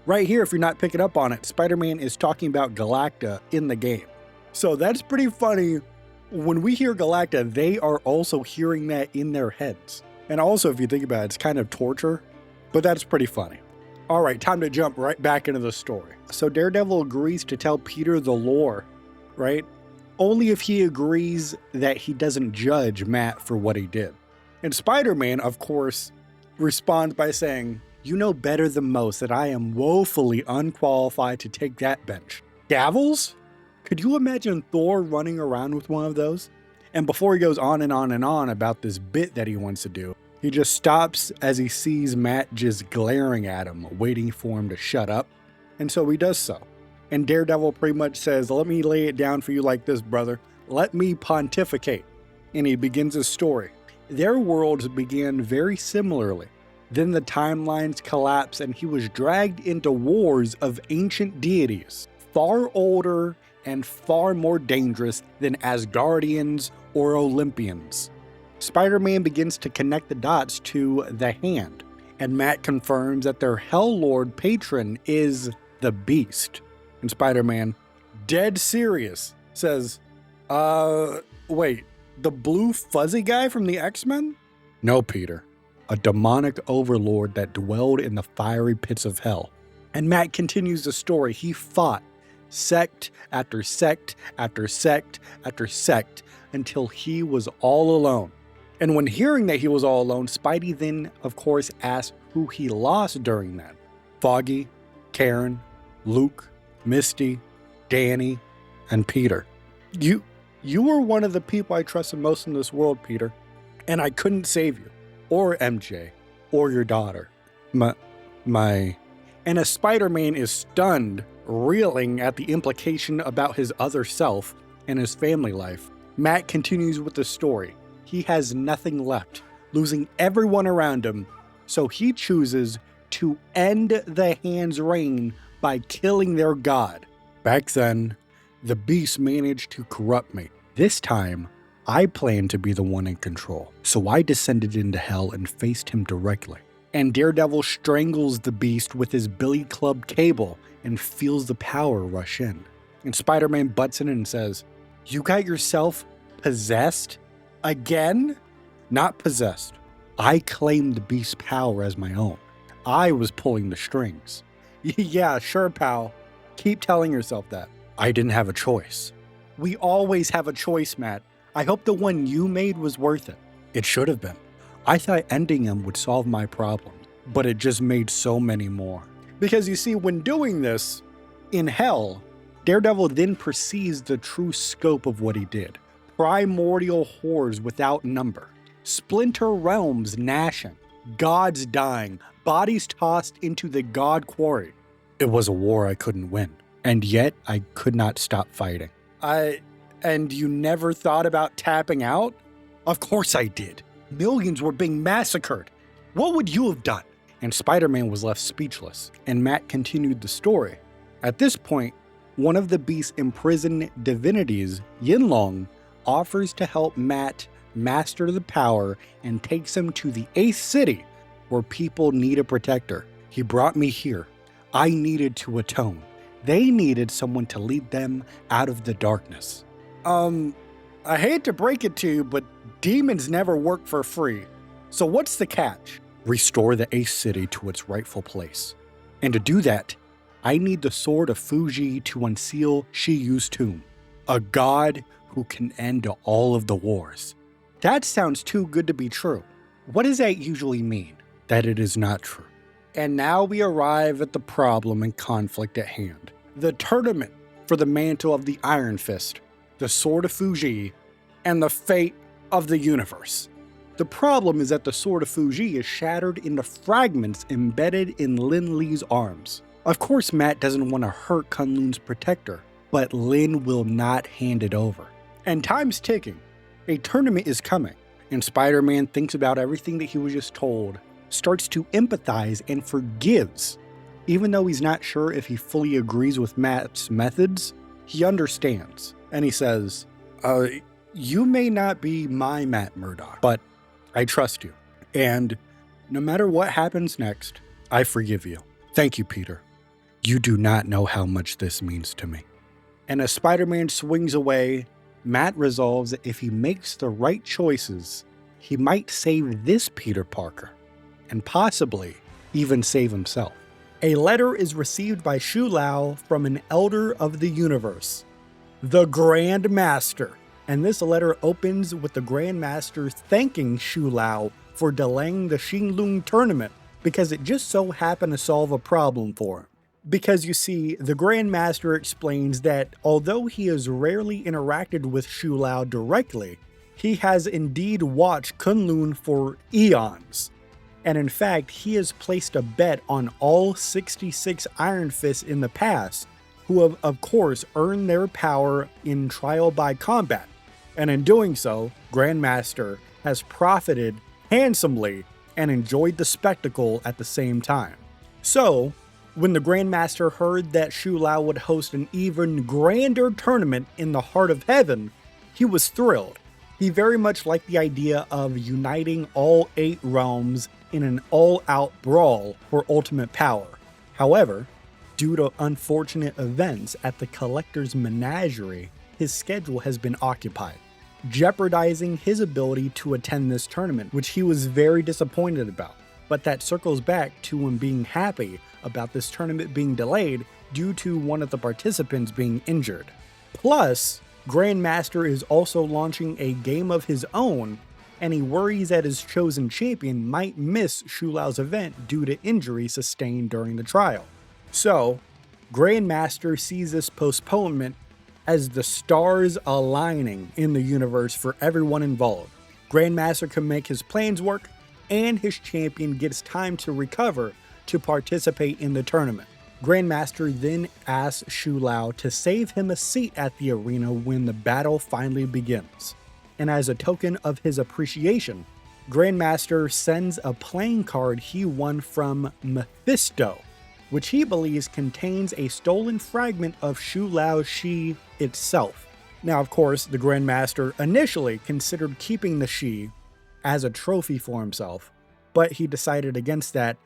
Right here, if you're not picking up on it, Spider-Man is talking about Galacta in the game. So that's pretty funny. When we hear Galacta, they are also hearing that in their heads. And also, if you think about it, it's kind of torture, but that's pretty funny. All right, time to jump right back into the story. So Daredevil agrees to tell Peter the lore, right? Only if he agrees that he doesn't judge Matt for what he did. And Spider-Man, of course, responds by saying, "You know better than most that I am woefully unqualified to take that bench. Gavels? Could you imagine Thor running around with one of those?" And before he goes on and on and on about this bit that he wants to do, he just stops as he sees Matt just glaring at him, waiting for him to shut up. And so he does so. And Daredevil pretty much says, let me lay it down for you like this, brother. Let me pontificate. And he begins his story. Their worlds began very similarly. Then the timelines collapsed and he was dragged into wars of ancient deities, far older and far more dangerous than Asgardians or Olympians. Spider-Man begins to connect the dots to the Hand, and Matt confirms that their Hell Lord patron is the Beast. And Spider-Man, dead serious, says, wait, the blue fuzzy guy from the X-Men? No, Peter. A demonic overlord that dwelled in the fiery pits of hell. And Matt continues the story. He fought sect after sect after sect after sect until he was all alone. And when hearing that he was all alone, Spidey then, of course, asked who he lost during that. Foggy, Karen, Luke, Misty, Danny, and Peter. You were one of the people I trusted most in this world, Peter, and I couldn't save you. Or MJ, or your daughter. And as Spider-Man is stunned, reeling at the implication about his other self and his family life, Matt continues with the story. He has nothing left, losing everyone around him, so he chooses to end the Hand's reign by killing their god. Back then, the Beast managed to corrupt me. This time, I planned to be the one in control, so I descended into hell and faced him directly. And Daredevil strangles the Beast with his billy club cable and feels the power rush in. And Spider-Man butts in and says, "You got yourself possessed? Again?" Not possessed. I claimed the Beast's power as my own. I was pulling the strings. Yeah, sure, pal. Keep telling yourself that. I didn't have a choice. We always have a choice, Matt. I hope the one you made was worth it. It should have been. I thought ending him would solve my problems, but it just made so many more. Because you see, when doing this, in hell, Daredevil then perceives the true scope of what he did. Primordial horrors without number. Splinter realms gnashing. Gods dying. Bodies tossed into the god quarry. It was a war I couldn't win. And yet, I could not stop fighting. And you never thought about tapping out? Of course I did. Millions were being massacred. What would you have done? And Spider-Man was left speechless, and Matt continued the story. At this point, one of the Beast's imprisoned divinities, Yinlong, offers to help Matt master the power and takes him to the 8th city, where people need a protector. He brought me here. I needed to atone. They needed someone to lead them out of the darkness. I hate to break it to you, but demons never work for free. So what's the catch? Restore the 8th city to its rightful place. And to do that, I need the sword of Fuji to unseal Shiyu's tomb. A god who can end all of the wars. That sounds too good to be true. What does that usually mean? That it is not true. And now we arrive at the problem and conflict at hand. The tournament for the mantle of the Iron Fist, the Sword of Fuji, and the fate of the universe. The problem is that the Sword of Fuji is shattered into fragments embedded in Lin Li's arms. Of course, Matt doesn't want to hurt Kunlun's protector, but Lin will not hand it over. And time's ticking. A tournament is coming, and Spider-Man thinks about everything that he was just told, starts to empathize and forgives. Even though he's not sure if he fully agrees with Matt's methods, he understands. And he says, you may not be my Matt Murdock, but I trust you. And no matter what happens next, I forgive you. Thank you, Peter. You do not know how much this means to me. And as Spider-Man swings away, Matt resolves that if he makes the right choices, he might save this Peter Parker, and possibly even save himself. A letter is received by Shu Lao from an elder of the universe, the Grand Master. And this letter opens with the Grand Master thanking Shu Lao for delaying the Xinlong tournament because it just so happened to solve a problem for him. Because you see, the Grand Master explains that although he has rarely interacted with Shu Lao directly, he has indeed watched Kunlun for eons. And in fact, he has placed a bet on all 66 Iron Fists in the past who have, of course, earned their power in trial by combat. And in doing so, Grandmaster has profited handsomely and enjoyed the spectacle at the same time. So, when the Grandmaster heard that Shu Lao would host an even grander tournament in the heart of heaven, he was thrilled. He very much liked the idea of uniting all 8 realms in an all-out brawl for ultimate power. However, due to unfortunate events at the Collector's Menagerie, his schedule has been occupied, jeopardizing his ability to attend this tournament, which he was very disappointed about. But that circles back to him being happy about this tournament being delayed due to one of the participants being injured. Plus, Grandmaster is also launching a game of his own, and he worries that his chosen champion might miss Shu Lao's event due to injury sustained during the trial. So, Grandmaster sees this postponement as the stars aligning in the universe for everyone involved. Grandmaster can make his plans work, and his champion gets time to recover to participate in the tournament. Grandmaster then asks Shu Lao to save him a seat at the arena when the battle finally begins. And as a token of his appreciation, Grandmaster sends a playing card he won from Mephisto, which he believes contains a stolen fragment of Shu Lao's Shi itself. Now, of course, the Grandmaster initially considered keeping the Shi as a trophy for himself, but he decided against that,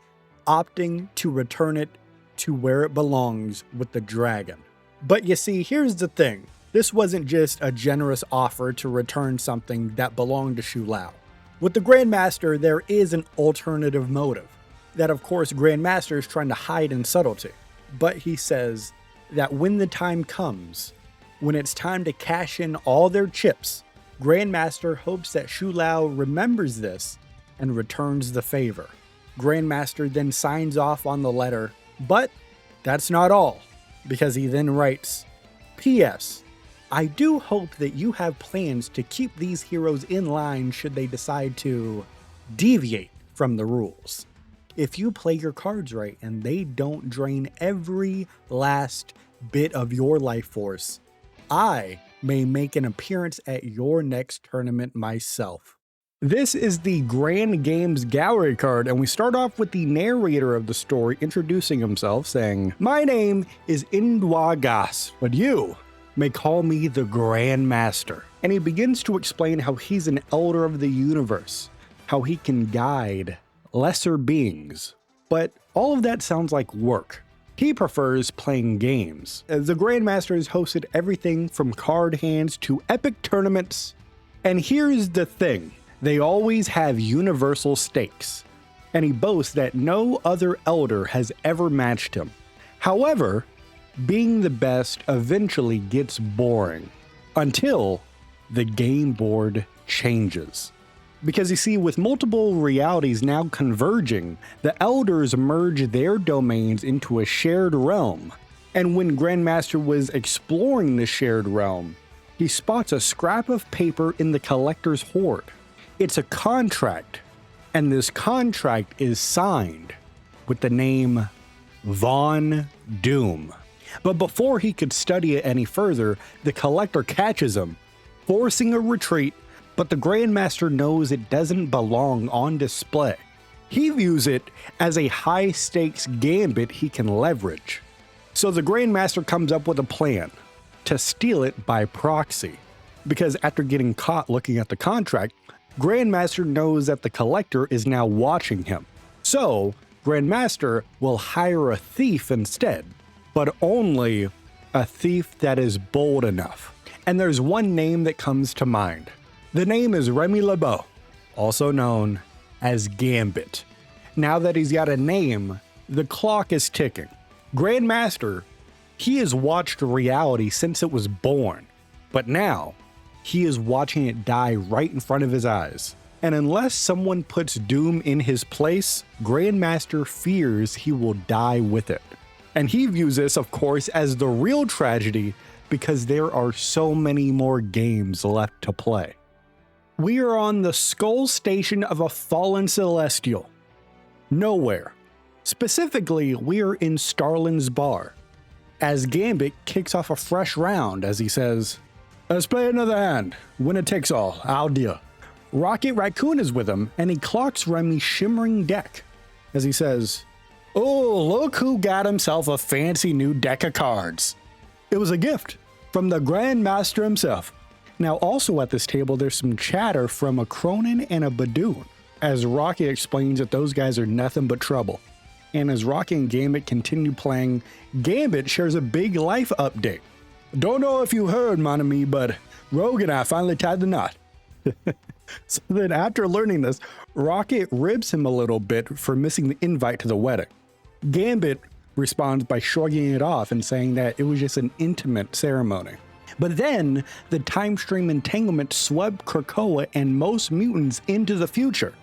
opting to return it to where it belongs with the dragon. But you see, here's the thing. This wasn't just a generous offer to return something that belonged to Shu Lao. With the Grandmaster, there is an alternative motive that, of course, Grandmaster is trying to hide in subtlety. But he says that when the time comes, when it's time to cash in all their chips, Grandmaster hopes that Shu Lao remembers this and returns the favor. Grandmaster then signs off on the letter, but that's not all, because he then writes, P.S. I do hope that you have plans to keep these heroes in line should they decide to deviate from the rules. If you play your cards right and they don't drain every last bit of your life force, I may make an appearance at your next tournament myself. This is the Grand Games Gallery card, and we start off with the narrator of the story introducing himself, saying, My name is Indwa Gas, but you may call me the Grand Master. And he begins to explain how he's an elder of the universe, how he can guide lesser beings. But all of that sounds like work. He prefers playing games. The Grandmaster has hosted everything from card hands to epic tournaments. And here's the thing. They always have universal stakes, and he boasts that no other elder has ever matched him. However, being the best eventually gets boring, until the game board changes. Because you see, with multiple realities now converging, the elders merge their domains into a shared realm. And when Grandmaster was exploring the shared realm, he spots a scrap of paper in the collector's hoard. It's a contract, and this contract is signed with the name Von Doom. But before he could study it any further, the collector catches him, forcing a retreat, but the Grandmaster knows it doesn't belong on display. He views it as a high-stakes gambit he can leverage. So the Grandmaster comes up with a plan to steal it by proxy, because after getting caught looking at the contract, Grandmaster knows that the collector is now watching him. So, Grandmaster will hire a thief instead, but only a thief that is bold enough. And there's one name that comes to mind. The name is Remy LeBeau, also known as Gambit. Now that he's got a name, the clock is ticking. Grandmaster, he has watched reality since it was born, but now he is watching it die right in front of his eyes. And unless someone puts doom in his place, Grandmaster fears he will die with it. And he views this, of course, as the real tragedy because there are so many more games left to play. We are on the skull station of a fallen celestial. Nowhere. Specifically, we are in Starlin's bar. as Gambit kicks off a fresh round as he says, "Let's play another hand. Winner takes all. I'll deal." Rocket Raccoon is with him, and he clocks Remy's shimmering deck as he says, "Oh, look who got himself a fancy new deck of cards. It was a gift from the Grand Master himself." Now, also at this table, there's some chatter from a Cronin and a Badoon, as Rocket explains that those guys are nothing but trouble. And as Rocket and Gambit continue playing, Gambit shares a big life update. "Don't know if you heard, mon ami, but Rogue and I finally tied the knot." So then after learning this, Rocket ribs him a little bit for missing the invite to the wedding. Gambit responds by shrugging it off and saying that it was just an intimate ceremony. But then the time stream entanglement swept Krakoa and most mutants into the future,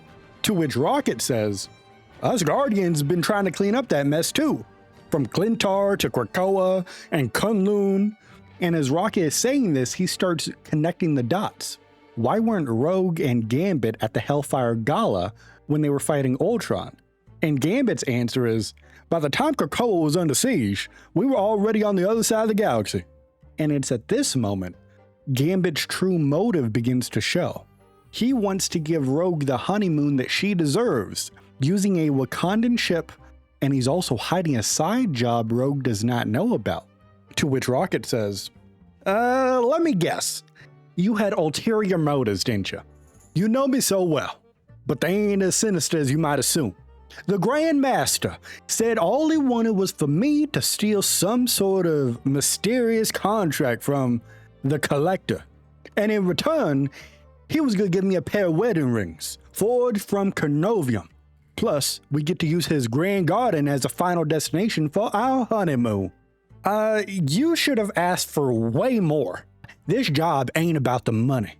to which Rocket says, "Us Guardians been trying to clean up that mess too, from Clintar to Krakoa and Kunlun." And as Rocket is saying this, he starts connecting the dots. Why weren't Rogue and Gambit at the Hellfire Gala when they were fighting Ultron? And Gambit's answer is, "By the time Krakoa was under siege, we were already on the other side of the galaxy." And it's at this moment, Gambit's true motive begins to show. He wants to give Rogue the honeymoon that she deserves, using a Wakandan ship, and he's also hiding a side job Rogue does not know about. To which Rocket says, let me guess. You had ulterior motives, didn't you? You know me so well, but they ain't as sinister as you might assume. The Grand Master said all he wanted was for me to steal some sort of mysterious contract from the Collector. And in return, he was going to give me a pair of wedding rings, forged from Carnovium. Plus, we get to use his Grand Garden as a final destination for our honeymoon. You should have asked for way more. This job ain't about the money.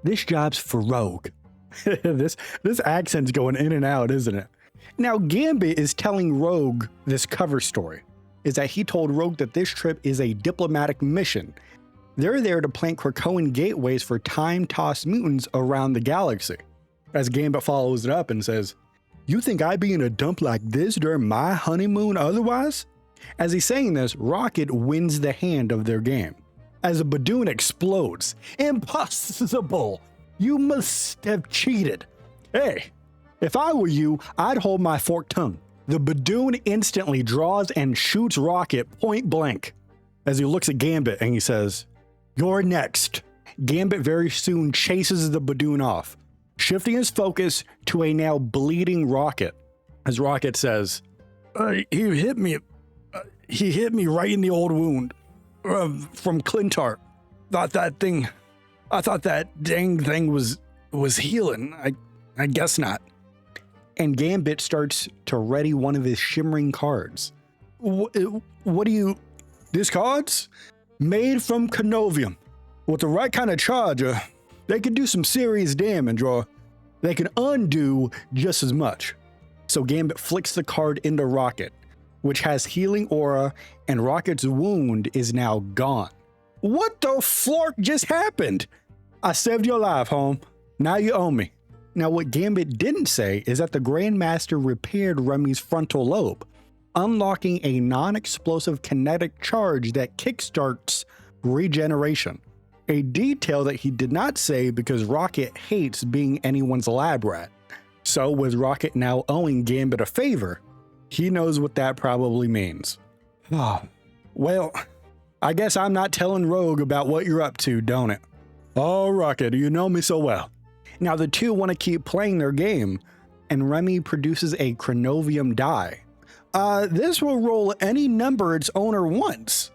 This job's for Rogue. This accent's going in and out, isn't it? Now, Gambit is telling Rogue this cover story, is that he told Rogue that this trip is a diplomatic mission. They're there to plant Krakoan gateways for time-tossed mutants around the galaxy. As Gambit follows it up and says, "You think I'd be in a dump like this during my honeymoon otherwise?" As he's saying this, Rocket wins the hand of their game. As a Badoon explodes, "Impossible! You must have cheated. Hey, if I were you, I'd hold my forked tongue." The Badoon instantly draws and shoots Rocket point blank as he looks at Gambit and he says, "You're next." Gambit very soon chases the Badoon off, shifting his focus to a now bleeding Rocket. As Rocket says, He hit me right in the old wound from Clintar. I thought that dang thing was healing. I guess not." And Gambit starts to ready one of his shimmering cards. What do you... These cards? Made from Carnovium. With the right kind of charge, they could do some serious damage, or they can undo just as much. So Gambit flicks the card into Rocket, which has healing aura, and Rocket's wound is now gone. What the flark just happened? I saved your life, home. Now you owe me. Now, what Gambit didn't say is that the Grand Master repaired Remy's frontal lobe, unlocking a non-explosive kinetic charge that kickstarts regeneration. A detail that he did not say because Rocket hates being anyone's lab rat. So, with Rocket now owing Gambit a favor, he knows what that probably means. Well, I guess I'm not telling Rogue about what you're up to, don't it? Oh, Rocket, you know me so well. Now, the two want to keep playing their game, and Remy produces a Chronovium die. This will roll any number its owner wants.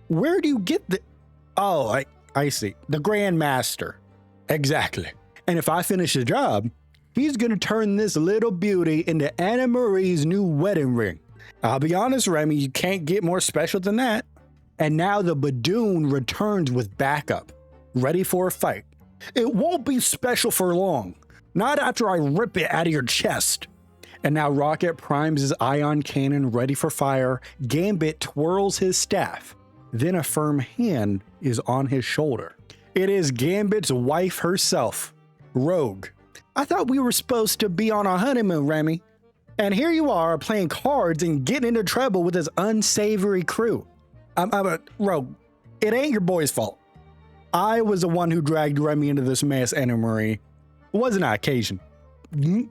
Where do you get the... Oh, I see. The Grand Master. Exactly. And if I finish the job, he's going to turn this little beauty into Anna Marie's new wedding ring. I'll be honest, Remy, you can't get more special than that. And now the Badoon returns with backup, ready for a fight. It won't be special for long. Not after I rip it out of your chest. And now Rocket primes his ion cannon ready for fire. Gambit twirls his staff. Then a firm hand is on his shoulder. It is Gambit's wife herself, Rogue. I thought we were supposed to be on a honeymoon, Remy. And here you are playing cards and getting into trouble with this unsavory crew. Rogue, it ain't your boy's fault. I was the one who dragged Remy into this mess, Anna Marie. It wasn't our occasion. It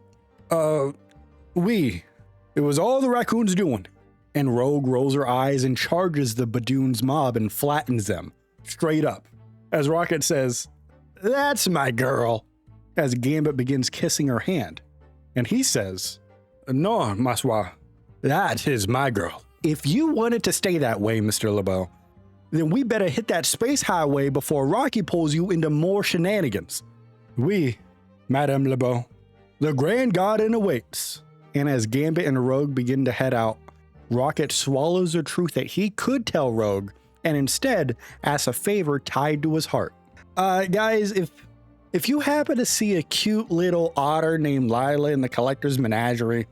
was all the raccoons doing. And Rogue rolls her eyes and charges the Badoon's mob and flattens them, straight up. As Rocket says, "That's my girl," as Gambit begins kissing her hand. And he says, "No, Maswa, that is my girl. If you want it to stay that way, Mr. LeBeau, then we better hit that space highway before Rocky pulls you into more shenanigans." "Oui, Madame LeBeau. The Grand Garden awaits." And as Gambit and Rogue begin to head out, Rocket swallows the truth that he could tell Rogue and instead asks a favor tied to his heart. Guys, if you happen to see a cute little otter named Lila in the Collector's Menagerie,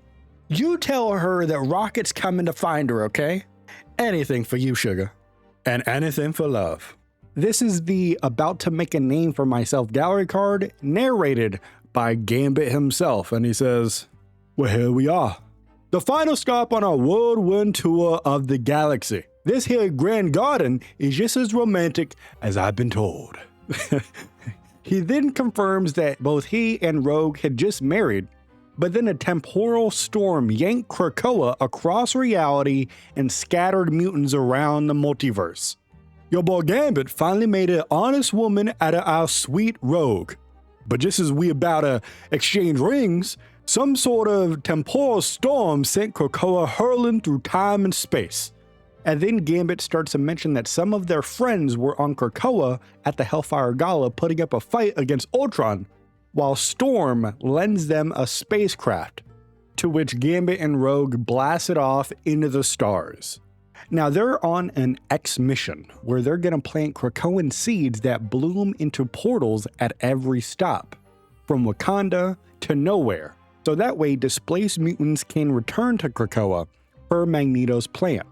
you tell her that Rocket's coming to find her, okay? Anything for you, sugar. And anything for love. This is the About to Make a Name for Myself gallery card, narrated by Gambit himself, and he says, "Well, here we are. The final stop on our whirlwind tour of the galaxy. This here Grand Garden is just as romantic as I've been told." He then confirms that both he and Rogue had just married, but then a temporal storm yanked Krakoa across reality and scattered mutants around the multiverse. "Your boy Gambit finally made an honest woman out of our sweet Rogue. But just as we about to exchange rings, some sort of temporal storm sent Krakoa hurling through time and space." And then Gambit starts to mention that some of their friends were on Krakoa at the Hellfire Gala putting up a fight against Ultron, while Storm lends them a spacecraft, to which Gambit and Rogue blasted off into the stars. Now they're on an X mission where they're going to plant Krakoan seeds that bloom into portals at every stop, from Wakanda to nowhere, so that way displaced mutants can return to Krakoa per Magneto's plan.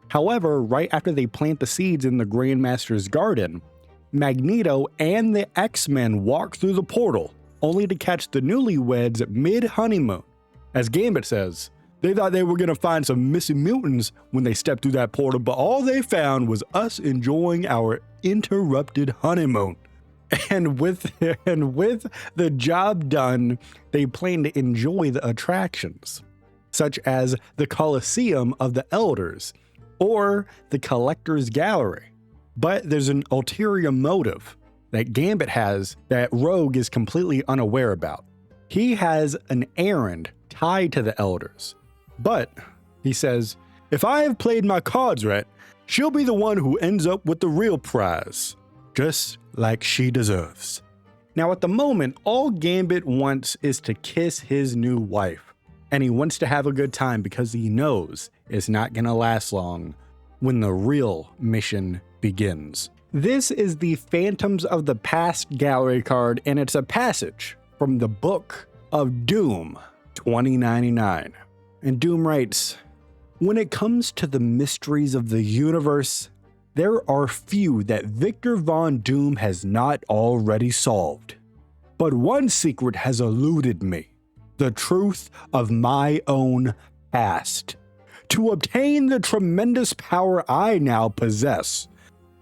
However, right after they plant the seeds in the Grandmaster's garden, Magneto and the X-Men walk through the portal, only to catch the newlyweds mid-honeymoon. As Gambit says, they thought they were going to find some missing mutants when they stepped through that portal, but all they found was us enjoying our interrupted honeymoon. And with the job done, they plan to enjoy the attractions, such as the Colosseum of the Elders or the Collector's Gallery. But there's an ulterior motive that Gambit has that Rogue is completely unaware about. He has an errand tied to the Elders. But, he says, if I have played my cards right, she'll be the one who ends up with the real prize, just like she deserves. Now at the moment, all Gambit wants is to kiss his new wife, and he wants to have a good time because he knows it's not gonna last long when the real mission begins. This is the Phantoms of the Past gallery card, and it's a passage from the Book of Doom 2099. And Doom writes, when it comes to the mysteries of the universe, there are few that Victor Von Doom has not already solved. But one secret has eluded me, the truth of my own past. To obtain the tremendous power I now possess,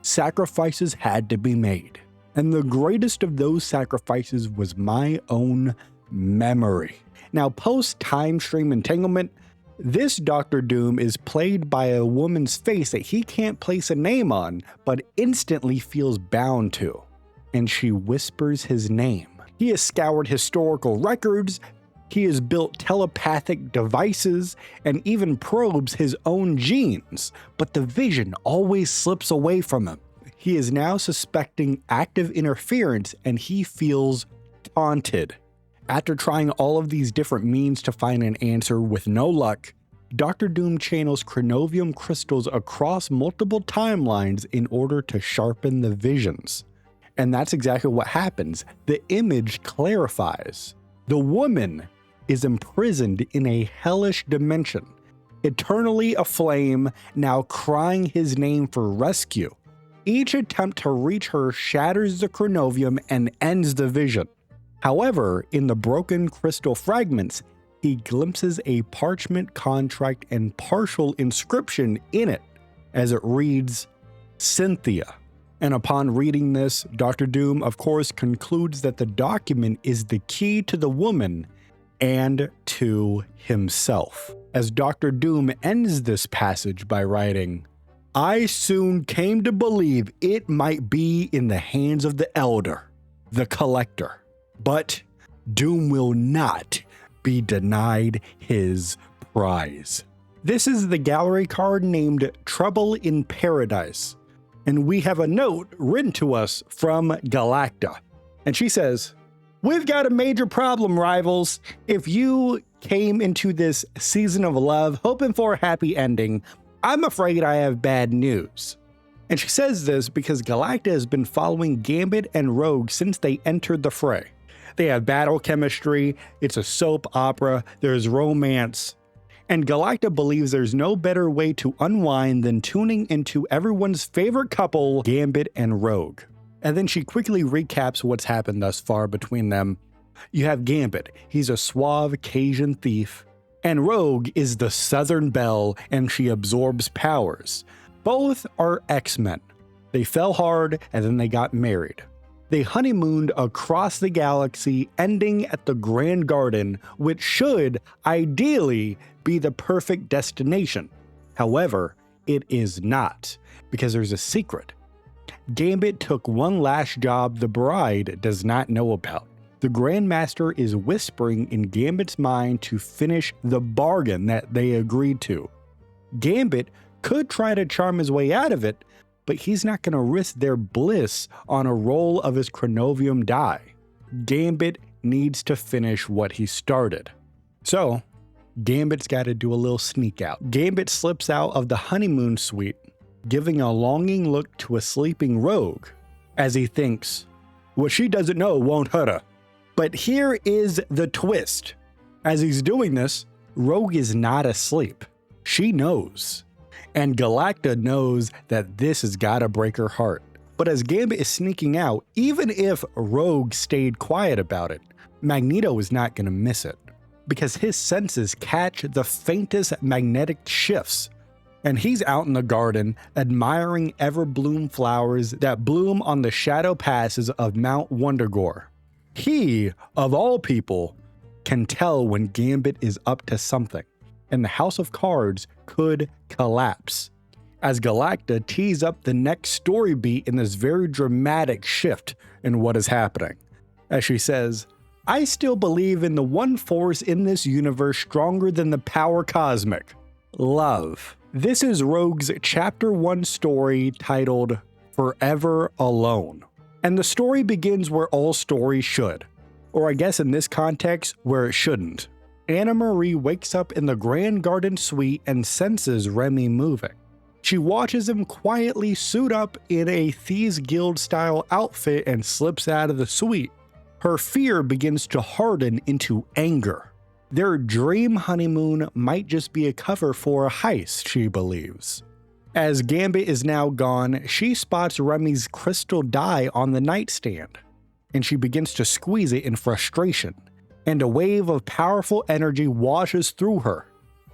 sacrifices had to be made. And the greatest of those sacrifices was my own memory. Now, post-time stream entanglement, this Dr. Doom is played by a woman's face that he can't place a name on, but instantly feels bound to. And she whispers his name. He has scoured historical records, he has built telepathic devices, and even probes his own genes, but the vision always slips away from him. He is now suspecting active interference, and he feels taunted. After trying all of these different means to find an answer with no luck, Dr. Doom channels chronovium crystals across multiple timelines in order to sharpen the visions. And that's exactly what happens. The image clarifies. The woman is imprisoned in a hellish dimension, eternally aflame, now crying his name for rescue. Each attempt to reach her shatters the chronovium and ends the vision. However, in the broken crystal fragments, he glimpses a parchment contract and partial inscription in it. as it reads, Cynthia. And upon reading this, Dr. Doom, of course, concludes that the document is the key to the woman and to himself, as Dr. Doom ends this passage by writing, I soon came to believe it might be in the hands of the Elder, the Collector, but Doom will not be denied his prize. This is the gallery card named Trouble in Paradise, and we have a note written to us from Galacta, and she says, we've got a major problem, rivals. If you came into this season of love hoping for a happy ending, I'm afraid I have bad news. And she says this because Galacta has been following Gambit and Rogue since they entered the fray. They have battle chemistry, it's a soap opera, there's romance, and Galacta believes there's no better way to unwind than tuning into everyone's favorite couple, Gambit and Rogue. And then she quickly recaps what's happened thus far between them. You have Gambit, he's a suave Cajun thief, and Rogue is the Southern Belle and she absorbs powers. Both are X-Men. They fell hard and then they got married. They honeymooned across the galaxy, ending at the Grand Garden, which should ideally be the perfect destination. However, it is not, because there's a secret. Gambit took one last job the bride does not know about. The Grandmaster is whispering in Gambit's mind to finish the bargain that they agreed to. Gambit could try to charm his way out of it, but he's not going to risk their bliss on a roll of his chronovium die. Gambit needs to finish what he started. So, Gambit's got to do a little sneak out. Gambit slips out of the honeymoon suite, giving a longing look to a sleeping Rogue, as he thinks, what she doesn't know won't hurt her. But here is the twist. As he's doing this, Rogue is not asleep. She knows. And Galacta knows that this has got to break her heart. But as Gambit is sneaking out, even if Rogue stayed quiet about it, Magneto is not going to miss it, because his senses catch the faintest magnetic shifts. And he's out in the garden admiring everbloom flowers that bloom on the shadow passes of Mount Wundagore. He, of all people, can tell when Gambit is up to something, and the House of Cards could collapse. As Galacta tees up the next story beat in this very dramatic shift in what is happening. As she says, I still believe in the one force in this universe stronger than the power cosmic. Love. This is Rogue's Chapter 1 story titled Forever Alone. And the story begins where all stories should. Or I guess in this context, where it shouldn't. Anna Marie wakes up in the Grand Garden suite and senses Remy moving. She watches him quietly suit up in a Thieves Guild style outfit and slips out of the suite. Her fear begins to harden into anger. Their dream honeymoon might just be a cover for a heist, she believes. As Gambit is now gone, she spots Remy's crystal die on the nightstand, and she begins to squeeze it in frustration, and a wave of powerful energy washes through her.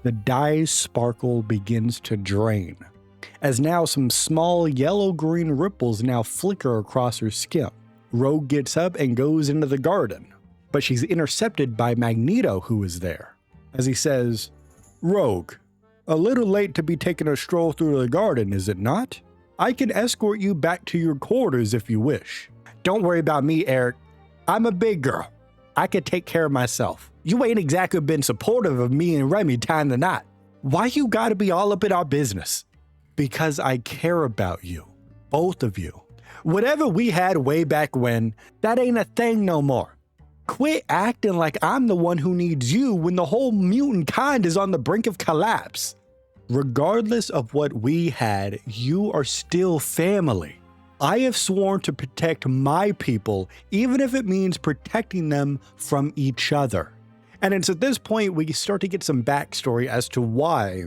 The dye's sparkle begins to drain, as now some small yellow-green ripples now flicker across her skin. Rogue gets up and goes into the garden, but she's intercepted by Magneto, who is there, as he says, Rogue, a little late to be taking a stroll through the garden, is it not? I can escort you back to your quarters if you wish. Don't worry about me, Eric. I'm a big girl. I can take care of myself. You ain't exactly been supportive of me and Remy tying the knot. Why you gotta be all up in our business? Because I care about you. Both of you. Whatever we had way back when, that ain't a thing no more. Quit acting like I'm the one who needs you when the whole mutant kind is on the brink of collapse. Regardless of what we had, you are still family. I have sworn to protect my people, even if it means protecting them from each other. And it's at this point we start to get some backstory as to why,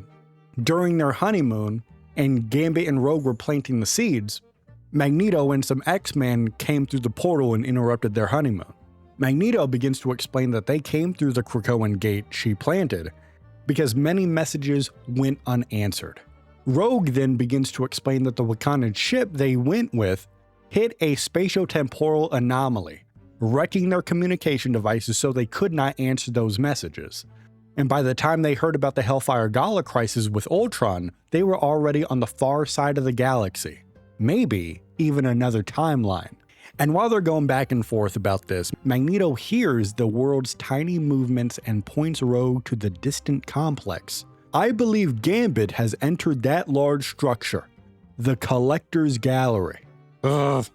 during their honeymoon, and Gambit and Rogue were planting the seeds, Magneto and some X-Men came through the portal and interrupted their honeymoon. Magneto begins to explain that they came through the Krakoan gate she planted because many messages went unanswered. Rogue then begins to explain that the Wakandan ship they went with hit a spatiotemporal anomaly, wrecking their communication devices so they could not answer those messages. And by the time they heard about the Hellfire Gala crisis with Ultron, they were already on the far side of the galaxy. Maybe even another timeline. And while they're going back and forth about this, Magneto hears the world's tiny movements and points Rogue to the distant complex. I believe Gambit has entered that large structure, the Collector's Gallery. Ugh.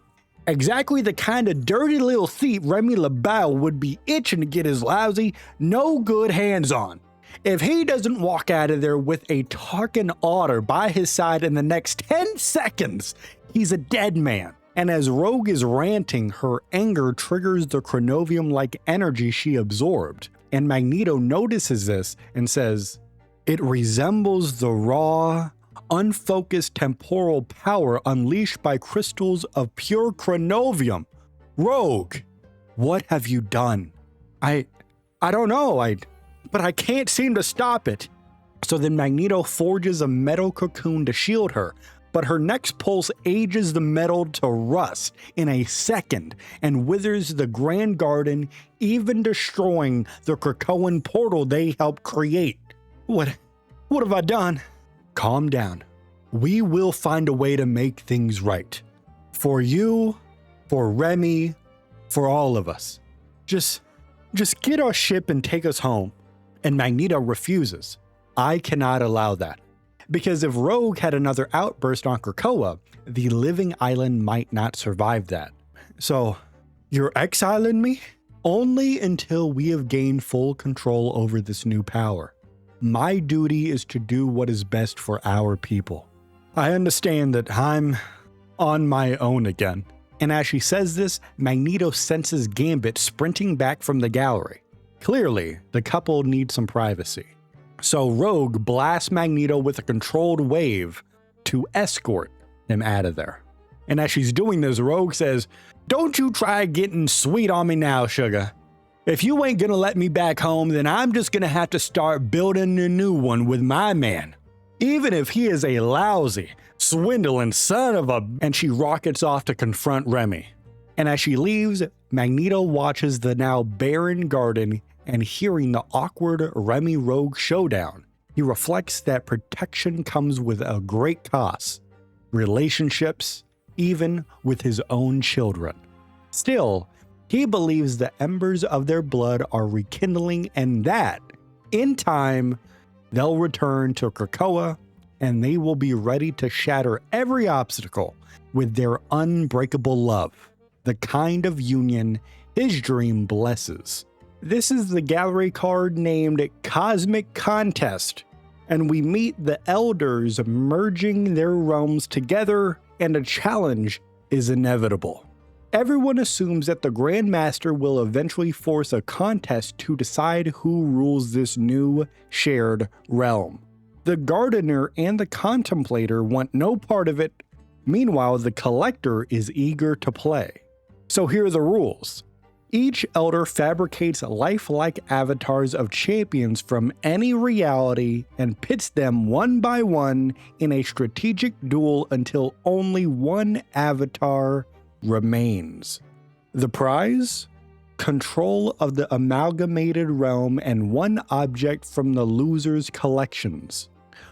Exactly the kind of dirty little thief Remy LaBelle would be itching to get his lousy, no good hands on. If he doesn't walk out of there with a Tarkin otter by his side in the next 10 seconds, he's a dead man. And as Rogue is ranting, her anger triggers the chronovium-like energy she absorbed. And Magneto notices this and says, "It resembles the raw, unfocused temporal power unleashed by crystals of pure chronovium. Rogue, what have you done?" I don't know, but I can't seem to stop it. So then Magneto forges a metal cocoon to shield her, but her next pulse ages the metal to rust in a second and withers the Grand Garden, even destroying the Krakoan portal they helped create. What have I done? Calm down. We will find a way to make things right. For you, for Remy, for all of us. Just get our ship and take us home. And Magneto refuses. I cannot allow that. Because if Rogue had another outburst on Krakoa, the living island might not survive that. So, you're exiling me? Only until we have gained full control over this new power. My duty is to do what is best for our people. I understand that I'm on my own again. And as she says this, Magneto senses Gambit sprinting back from the gallery. Clearly, the couple need some privacy. So Rogue blasts Magneto with a controlled wave to escort him out of there. And as she's doing this, Rogue says, "Don't you try getting sweet on me now, sugar. If you ain't gonna let me back home, then I'm just gonna have to start building a new one with my man. Even if he is a lousy, swindling son of a..." And she rockets off to confront Remy. And as she leaves, Magneto watches the now barren garden, and hearing the awkward Remy-Rogue showdown, he reflects that protection comes with a great cost. Relationships, even with his own children. Still, he believes the embers of their blood are rekindling and that, in time, they'll return to Krakoa and they will be ready to shatter every obstacle with their unbreakable love, the kind of union his dream blesses. This is the gallery card named Cosmic Contest, and we meet the elders merging their realms together, and a challenge is inevitable. Everyone assumes that the Grand Master will eventually force a contest to decide who rules this new shared realm. The Gardener and the Contemplator want no part of it. Meanwhile, the Collector is eager to play. So here are the rules. Each elder fabricates lifelike avatars of champions from any reality and pits them one by one in a strategic duel until only one avatar remains. The prize? Control of the amalgamated realm and one object from the loser's collections.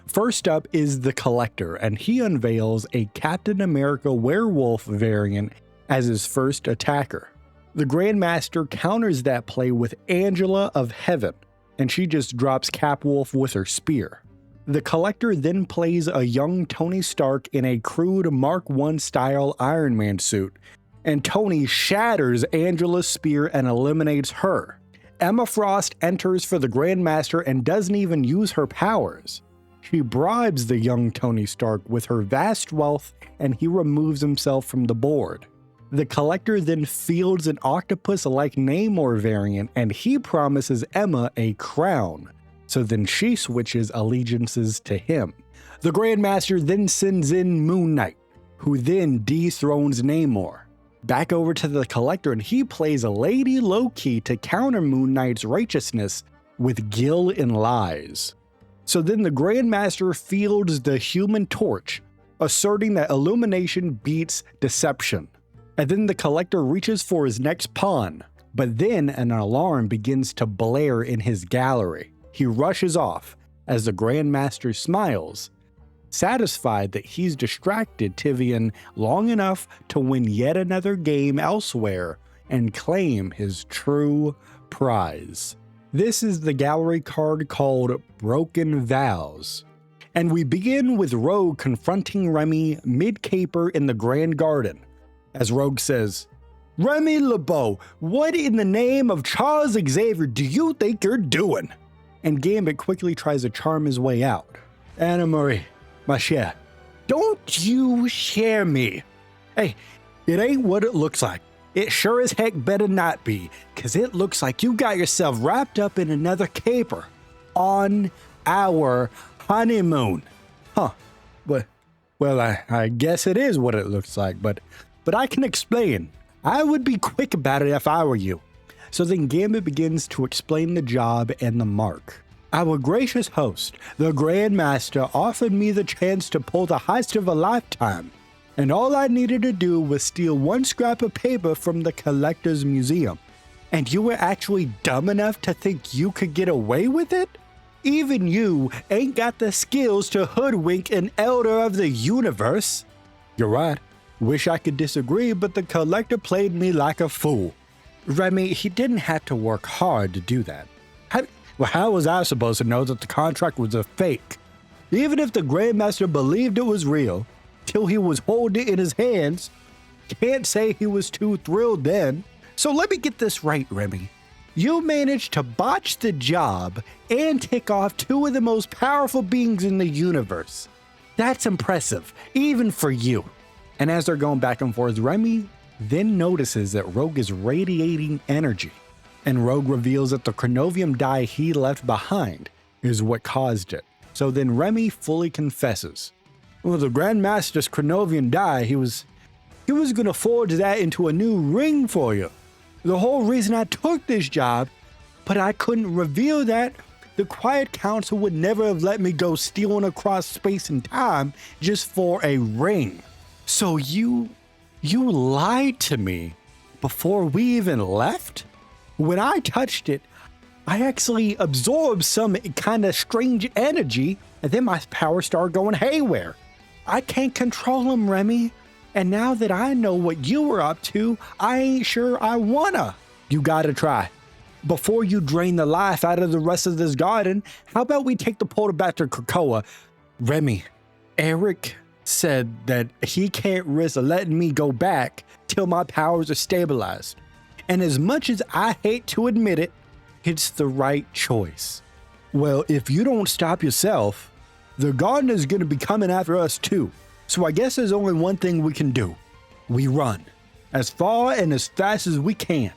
First up is the Collector, and he unveils a Captain America werewolf variant as his first attacker. The Grandmaster counters that play with Angela of Heaven, and she just drops Capwolf with her spear. The Collector then plays a young Tony Stark in a crude Mark I style Iron Man suit, and Tony shatters Angela's spear and eliminates her. Emma Frost enters for the Grandmaster and doesn't even use her powers. She bribes the young Tony Stark with her vast wealth, and he removes himself from the board. The Collector then fields an octopus-like Namor variant, and he promises Emma a crown, so then she switches allegiances to him. The Grandmaster then sends in Moon Knight, who then dethrones Namor. Back over to the Collector, and he plays a Lady Loki to counter Moon Knight's righteousness with Gil and lies. So then the Grandmaster fields the Human Torch, asserting that illumination beats deception. And then the Collector reaches for his next pawn, but then an alarm begins to blare in his gallery. He rushes off as the Grandmaster smiles, satisfied that he's distracted Tivian long enough to win yet another game elsewhere and claim his true prize. This is the gallery card called Broken Vows. And we begin with Rogue confronting Remy mid-caper in the Grand Garden, as Rogue says, "Remy LeBeau, what in the name of Charles Xavier do you think you're doing?" And Gambit quickly tries to charm his way out. "Anna Marie, ma chère, don't you share me. Hey, it ain't what it looks like. It sure as heck better not be, cause it looks like you got yourself wrapped up in another caper on our honeymoon." Huh, well, I guess it is what it looks like, but I can explain. I would be quick about it if I were you. So then Gambit begins to explain the job and the mark. "Our gracious host, the Grandmaster, offered me the chance to pull the heist of a lifetime, and all I needed to do was steal one scrap of paper from the Collector's Museum. And you were actually dumb enough to think you could get away with it? Even you ain't got the skills to hoodwink an Elder of the Universe." "You're right. Wish I could disagree, but the Collector played me like a fool." "Remy, he didn't have to work hard to do that. How was I supposed to know that the contract was a fake? Even if the Grandmaster believed it was real, till he was holding it in his hands, can't say he was too thrilled then. So let me get this right, Remy. You managed to botch the job and tick off two of the most powerful beings in the universe. That's impressive, even for you." And as they're going back and forth, Remy then notices that Rogue is radiating energy. And Rogue reveals that the chronovium die he left behind is what caused it. So then Remy fully confesses. "Well, the Grandmaster's chronovium die, he was going to forge that into a new ring for you. The whole reason I took this job, but I couldn't reveal that. The Quiet Council would never have let me go stealing across space and time just for a ring. So you lied to me before we even left? When I touched it, I actually absorbed some kind of strange energy, and then my power started going haywire. I can't control them, Remy. And now that I know what you were up to, I ain't sure I wanna." "You gotta try. Before you drain the life out of the rest of this garden, how about we take the portal back to Krakoa? Remy, Eric said that he can't risk letting me go back till my powers are stabilized. And as much as I hate to admit it, it's the right choice. Well, if you don't stop yourself, the gardener's gonna be coming after us too. So I guess there's only one thing we can do. We run. As far and as fast as we can.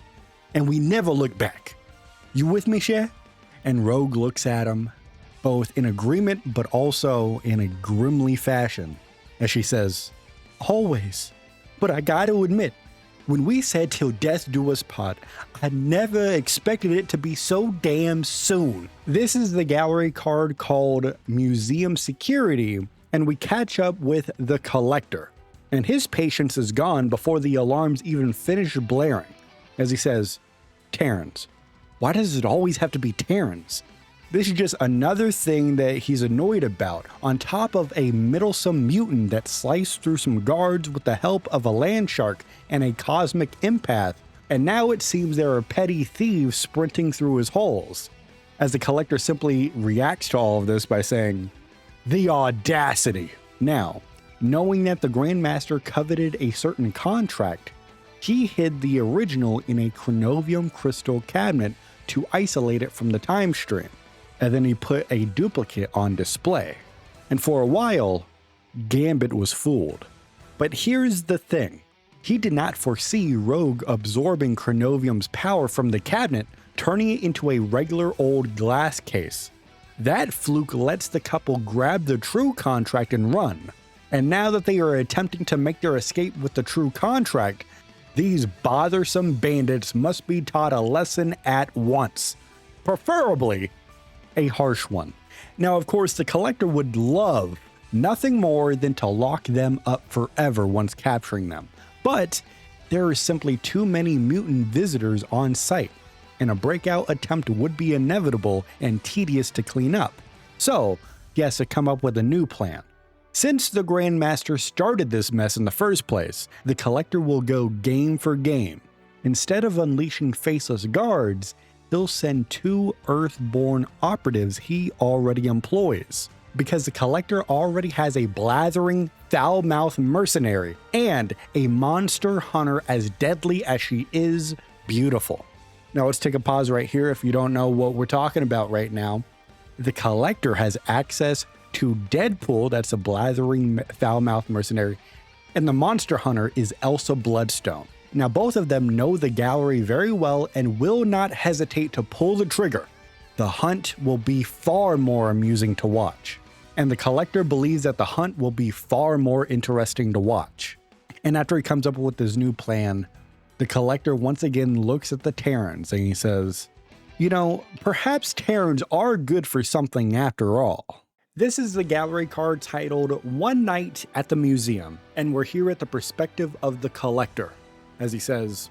And we never look back. You with me, Cher?" And Rogue looks at him, both in agreement but also in a grimly fashion, as she says, "Always. But I gotta admit, when we said till death do us part, I never expected it to be so damn soon." This is the gallery card called Museum Security, and we catch up with the Collector. And his patience is gone before the alarms even finish blaring, as he says, "Terrans. Why does it always have to be Terrans?" This is just another thing that he's annoyed about, on top of a meddlesome mutant that sliced through some guards with the help of a land shark and a cosmic empath, and now it seems there are petty thieves sprinting through his halls. As the Collector simply reacts to all of this by saying, "The audacity." Now, knowing that the Grandmaster coveted a certain contract, he hid the original in a chronovium crystal cabinet to isolate it from the time stream. And then he put a duplicate on display. And for a while, Gambit was fooled. But here's the thing. He did not foresee Rogue absorbing chronovium's power from the cabinet, turning it into a regular old glass case. That fluke lets the couple grab the true contract and run. And now that they are attempting to make their escape with the true contract, these bothersome bandits must be taught a lesson at once. Preferably a harsh one. Now, of course, the Collector would love nothing more than to lock them up forever once capturing them. But there are simply too many mutant visitors on site, and a breakout attempt would be inevitable and tedious to clean up. So, he has to come up with a new plan. Since the Grandmaster started this mess in the first place, the Collector will go game for game. Instead of unleashing faceless guards, he'll send 2 Earth-born operatives he already employs, because the Collector already has a blathering, foul-mouthed mercenary and a monster hunter as deadly as she is beautiful. Now let's take a pause right here if you don't know what we're talking about right now. The Collector has access to Deadpool, that's a blathering, foul-mouthed mercenary, and the monster hunter is Elsa Bloodstone. Now both of them know the gallery very well and will not hesitate to pull the trigger. The hunt will be far more amusing to watch, and the Collector believes that the hunt will be far more interesting to watch. And after he comes up with his new plan, the Collector once again looks at the Terrans and he says, you know, perhaps Terrans are good for something after all. This is the gallery card titled One Night at the Museum, and we're here at the perspective of the Collector, as he says,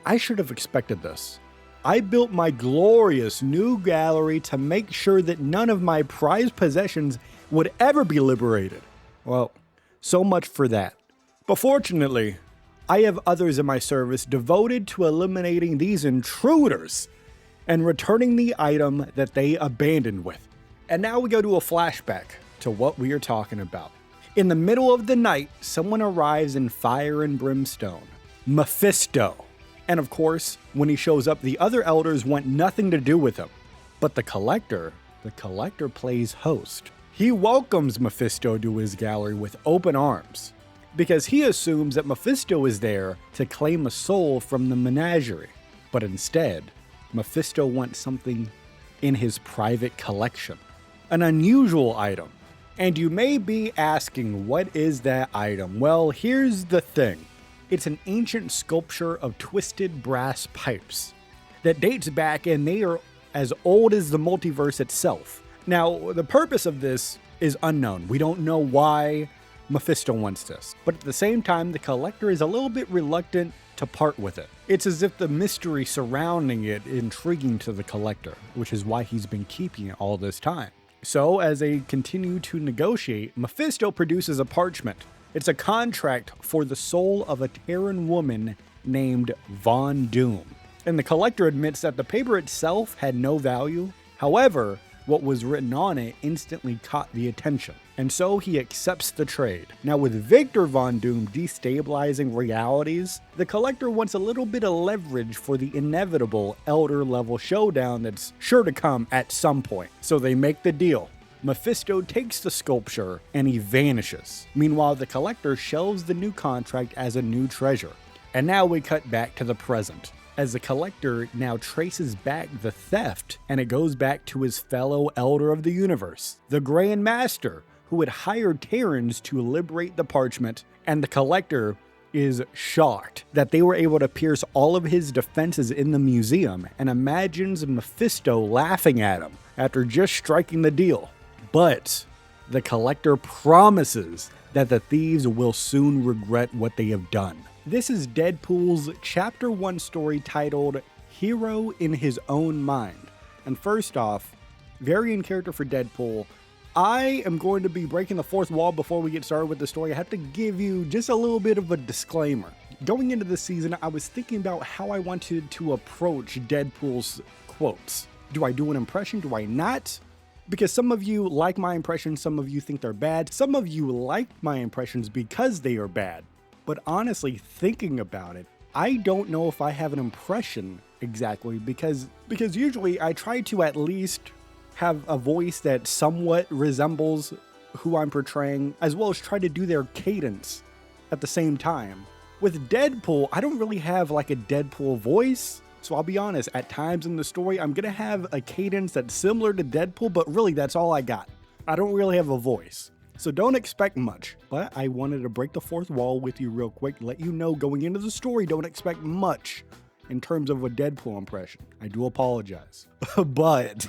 I should have expected this. I built my glorious new gallery to make sure that none of my prized possessions would ever be liberated. Well, so much for that. But fortunately, I have others in my service devoted to eliminating these intruders and returning the item that they abandoned with. And now we go to a flashback to what we are talking about. In the middle of the night, someone arrives in fire and brimstone. Mephisto. And of course, when he shows up, the other elders want nothing to do with him. But the Collector plays host. He welcomes Mephisto to his gallery with open arms, because he assumes that Mephisto is there to claim a soul from the menagerie. But instead, Mephisto wants something in his private collection. An unusual item. And you may be asking, what is that item? Well, here's the thing. It's an ancient sculpture of twisted brass pipes that dates back, and they are as old as the multiverse itself. Now, the purpose of this is unknown. We don't know why Mephisto wants this. But at the same time, the Collector is a little bit reluctant to part with it. It's as if the mystery surrounding it is intriguing to the Collector, which is why he's been keeping it all this time. So, as they continue to negotiate, Mephisto produces a parchment. It's a contract for the soul of a Terran woman named Von Doom. And the Collector admits that the paper itself had no value. However, what was written on it instantly caught the attention. And so he accepts the trade. Now with Victor Von Doom destabilizing realities, the Collector wants a little bit of leverage for the inevitable Elder level showdown that's sure to come at some point. So they make the deal. Mephisto takes the sculpture and he vanishes. Meanwhile, the Collector shelves the new contract as a new treasure. And now we cut back to the present, as the Collector now traces back the theft, and it goes back to his fellow Elder of the Universe, the Grand Master, who had hired Terrans to liberate the parchment, and the Collector is shocked that they were able to pierce all of his defenses in the museum and imagines Mephisto laughing at him after just striking the deal. But the Collector promises that the thieves will soon regret what they have done. This is Deadpool's Chapter 1 story titled Hero in His Own Mind. And first off, very in character for Deadpool, I am going to be breaking the fourth wall before we get started with the story. I have to give you just a little bit of a disclaimer. Going into this season, I was thinking about how I wanted to approach Deadpool's quotes. Do I do an impression? Do I not? Because some of you like my impressions, some of you think they're bad. Some of you like my impressions because they are bad. But honestly, thinking about it, I don't know if I have an impression exactly because usually I try to at least have a voice that somewhat resembles who I'm portraying, as well as try to do their cadence at the same time. With Deadpool, I don't really have like a Deadpool voice. So I'll be honest, at times in the story, I'm going to have a cadence that's similar to Deadpool, but really that's all I got. I don't really have a voice. So don't expect much, but I wanted to break the fourth wall with you real quick, let you know going into the story, don't expect much in terms of a Deadpool impression. I do apologize. But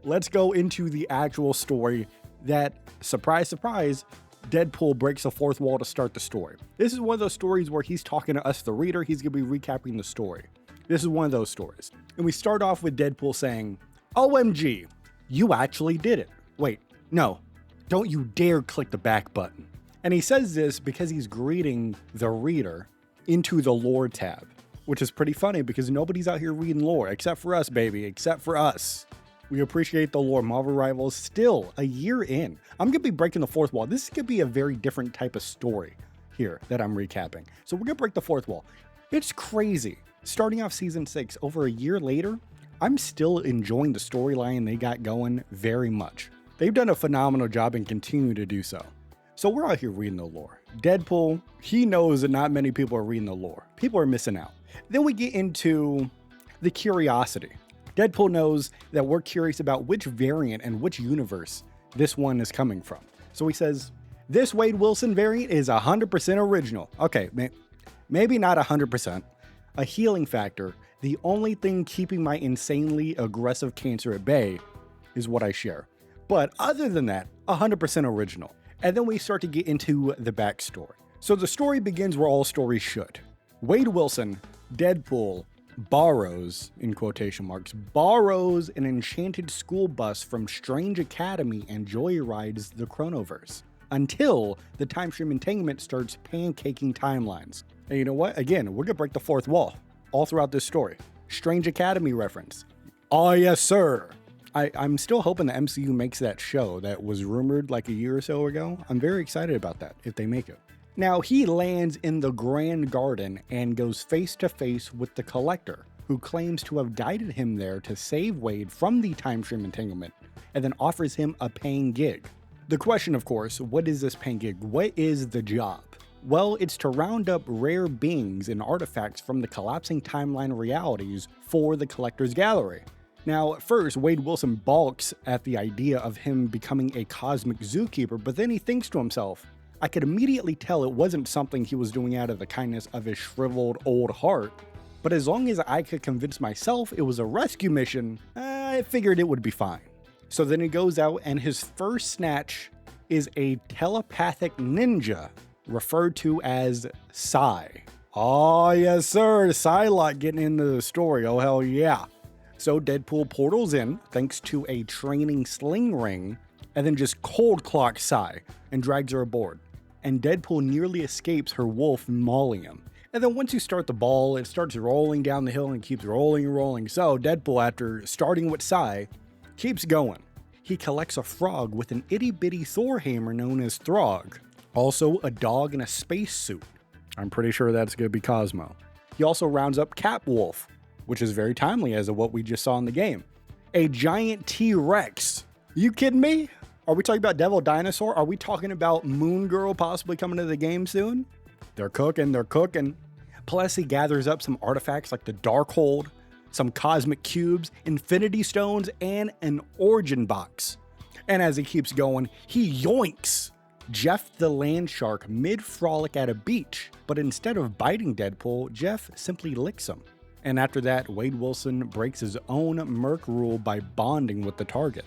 let's go into the actual story that, surprise, surprise, Deadpool breaks the fourth wall to start the story. This is one of those stories where he's talking to us, the reader. He's going to be recapping the story. This is one of those stories. And we start off with Deadpool saying, OMG, you actually did it. Wait, no, don't you dare click the back button. And he says this because he's greeting the reader into the lore tab, which is pretty funny because nobody's out here reading lore except for us, baby, except for us. We appreciate the lore. Marvel Rivals still a year in. I'm going to be breaking the fourth wall. This is going to be a very different type of story here that I'm recapping. So we're going to break the fourth wall. It's crazy. Starting off season 6, over a year later, I'm still enjoying the storyline they got going very much. They've done a phenomenal job and continue to do so. So we're out here reading the lore. Deadpool, he knows that not many people are reading the lore. People are missing out. Then we get into the curiosity. Deadpool knows that we're curious about which variant and which universe this one is coming from. So he says, this Wade Wilson variant is 100% original. Okay, maybe not 100%. A healing factor, the only thing keeping my insanely aggressive cancer at bay, is what I share. But other than that, 100% original. And then we start to get into the backstory. So the story begins where all stories should. Wade Wilson, Deadpool, borrows, in quotation marks, borrows an enchanted school bus from Strange Academy and joyrides the Chronoverse until the time stream entanglement starts pancaking timelines. And you know what? Again, we're gonna break the fourth wall all throughout this story. Strange Academy reference. Oh yes, sir. I'm still hoping the MCU makes that show that was rumored like a year or so ago. I'm very excited about that if they make it. Now, he lands in the Grand Garden and goes face to face with the Collector, who claims to have guided him there to save Wade from the time stream entanglement, and then offers him a paying gig. The question, of course, what is this paying gig? What is the job? Well, it's to round up rare beings and artifacts from the collapsing timeline realities for the Collector's Gallery. Now, at first, Wade Wilson balks at the idea of him becoming a cosmic zookeeper, but then he thinks to himself, I could immediately tell it wasn't something he was doing out of the kindness of his shriveled old heart, but as long as I could convince myself it was a rescue mission, I figured it would be fine. So then he goes out and his first snatch is a telepathic ninja referred to as Psy. Oh yes sir, Psylocke getting into the story, oh hell yeah. So Deadpool portals in thanks to a training sling ring and then just cold clocks Psy and drags her aboard. And Deadpool nearly escapes her wolf mauling him. And then once you start the ball, it starts rolling down the hill and keeps rolling and rolling. So Deadpool, after starting with Psy, keeps going. He collects a frog with an itty bitty Thor hammer known as Throg. Also a dog in a spacesuit. I'm pretty sure that's gonna be Cosmo. He also rounds up Catwolf, which is very timely as of what we just saw in the game. A giant T-Rex. You kidding me? Are we talking about Devil Dinosaur? Are we talking about Moon Girl possibly coming to the game soon? They're cooking, they're cooking. Plus he gathers up some artifacts like the Darkhold, some cosmic cubes, infinity stones, and an origin box. And as he keeps going, he yoinks Jeff the land shark mid-frolic at a beach. But instead of biting Deadpool, Jeff simply licks him. And after that, Wade Wilson breaks his own Merc rule by bonding with the target.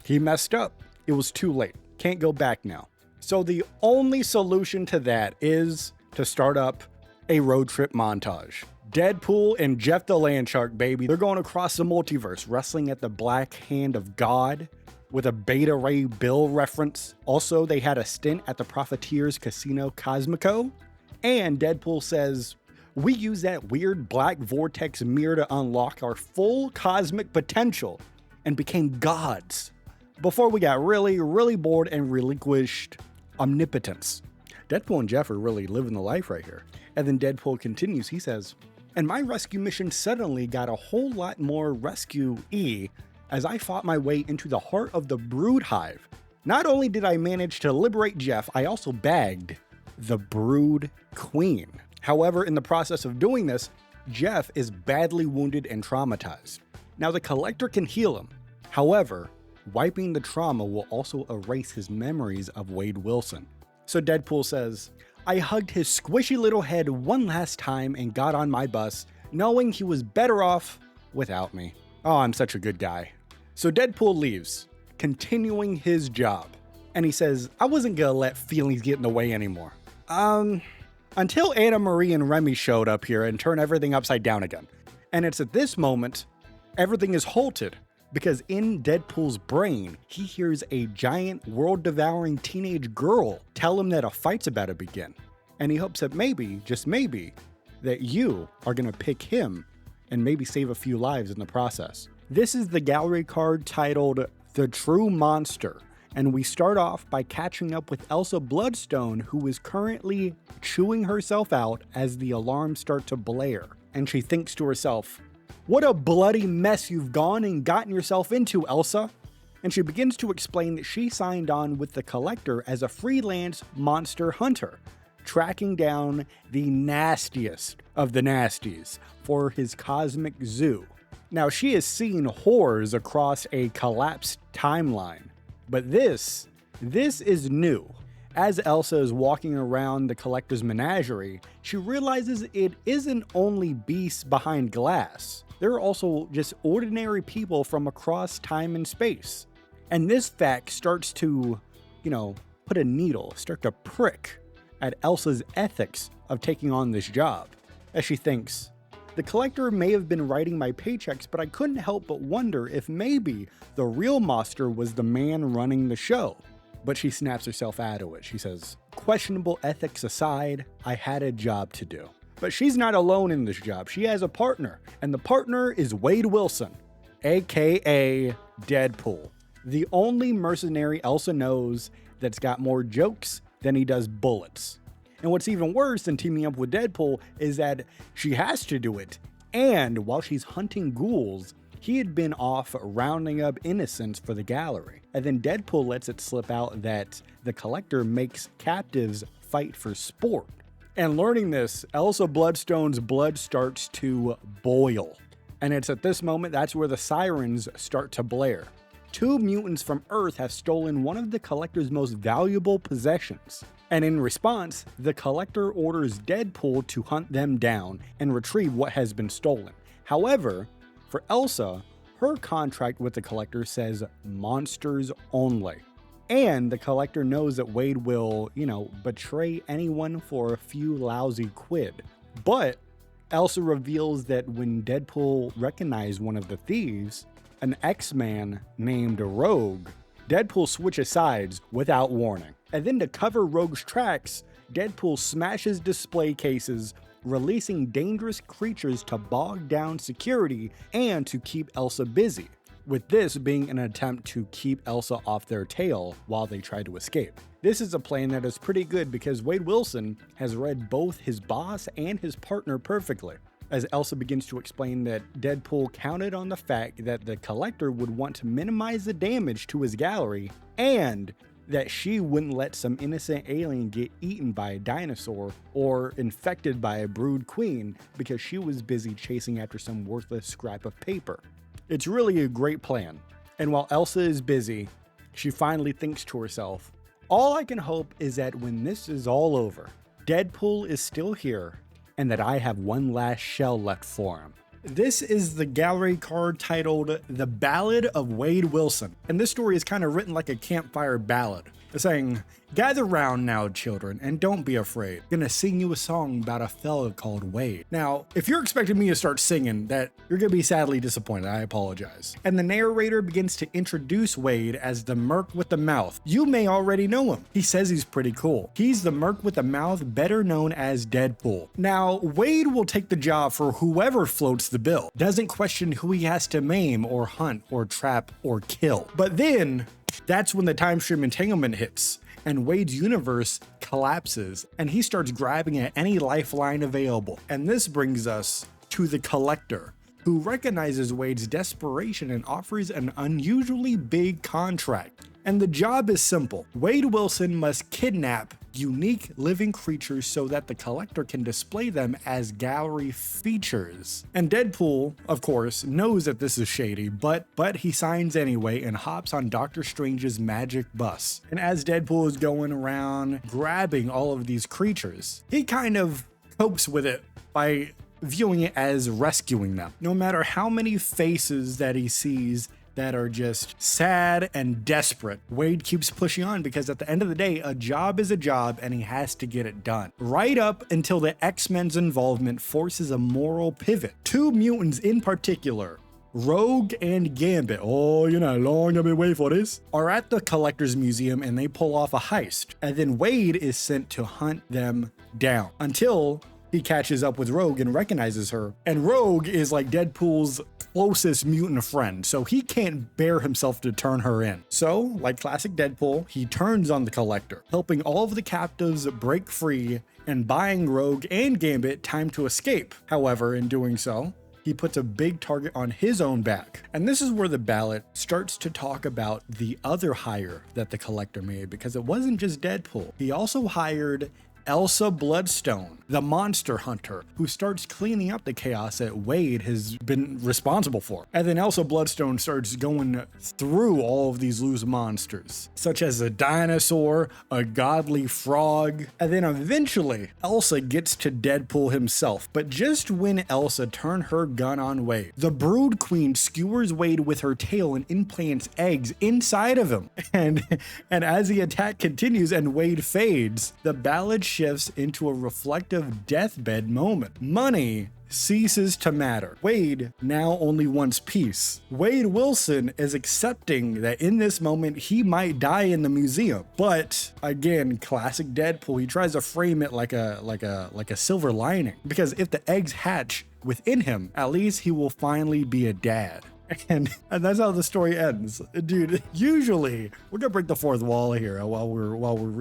He messed up. It was too late. Can't go back now. So the only solution to that is to start up a road trip montage. Deadpool and Jeff the Landshark, baby. They're going across the multiverse, wrestling at the Black Hand of God with a Beta Ray Bill reference. Also, they had a stint at the Profiteers Casino Cosmico. And Deadpool says, we use that weird black vortex mirror to unlock our full cosmic potential and became gods. Before we got really, really bored and relinquished omnipotence. Deadpool and Jeff are really living the life right here. And then Deadpool continues, he says, and my rescue mission suddenly got a whole lot more rescue-y as I fought my way into the heart of the Brood Hive. Not only did I manage to liberate Jeff, I also bagged the Brood Queen. However, in the process of doing this, Jeff is badly wounded and traumatized. Now the Collector can heal him. However, wiping the trauma will also erase his memories of Wade Wilson. So Deadpool says, I hugged his squishy little head one last time and got on my bus, knowing he was better off without me. Oh, I'm such a good guy. So Deadpool leaves, continuing his job. And he says, I wasn't gonna let feelings get in the way anymore. Until Anna Marie and Remy showed up here and turned everything upside down again. And it's at this moment, everything is halted. Because in Deadpool's brain, he hears a giant, world-devouring teenage girl tell him that a fight's about to begin. And he hopes that maybe, just maybe, that you are gonna pick him and maybe save a few lives in the process. This is the gallery card titled The True Monster. And we start off by catching up with Elsa Bloodstone, who is currently chewing herself out as the alarms start to blare. And she thinks to herself, what a bloody mess you've gone and gotten yourself into, Elsa. And she begins to explain that she signed on with the Collector as a freelance monster hunter, tracking down the nastiest of the nasties for his cosmic zoo. Now, she has seen horrors across a collapsed timeline, but this is new. As Elsa is walking around the Collector's menagerie, she realizes it isn't only beasts behind glass. There are also just ordinary people from across time and space. And this fact starts to, put a needle, start to prick at Elsa's ethics of taking on this job. As she thinks, the Collector may have been writing my paychecks, but I couldn't help but wonder if maybe the real monster was the man running the show. But she snaps herself out of it. She says, questionable ethics aside, I had a job to do. But she's not alone in this job. She has a partner, and the partner is Wade Wilson, aka Deadpool, the only mercenary Elsa knows that's got more jokes than he does bullets. And what's even worse than teaming up with Deadpool is that she has to do it. And while she's hunting ghouls, he had been off rounding up innocents for the gallery. And then Deadpool lets it slip out that the Collector makes captives fight for sport. And learning this, Elsa Bloodstone's blood starts to boil. And it's at this moment that's where the sirens start to blare. 2 mutants from Earth have stolen one of the Collector's most valuable possessions. And in response, the Collector orders Deadpool to hunt them down and retrieve what has been stolen. However, for Elsa, her contract with the Collector says monsters only. And the Collector knows that Wade will, betray anyone for a few lousy quid. But Elsa reveals that when Deadpool recognized one of the thieves, an X-Man named Rogue, Deadpool switches sides without warning. And then to cover Rogue's tracks, Deadpool smashes display cases, releasing dangerous creatures to bog down security and to keep Elsa busy, with this being an attempt to keep Elsa off their tail while they try to escape. This is a plan that is pretty good because Wade Wilson has read both his boss and his partner perfectly, as Elsa begins to explain that Deadpool counted on the fact that the Collector would want to minimize the damage to his gallery and that she wouldn't let some innocent alien get eaten by a dinosaur or infected by a brood queen because she was busy chasing after some worthless scrap of paper. It's really a great plan. And while Elsa is busy, she finally thinks to herself, all I can hope is that when this is all over, Deadpool is still here and that I have one last shell left for him. This is the gallery card titled The Ballad of Wade Wilson. And this story is kind of written like a campfire ballad, saying, gather round now, children, and don't be afraid. I'm gonna sing you a song about a fella called Wade. Now, if you're expecting me to start singing that, you're gonna be sadly disappointed. I apologize. And the narrator begins to introduce Wade as the Merc with the Mouth. You may already know him. He says he's pretty cool. He's the Merc with the Mouth, better known as Deadpool. Now, Wade will take the job for whoever floats the bill. Doesn't question who he has to maim or hunt or trap or kill. But then, that's when the time stream entanglement hits, and Wade's universe collapses, and he starts grabbing at any lifeline available. And this brings us to the Collector, who recognizes Wade's desperation and offers an unusually big contract. And the job is simple. Wade Wilson must kidnap unique living creatures so that the Collector can display them as gallery features. And Deadpool, of course, knows that this is shady, but he signs anyway and hops on Doctor Strange's magic bus. And as Deadpool is going around grabbing all of these creatures, he kind of copes with it by viewing it as rescuing them. No matter how many faces that he sees that are just sad and desperate. Wade keeps pushing on because at the end of the day, a job is a job and he has to get it done. Right up until the X-Men's involvement forces a moral pivot. Two mutants in particular, Rogue and Gambit, oh, you know, long I've been waiting for this, are at the Collector's Museum and they pull off a heist. And then Wade is sent to hunt them down until he catches up with Rogue and recognizes her. And Rogue is like Deadpool's closest mutant friend, so he can't bear himself to turn her in. So, like classic Deadpool, he turns on the Collector, helping all of the captives break free and buying Rogue and Gambit time to escape. However, in doing so, he puts a big target on his own back. And this is where the ballot starts to talk about the other hire that the Collector made, because it wasn't just Deadpool. He also hired Elsa Bloodstone, the monster hunter, who starts cleaning up the chaos that Wade has been responsible for. And then Elsa Bloodstone starts going through all of these loose monsters, such as a dinosaur, a godly frog, and then eventually Elsa gets to Deadpool himself. But just when Elsa turned her gun on Wade, the Brood Queen skewers Wade with her tail and implants eggs inside of him. And as the attack continues and Wade fades, the ballad shifts into a reflective deathbed moment. Money ceases to matter. Wade now only wants peace. Wade Wilson is accepting that in this moment he might die in the museum. But again, classic Deadpool, he tries to frame it like a silver lining. Because if the eggs hatch within him, at least he will finally be a dad. And that's how the story ends. Dude, usually we're gonna break the fourth wall here while we're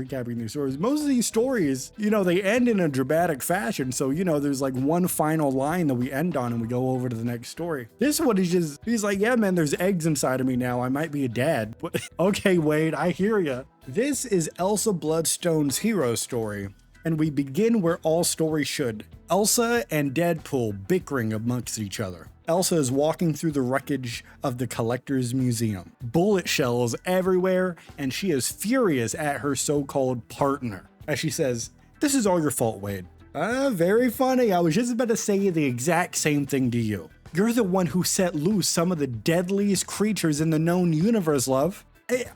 recapping these stories. Most of these stories, you know, they end in a dramatic fashion. So, you know, there's like one final line that we end on and we go over to the next story. This one is just, he's like, yeah, man, there's eggs inside of me now. I might be a dad. But okay, Wade, I hear ya. This is Elsa Bloodstone's hero story. And we begin where all stories should. Elsa and Deadpool bickering amongst each other. Elsa is walking through the wreckage of the Collector's Museum. Bullet shells everywhere, and she is furious at her so-called partner. As she says, "This is all your fault, Wade." Very funny. I was just about to say the exact same thing to you. You're the one who set loose some of the deadliest creatures in the known universe, love.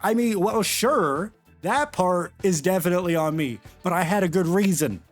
I mean, well, sure, that part is definitely on me, but I had a good reason.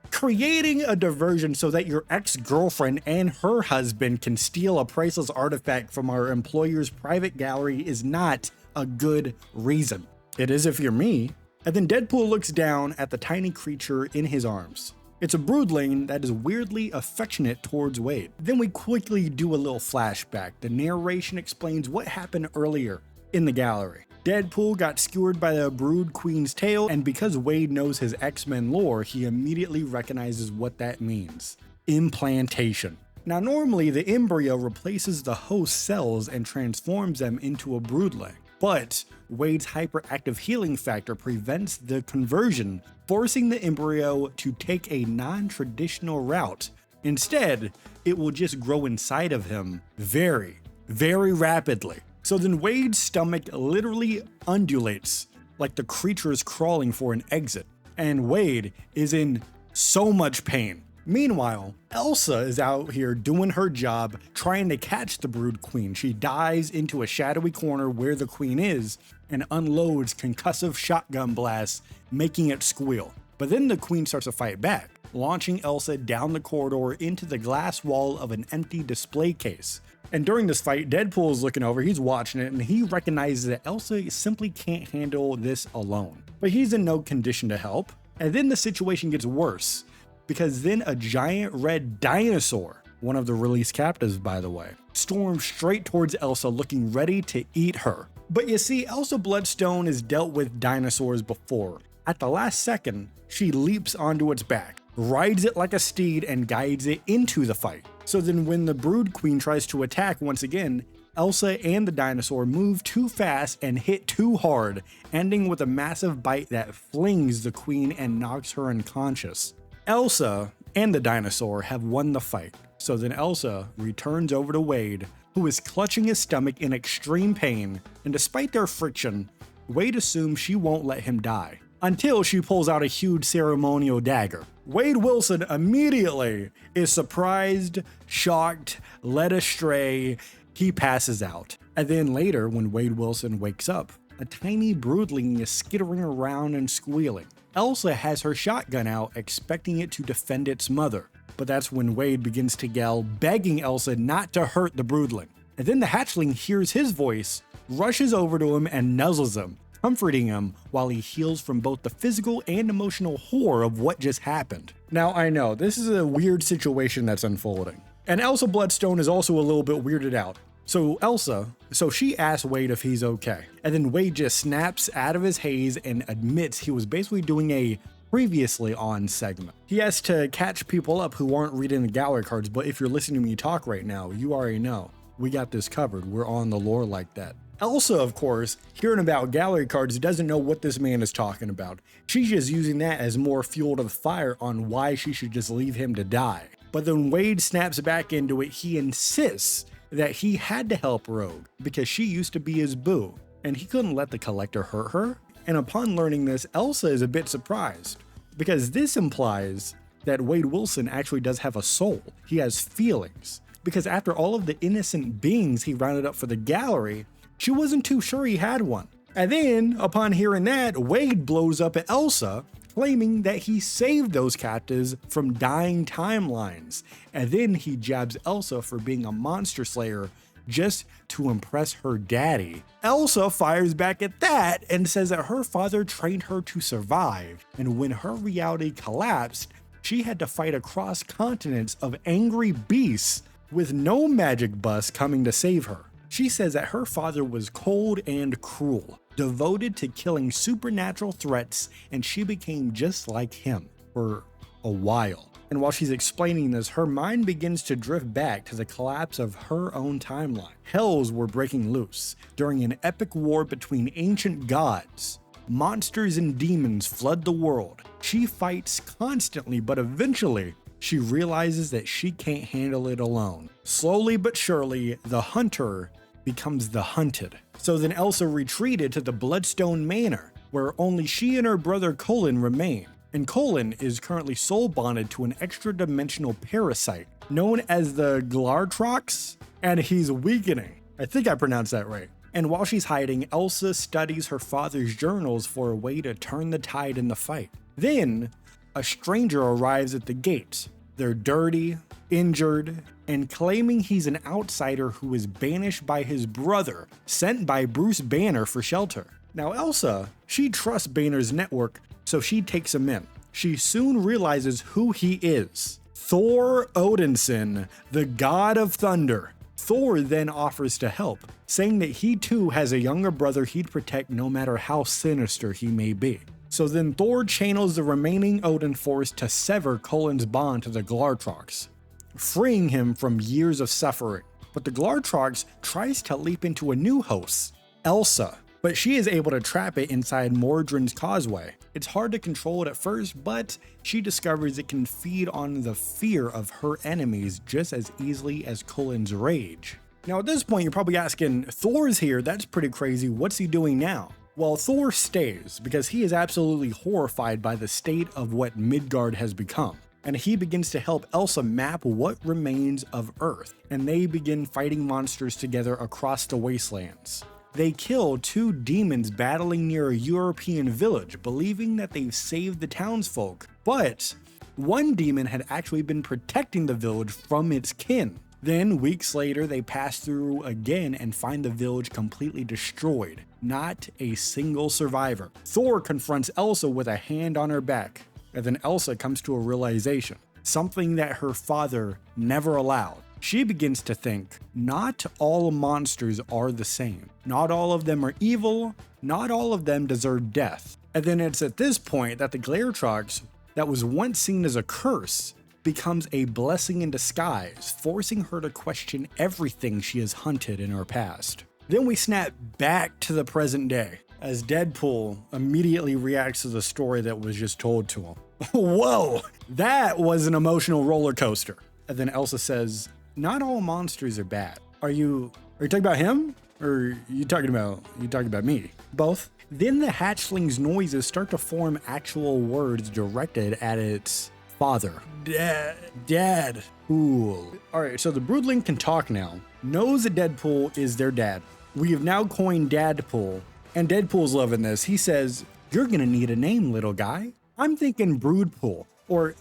Creating a diversion so that your ex-girlfriend and her husband can steal a priceless artifact from our employer's private gallery is not a good reason. It is if you're me. And then Deadpool looks down at the tiny creature in his arms. It's a broodling that is weirdly affectionate towards Wade. Then we quickly do a little flashback. The narration explains what happened earlier in the gallery. Deadpool got skewered by the Brood Queen's tail, and because Wade knows his X-Men lore, he immediately recognizes what that means. Implantation. Now normally the embryo replaces the host cells and transforms them into a broodling, but Wade's hyperactive healing factor prevents the conversion, forcing the embryo to take a non-traditional route. Instead, it will just grow inside of him very, very rapidly. So then Wade's stomach literally undulates like the creature is crawling for an exit, and Wade is in so much pain. Meanwhile, Elsa is out here doing her job, trying to catch the Brood Queen. She dives into a shadowy corner where the queen is and unloads concussive shotgun blasts, making it squeal. But then the queen starts to fight back, launching Elsa down the corridor into the glass wall of an empty display case. And during this fight, Deadpool is looking over, he's watching it, and he recognizes that Elsa simply can't handle this alone. But he's in no condition to help. And then the situation gets worse, because then a giant red dinosaur, one of the released captives by the way, storms straight towards Elsa looking ready to eat her. But you see, Elsa Bloodstone has dealt with dinosaurs before. At the last second, she leaps onto its back, rides it like a steed, and guides it into the fight. So then when the Brood Queen tries to attack once again, Elsa and the dinosaur move too fast and hit too hard, ending with a massive bite that flings the queen and knocks her unconscious. Elsa and the dinosaur have won the fight, so then Elsa returns over to Wade, who is clutching his stomach in extreme pain, and despite their friction, Wade assumes she won't let him die, until she pulls out a huge ceremonial dagger. Wade Wilson immediately is surprised, shocked, led astray. He passes out. And then later, when Wade Wilson wakes up, a tiny broodling is skittering around and squealing. Elsa has her shotgun out, expecting it to defend its mother. But that's when Wade begins to yell, begging Elsa not to hurt the broodling. And then the hatchling hears his voice, rushes over to him and nuzzles him, comforting him while he heals from both the physical and emotional horror of what just happened. Now I know, this is a weird situation that's unfolding. And Elsa Bloodstone is also a little bit weirded out. So she asks Wade if he's okay. And then Wade just snaps out of his haze and admits he was basically doing a previously on segment. He has to catch people up who aren't reading the gallery cards, but if you're listening to me talk right now, you already know. We got this covered. We're on the lore like that. Elsa, of course, hearing about gallery cards, doesn't know what this man is talking about. She's just using that as more fuel to the fire on why she should just leave him to die. But then Wade snaps back into it. He insists that he had to help Rogue because she used to be his boo, and he couldn't let the collector hurt her. And upon learning this, Elsa is a bit surprised because this implies that Wade Wilson actually does have a soul. He has feelings, because after all of the innocent beings he rounded up for the gallery, she wasn't too sure he had one. And then, upon hearing that, Wade blows up at Elsa, claiming that he saved those captives from dying timelines. And then he jabs Elsa for being a monster slayer just to impress her daddy. Elsa fires back at that and says that her father trained her to survive, and when her reality collapsed, she had to fight across continents of angry beasts with no magic bus coming to save her. She says that her father was cold and cruel, devoted to killing supernatural threats, and she became just like him for a while. And while she's explaining this, her mind begins to drift back to the collapse of her own timeline. Hells were breaking loose during an epic war between ancient gods. Monsters and demons flood the world. She fights constantly, but eventually, she realizes that she can't handle it alone. Slowly but surely, the hunter becomes the hunted. So then Elsa retreated to the Bloodstone Manor, where only she and her brother Colin remain. And Colin is currently soul bonded to an extra-dimensional parasite known as the Glartrox, and he's weakening. I think I pronounced that right. And while she's hiding, Elsa studies her father's journals for a way to turn the tide in the fight. Then, a stranger arrives at the gates. They're dirty, injured, and claiming he's an outsider who was banished by his brother, sent by Bruce Banner for shelter. Now Elsa, she trusts Banner's network, so she takes him in. She soon realizes who he is. Thor Odinson, the god of thunder. Thor then offers to help, saying that he too has a younger brother he'd protect no matter how sinister he may be. So then Thor channels the remaining Odin force to sever Colin's bond to the Glartrox, freeing him from years of suffering. But the Glartrox tries to leap into a new host, Elsa, but she is able to trap it inside Mordrin's causeway. It's hard to control it at first, but she discovers it can feed on the fear of her enemies just as easily as Colin's rage. Now at this point you're probably asking, Thor's here, that's pretty crazy, what's he doing now? Well, Thor stays because he is absolutely horrified by the state of what Midgard has become. And he begins to help Elsa map what remains of Earth, and they begin fighting monsters together across the wastelands. They kill two demons battling near a European village, believing that they've saved the townsfolk. But one demon had actually been protecting the village from its kin. Then, weeks later, they pass through again and find the village completely destroyed. Not a single survivor. Thor confronts Elsa with a hand on her back, and then Elsa comes to a realization, something that her father never allowed. She begins to think, not all monsters are the same. Not all of them are evil, not all of them deserve death. And then it's at this point that the Glartrox, that was once seen as a curse, becomes a blessing in disguise, forcing her to question everything she has hunted in her past. Then we snap back to the present day, as Deadpool immediately reacts to the story that was just told to him. Whoa, that was an emotional roller coaster. And then Elsa says, not all monsters are bad. Are you talking about him? Or are you talking about me? Both. Then the hatchling's noises start to form actual words directed at its father. Dad. Cool. Alright, so the broodling can talk now, knows that Deadpool is their dad, We have now coined Dadpool, and Deadpool's loving this. He says, "You're gonna need a name, little guy." I'm thinking Broodpool, or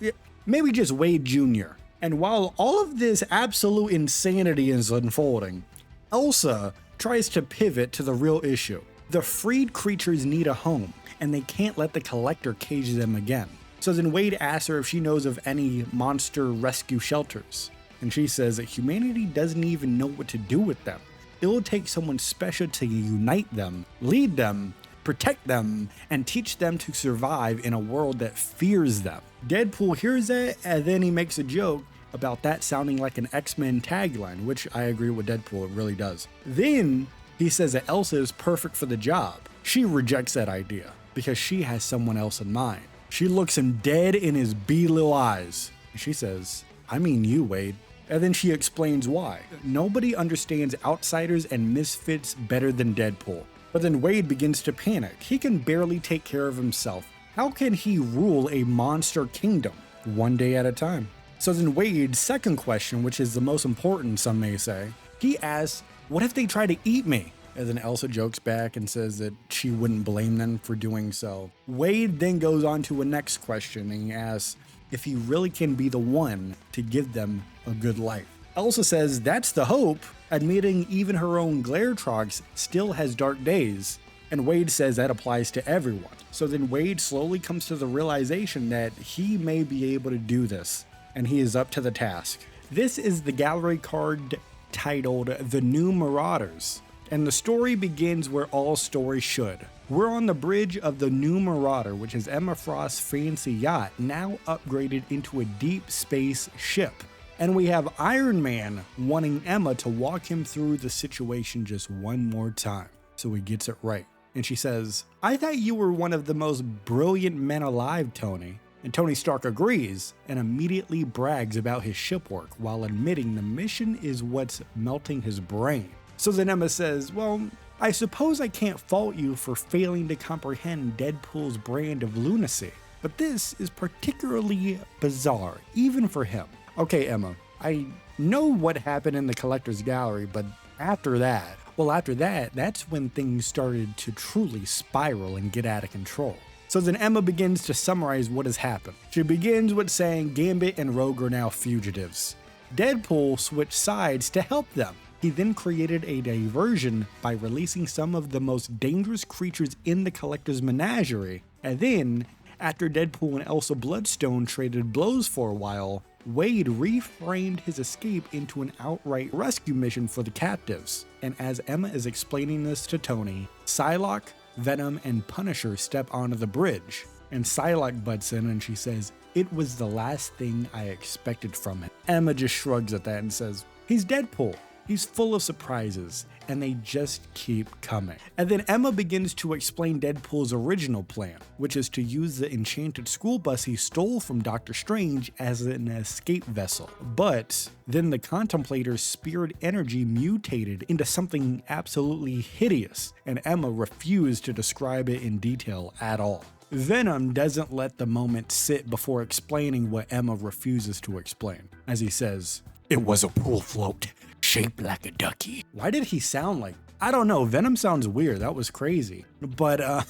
maybe just Wade Jr. And while all of this absolute insanity is unfolding, Elsa tries to pivot to the real issue. The freed creatures need a home, and they can't let the Collector cage them again. So then Wade asks her if she knows of any monster rescue shelters, and she says that humanity doesn't even know what to do with them. It will take someone special to unite them, lead them, protect them, and teach them to survive in a world that fears them. Deadpool hears that, and then he makes a joke about that sounding like an X-Men tagline, which I agree with Deadpool, it really does. Then he says that Elsa is perfect for the job. She rejects that idea because she has someone else in mind. She looks him dead in his little eyes, and she says, "I mean you, Wade." And then she explains why. Nobody understands outsiders and misfits better than Deadpool. But then Wade begins to panic. He can barely take care of himself. How can he rule a monster kingdom? One day at a time. So then Wade's second question, which is the most important, some may say, he asks, "What if they try to eat me?" And then Elsa jokes back and says that she wouldn't blame them for doing so. Wade then goes on to a next question and he asks if he really can be the one to give them a good life. Elsa says that's the hope, admitting even her own Glaretrox still has dark days. And Wade says that applies to everyone. So then Wade slowly comes to the realization that he may be able to do this, and he is up to the task. This is the gallery card titled The New Marauders, and the story begins where all stories should. We're on the bridge of the New Marauder, which is Emma Frost's fancy yacht, now upgraded into a deep space ship. And we have Iron Man wanting Emma to walk him through the situation just one more time, so he gets it right. And she says, "I thought you were one of the most brilliant men alive, Tony." And Tony Stark agrees and immediately brags about his ship work while admitting the mission is what's melting his brain. So then Emma says, "Well, I suppose I can't fault you for failing to comprehend Deadpool's brand of lunacy, but this is particularly bizarre, even for him." Okay, Emma, I know what happened in the Collector's Gallery, but after that, that's when things started to truly spiral and get out of control. So then Emma begins to summarize what has happened. She begins with saying Gambit and Rogue are now fugitives. Deadpool switched sides to help them. He then created a diversion by releasing some of the most dangerous creatures in the Collector's menagerie. And then, after Deadpool and Elsa Bloodstone traded blows for a while, Wade reframed his escape into an outright rescue mission for the captives. And as Emma is explaining this to Tony, Psylocke, Venom, and Punisher step onto the bridge. And Psylocke butts in and she says, "It was the last thing I expected from him." Emma just shrugs at that and says, "He's Deadpool. He's full of surprises, and they just keep coming." And then Emma begins to explain Deadpool's original plan, which is to use the enchanted school bus he stole from Doctor Strange as an escape vessel. But then the Contemplator's spirit energy mutated into something absolutely hideous, and Emma refused to describe it in detail at all. Venom doesn't let the moment sit before explaining what Emma refuses to explain, as he says, "It was a pool float, shaped like a ducky." Why did he sound like? I don't know, Venom sounds weird, that was crazy. But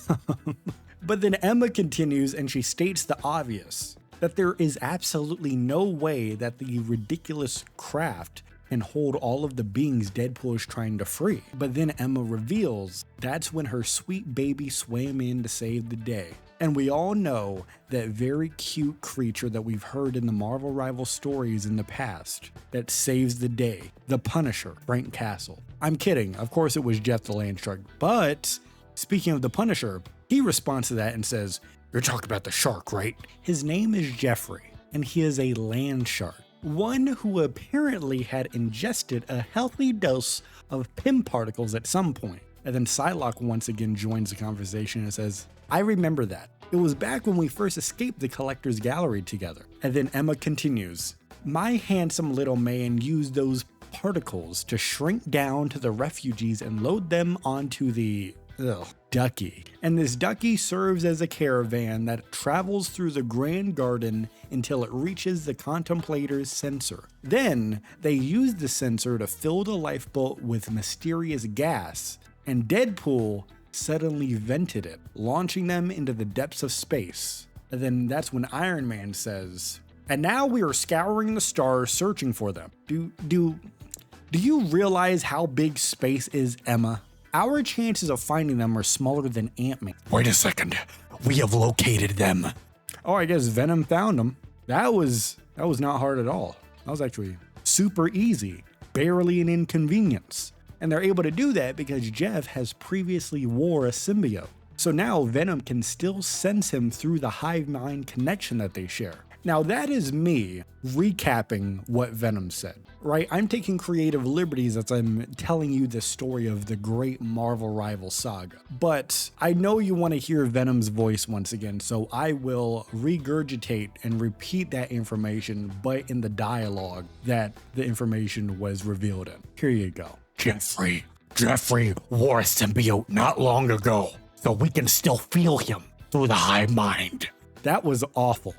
then Emma continues and she states the obvious, that there is absolutely no way that the ridiculous craft can hold all of the beings Deadpool is trying to free. But then Emma reveals that's when her sweet baby swam in to save the day. And we all know that very cute creature that we've heard in the Marvel Rival stories in the past that saves the day, the Punisher, Frank Castle. I'm kidding, of course it was Jeff the Land Shark, but speaking of the Punisher, he responds to that and says, "You're talking about the shark, right?" His name is Jeffrey, and he is a land shark, one who apparently had ingested a healthy dose of PIM particles at some point. And then Psylocke once again joins the conversation and says, "I remember that. It was back when we first escaped the Collector's Gallery together." And then Emma continues, "My handsome little man used those particles to shrink down to the refugees and load them onto the ducky. And this ducky serves as a caravan that travels through the Grand Garden until it reaches the Contemplator's sensor. Then they use the sensor to fill the lifeboat with mysterious gas, and Deadpool suddenly vented it, launching them into the depths of space. And then that's when Iron Man says, "And now we are scouring the stars searching for them. Do you realize how big space is, Emma? Our chances of finding them are smaller than Ant-Man." Wait a second. We have located them. Oh, I guess Venom found them. That was not hard at all. That was actually super easy, barely an inconvenience. And they're able to do that because Jeff has previously wore a symbiote. So now Venom can still sense him through the hive mind connection that they share. Now that is me recapping what Venom said, right? I'm taking creative liberties as I'm telling you the story of the great Marvel Rival saga. But I know you want to hear Venom's voice once again, so I will regurgitate and repeat that information, but in the dialogue that the information was revealed in. Here you go. Jeffrey wore a symbiote not long ago, so we can still feel him through the hive mind. That was awful.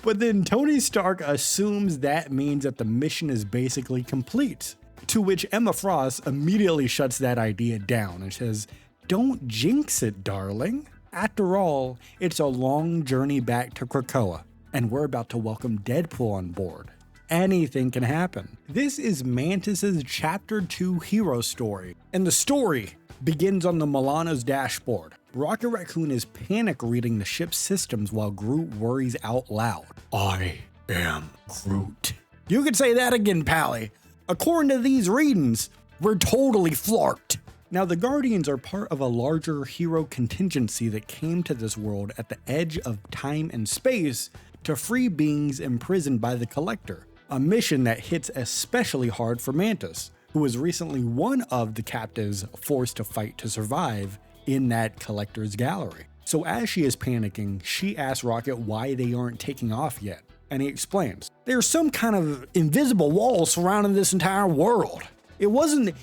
But then Tony Stark assumes that means that the mission is basically complete, to which Emma Frost immediately shuts that idea down and says, "Don't jinx it, darling. After all, it's a long journey back to Krakoa, and we're about to welcome Deadpool on board. Anything can happen." This is Mantis's Chapter 2 hero story, and the story begins on the Milano's dashboard. Rocket Raccoon is panic reading the ship's systems while Groot worries out loud. I am Groot. You could say that again, Pally. According to these readings, we're totally flarked. Now, the Guardians are part of a larger hero contingency that came to this world at the edge of time and space to free beings imprisoned by the Collector, a mission that hits especially hard for Mantis, who was recently one of the captives forced to fight to survive in that Collector's gallery. So as she is panicking, she asks Rocket why they aren't taking off yet, and he explains, "There's some kind of invisible wall surrounding this entire world. It wasn't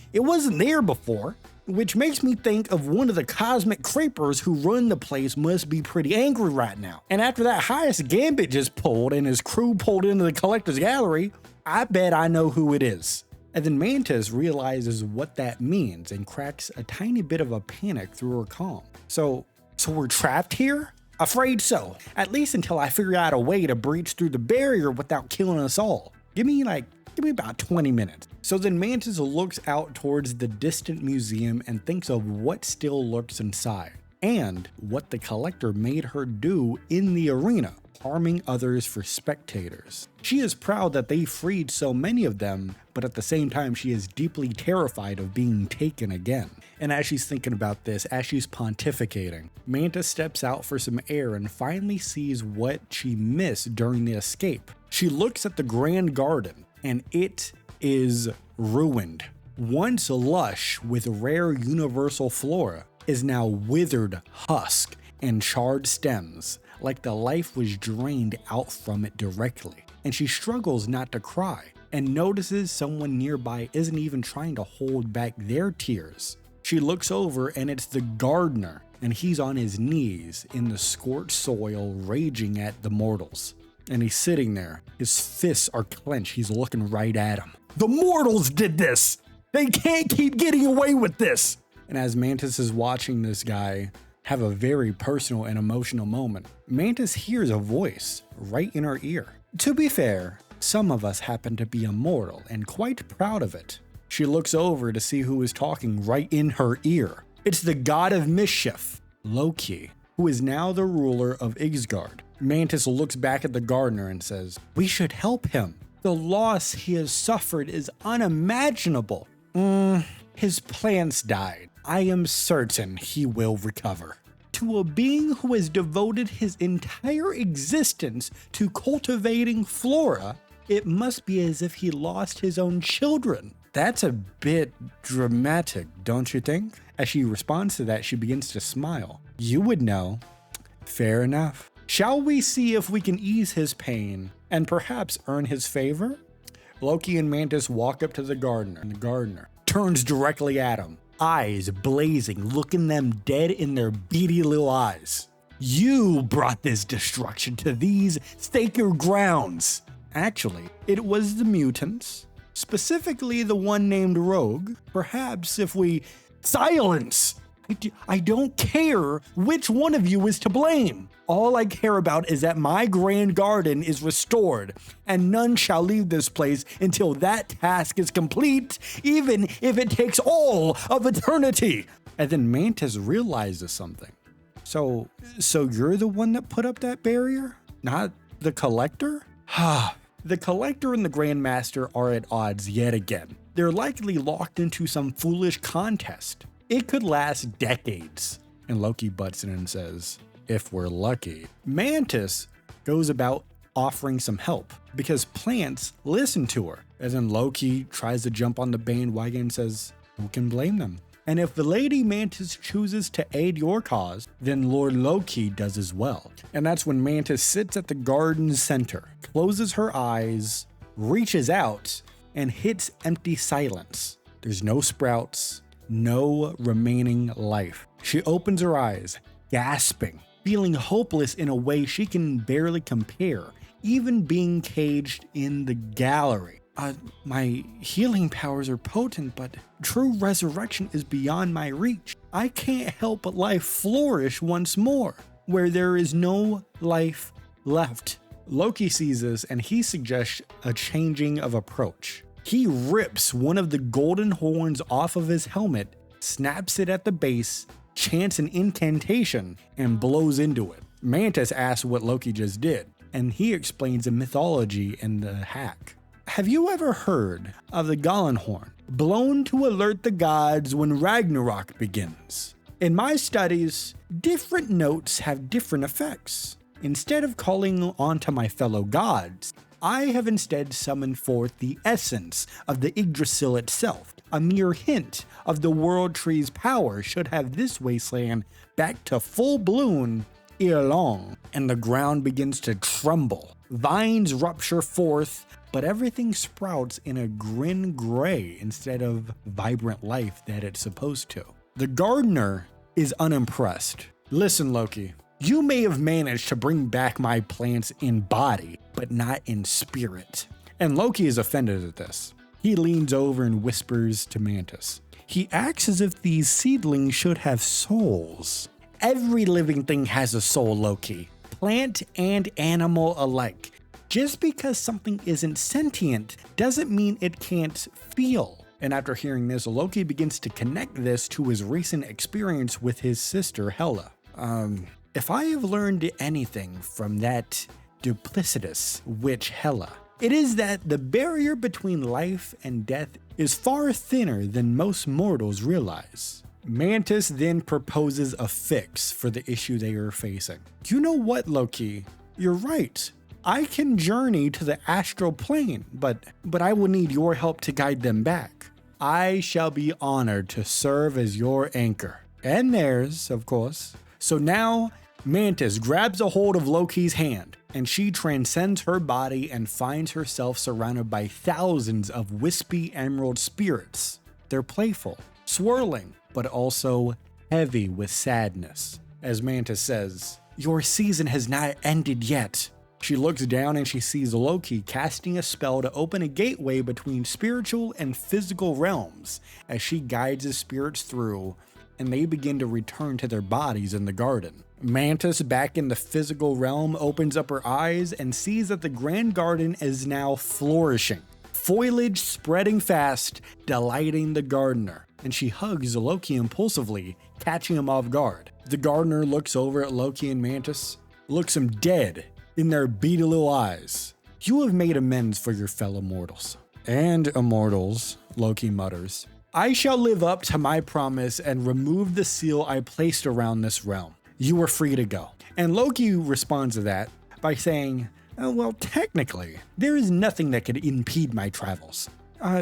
there before, which makes me think of one of the cosmic creepers who run the place must be pretty angry right now. And after that highest Gambit just pulled and his crew pulled into the Collector's gallery, I bet I know who it is." And then Mantis realizes what that means and cracks a tiny bit of a panic through her calm. So we're trapped here? Afraid so. At least until I figure out a way to breach through the barrier without killing us all. Give me about 20 minutes. So then Mantis looks out towards the distant museum and thinks of what still lurks inside, and what the Collector made her do in the arena, harming others for spectators. She is proud that they freed so many of them, but at the same time she is deeply terrified of being taken again. And as she's thinking about this, as she's pontificating, Mantis steps out for some air and finally sees what she missed during the escape. She looks at the Grand Garden, and it is ruined. Once lush with rare universal flora, is now withered husk and charred stems, like the life was drained out from it directly. And she struggles not to cry, and notices someone nearby isn't even trying to hold back their tears. She looks over and it's the gardener, and he's on his knees in the scorched soil raging at the mortals. And he's sitting there, his fists are clenched, he's looking right at him. "The mortals did this! They can't keep getting away with this!" And as Mantis is watching this guy have a very personal and emotional moment, Mantis hears a voice right in her ear. To be fair, some of us happen to be immortal and quite proud of it. She looks over to see who is talking right in her ear. It's the god of mischief, Loki, who is now the ruler of Ixgard. Mantis looks back at the gardener and says, "We should help him. The loss he has suffered is unimaginable. His plants died. I am certain he will recover." To a being who has devoted his entire existence to cultivating flora, it must be as if he lost his own children. That's a bit dramatic, don't you think? As she responds to that, she begins to smile. "You would know." Fair enough. Shall we see if we can ease his pain and perhaps earn his favor? Loki and Mantis walk up to the gardener, and the gardener turns directly at him. eyes blazing, looking them dead in their beady little eyes. You brought this destruction to these sacred grounds. Actually, it was the mutants, specifically the one named Rogue. Perhaps if we... Silence! I don't care which one of you is to blame. All I care about is that my grand garden is restored, and none shall leave this place until that task is complete, even if it takes all of eternity. And then Mantis realizes something. So you're the one that put up that barrier? Not the Collector? The Collector and the Grandmaster are at odds yet again. They're likely locked into some foolish contest. It could last decades. And Loki butts in and says, if we're lucky. Mantis goes about offering some help because plants listen to her. And then Loki tries to jump on the bandwagon and says, who can blame them? And if the Lady Mantis chooses to aid your cause, then Lord Loki does as well. And that's when Mantis sits at the garden's center, closes her eyes, reaches out, and hits empty silence. There's no sprouts, no remaining life. She opens her eyes, gasping, feeling hopeless in a way she can barely compare, even being caged in the gallery. My healing powers are potent, but true resurrection is beyond my reach. I can't help but life flourish once more, where there is no life left. Loki sees this and he suggests a changing of approach. He rips one of the golden horns off of his helmet, snaps it at the base, chants an incantation, and blows into it. Mantis asks what Loki just did, and he explains the mythology and the hack. Have you ever heard of the Gallenhorn, blown to alert the gods when Ragnarok begins? In my studies, different notes have different effects. Instead of calling onto my fellow gods, I have instead summoned forth the essence of the Yggdrasil itself. A mere hint of the World Tree's power should have this wasteland back to full bloom ere long, and the ground begins to tremble. Vines rupture forth, but everything sprouts in a grin gray instead of vibrant life that it's supposed to. The gardener is unimpressed. Listen, Loki, you may have managed to bring back my plants in body, but not in spirit. And Loki is offended at this. He leans over and whispers to Mantis. He acts as if these seedlings should have souls. Every living thing has a soul, Loki. Plant and animal alike. Just because something isn't sentient doesn't mean it can't feel. And after hearing this, Loki begins to connect this to his recent experience with his sister Hela. If I have learned anything from that duplicitous witch Hela, it is that the barrier between life and death is far thinner than most mortals realize. Mantis then proposes a fix for the issue they are facing. You know what, Loki? You're right. I can journey to the astral plane, but I will need your help to guide them back. I shall be honored to serve as your anchor. And theirs, of course. So now, Mantis grabs a hold of Loki's hand, and she transcends her body and finds herself surrounded by thousands of wispy emerald spirits. They're playful, swirling, but also heavy with sadness. As Mantis says, "Your season has not ended yet." She looks down and she sees Loki casting a spell to open a gateway between spiritual and physical realms as she guides his spirits through, and they begin to return to their bodies in the garden. Mantis, back in the physical realm, opens up her eyes and sees that the grand garden is now flourishing, foliage spreading fast, delighting the gardener, and she hugs Loki impulsively, catching him off guard. The gardener looks over at Loki and Mantis, looks him dead in their beady little eyes. "You have made amends for your fellow mortals." "And immortals," Loki mutters. "I shall live up to my promise and remove the seal I placed around this realm. You are free to go." And Loki responds to that by saying, "Well, technically, there is nothing that could impede my travels."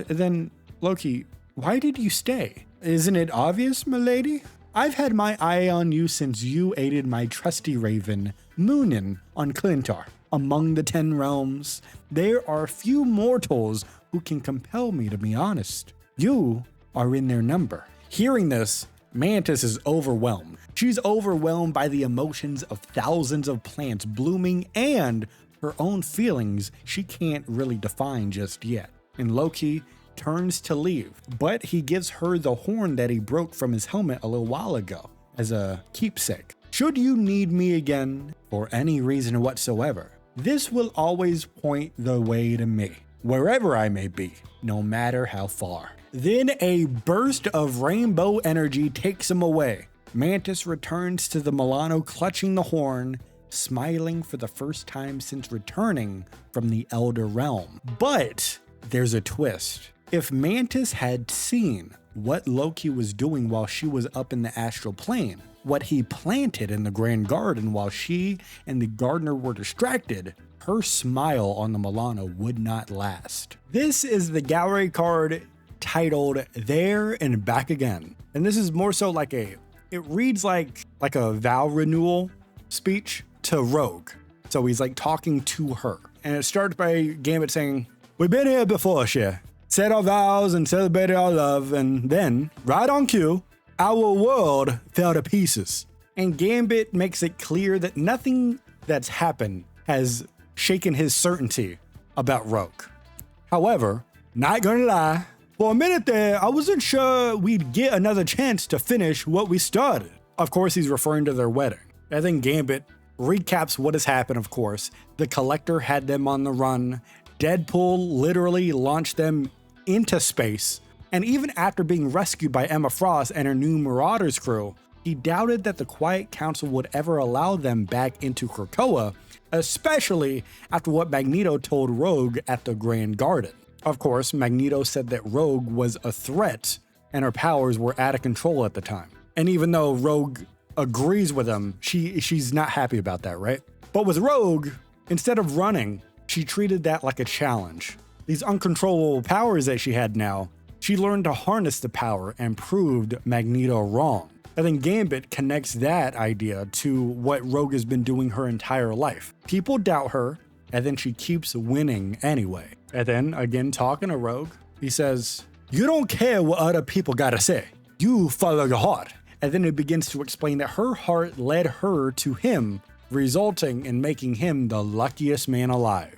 Then, Loki, why did you stay? Isn't it obvious, milady? I've had my eye on you since you aided my trusty raven, Moonin, on Clintar. Among the 10 realms, there are few mortals who can compel me to be honest. You are in their number. Hearing this, Mantis is overwhelmed. She's overwhelmed by the emotions of thousands of plants blooming and her own feelings she can't really define just yet. And Loki turns to leave, but he gives her the horn that he broke from his helmet a little while ago as a keepsake. Should you need me again for any reason whatsoever, this will always point the way to me, wherever I may be, no matter how far. Then a burst of rainbow energy takes him away. Mantis returns to the Milano clutching the horn, smiling for the first time since returning from the Elder Realm. But there's a twist. If Mantis had seen what Loki was doing while she was up in the astral plane, what he planted in the Grand Garden while she and the gardener were distracted, her smile on the Milano would not last. This is the gallery card titled There and Back Again. And this is more so like it reads like a vow renewal speech to Rogue. So he's like talking to her. And it starts by Gambit saying, "We've been here before, she said our vows and celebrated our love, and then, right on cue, our world fell to pieces." And Gambit makes it clear that nothing that's happened has shaken his certainty about Rogue. However, not gonna lie, for a minute there, I wasn't sure we'd get another chance to finish what we started. Of course, he's referring to their wedding. And then Gambit recaps what has happened, of course. The Collector had them on the run. Deadpool literally launched them into space. And even after being rescued by Emma Frost and her new Marauders crew, he doubted that the Quiet Council would ever allow them back into Krakoa, especially after what Magneto told Rogue at the Grand Garden. Of course, Magneto said that Rogue was a threat and her powers were out of control at the time. And even though Rogue agrees with him, she's not happy about that, right? But with Rogue, instead of running, she treated that like a challenge. These uncontrollable powers that she had now, she learned to harness the power and proved Magneto wrong. And then Gambit connects that idea to what Rogue has been doing her entire life. People doubt her, and then she keeps winning anyway. And then, again talking to Rogue, he says, "You don't care what other people gotta say. You follow your heart." And then it begins to explain that her heart led her to him, resulting in making him the luckiest man alive.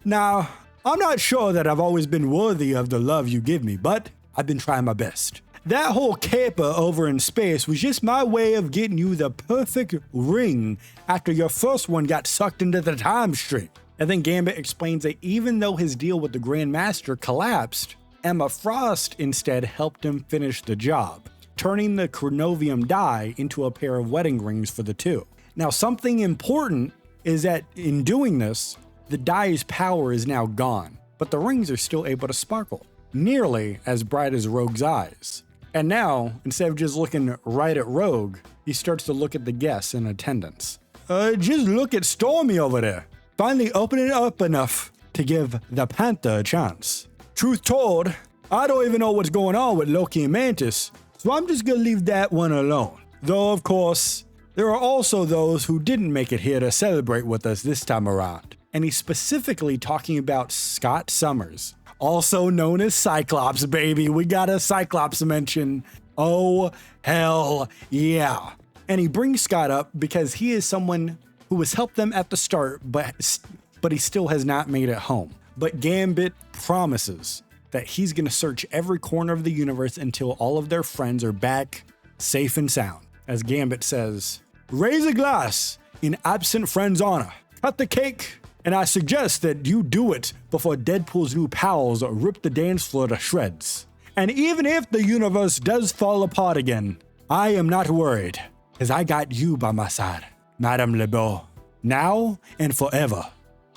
Now, I'm not sure that I've always been worthy of the love you give me, but I've been trying my best. That whole caper over in space was just my way of getting you the perfect ring after your first one got sucked into the time stream. And then Gambit explains that even though his deal with the Grand Master collapsed, Emma Frost instead helped him finish the job, turning the chronovium die into a pair of wedding rings for the two. Now, something important is that in doing this, the die's power is now gone, but the rings are still able to sparkle, nearly as bright as Rogue's eyes. And now, instead of just looking right at Rogue, he starts to look at the guests in attendance. Just look at Stormy over there, finally opening up enough to give the Panther a chance. Truth told, I don't even know what's going on with Loki and Mantis, so I'm just gonna leave that one alone. Though, of course, there are also those who didn't make it here to celebrate with us this time around. And he's specifically talking about Scott Summers, also known as Cyclops, baby. We got a Cyclops mention. Oh, hell yeah. And he brings Scott up because he is someone who has helped them at the start, but he still has not made it home. But Gambit promises that he's going to search every corner of the universe until all of their friends are back safe and sound. As Gambit says, "Raise a glass in absent friends' honor. Cut the cake. And I suggest that you do it before Deadpool's new pals rip the dance floor to shreds. And even if the universe does fall apart again, I am not worried, because I got you by my side, Madame Lebeau, now and forever."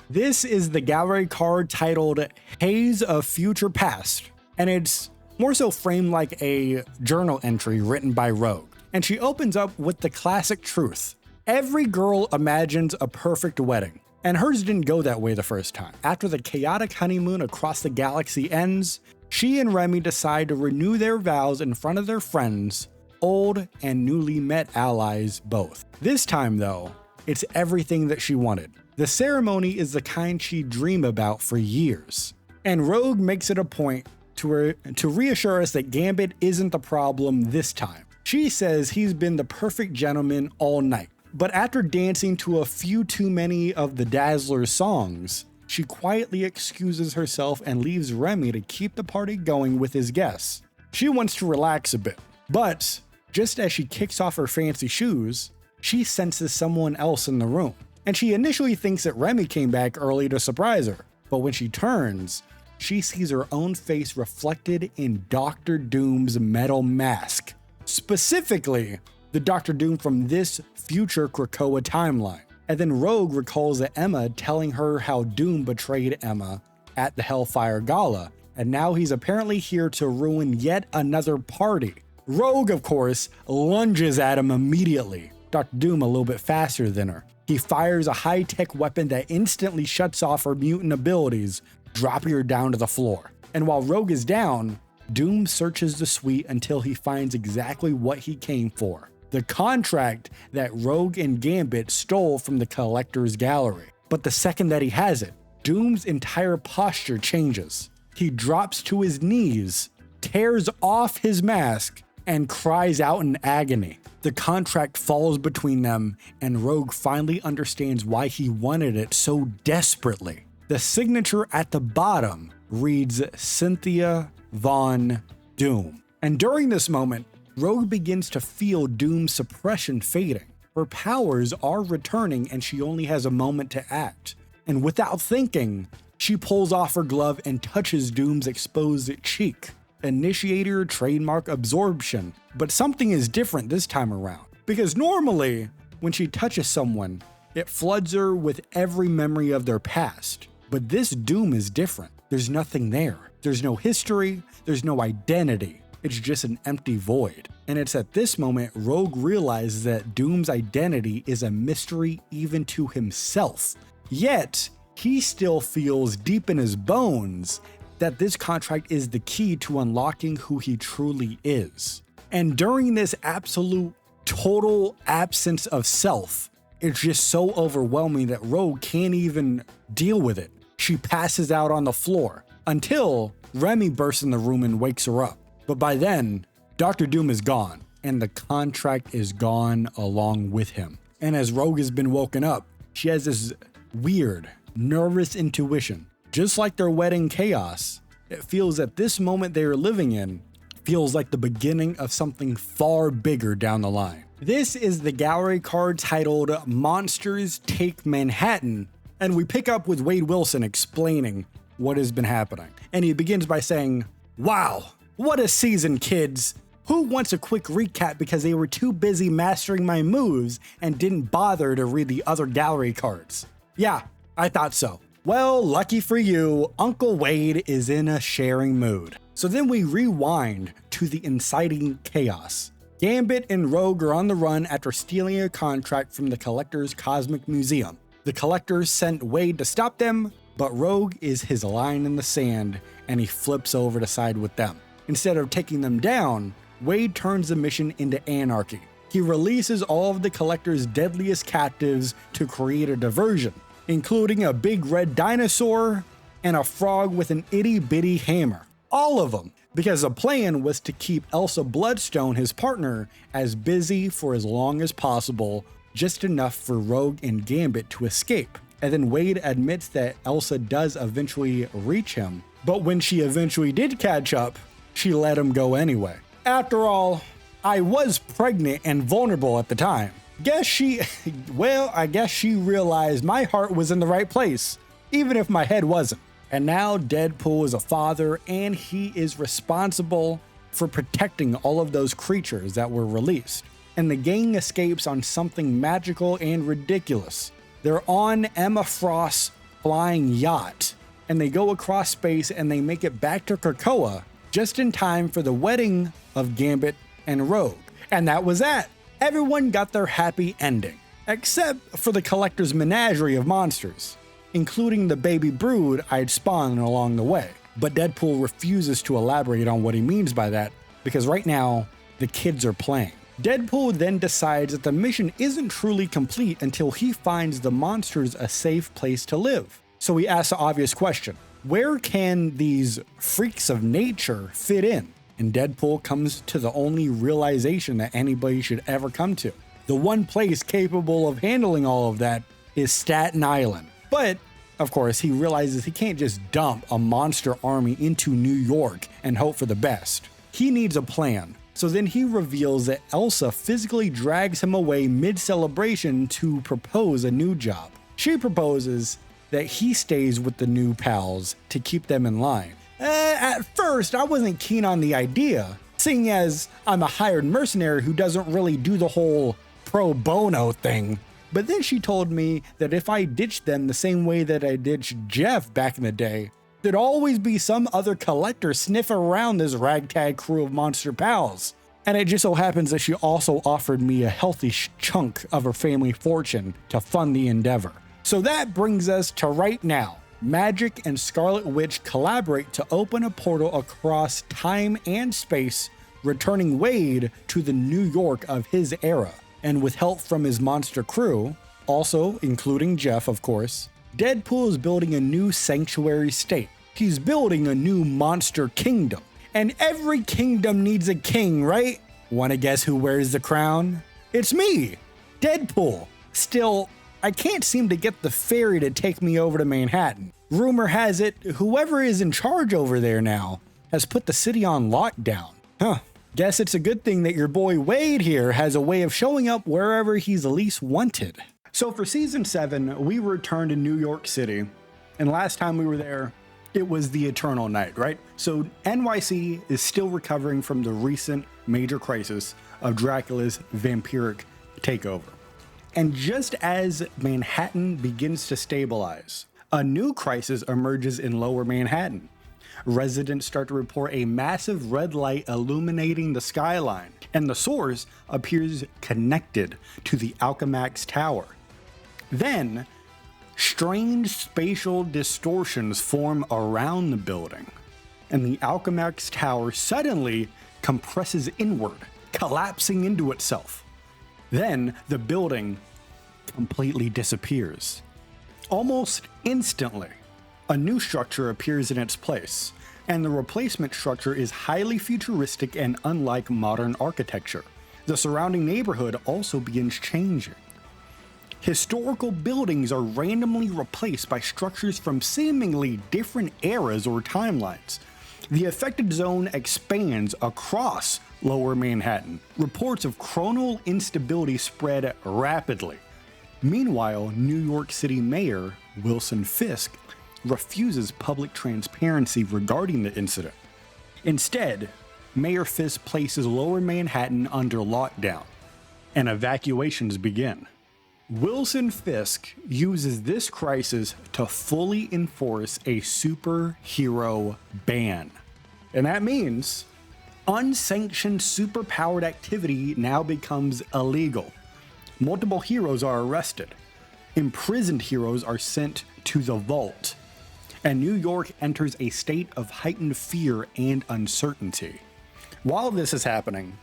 This is the gallery card titled Haze of Future Past, and it's more so framed like a journal entry written by Rogue. And she opens up with the classic truth. Every girl imagines a perfect wedding. And hers didn't go that way the first time. After the chaotic honeymoon across the galaxy ends, she and Remy decide to renew their vows in front of their friends, old and newly met allies both. This time though, it's everything that she wanted. The ceremony is the kind she'd dream about for years. And Rogue makes it a point to reassure us that Gambit isn't the problem this time. She says he's been the perfect gentleman all night, but after dancing to a few too many of the Dazzler's songs, she quietly excuses herself and leaves Remy to keep the party going with his guests. She wants to relax a bit, but just as she kicks off her fancy shoes, she senses someone else in the room, and she initially thinks that Remy came back early to surprise her, but when she turns, she sees her own face reflected in Doctor Doom's metal mask. Specifically, the Doctor Doom from this future Krakoa timeline. And then Rogue recalls that Emma telling her how Doom betrayed Emma at the Hellfire Gala, and now he's apparently here to ruin yet another party. Rogue, of course, lunges at him immediately. Dr. Doom a little bit faster than her. He fires a high-tech weapon that instantly shuts off her mutant abilities, dropping her down to the floor. And while Rogue is down, Doom searches the suite until he finds exactly what he came for. The contract that Rogue and Gambit stole from the Collector's Gallery. But the second that he has it, Doom's entire posture changes. He drops to his knees, tears off his mask, and cries out in agony. The contract falls between them, and Rogue finally understands why he wanted it so desperately. The signature at the bottom reads Cynthia Von Doom. And during this moment, Rogue begins to feel Doom's suppression fading. Her powers are returning and she only has a moment to act. And without thinking, she pulls off her glove and touches Doom's exposed cheek. Initiator trademark absorption. But something is different this time around. Because normally, when she touches someone, it floods her with every memory of their past. But this Doom is different. There's nothing there. There's no history. There's no identity. It's just an empty void. And it's at this moment Rogue realizes that Doom's identity is a mystery even to himself. Yet, he still feels deep in his bones that this contract is the key to unlocking who he truly is. And during this absolute total absence of self, it's just so overwhelming that Rogue can't even deal with it. She passes out on the floor until Remy bursts in the room and wakes her up. But by then, Dr. Doom is gone, and the contract is gone along with him. And as Rogue has been woken up, she has this weird, nervous intuition. Just like their wedding chaos, it feels that this moment they are living in feels like the beginning of something far bigger down the line. This is the gallery card titled Monsters Take Manhattan, and we pick up with Wade Wilson explaining what has been happening. And he begins by saying, "Wow, what a season, kids. Who wants a quick recap because they were too busy mastering my moves and didn't bother to read the other gallery cards?" Yeah, I thought so. Well, lucky for you, Uncle Wade is in a sharing mood. So then we rewind to the inciting chaos. Gambit and Rogue are on the run after stealing a contract from the Collector's Cosmic Museum. The Collector sent Wade to stop them, but Rogue is his line in the sand and he flips over to side with them. Instead of taking them down, Wade turns the mission into anarchy. He releases all of the Collector's deadliest captives to create a diversion, including a big red dinosaur and a frog with an itty-bitty hammer. All of them, because the plan was to keep Elsa Bloodstone, his partner, as busy for as long as possible, just enough for Rogue and Gambit to escape. And then Wade admits that Elsa does eventually reach him, but when she eventually did catch up, she let him go anyway. After all, I was pregnant and vulnerable at the time. I guess she realized my heart was in the right place, even if my head wasn't. And now Deadpool is a father, and he is responsible for protecting all of those creatures that were released. And the gang escapes on something magical and ridiculous. They're on Emma Frost's flying yacht, and they go across space and they make it back to Krakoa just in time for the wedding of Gambit and Rogue. And that was that. Everyone got their happy ending, except for the Collector's menagerie of monsters, including the baby brood I'd spawned along the way. But Deadpool refuses to elaborate on what he means by that, because right now, the kids are playing. Deadpool then decides that the mission isn't truly complete until he finds the monsters a safe place to live. So he asks the obvious question, Where can these freaks of nature fit in? And Deadpool comes to the only realization that anybody should ever come to. The one place capable of handling all of that is Staten Island. But, of course, he realizes he can't just dump a monster army into New York and hope for the best. He needs a plan. So then he reveals that Elsa physically drags him away mid-celebration to propose a new job. She proposes that he stays with the new pals to keep them in line. At first, I wasn't keen on the idea, seeing as I'm a hired mercenary who doesn't really do the whole pro bono thing. But then she told me that if I ditched them the same way that I ditched Jeff back in the day, there'd always be some other collector sniffing around this ragtag crew of monster pals. And it just so happens that she also offered me a healthy chunk of her family fortune to fund the endeavor. So that brings us to right now. Magic and Scarlet Witch collaborate to open a portal across time and space, returning Wade to the New York of his era. And with help from his monster crew, also including Jeff, of course, Deadpool is building a new sanctuary state. He's building a new monster kingdom. And every kingdom needs a king, right? Wanna guess who wears the crown? It's me, Deadpool. Still, I can't seem to get the ferry to take me over to Manhattan. Rumor has it, whoever is in charge over there now has put the city on lockdown. Guess it's a good thing that your boy Wade here has a way of showing up wherever he's least wanted. So for season 7, we returned to New York City, and last time we were there, it was the Eternal Night, right? So NYC is still recovering from the recent major crisis of Dracula's vampiric takeover. And just as Manhattan begins to stabilize, a new crisis emerges in Lower Manhattan. Residents start to report a massive red light illuminating the skyline, and the source appears connected to the Alchemax Tower. Then, strange spatial distortions form around the building, and the Alchemax Tower suddenly compresses inward, collapsing into itself. Then the building completely disappears. Almost instantly, a new structure appears in its place, and the replacement structure is highly futuristic and unlike modern architecture. The surrounding neighborhood also begins changing. Historical buildings are randomly replaced by structures from seemingly different eras or timelines. The affected zone expands across Lower Manhattan. Reports of chronal instability spread rapidly. Meanwhile, New York City Mayor Wilson Fisk refuses public transparency regarding the incident. Instead, Mayor Fisk places Lower Manhattan under lockdown, and evacuations begin. Wilson Fisk uses this crisis to fully enforce a superhero ban. And that means unsanctioned superpowered activity now becomes illegal. Multiple heroes are arrested. Imprisoned heroes are sent to the vault. And New York enters a state of heightened fear and uncertainty. While this is happening,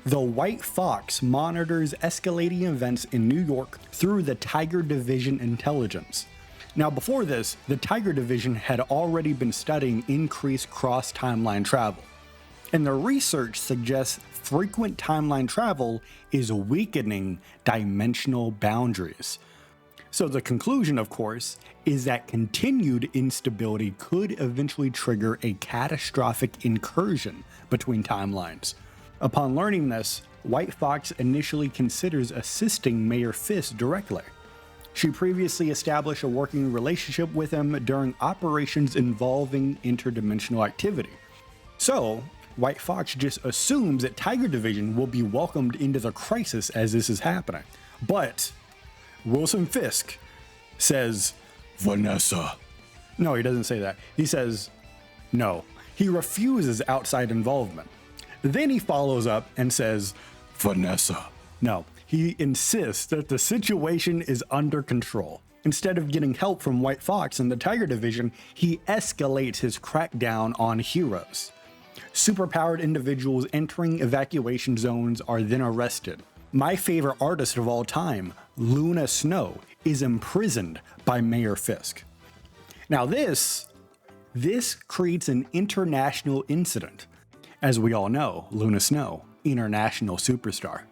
the White Fox monitors escalating events in New York through the Tiger Division intelligence. Now, before this, the Tiger Division had already been studying increased cross-timeline travel. And the research suggests frequent timeline travel is weakening dimensional boundaries. So the conclusion, of course, is that continued instability could eventually trigger a catastrophic incursion between timelines. Upon learning this, White Fox initially considers assisting Mayor Fisk directly. She previously established a working relationship with him during operations involving interdimensional activity. So, White Fox just assumes that Tiger Division will be welcomed into the crisis as this is happening. But Wilson Fisk says, Vanessa. No, he doesn't say that. He says, no. He refuses outside involvement. Then he follows up and says, Vanessa. No, he insists that the situation is under control. Instead of getting help from White Fox and the Tiger Division, he escalates his crackdown on heroes. Superpowered individuals entering evacuation zones are then arrested. My favorite artist of all time, Luna Snow, is imprisoned by Mayor Fisk. Now this This creates an international incident. As we all know, Luna Snow, international superstar.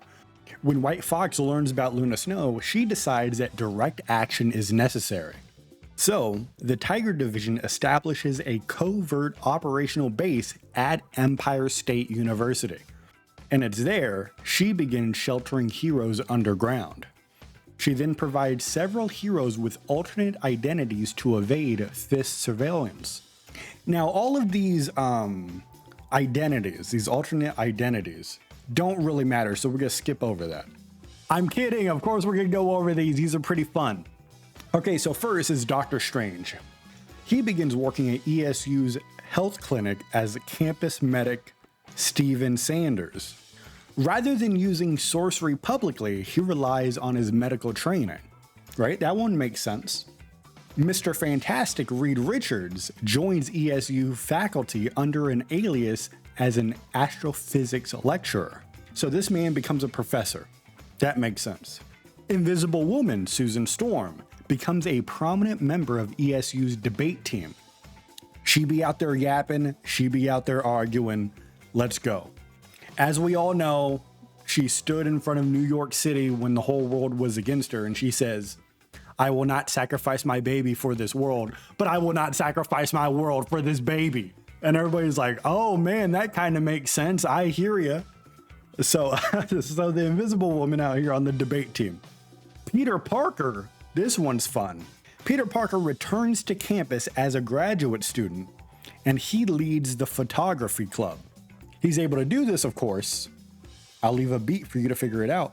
When White Fox learns about Luna Snow, she decides that direct action is necessary. So, the Tiger Division establishes a covert operational base at Empire State University. And it's there she begins sheltering heroes underground. She then provides several heroes with alternate identities to evade Fist surveillance. Now, all of these identities, these alternate identities, don't really matter, so we're gonna skip over that. I'm kidding, of course we're gonna go over these are pretty fun. Okay, so first is Dr. Strange. He begins working at ESU's health clinic as campus medic Steven Sanders. Rather than using sorcery publicly, he relies on his medical training, right? That one makes sense. Mr. Fantastic Reed Richards joins ESU faculty under an alias as an astrophysics lecturer. So this man becomes a professor. That makes sense. Invisible Woman Susan Storm becomes a prominent member of ESU's debate team. She be out there yapping, she be out there arguing. Let's go. As we all know, she stood in front of New York City when the whole world was against her, and she says, "I will not sacrifice my baby for this world, but I will not sacrifice my world for this baby." And everybody's like, "Oh man, that kind of makes sense. I hear you." So the Invisible Woman out here on the debate team. Peter Parker, this one's fun. Peter Parker returns to campus as a graduate student, and he leads the photography club. He's able to do this, of course. I'll leave a beat for you to figure it out.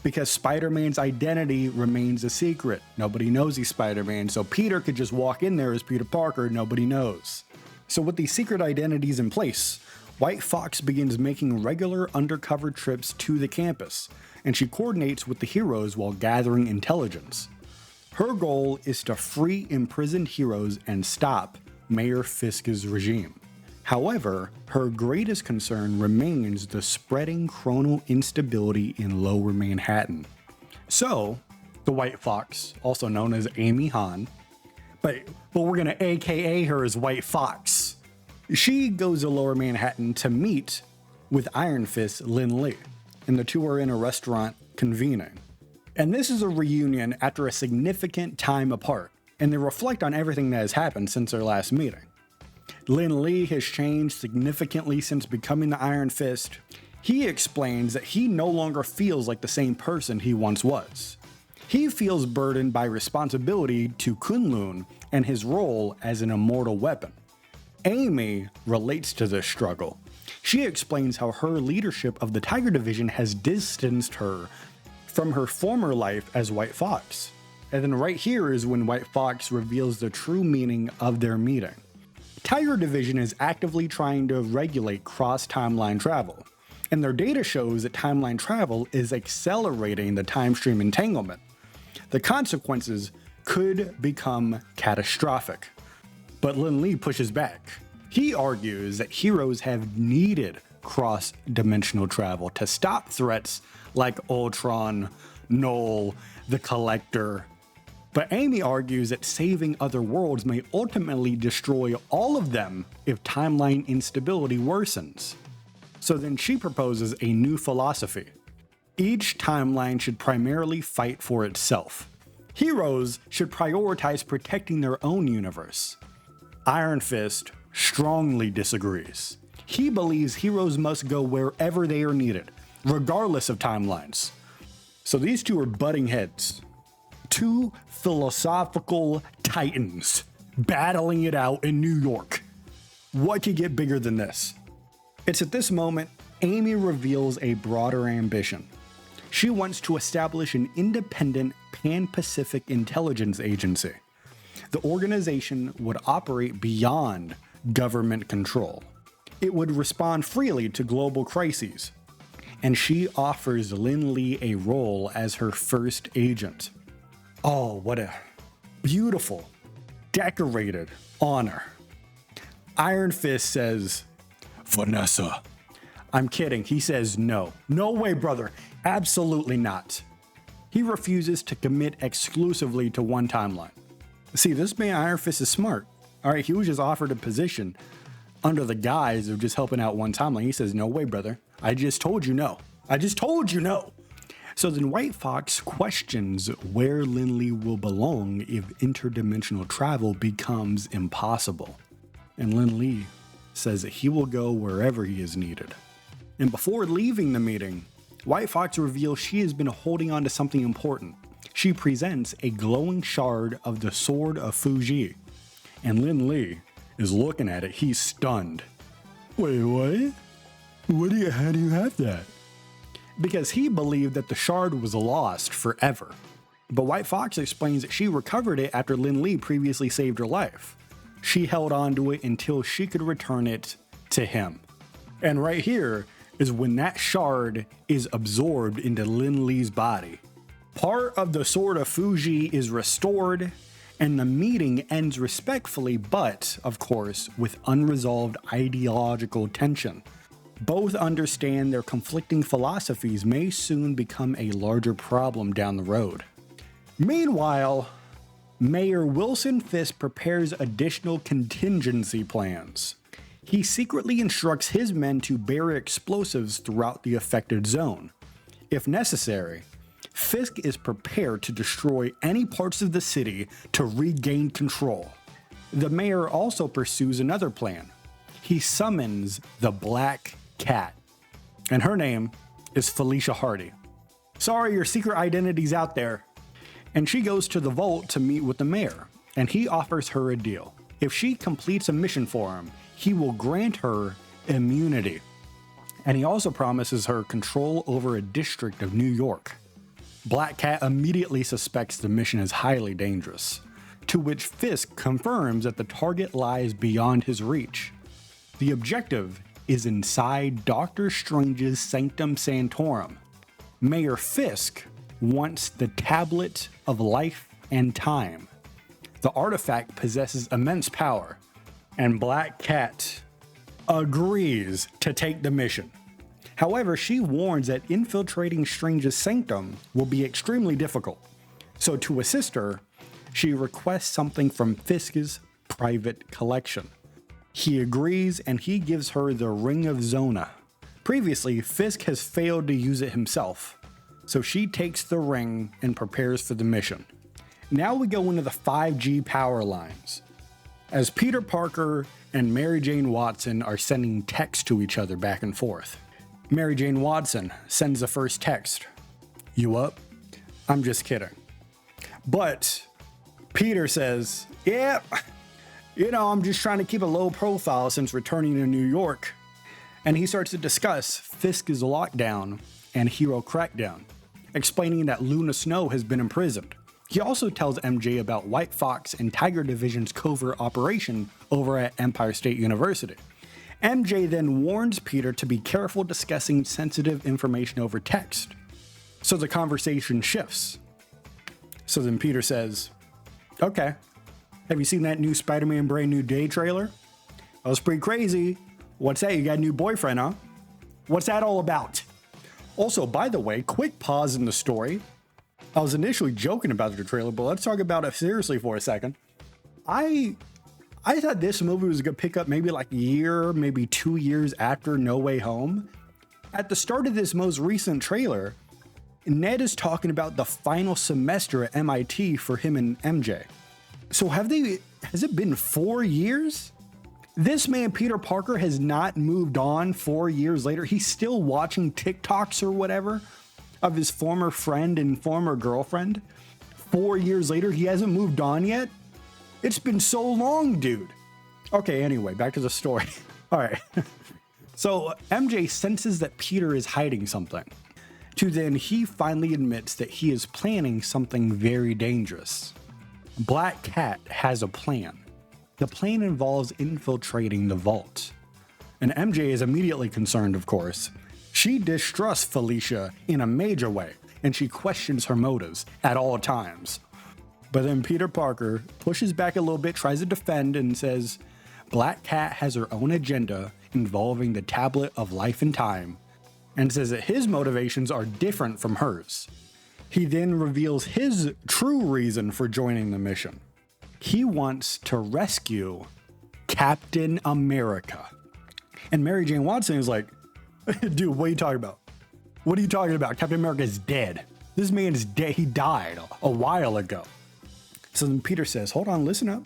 Because Spider-Man's identity remains a secret. Nobody knows he's Spider-Man, so Peter could just walk in there as Peter Parker, nobody knows. So with these secret identities in place, White Fox begins making regular undercover trips to the campus, and she coordinates with the heroes while gathering intelligence. Her goal is to free imprisoned heroes and stop Mayor Fisk's regime. However, her greatest concern remains the spreading chronal instability in Lower Manhattan. So, the White Fox, also known as Amy Hahn, but we're gonna AKA her as White Fox. She goes to Lower Manhattan to meet with Iron Fist Lin Lee, and the two are in a restaurant convening. And this is a reunion after a significant time apart, and they reflect on everything that has happened since their last meeting. Lin Lee has changed significantly since becoming the Iron Fist. He explains that he no longer feels like the same person he once was. He feels burdened by responsibility to Kunlun and his role as an immortal weapon. Amy relates to this struggle. She explains how her leadership of the Tiger Division has distanced her from her former life as White Fox. And then right here is when White Fox reveals the true meaning of their meeting. Tiger Division is actively trying to regulate cross-timeline travel, and their data shows that timeline travel is accelerating the time stream entanglement. The consequences could become catastrophic. But Lin Lee pushes back. He argues that heroes have needed cross-dimensional travel to stop threats like Ultron, Null, the Collector. But Amy argues that saving other worlds may ultimately destroy all of them if timeline instability worsens. So then she proposes a new philosophy. Each timeline should primarily fight for itself. Heroes should prioritize protecting their own universe. Iron Fist strongly disagrees. He believes heroes must go wherever they are needed, regardless of timelines. So these two are butting heads. Two philosophical titans battling it out in New York. What could get bigger than this? It's at this moment Amy reveals a broader ambition. She wants to establish an independent Pan-Pacific intelligence agency. The organization would operate beyond government control. It would respond freely to global crises, and she offers Lin Lee a role as her first agent. Oh, what a beautiful, decorated honor. Iron Fist says, Vanessa. I'm kidding. He says no. No way, brother. Absolutely not. He refuses to commit exclusively to one timeline. See, this man Iron Fist is smart. All right, he was just offered a position under the guise of just helping out one timeline. He says, no way, brother. I just told you no. I just told you no. So then White Fox questions where Lin-Lee will belong if interdimensional travel becomes impossible. And Lin-Lee says that he will go wherever he is needed. And before leaving the meeting, White Fox reveals she has been holding on to something important. She presents a glowing shard of the Sword of Fuji. And Lin-Lee is looking at it. He's stunned. Wait, what? How do you have that? Because he believed that the shard was lost forever. But White Fox explains that she recovered it after Lin-Lee previously saved her life. She held on to it until she could return it to him. And right here is when that shard is absorbed into Lin-Lee's body. Part of the Sword of Fuji is restored, and the meeting ends respectfully, but, of course, with unresolved ideological tension. Both understand their conflicting philosophies may soon become a larger problem down the road. Meanwhile, Mayor Wilson Fisk prepares additional contingency plans. He secretly instructs his men to bury explosives throughout the affected zone. If necessary, Fisk is prepared to destroy any parts of the city to regain control. The mayor also pursues another plan. He summons the Black Cat, and her name is Felicia Hardy. Sorry, your secret identity's out there. And she goes to the vault to meet with the mayor, and he offers her a deal. If she completes a mission for him, he will grant her immunity. And he also promises her control over a district of New York. Black Cat immediately suspects the mission is highly dangerous, to which Fisk confirms that the target lies beyond his reach. The objective is inside Doctor Strange's Sanctum Sanctorum. Mayor Fisk wants the Tablet of Life and Time. The artifact possesses immense power, and Black Cat agrees to take the mission. However, she warns that infiltrating Strange's sanctum will be extremely difficult. So to assist her, she requests something from Fisk's private collection. He agrees, and he gives her the Ring of Zona. Previously, Fisk has failed to use it himself, so she takes the ring and prepares for the mission. Now we go into the 5G power lines. As Peter Parker and Mary Jane Watson are sending texts to each other back and forth. Mary Jane Watson sends the first text. You up? I'm just kidding. But Peter says, yeah, I'm just trying to keep a low profile since returning to New York. And he starts to discuss Fisk's lockdown and Hero Crackdown, explaining that Luna Snow has been imprisoned. He also tells MJ about White Fox and Tiger Division's covert operation over at Empire State University. MJ then warns Peter to be careful discussing sensitive information over text. So the conversation shifts. So then Peter says, okay, have you seen that new Spider-Man Brand New Day trailer? That was pretty crazy. What's that? You got a new boyfriend, huh? What's that all about? Also, by the way, quick pause in the story. I was initially joking about the trailer, but let's talk about it seriously for a second. I thought this movie was going to pick up maybe like a year, maybe 2 years after No Way Home. At the start of this most recent trailer, Ned is talking about the final semester at MIT for him and MJ. So has it been 4 years? This man, Peter Parker, has not moved on 4 years later. He's still watching TikToks or whatever of his former friend and former girlfriend. 4 years later, he hasn't moved on yet? It's been so long, dude. Okay, anyway, back to the story. All right. So MJ senses that Peter is hiding something. To then he finally admits that he is planning something very dangerous. Black Cat has a plan. The plan involves infiltrating the vault. And MJ is immediately concerned, of course. She distrusts Felicia in a major way, and she questions her motives at all times. But then Peter Parker pushes back a little bit, tries to defend, and says Black Cat has her own agenda involving the Tablet of Life and Time, and says that his motivations are different from hers. He then reveals his true reason for joining the mission. He wants to rescue Captain America. And Mary Jane Watson is like, dude, what are you talking about? What are you talking about? Captain America is dead. This man is dead. He died a while ago. So then Peter says, hold on, listen up.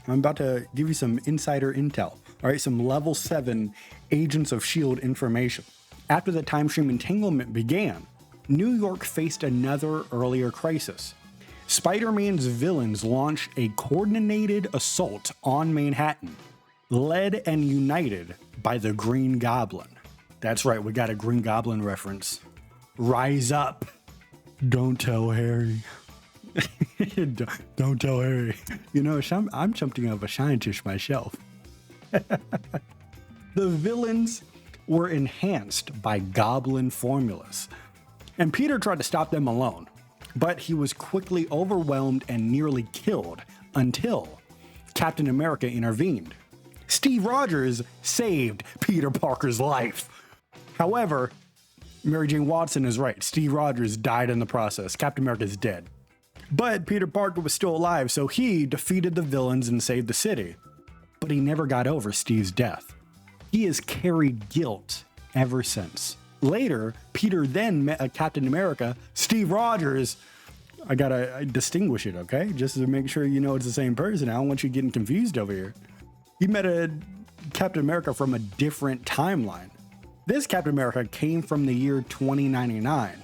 I'm about to give you some insider intel. All right, some level 7 Agents of S.H.I.E.L.D. information. After the time stream entanglement began, New York faced another earlier crisis. Spider-Man's villains launched a coordinated assault on Manhattan, led and united by the Green Goblin. That's right, we got a Green Goblin reference. Rise up. Don't tell Harry. Don't tell Harry. You know, I'm something of a scientist myself. The villains were enhanced by goblin formulas, and Peter tried to stop them alone, but he was quickly overwhelmed and nearly killed until Captain America intervened. Steve Rogers saved Peter Parker's life. However, Mary Jane Watson is right. Steve Rogers died in the process. Captain America is dead. But Peter Parker was still alive, so he defeated the villains and saved the city. But he never got over Steve's death. He has carried guilt ever since. Later, Peter then met a Captain America, Steve Rogers. I gotta distinguish it, okay? Just to make sure you know it's the same person. I don't want you getting confused over here. He met a Captain America from a different timeline. This Captain America came from the year 2099.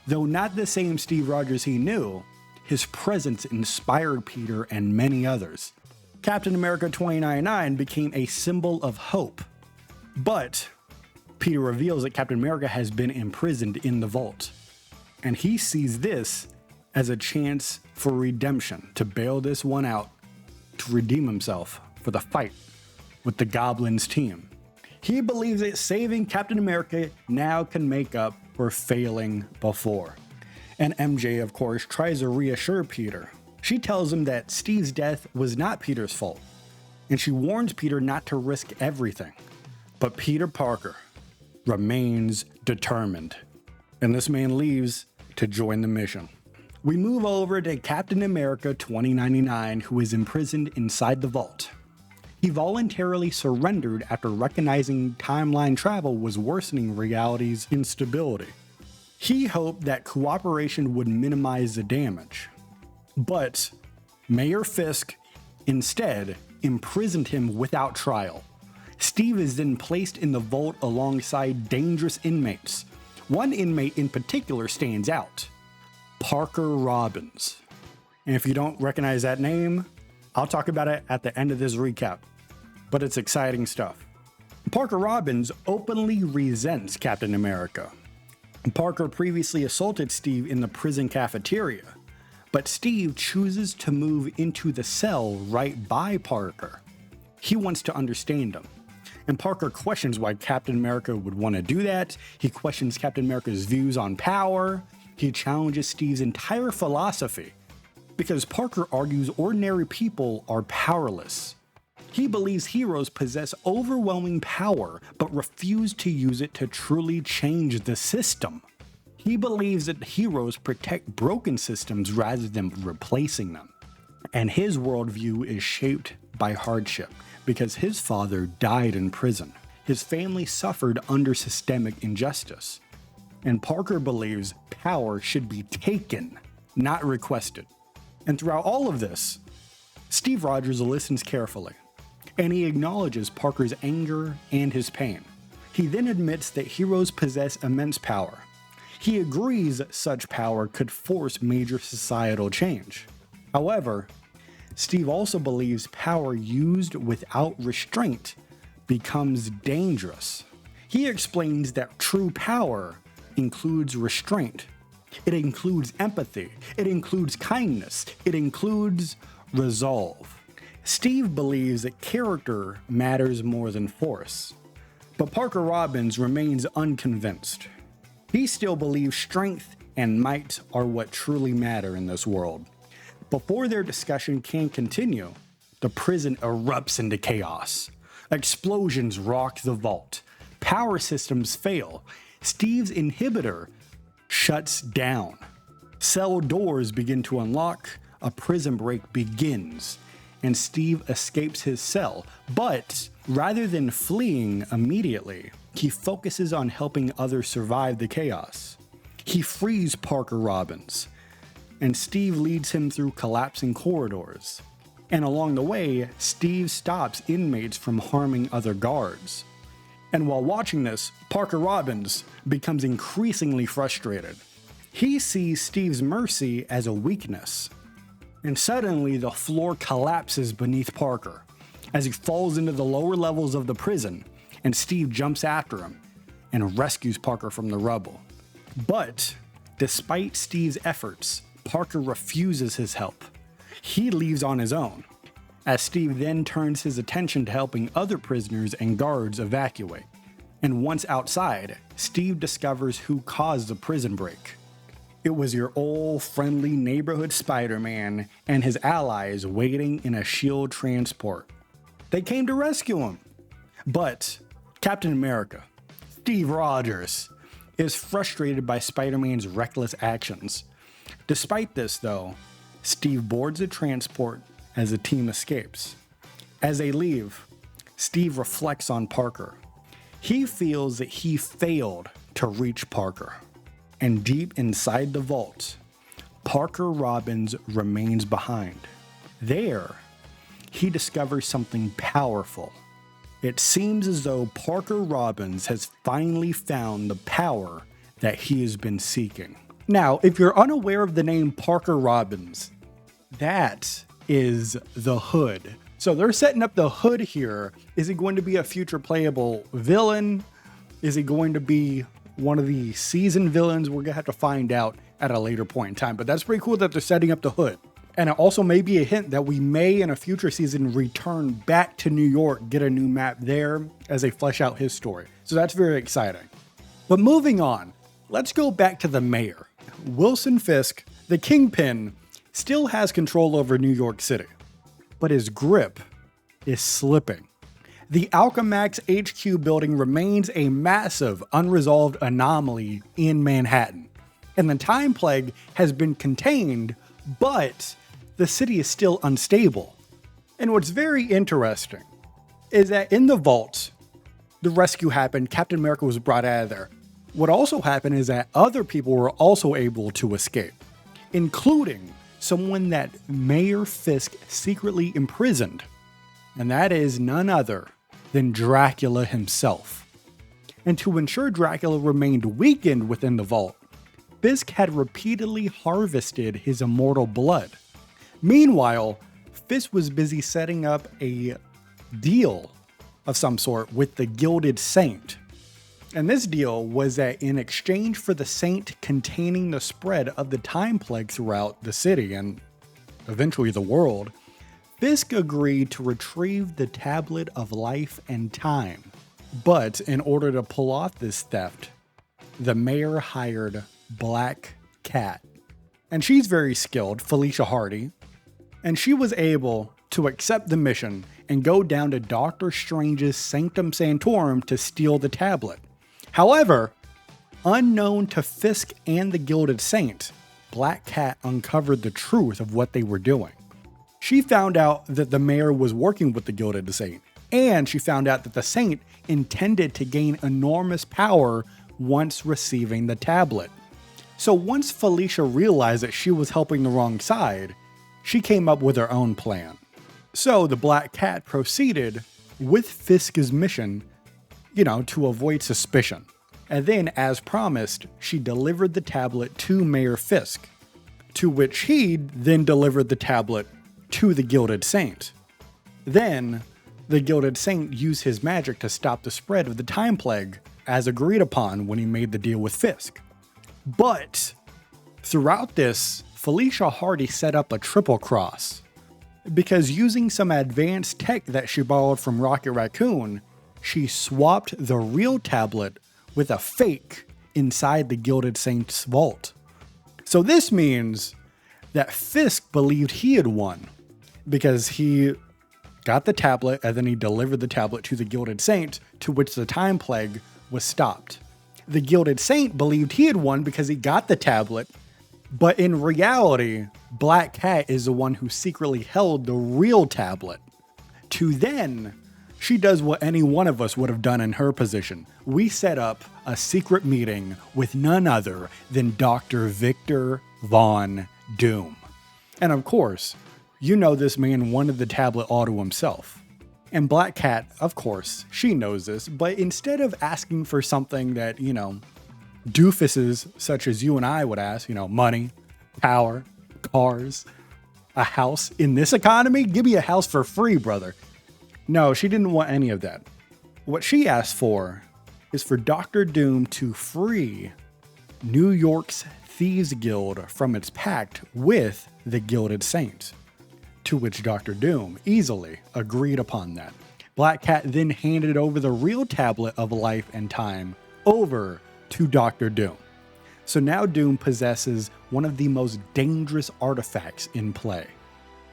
Though not the same Steve Rogers he knew, his presence inspired Peter and many others. Captain America 2099 became a symbol of hope. But Peter reveals that Captain America has been imprisoned in the vault. And he sees this as a chance for redemption, to bail this one out, to redeem himself for the fight with the Goblins team. He believes that saving Captain America now can make up for failing before. And MJ, of course, tries to reassure Peter. She tells him that Steve's death was not Peter's fault, and she warns Peter not to risk everything. But Peter Parker remains determined, and this man leaves to join the mission. We move over to Captain America 2099, who is imprisoned inside the vault. He voluntarily surrendered after recognizing timeline travel was worsening reality's instability. He hoped that cooperation would minimize the damage, but Mayor Fisk instead imprisoned him without trial. Steve is then placed in the vault alongside dangerous inmates. One inmate in particular stands out, Parker Robbins. And if you don't recognize that name, I'll talk about it at the end of this recap, but it's exciting stuff. Parker Robbins openly resents Captain America. Parker previously assaulted Steve in the prison cafeteria, but Steve chooses to move into the cell right by Parker. He wants to understand him. And Parker questions why Captain America would want to do that. He questions Captain America's views on power. He challenges Steve's entire philosophy, because Parker argues ordinary people are powerless. He believes heroes possess overwhelming power, but refuse to use it to truly change the system. He believes that heroes protect broken systems rather than replacing them. And his worldview is shaped by hardship, because his father died in prison. His family suffered under systemic injustice. And Parker believes power should be taken, not requested. And throughout all of this, Steve Rogers listens carefully, and he acknowledges Parker's anger and his pain. He then admits that heroes possess immense power. He agrees such power could force major societal change. However, Steve also believes power used without restraint becomes dangerous. He explains that true power includes restraint. It includes empathy. It includes kindness. It includes resolve. Steve believes that character matters more than force. But Parker Robbins remains unconvinced. He still believes strength and might are what truly matter in this world. Before their discussion can continue, the prison erupts into chaos. Explosions rock the vault. Power systems fail. Steve's inhibitor shuts down. Cell doors begin to unlock. a prison break begins, and Steve escapes his cell. But rather than fleeing immediately, he focuses on helping others survive the chaos. He frees Parker Robbins, and Steve leads him through collapsing corridors. And along the way, Steve stops inmates from harming other guards. And while watching this, Parker Robbins becomes increasingly frustrated. He sees Steve's mercy as a weakness. And suddenly, the floor collapses beneath Parker as he falls into the lower levels of the prison, and Steve jumps after him and rescues Parker from the rubble. But despite Steve's efforts, Parker refuses his help. He leaves on his own, as Steve then turns his attention to helping other prisoners and guards evacuate. And once outside, Steve discovers who caused the prison break. It was your old friendly neighborhood Spider-Man and his allies waiting in a SHIELD transport. They came to rescue him. But Captain America, Steve Rogers, is frustrated by Spider-Man's reckless actions. Despite this, though, Steve boards a transport as the team escapes. As they leave, Steve reflects on Parker. He feels that he failed to reach Parker. And deep inside the vault, Parker Robbins remains behind. There, he discovers something powerful. It seems as though Parker Robbins has finally found the power that he has been seeking. Now, if you're unaware of the name Parker Robbins, that is the Hood. So they're setting up the Hood here. Is he going to be a future playable villain? Is he going to be one of the season villains? We're gonna have to find out at a later point in time, but that's pretty cool that they're setting up the Hood. And it also may be a hint that we may in a future season return back to New York, get a new map there as they flesh out his story. So that's very exciting. But moving on, let's go back to the mayor. Wilson Fisk, the Kingpin, still has control over New York City, but his grip is slipping. The Alchemax HQ building remains a massive unresolved anomaly in Manhattan, and the Time Plague has been contained, but the city is still unstable. And what's very interesting is that in the vault, the rescue happened, Captain America was brought out of there. What also happened is that other people were also able to escape, including someone that Mayor Fisk secretly imprisoned, and that is none other than Dracula himself. And to ensure Dracula remained weakened within the vault, Fisk had repeatedly harvested his immortal blood. Meanwhile, Fisk was busy setting up a deal of some sort with the Gilded Saint. And this deal was that in exchange for the Saint containing the spread of the Time Plague throughout the city and eventually the world, Fisk agreed to retrieve the Tablet of Life and Time. But in order to pull off this theft, the mayor hired Black Cat. And she's very skilled, Felicia Hardy. And she was able to accept the mission and go down to Doctor Strange's Sanctum Sanctorum to steal the tablet. However, unknown to Fisk and the Gilded Saint, Black Cat uncovered the truth of what they were doing. She found out that the mayor was working with the Gilded Saint, and she found out that the Saint intended to gain enormous power once receiving the tablet. So once Felicia realized that she was helping the wrong side, she came up with her own plan. So the Black Cat proceeded with Fisk's mission, to avoid suspicion. And then, as promised, she delivered the tablet to Mayor Fisk, to which he then delivered the tablet to the Gilded Saint. Then, the Gilded Saint used his magic to stop the spread of the Time Plague, as agreed upon when he made the deal with Fisk. But throughout this, Felicia Hardy set up a triple cross, because using some advanced tech that she borrowed from Rocket Raccoon, she swapped the real tablet with a fake inside the Gilded Saint's vault. So this means that Fisk believed he had won, because he got the tablet and then he delivered the tablet to the Gilded Saint, to which the Time Plague was stopped. The Gilded Saint believed he had won because he got the tablet, But in reality, Black Cat is the one who secretly held the real tablet. To then, she does what any one of us would have done in her position. We set up a secret meeting with none other than Dr. Victor Von Doom. And of course, you know this man wanted the tablet all to himself. And Black Cat, of course, she knows this, but instead of asking for something that, doofuses such as you and I would ask, money, power, cars, a house. In this economy, give me a house for free, brother. No, she didn't want any of that. What she asked for is for Dr. Doom to free New York's Thieves Guild from its pact with the Gilded Saints, to which Dr. Doom easily agreed upon that. Black Cat then handed over the real tablet of life and time over to Dr. Doom. So now Doom possesses one of the most dangerous artifacts in play.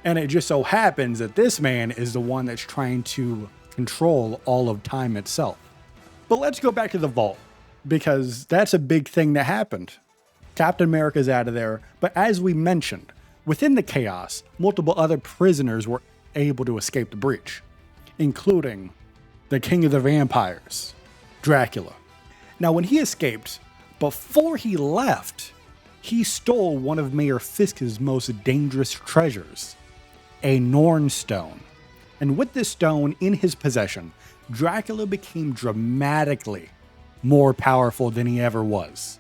And it just so happens that this man is the one that's trying to control all of time itself. But let's go back to the vault, because that's a big thing that happened. Captain America's out of there, but as we mentioned, within the chaos, multiple other prisoners were able to escape the breach, including the King of the Vampires, Dracula. Now, when he escaped, before he left, he stole one of Mayor Fisk's most dangerous treasures, a Norn Stone. And with this stone in his possession, Dracula became dramatically more powerful than he ever was.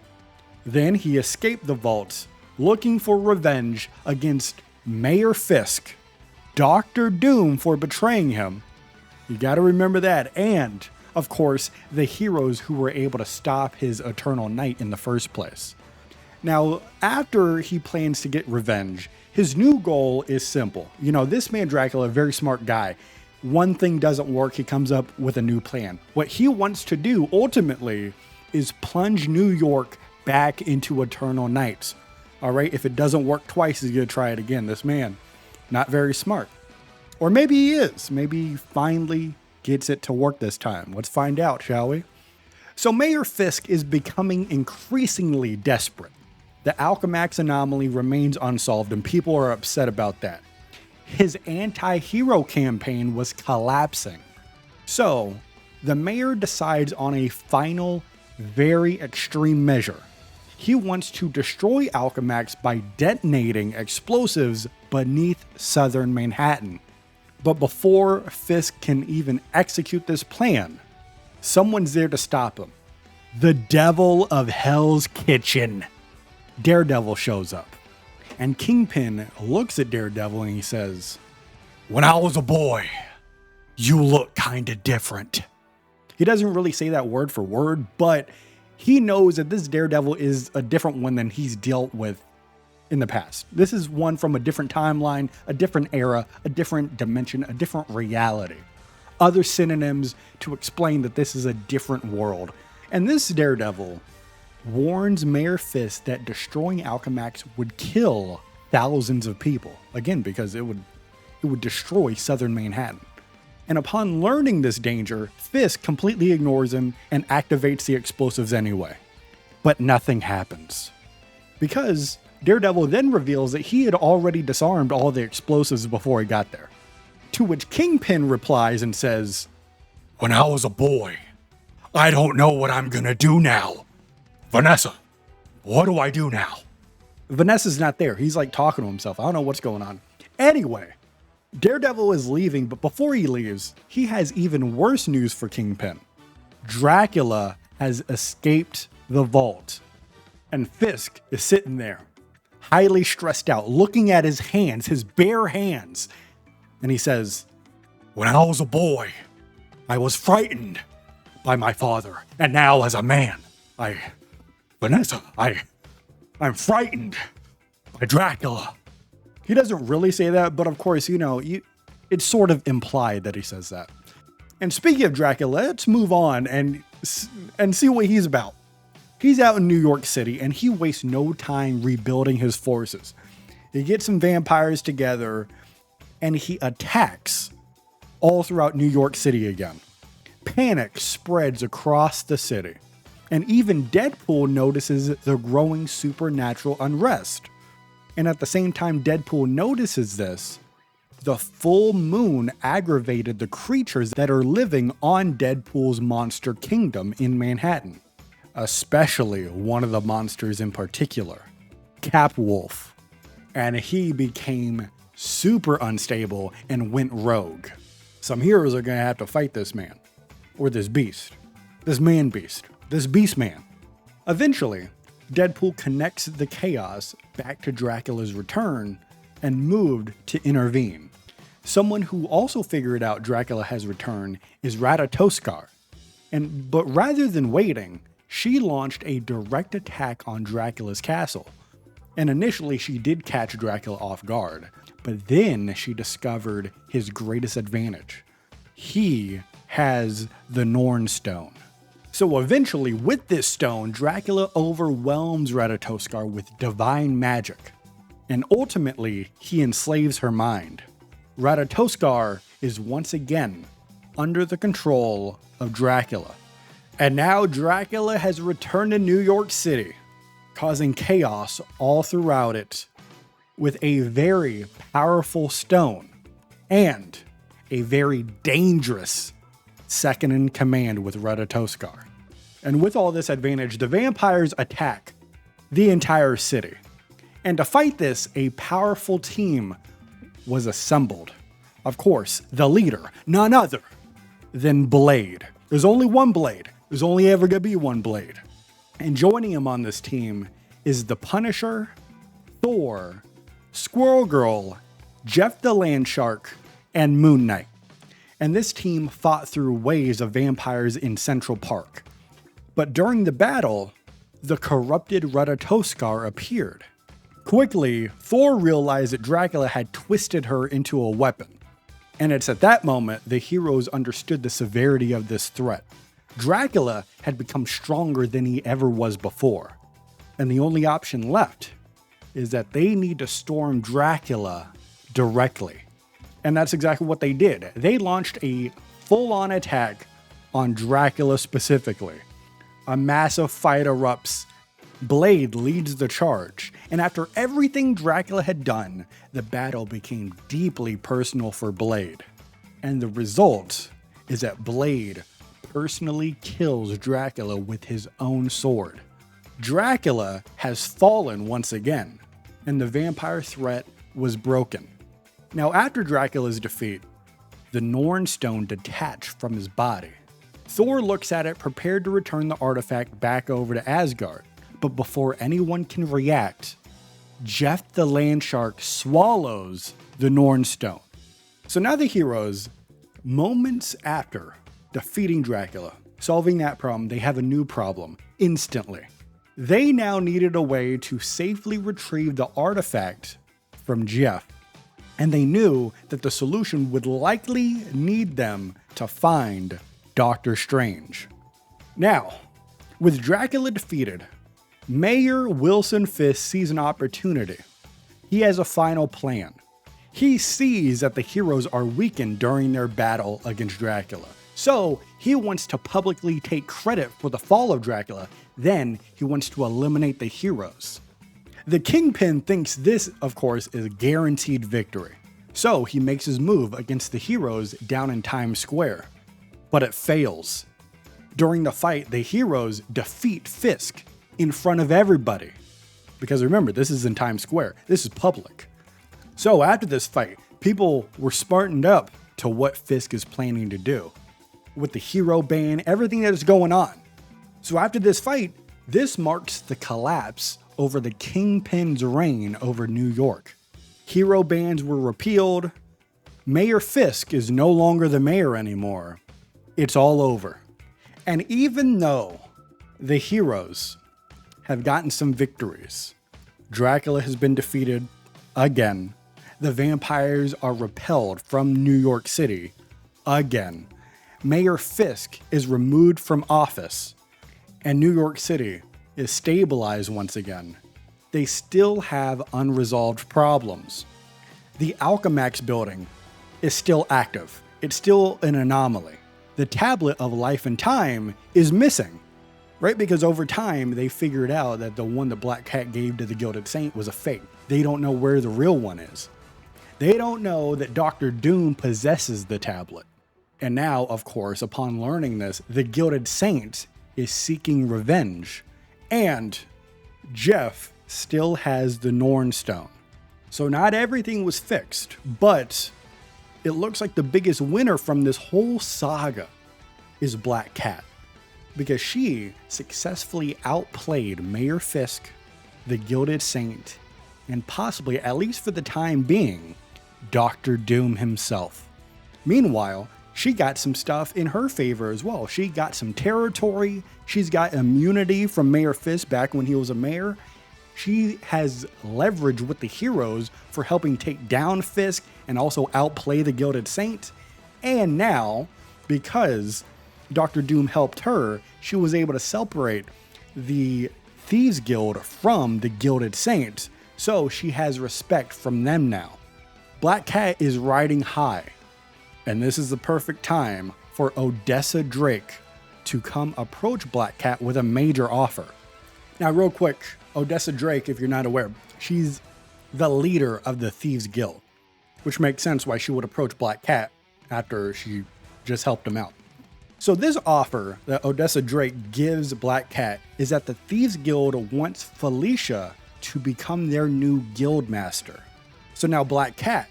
Then he escaped the vault, looking for revenge against Mayor Fisk, Dr. Doom for betraying him. You gotta remember that. And, of course, the heroes who were able to stop his eternal night in the first place. Now, after he plans to get revenge, his new goal is simple. This man Dracula, a very smart guy. One thing doesn't work, he comes up with a new plan. What he wants to do, ultimately, is plunge New York back into eternal nights. All right, if it doesn't work twice, he's going to try it again. This man, not very smart. Or maybe he is. Maybe he finally gets it to work this time. Let's find out, shall we? So Mayor Fisk is becoming increasingly desperate. The Alchemax anomaly remains unsolved, and people are upset about that. His anti-hero campaign was collapsing. So the mayor decides on a final, very extreme measure. He wants to destroy Alchemax by detonating explosives beneath southern Manhattan. But before Fisk can even execute this plan, someone's there to stop him. The Devil of Hell's Kitchen. Daredevil shows up, and Kingpin looks at Daredevil and he says, "When I was a boy, you look kinda different." He doesn't really say that word for word, but he knows that this Daredevil is a different one than he's dealt with in the past. This is one from a different timeline, a different era, a different dimension, a different reality. Other synonyms to explain that this is a different world. And this Daredevil warns Mayor Fisk that destroying Alchemax would kill thousands of people. Again, because it would destroy southern Manhattan. And upon learning this danger, Fisk completely ignores him and activates the explosives anyway. But nothing happens. Because Daredevil then reveals that he had already disarmed all the explosives before he got there. To which Kingpin replies and says, "When I was a boy, I don't know what I'm gonna do now. Vanessa, what do I do now?" Vanessa's not there. He's like talking to himself. I don't know what's going on. Anyway, Daredevil is leaving, but before he leaves, he has even worse news for Kingpin. Dracula has escaped the vault, and Fisk is sitting there, highly stressed out, looking at his hands, his bare hands, and he says, "When I was a boy, I was frightened by my father, and now as a man, Vanessa, I'm frightened by Dracula." He doesn't really say that, but of course, it's sort of implied that he says that. And speaking of Dracula, let's move on and see what he's about. He's out in New York City, and he wastes no time rebuilding his forces. He gets some vampires together, and he attacks all throughout New York City again. Panic spreads across the city. And even Deadpool notices the growing supernatural unrest. And at the same time Deadpool notices this, the full moon aggravated the creatures that are living on Deadpool's monster kingdom in Manhattan. Especially one of the monsters in particular, Capwolf. And he became super unstable and went rogue. Some heroes are going to have to fight this man, or this beast, this man beast, this beast man. Eventually, Deadpool connects the chaos back to Dracula's return and moved to intervene. Someone who also figured out Dracula has returned is Ratatoskar. But rather than waiting, she launched a direct attack on Dracula's castle. And initially she did catch Dracula off guard, but then she discovered his greatest advantage. He has the Norn Stone. So eventually, with this stone, Dracula overwhelms Ratatoskar with divine magic. And ultimately, he enslaves her mind. Ratatoskar is once again under the control of Dracula. And now Dracula has returned to New York City, causing chaos all throughout it with a very powerful stone and a very dangerous second in command with Ratatoskar. And with all this advantage, the vampires attack the entire city. And to fight this, a powerful team was assembled. Of course, the leader, none other than Blade. There's only one Blade. There's only ever gonna be one Blade. And joining him on this team is the Punisher, Thor, Squirrel Girl, Jeff the Landshark, and Moon Knight. And this team fought through waves of vampires in Central Park. But during the battle, the corrupted Ratatoskar appeared. Quickly, Thor realized that Dracula had twisted her into a weapon. And it's at that moment the heroes understood the severity of this threat. Dracula had become stronger than he ever was before. And the only option left is that they need to storm Dracula directly. And that's exactly what they did. They launched a full-on attack on Dracula specifically. A massive fight erupts. Blade leads the charge, and after everything Dracula had done, the battle became deeply personal for Blade. And the result is that Blade personally kills Dracula with his own sword. Dracula has fallen once again, and the vampire threat was broken. Now, after Dracula's defeat, the Norn Stone detached from his body. Thor looks at it, prepared to return the artifact back over to Asgard. But before anyone can react, Jeff the Landshark swallows the Norn Stone. So now the heroes, moments after defeating Dracula, solving that problem, they have a new problem instantly. They now needed a way to safely retrieve the artifact from Jeff. And they knew that the solution would likely need them to find Doctor Strange. Now, with Dracula defeated, Mayor Wilson Fisk sees an opportunity. He has a final plan. He sees that the heroes are weakened during their battle against Dracula. So he wants to publicly take credit for the fall of Dracula. Then he wants to eliminate the heroes. The Kingpin thinks this, of course, is a guaranteed victory. So he makes his move against the heroes down in Times Square. But it fails. During the fight, the heroes defeat Fisk in front of everybody. Because remember, this is in Times Square. This is public. So after this fight, people were smartened up to what Fisk is planning to do. With the hero ban, everything that is going on. So after this fight, this marks the collapse over the Kingpin's reign over New York. Hero bans were repealed. Mayor Fisk is no longer the mayor anymore. It's all over. And even though the heroes have gotten some victories, Dracula has been defeated again. The vampires are repelled from New York City again. Mayor Fisk is removed from office, and New York City is stabilized once again. They still have unresolved problems. The Alchemax building is still active. It's still an anomaly. The tablet of life and time is missing. right? Because over time, they figured out that the one that Black Cat gave to the Gilded Saint was a fake. They don't know where the real one is. They don't know that Dr. Doom possesses the tablet. And now, of course, upon learning this, the Gilded Saint is seeking revenge. And Jeff still has the Norn Stone. So not everything was fixed, but it looks like the biggest winner from this whole saga is Black Cat, because she successfully outplayed Mayor Fisk, the Gilded Saint, and possibly, at least for the time being, Dr. Doom himself. Meanwhile, she got some stuff in her favor as well. She got some territory. She's got immunity from Mayor Fisk back when he was a mayor. She has leverage with the heroes for helping take down Fisk and also outplay the Gilded Saint. And now, because Dr. Doom helped her, she was able to separate the Thieves Guild from the Gilded Saints. So she has respect from them now. Black Cat is riding high. And this is the perfect time for Odessa Drake to come approach Black Cat with a major offer. Now, real quick, Odessa Drake, if you're not aware, she's the leader of the Thieves Guild, which makes sense why she would approach Black Cat after she just helped him out. So this offer that Odessa Drake gives Black Cat is that the Thieves Guild wants Felicia to become their new guild master. So now Black Cat,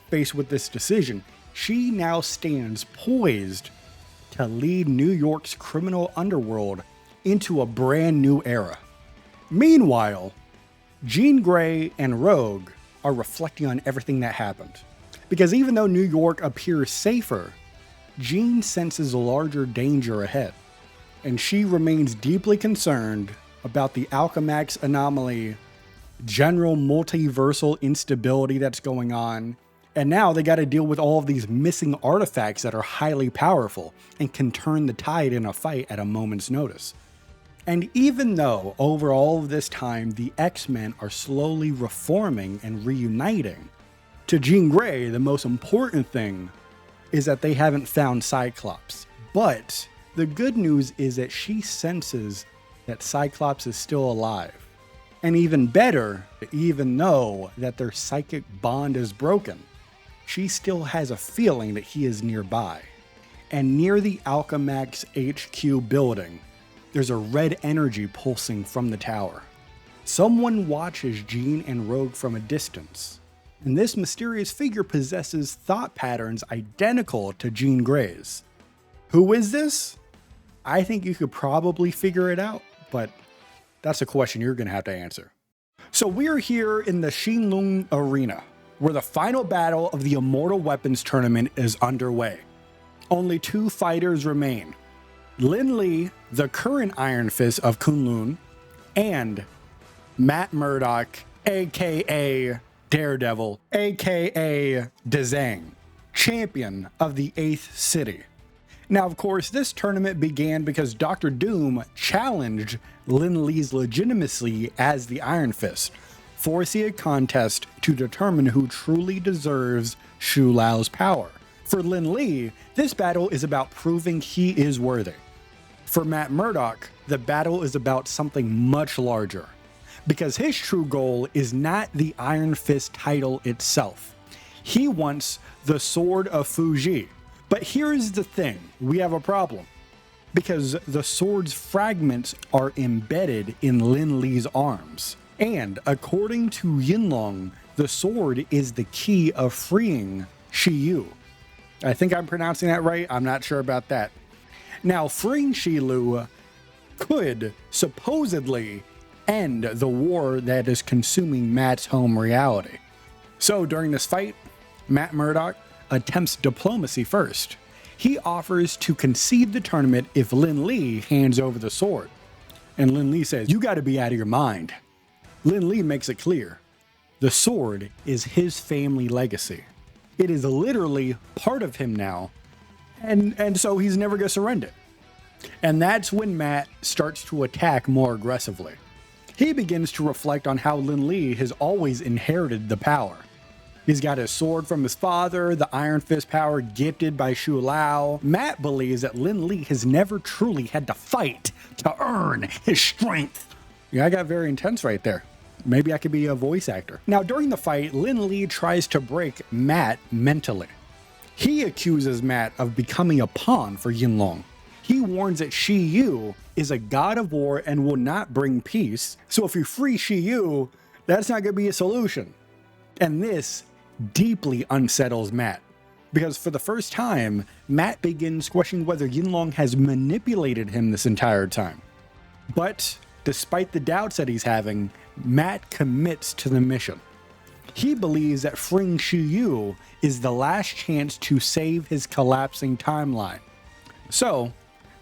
faced with this decision, she now stands poised to lead New York's criminal underworld into a brand new era. Meanwhile, Jean Grey and Rogue are reflecting on everything that happened. Because even though New York appears safer, Jean senses a larger danger ahead. And she remains deeply concerned about the Alchemax anomaly, general multiversal instability that's going on. And now they got to deal with all of these missing artifacts that are highly powerful and can turn the tide in a fight at a moment's notice. And even though over all of this time, the X-Men are slowly reforming and reuniting, to Jean Grey, the most important thing is that they haven't found Cyclops. But the good news is that she senses that Cyclops is still alive. And even better, even though that their psychic bond is broken, she still has a feeling that he is nearby. And near the Alchemax HQ building, there's a red energy pulsing from the tower. Someone watches Jean and Rogue from a distance, and this mysterious figure possesses thought patterns identical to Jean Grey's. Who is this? I think you could probably figure it out, but that's a question you're gonna have to answer. So we're here in the Xinlong Arena, where the final battle of the Immortal Weapons tournament is underway. Only 2 fighters remain. Lin Li, the current Iron Fist of Kunlun, and Matt Murdock, aka Daredevil, aka Dzang, champion of the 8th City. Now, of course, this tournament began because Dr. Doom challenged Lin Li's legitimacy as the Iron Fist, forcing a contest to determine who truly deserves Shu Lao's power. For Lin Li, this battle is about proving he is worthy. For Matt Murdock, the battle is about something much larger, because his true goal is not the Iron Fist title itself. He wants the Sword of Fuji. But here's the thing, we have a problem, because the sword's fragments are embedded in Lin Li's arms. And according to Yinlong, the sword is the key of freeing Shi Yu. I think I'm pronouncing that right, I'm not sure about that. Now, freeing Shi Lu could supposedly end the war that is consuming Matt's home reality. So during this fight, Matt Murdock attempts diplomacy first. He offers to concede the tournament if Lin Li hands over the sword. And Lin Li says, "You gotta be out of your mind." Lin Li makes it clear, the sword is his family legacy. It is literally part of him now, and so he's never gonna surrender. And that's when Matt starts to attack more aggressively. He begins to reflect on how Lin Li has always inherited the power. He's got his sword from his father, the Iron Fist power gifted by Shu Lao. Matt believes that Lin Li has never truly had to fight to earn his strength. Yeah, I got very intense right there. Maybe I could be a voice actor. Now, during the fight, Lin Li tries to break Matt mentally. He accuses Matt of becoming a pawn for Yinlong. He warns that Shi Yu is a god of war and will not bring peace. So if you free Shi Yu, that's not going to be a solution. And this deeply unsettles Matt, because for the first time, Matt begins questioning whether Yinlong has manipulated him this entire time. But despite the doubts that he's having, Matt commits to the mission. He believes that freeing Shi Yu is the last chance to save his collapsing timeline. So,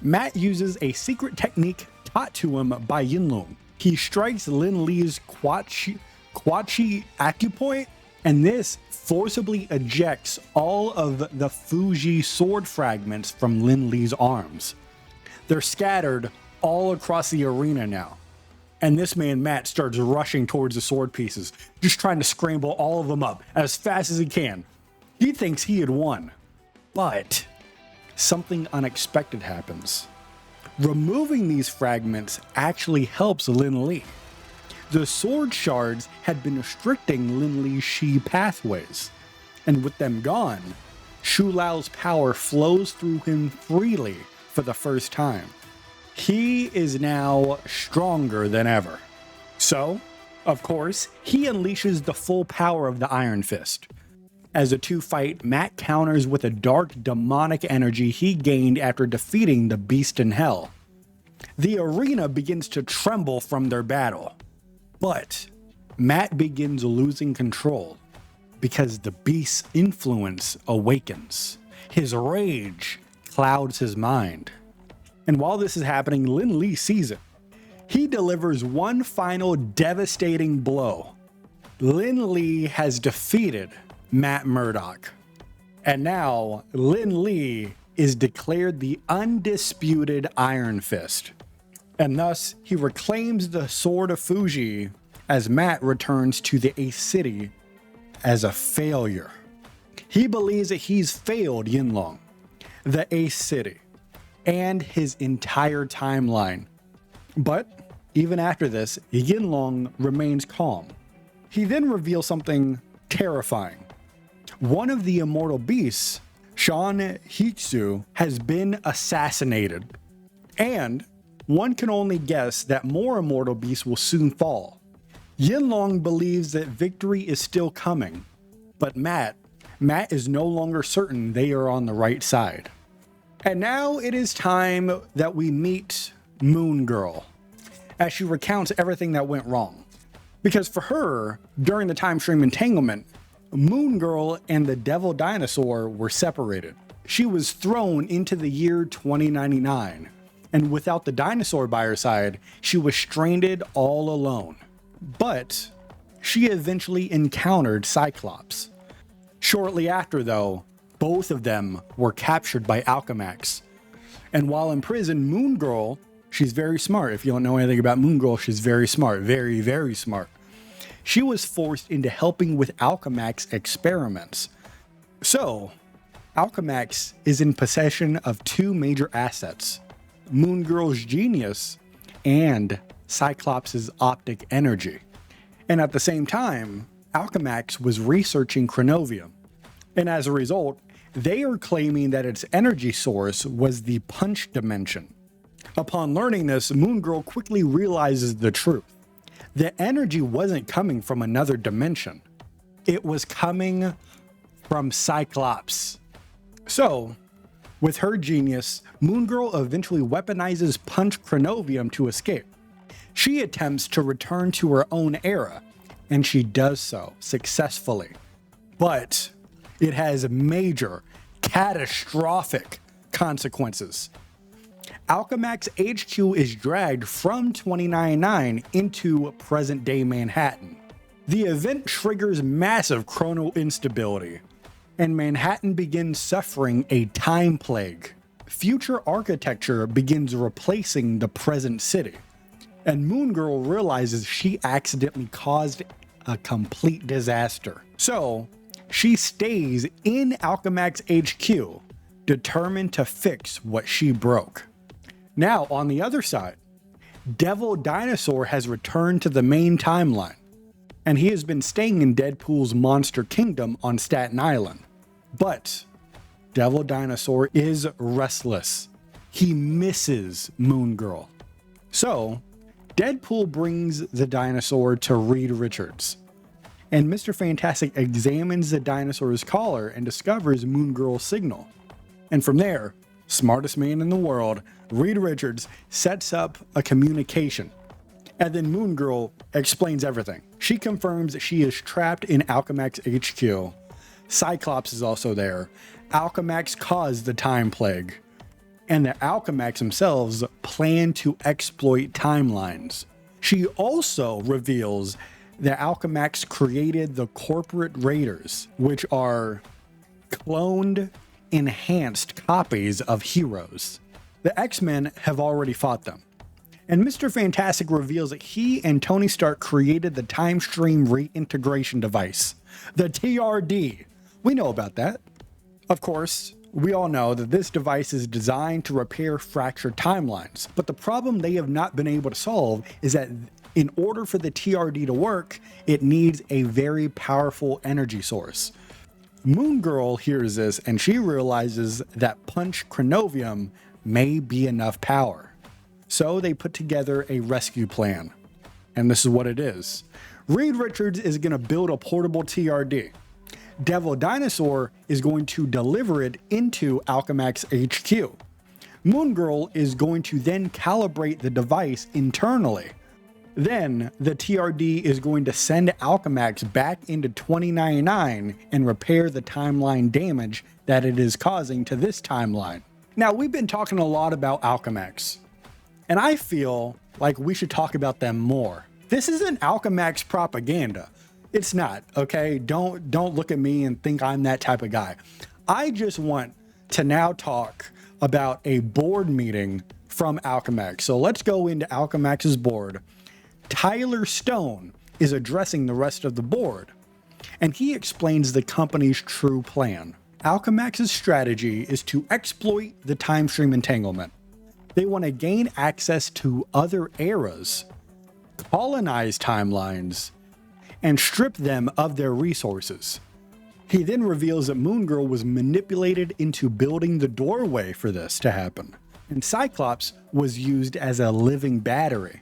Matt uses a secret technique taught to him by Yinlong. He strikes Lin Li's Quachi acupoint, and this forcibly ejects all of the Fuji sword fragments from Lin Li's arms. They're scattered all across the arena now. And this man, Matt, starts rushing towards the sword pieces, just trying to scramble all of them up as fast as he can. He thinks he had won. But something unexpected happens. Removing these fragments actually helps Lin Li. The sword shards had been restricting Lin Li's Shi pathways, and with them gone, Shu Lao's power flows through him freely for the first time. He is now stronger than ever. So, of course, he unleashes the full power of the Iron Fist. As the two fight, Matt counters with a dark, demonic energy he gained after defeating the Beast in Hell. The arena begins to tremble from their battle. But Matt begins losing control because the beast's influence awakens. His rage clouds his mind. And while this is happening, Lin Li sees it. He delivers one final devastating blow. Lin Li has defeated Matt Murdock. And now Lin Li is declared the undisputed Iron Fist. And thus, he reclaims the Sword of Fuji as Matt returns to the Ace City as a failure. He believes that he's failed Yinlong, the Ace City, and his entire timeline. But even after this, Yinlong remains calm. He then reveals something terrifying. One of the immortal beasts, Shan Hitsu, has been assassinated. And one can only guess that more immortal beasts will soon fall. Yinlong believes that victory is still coming, but Matt is no longer certain they are on the right side. And now it is time that we meet Moon Girl, as she recounts everything that went wrong. Because for her, during the time stream entanglement, Moon Girl and the Devil Dinosaur were separated. She was thrown into the year 2099, and without the dinosaur by her side, she was stranded all alone. But she eventually encountered Cyclops. Shortly after, though, both of them were captured by Alchemax. And while in prison, Moon Girl, she's very smart. If you don't know anything about Moon Girl, she's very smart. Very, very smart. She was forced into helping with Alchemax experiments. So, Alchemax is in possession of two major assets: Moon Girl's genius and Cyclops' optic energy. And at the same time, Alchemax was researching Chronovium. And as a result, they are claiming that its energy source was the punch dimension. Upon learning this, Moon Girl quickly realizes the truth. The energy wasn't coming from another dimension. It was coming from Cyclops. So, with her genius, Moon Girl eventually weaponizes Punch Chronovium to escape. She attempts to return to her own era, and she does so successfully. But it has major, catastrophic consequences. Alchemax HQ is dragged from 2099 into present-day Manhattan. The event triggers massive chronal instability, and Manhattan begins suffering a time plague. Future architecture begins replacing the present city, and Moon Girl realizes she accidentally caused a complete disaster. So, she stays in Alchemax HQ, determined to fix what she broke. Now, on the other side, Devil Dinosaur has returned to the main timeline, and he has been staying in Deadpool's Monster Kingdom on Staten Island. But Devil Dinosaur is restless. He misses Moon Girl. So, Deadpool brings the dinosaur to Reed Richards, and Mr. Fantastic examines the dinosaur's collar and discovers Moon Girl's signal. And from there, smartest man in the world, Reed Richards sets up a communication. And then Moon Girl explains everything. She confirms that she is trapped in Alchemax HQ. Cyclops is also there. Alchemax caused the time plague. And the Alchemax themselves plan to exploit timelines. She also reveals that Alchemax created the Corporate Raiders, which are cloned, enhanced copies of heroes. The X-Men have already fought them. And Mr. Fantastic reveals that he and Tony Stark created the Time Stream Reintegration Device, the TRD. We know about that. Of course, we all know that this device is designed to repair fractured timelines, but the problem they have not been able to solve is that in order for the TRD to work, it needs a very powerful energy source. Moon Girl hears this and she realizes that Punch Chronovium may be enough power. So they put together a rescue plan. And this is what it is. Reed Richards is going to build a portable TRD. Devil Dinosaur is going to deliver it into Alchemax HQ. Moon Girl is going to then calibrate the device internally. Then the TRD is going to send Alchemax back into 2099 and repair the timeline damage that it is causing to this timeline. Now, we've been talking a lot about Alchemax, and I feel like we should talk about them more. This isn't Alchemax propaganda. It's not, okay? Don't look at me and think I'm that type of guy. I just want to now talk about a board meeting from Alchemax. So let's go into Alchemax's board. Tyler Stone is addressing the rest of the board, and he explains the company's true plan. Alchemax's strategy is to exploit the time stream entanglement. They want to gain access to other eras, colonize timelines, and strip them of their resources. He then reveals that Moon Girl was manipulated into building the doorway for this to happen, and Cyclops was used as a living battery.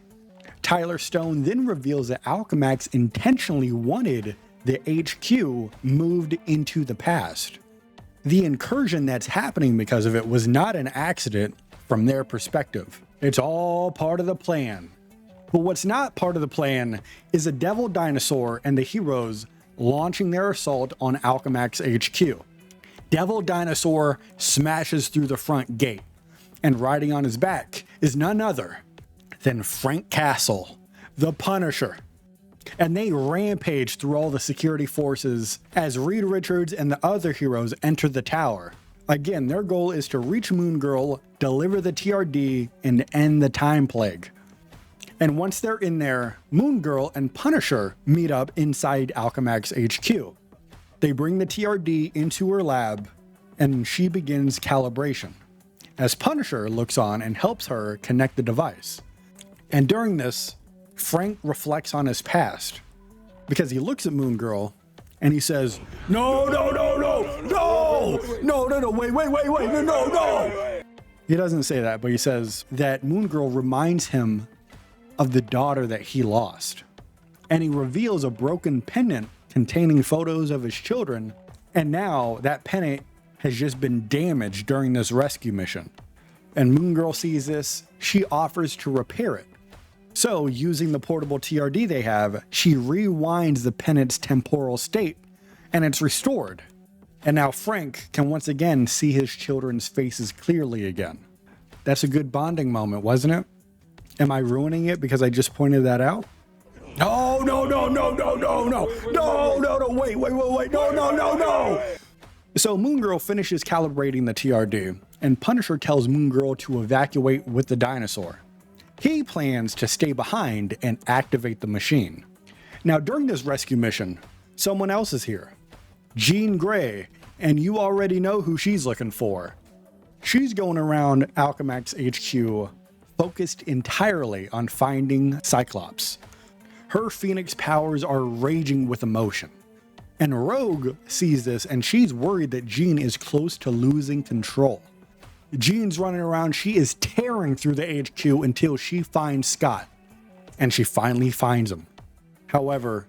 Tyler Stone then reveals that Alchemax intentionally wanted the HQ moved into the past. The incursion that's happening because of it was not an accident from their perspective. It's all part of the plan. But what's not part of the plan is a Devil Dinosaur and the heroes launching their assault on Alchemax HQ. Devil Dinosaur smashes through the front gate, and riding on his back is none other than Frank Castle, the Punisher. And they rampage through all the security forces as Reed Richards and the other heroes enter the tower. Again, their goal is to reach Moon Girl, deliver the TRD, and end the time plague. And once they're in there, Moon Girl and Punisher meet up inside Alchemax HQ. They bring the TRD into her lab, and she begins calibration, as Punisher looks on and helps her connect the device. And during this, Frank reflects on his past, because he looks at Moon Girl and he says, no, wait, no. He doesn't say that, but he says that Moon Girl reminds him of the daughter that he lost. And he reveals a broken pendant containing photos of his children, and now that pendant has just been damaged during this rescue mission. And Moon Girl sees this, she offers to repair it. So, using the portable TRD they have, she rewinds the pendant's temporal state, and it's restored. And now Frank can once again see his children's faces clearly again. That's a good bonding moment, wasn't it? Am I ruining it because I just pointed that out? No, wait, no. So Moon Girl finishes calibrating the TRD, and Punisher tells Moon Girl to evacuate with the dinosaur. He plans to stay behind and activate the machine. Now, during this rescue mission, someone else is here. Jean Grey, and you already know who she's looking for. She's going around Alchemax HQ focused entirely on finding Cyclops. Her Phoenix powers are raging with emotion. And Rogue sees this and she's worried that Jean is close to losing control. Jean's running around, she is tearing through the HQ until she finds Scott. And she finally finds him. However,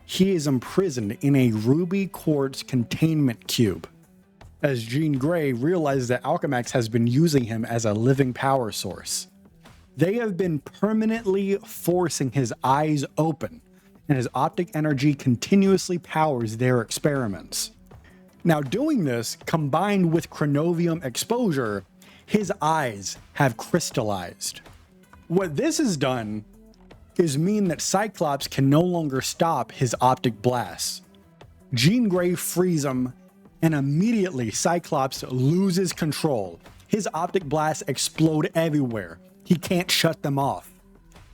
he is imprisoned in a ruby quartz containment cube, as Jean Grey realizes that Alchemax has been using him as a living power source. They have been permanently forcing his eyes open, and his optic energy continuously powers their experiments. Now, doing this, combined with chronovium exposure, his eyes have crystallized. What this has done is mean that Cyclops can no longer stop his optic blasts. Jean Grey frees him, and immediately Cyclops loses control. His optic blasts explode everywhere. He can't shut them off.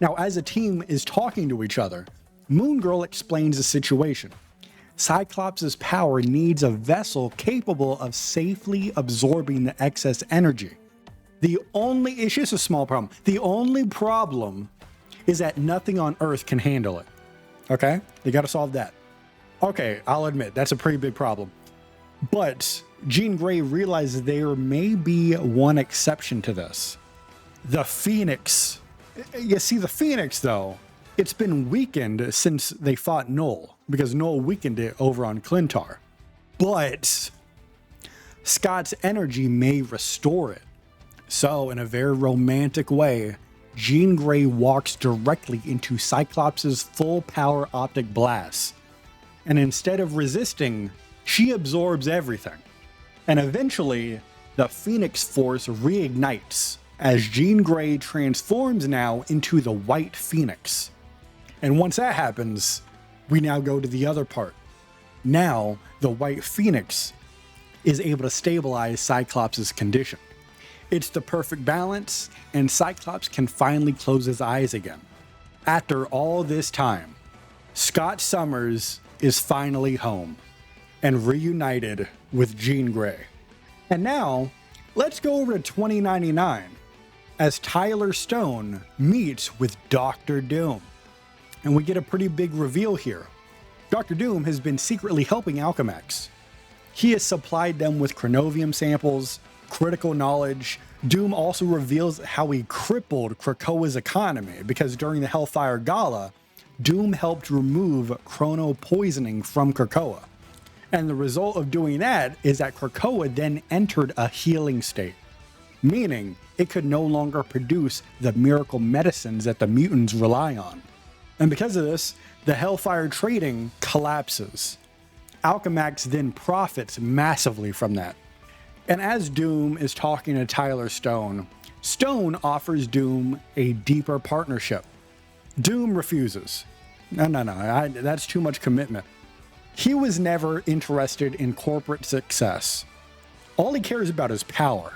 Now, as a team is talking to each other, Moon Girl explains the situation. Cyclops' power needs a vessel capable of safely absorbing the excess energy. It's just a small problem. The only problem is that nothing on Earth can handle it. Okay? They gotta solve that. Okay, I'll admit, that's a pretty big problem. But Jean Grey realizes there may be one exception to this. The Phoenix. You see, the Phoenix, though, it's been weakened since they fought Null, because Null weakened it over on Clintar. But Scott's energy may restore it. So, in a very romantic way, Jean Grey walks directly into Cyclops' full power optic blast. And instead of resisting, she absorbs everything. And eventually, the Phoenix Force reignites as Jean Grey transforms now into the White Phoenix. And once that happens, we now go to the other part. Now, the White Phoenix is able to stabilize Cyclops' condition. It's the perfect balance, and Cyclops can finally close his eyes again. After all this time, Scott Summers is finally home and reunited with Jean Grey. And now, let's go over to 2099 as Tyler Stone meets with Dr. Doom. And we get a pretty big reveal here. Dr. Doom has been secretly helping Alchemax. He has supplied them with chronovium samples, critical knowledge. Doom also reveals how he crippled Krakoa's economy because during the Hellfire Gala, Doom helped remove chrono poisoning from Krakoa. And the result of doing that is that Krakoa then entered a healing state, meaning it could no longer produce the miracle medicines that the mutants rely on. And because of this, the Hellfire trading collapses. Alchemax then profits massively from that. And as Doom is talking to Tyler Stone, Stone offers Doom a deeper partnership. Doom refuses. No, that's too much commitment. He was never interested in corporate success. All he cares about is power.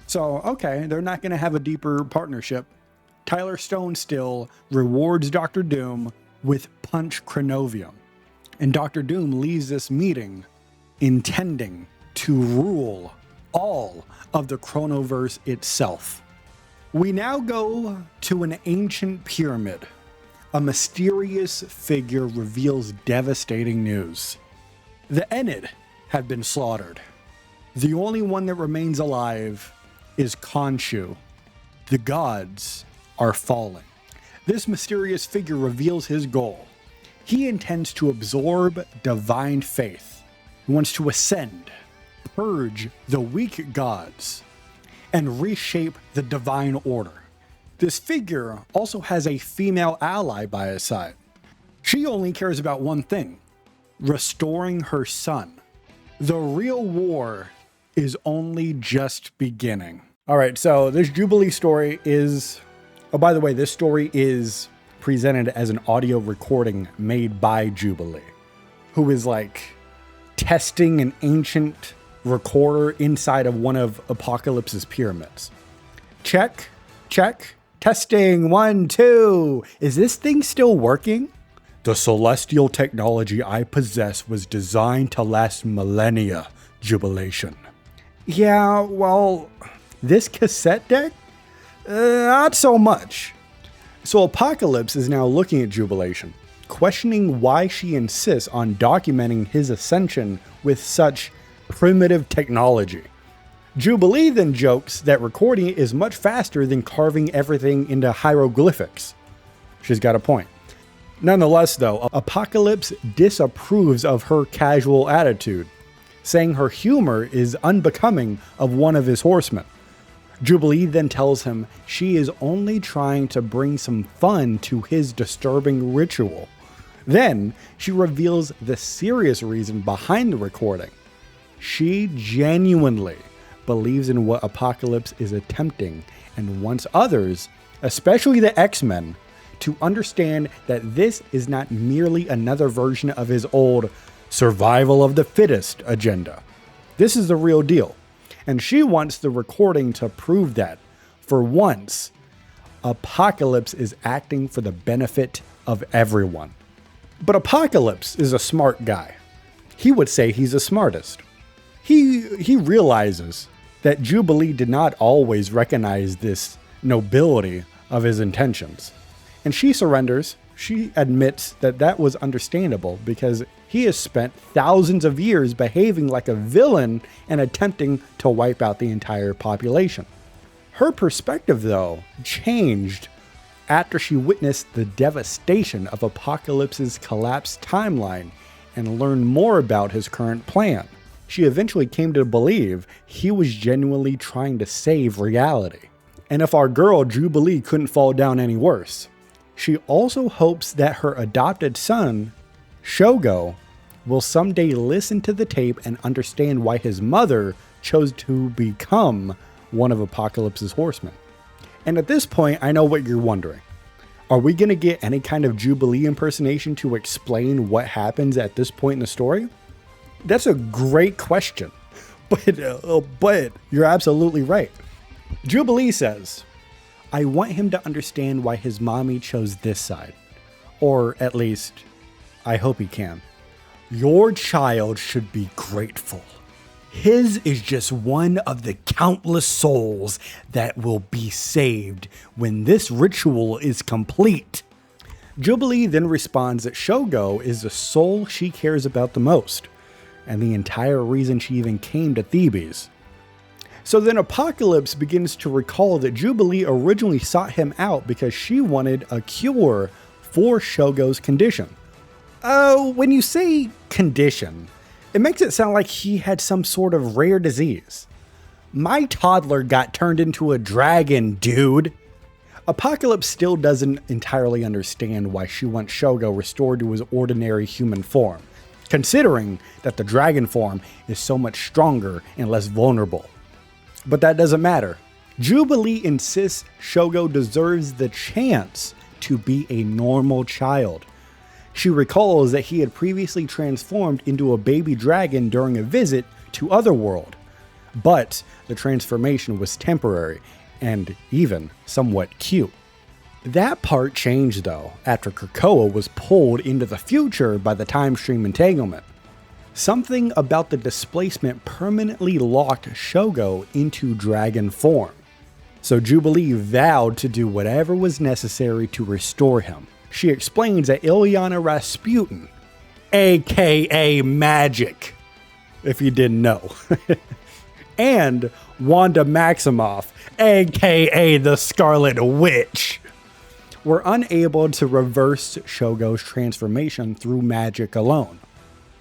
So, okay, they're not going to have a deeper partnership. Tyler Stone still rewards Dr. Doom with Punch Chronovium. And Dr. Doom leaves this meeting intending to rule all of the Chronoverse itself. We now go to an ancient pyramid. A mysterious figure reveals devastating news. The Enid have been slaughtered. The only one that remains alive is Khonshu. The gods are falling. This mysterious figure reveals his goal. He intends to absorb divine faith. He wants to ascend, purge the weak gods, and reshape the divine order. This figure also has a female ally by his side. She only cares about one thing: restoring her son. The real war is only just beginning. All right, so this Jubilee story is... Oh, by the way, this story is presented as an audio recording made by Jubilee, who is like testing an ancient recorder inside of one of Apocalypse's pyramids. Check. Testing 1, 2. Is this thing still working? The celestial technology I possess was designed to last millennia, Jubilation. Yeah, well, this cassette deck? Not so much. So Apocalypse is now looking at Jubilation, questioning why she insists on documenting his ascension with such primitive technology. Jubilee then jokes that recording it is much faster than carving everything into hieroglyphics. She's got a point. Nonetheless, though, Apocalypse disapproves of her casual attitude, saying her humor is unbecoming of one of his horsemen. Jubilee then tells him she is only trying to bring some fun to his disturbing ritual. Then she reveals the serious reason behind the recording. She genuinely believes in what Apocalypse is attempting and wants others, especially the X-Men, to understand that this is not merely another version of his old survival of the fittest agenda. This is the real deal. And she wants the recording to prove that, for once, Apocalypse is acting for the benefit of everyone. But Apocalypse is a smart guy. He would say he's the smartest. He realizes that Jubilee did not always recognize this nobility of his intentions. And she surrenders. She admits that that was understandable because he has spent thousands of years behaving like a villain and attempting to wipe out the entire population. Her perspective, though, changed after she witnessed the devastation of Apocalypse's collapsed timeline and learned more about his current plan. She eventually came to believe he was genuinely trying to save reality. And if our girl Jubilee couldn't fall down any worse, she also hopes that her adopted son, Shogo, will someday listen to the tape and understand why his mother chose to become one of Apocalypse's horsemen. And at this point, I know what you're wondering. Are we going to get any kind of Jubilee impersonation to explain what happens at this point in the story? That's a great question, but you're absolutely right. Jubilee says, I want him to understand why his mommy chose this side. Or at least, I hope he can. Your child should be grateful. His is just one of the countless souls that will be saved when this ritual is complete. Jubilee then responds that Shogo is the soul she cares about the most, and the entire reason she even came to Thebes. So then Apocalypse begins to recall that Jubilee originally sought him out because she wanted a cure for Shogo's condition. When you say condition, it makes it sound like he had some sort of rare disease. My toddler got turned into a dragon, dude. Apocalypse still doesn't entirely understand why she wants Shogo restored to his ordinary human form, considering that the dragon form is so much stronger and less vulnerable. But that doesn't matter. Jubilee insists Shogo deserves the chance to be a normal child. She recalls that he had previously transformed into a baby dragon during a visit to Otherworld, but the transformation was temporary and even somewhat cute. That part changed though after Krakoa was pulled into the future by the time stream entanglement. Something about the displacement permanently locked Shogo into dragon form. So Jubilee vowed to do whatever was necessary to restore him. She explains that Ilyana Rasputin, aka Magic, if you didn't know, and Wanda Maximoff, aka the Scarlet Witch, were unable to reverse Shogo's transformation through magic alone.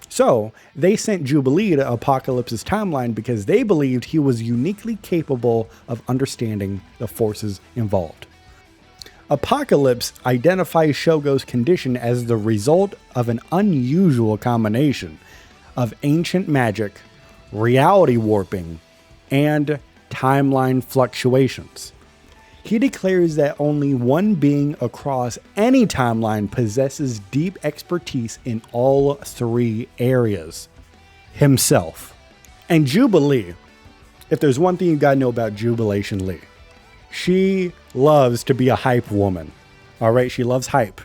So they sent Jubilee to Apocalypse's timeline because they believed he was uniquely capable of understanding the forces involved. Apocalypse identifies Shogo's condition as the result of an unusual combination of ancient magic, reality warping, and timeline fluctuations. He declares that only one being across any timeline possesses deep expertise in all three areas: himself. And Jubilee, if there's one thing you gotta know about Jubilation Lee, she loves to be a hype woman. All right, she loves hype.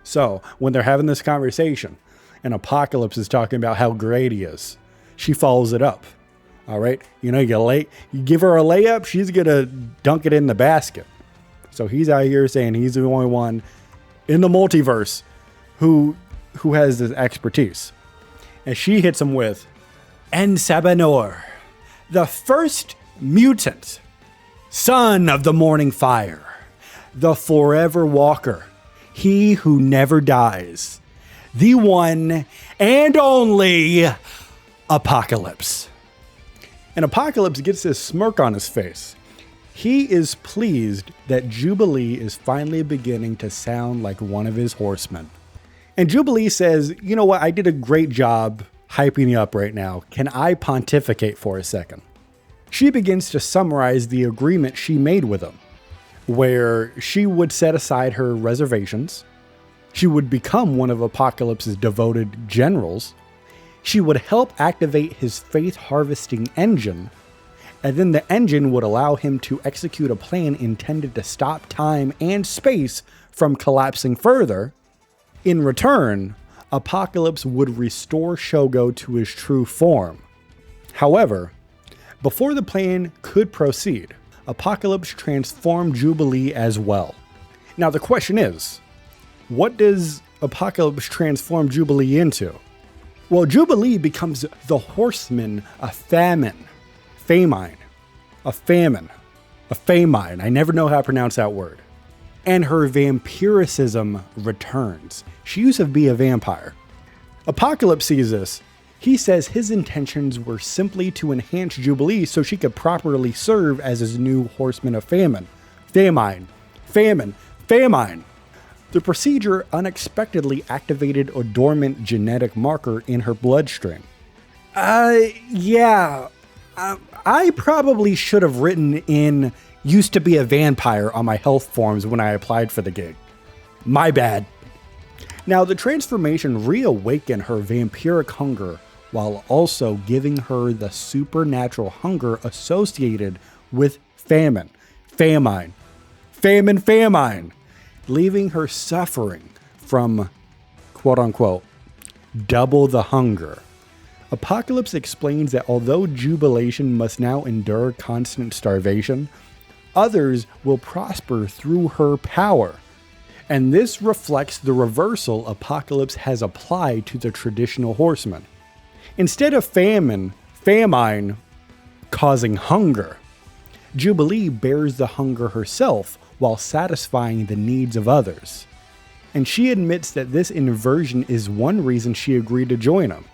So when they're having this conversation and Apocalypse is talking about how great he is, she follows it up. All right. You give her a layup, she's going to dunk it in the basket. So he's out here saying he's the only one in the multiverse who has this expertise. And she hits him with Ensabanor, the first mutant, son of the morning fire, the forever walker, he who never dies, the one and only Apocalypse. And Apocalypse gets this smirk on his face. He is pleased that Jubilee is finally beginning to sound like one of his horsemen. And Jubilee says, you know what, I did a great job hyping you up right now. Can I pontificate for a second? She begins to summarize the agreement she made with him, where she would set aside her reservations. She would become one of Apocalypse's devoted generals. She would help activate his faith harvesting engine, and then the engine would allow him to execute a plan intended to stop time and space from collapsing further. In return, Apocalypse would restore Shogo to his true form. However, before the plan could proceed, Apocalypse transformed Jubilee as well. Now the question is, what does Apocalypse transform Jubilee into? Well, Jubilee becomes the horseman of famine. I never know how to pronounce that word. And her vampiricism returns. She used to be a vampire. Apocalypse sees this. He says his intentions were simply to enhance Jubilee so she could properly serve as his new horseman of famine. The procedure unexpectedly activated a dormant genetic marker in her bloodstream. I probably should have written in used to be a vampire on my health forms when I applied for the gig. My bad. Now, the transformation reawakened her vampiric hunger while also giving her the supernatural hunger associated with famine, leaving her suffering from, quote unquote, double the hunger. Apocalypse explains that although Jubilation must now endure constant starvation, others will prosper through her power. And this reflects the reversal Apocalypse has applied to the traditional horseman. Instead of famine causing hunger, Jubilee bears the hunger herself while satisfying the needs of others. And she admits that this inversion is one reason she agreed to join him.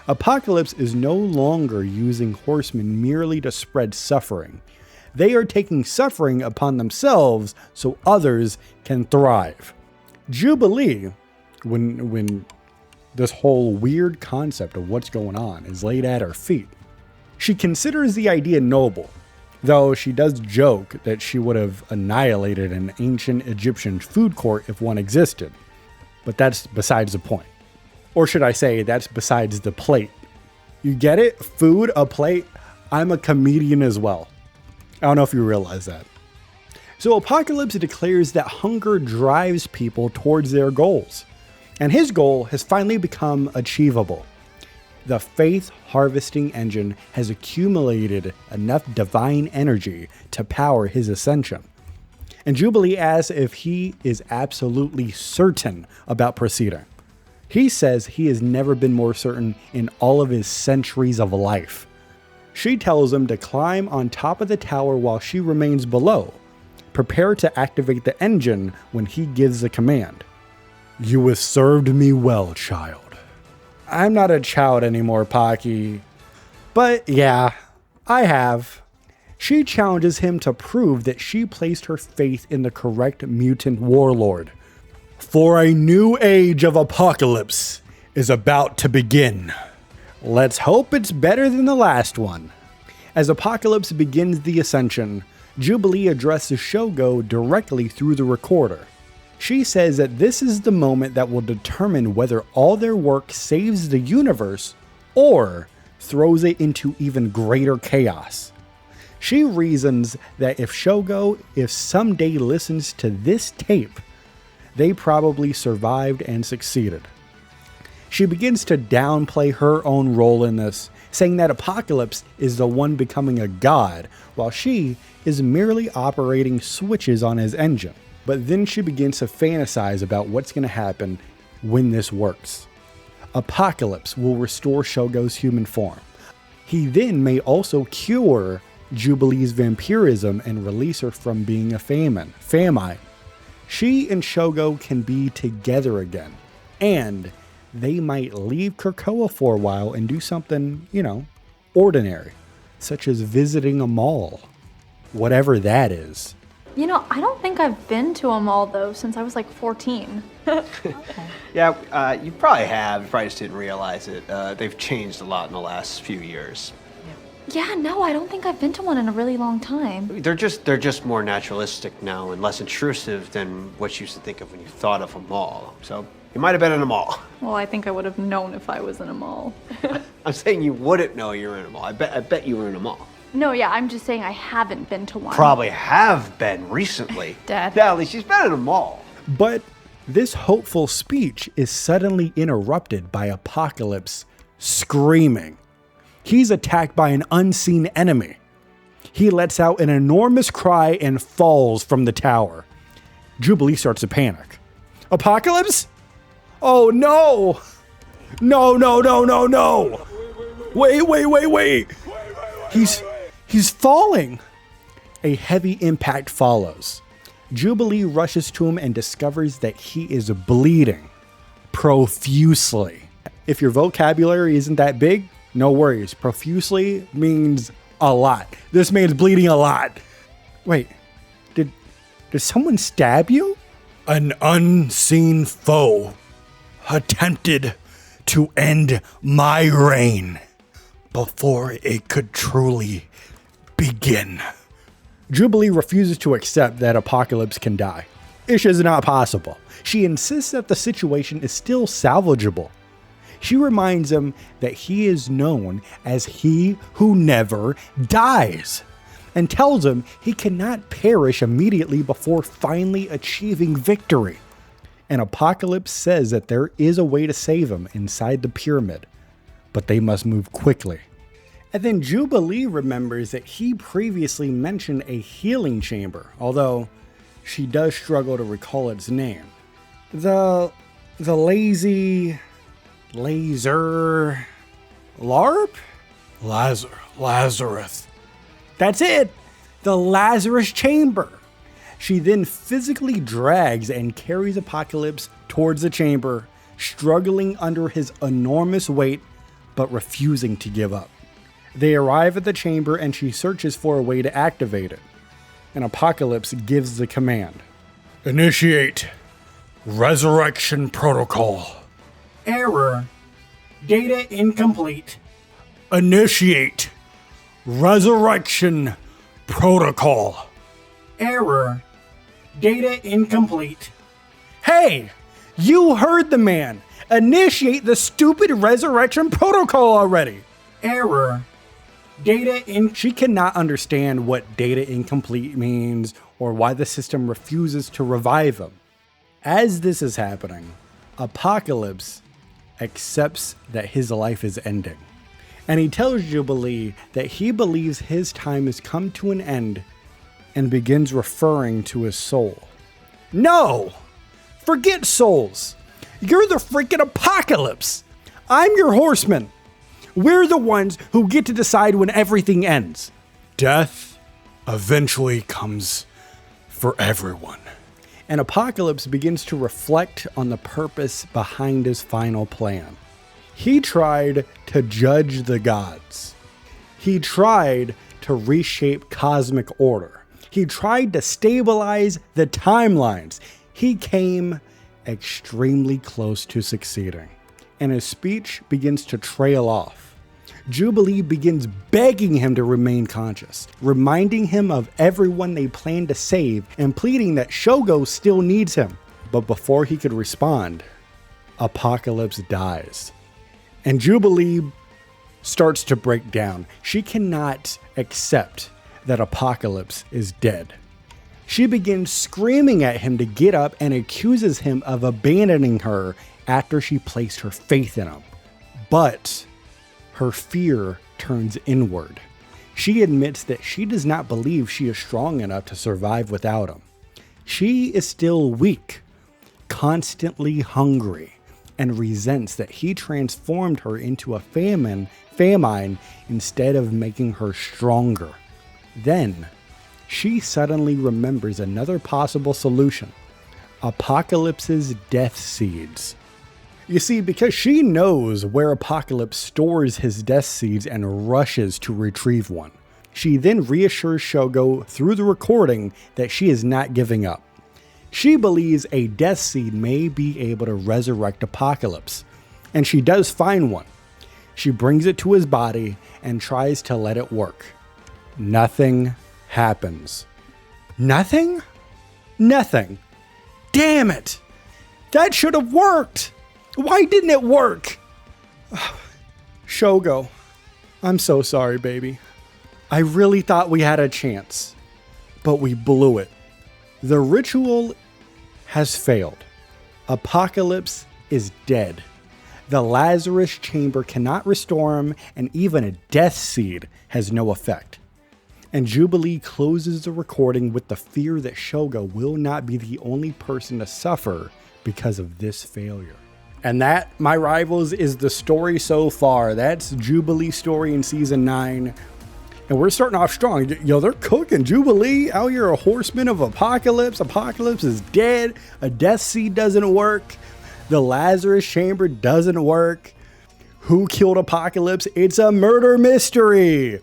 Apocalypse is no longer using horsemen merely to spread suffering. They are taking suffering upon themselves so others can thrive. Jubilee, when this whole weird concept of what's going on is laid at her feet, she considers the idea noble, though she does joke that she would have annihilated an ancient Egyptian food court if one existed. But that's besides the point. Or should I say, that's besides the plate. You get it? Food, a plate. I'm a comedian as well. I don't know if you realize that. So Apocalypse declares that hunger drives people towards their goals. And his goal has finally become achievable. The faith harvesting engine has accumulated enough divine energy to power his ascension. And Jubilee asks if he is absolutely certain about proceeding. He says he has never been more certain in all of his centuries of life. She tells him to climb on top of the tower while she remains below. Prepare to activate the engine when he gives the command. You have served me well, child. I'm not a child anymore, Pocky. But yeah, I have. She challenges him to prove that she placed her faith in the correct mutant warlord. For a new age of apocalypse is about to begin. Let's hope it's better than the last one. As Apocalypse begins the ascension, Jubilee addresses Shogo directly through the recorder. She says that this is the moment that will determine whether all their work saves the universe or throws it into even greater chaos. She reasons that if someday listens to this tape, they probably survived and succeeded. She begins to downplay her own role in this, saying that Apocalypse is the one becoming a god, while she is merely operating switches on his engine. But then she begins to fantasize about what's going to happen when this works. Apocalypse will restore Shogo's human form. He then may also cure Jubilee's vampirism and release her from being a famine. She and Shogo can be together again, and they might leave Krakoa for a while and do something, ordinary, such as visiting a mall, whatever that is. I don't think I've been to a mall, though, since I was like 14. Yeah, you probably have. You probably just didn't realize it. They've changed a lot in the last few years. Yeah, no, I don't think I've been to one in a really long time. They're just more naturalistic now and less intrusive than what you used to think of when you thought of a mall. So you might have been in a mall. Well, I think I would have known if I was in a mall. I'm saying you wouldn't know you were in a mall. I bet you were in a mall. No, yeah, I'm just saying I haven't been to one. Probably have been recently. Dad. Yeah, at least she's been in a mall. But this hopeful speech is suddenly interrupted by Apocalypse screaming. He's attacked by an unseen enemy. He lets out an enormous cry and falls from the tower. Jubilee starts to panic. Apocalypse? Oh no! No. Wait. He's falling. A heavy impact follows. Jubilee rushes to him and discovers that he is bleeding profusely. If your vocabulary isn't that big, no worries. Profusely means a lot. This man's bleeding a lot. Wait, did someone stab you? An unseen foe attempted to end my reign before it could truly begin. Jubilee refuses to accept that Apocalypse can die. Ish is not possible. She insists that the situation is still salvageable. She reminds him that he is known as he who never dies, and tells him he cannot perish immediately before finally achieving victory. And Apocalypse says that there is a way to save him inside the pyramid, but they must move quickly. And then Jubilee remembers that he previously mentioned a healing chamber, although she does struggle to recall its name. The laser LARP? Lazarus. That's it! The Lazarus chamber. She then physically drags and carries Apocalypse towards the chamber, struggling under his enormous weight, but refusing to give up. They arrive at the chamber and she searches for a way to activate it. And Apocalypse gives the command. Initiate resurrection protocol. Error. Data incomplete. Initiate resurrection protocol. Error. Data incomplete. Hey! You heard the man! Initiate the stupid resurrection protocol already! Error. She cannot understand what data incomplete means or why the system refuses to revive him. As this is happening, Apocalypse accepts that his life is ending. And he tells Jubilee that he believes his time has come to an end and begins referring to his soul. No! Forget souls! You're the freaking Apocalypse! I'm your horseman! We're the ones who get to decide when everything ends. Death eventually comes for everyone. And Apocalypse begins to reflect on the purpose behind his final plan. He tried to judge the gods. He tried to reshape cosmic order. He tried to stabilize the timelines. He came extremely close to succeeding. And his speech begins to trail off. Jubilee begins begging him to remain conscious, reminding him of everyone they plan to save and pleading that Shogo still needs him. But before he could respond, Apocalypse dies. And Jubilee starts to break down. She cannot accept that Apocalypse is dead. She begins screaming at him to get up and accuses him of abandoning her after she placed her faith in him. But her fear turns inward. She admits that she does not believe she is strong enough to survive without him. She is still weak, constantly hungry, and resents that he transformed her into a famine instead of making her stronger. Then, she suddenly remembers another possible solution: Apocalypse's death seeds. You see, because she knows where Apocalypse stores his death seeds and rushes to retrieve one, she then reassures Shogo through the recording that she is not giving up. She believes a death seed may be able to resurrect Apocalypse, and she does find one. She brings it to his body and tries to let it work. Nothing happens. Nothing? Nothing. Damn it! That should have worked! Why didn't it work? Shogo, I'm so sorry, baby. I really thought we had a chance, but we blew it. The ritual has failed. Apocalypse is dead. The Lazarus chamber cannot restore him, and even a death seed has no effect. And Jubilee closes the recording with the fear that Shogo will not be the only person to suffer because of this failure. And that, my rivals, is the story so far. That's Jubilee's story in season 9. And we're starting off strong. Yo, they're cooking. Jubilee out here, a horseman of Apocalypse. Apocalypse is dead. A death seed doesn't work. The Lazarus chamber doesn't work. Who killed Apocalypse? It's a murder mystery.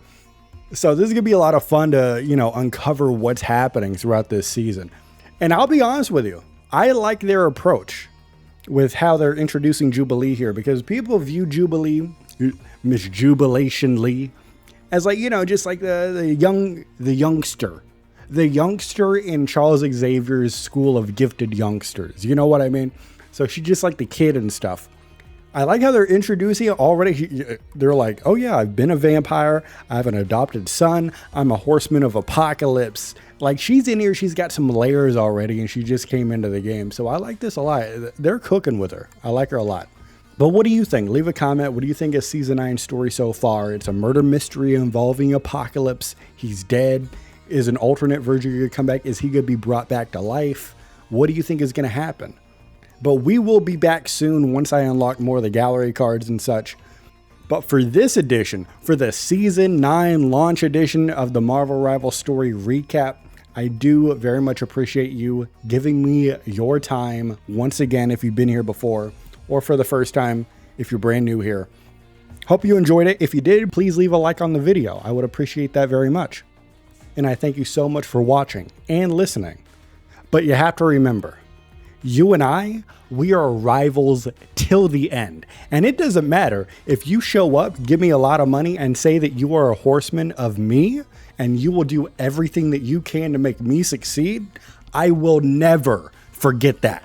So this is going to be a lot of fun to, uncover what's happening throughout this season. And I'll be honest with you, I like their approach with how they're introducing Jubilee here, because people view Jubilee, Miss Jubilation Lee, as just like the youngster in Charles Xavier's school of gifted youngsters. You know what I mean? So she's just like the kid and stuff. I like how they're introducing it already. They're like, oh yeah, I've been a vampire. I have an adopted son. I'm a horseman of Apocalypse. Like, she's in here, she's got some layers already, and she just came into the game. So I like this a lot. They're cooking with her. I like her a lot. But what do you think? Leave a comment. What do you think of season 9 story so far? It's a murder mystery involving Apocalypse. He's dead. Is an alternate version going to come back? Is he going to be brought back to life? What do you think is going to happen? But we will be back soon once I unlock more of the gallery cards and such. But for this edition, for the season 9 launch edition of the Marvel Rivals story recap, I do very much appreciate you giving me your time once again if you've been here before, or for the first time if you're brand new here. Hope you enjoyed it. If you did, please leave a like on the video. I would appreciate that very much. And I thank you so much for watching and listening. But you have to remember, you and I, we are rivals till the end. And it doesn't matter if you show up, give me a lot of money, and say that you are a horseman of me, and you will do everything that you can to make me succeed. I will never forget that.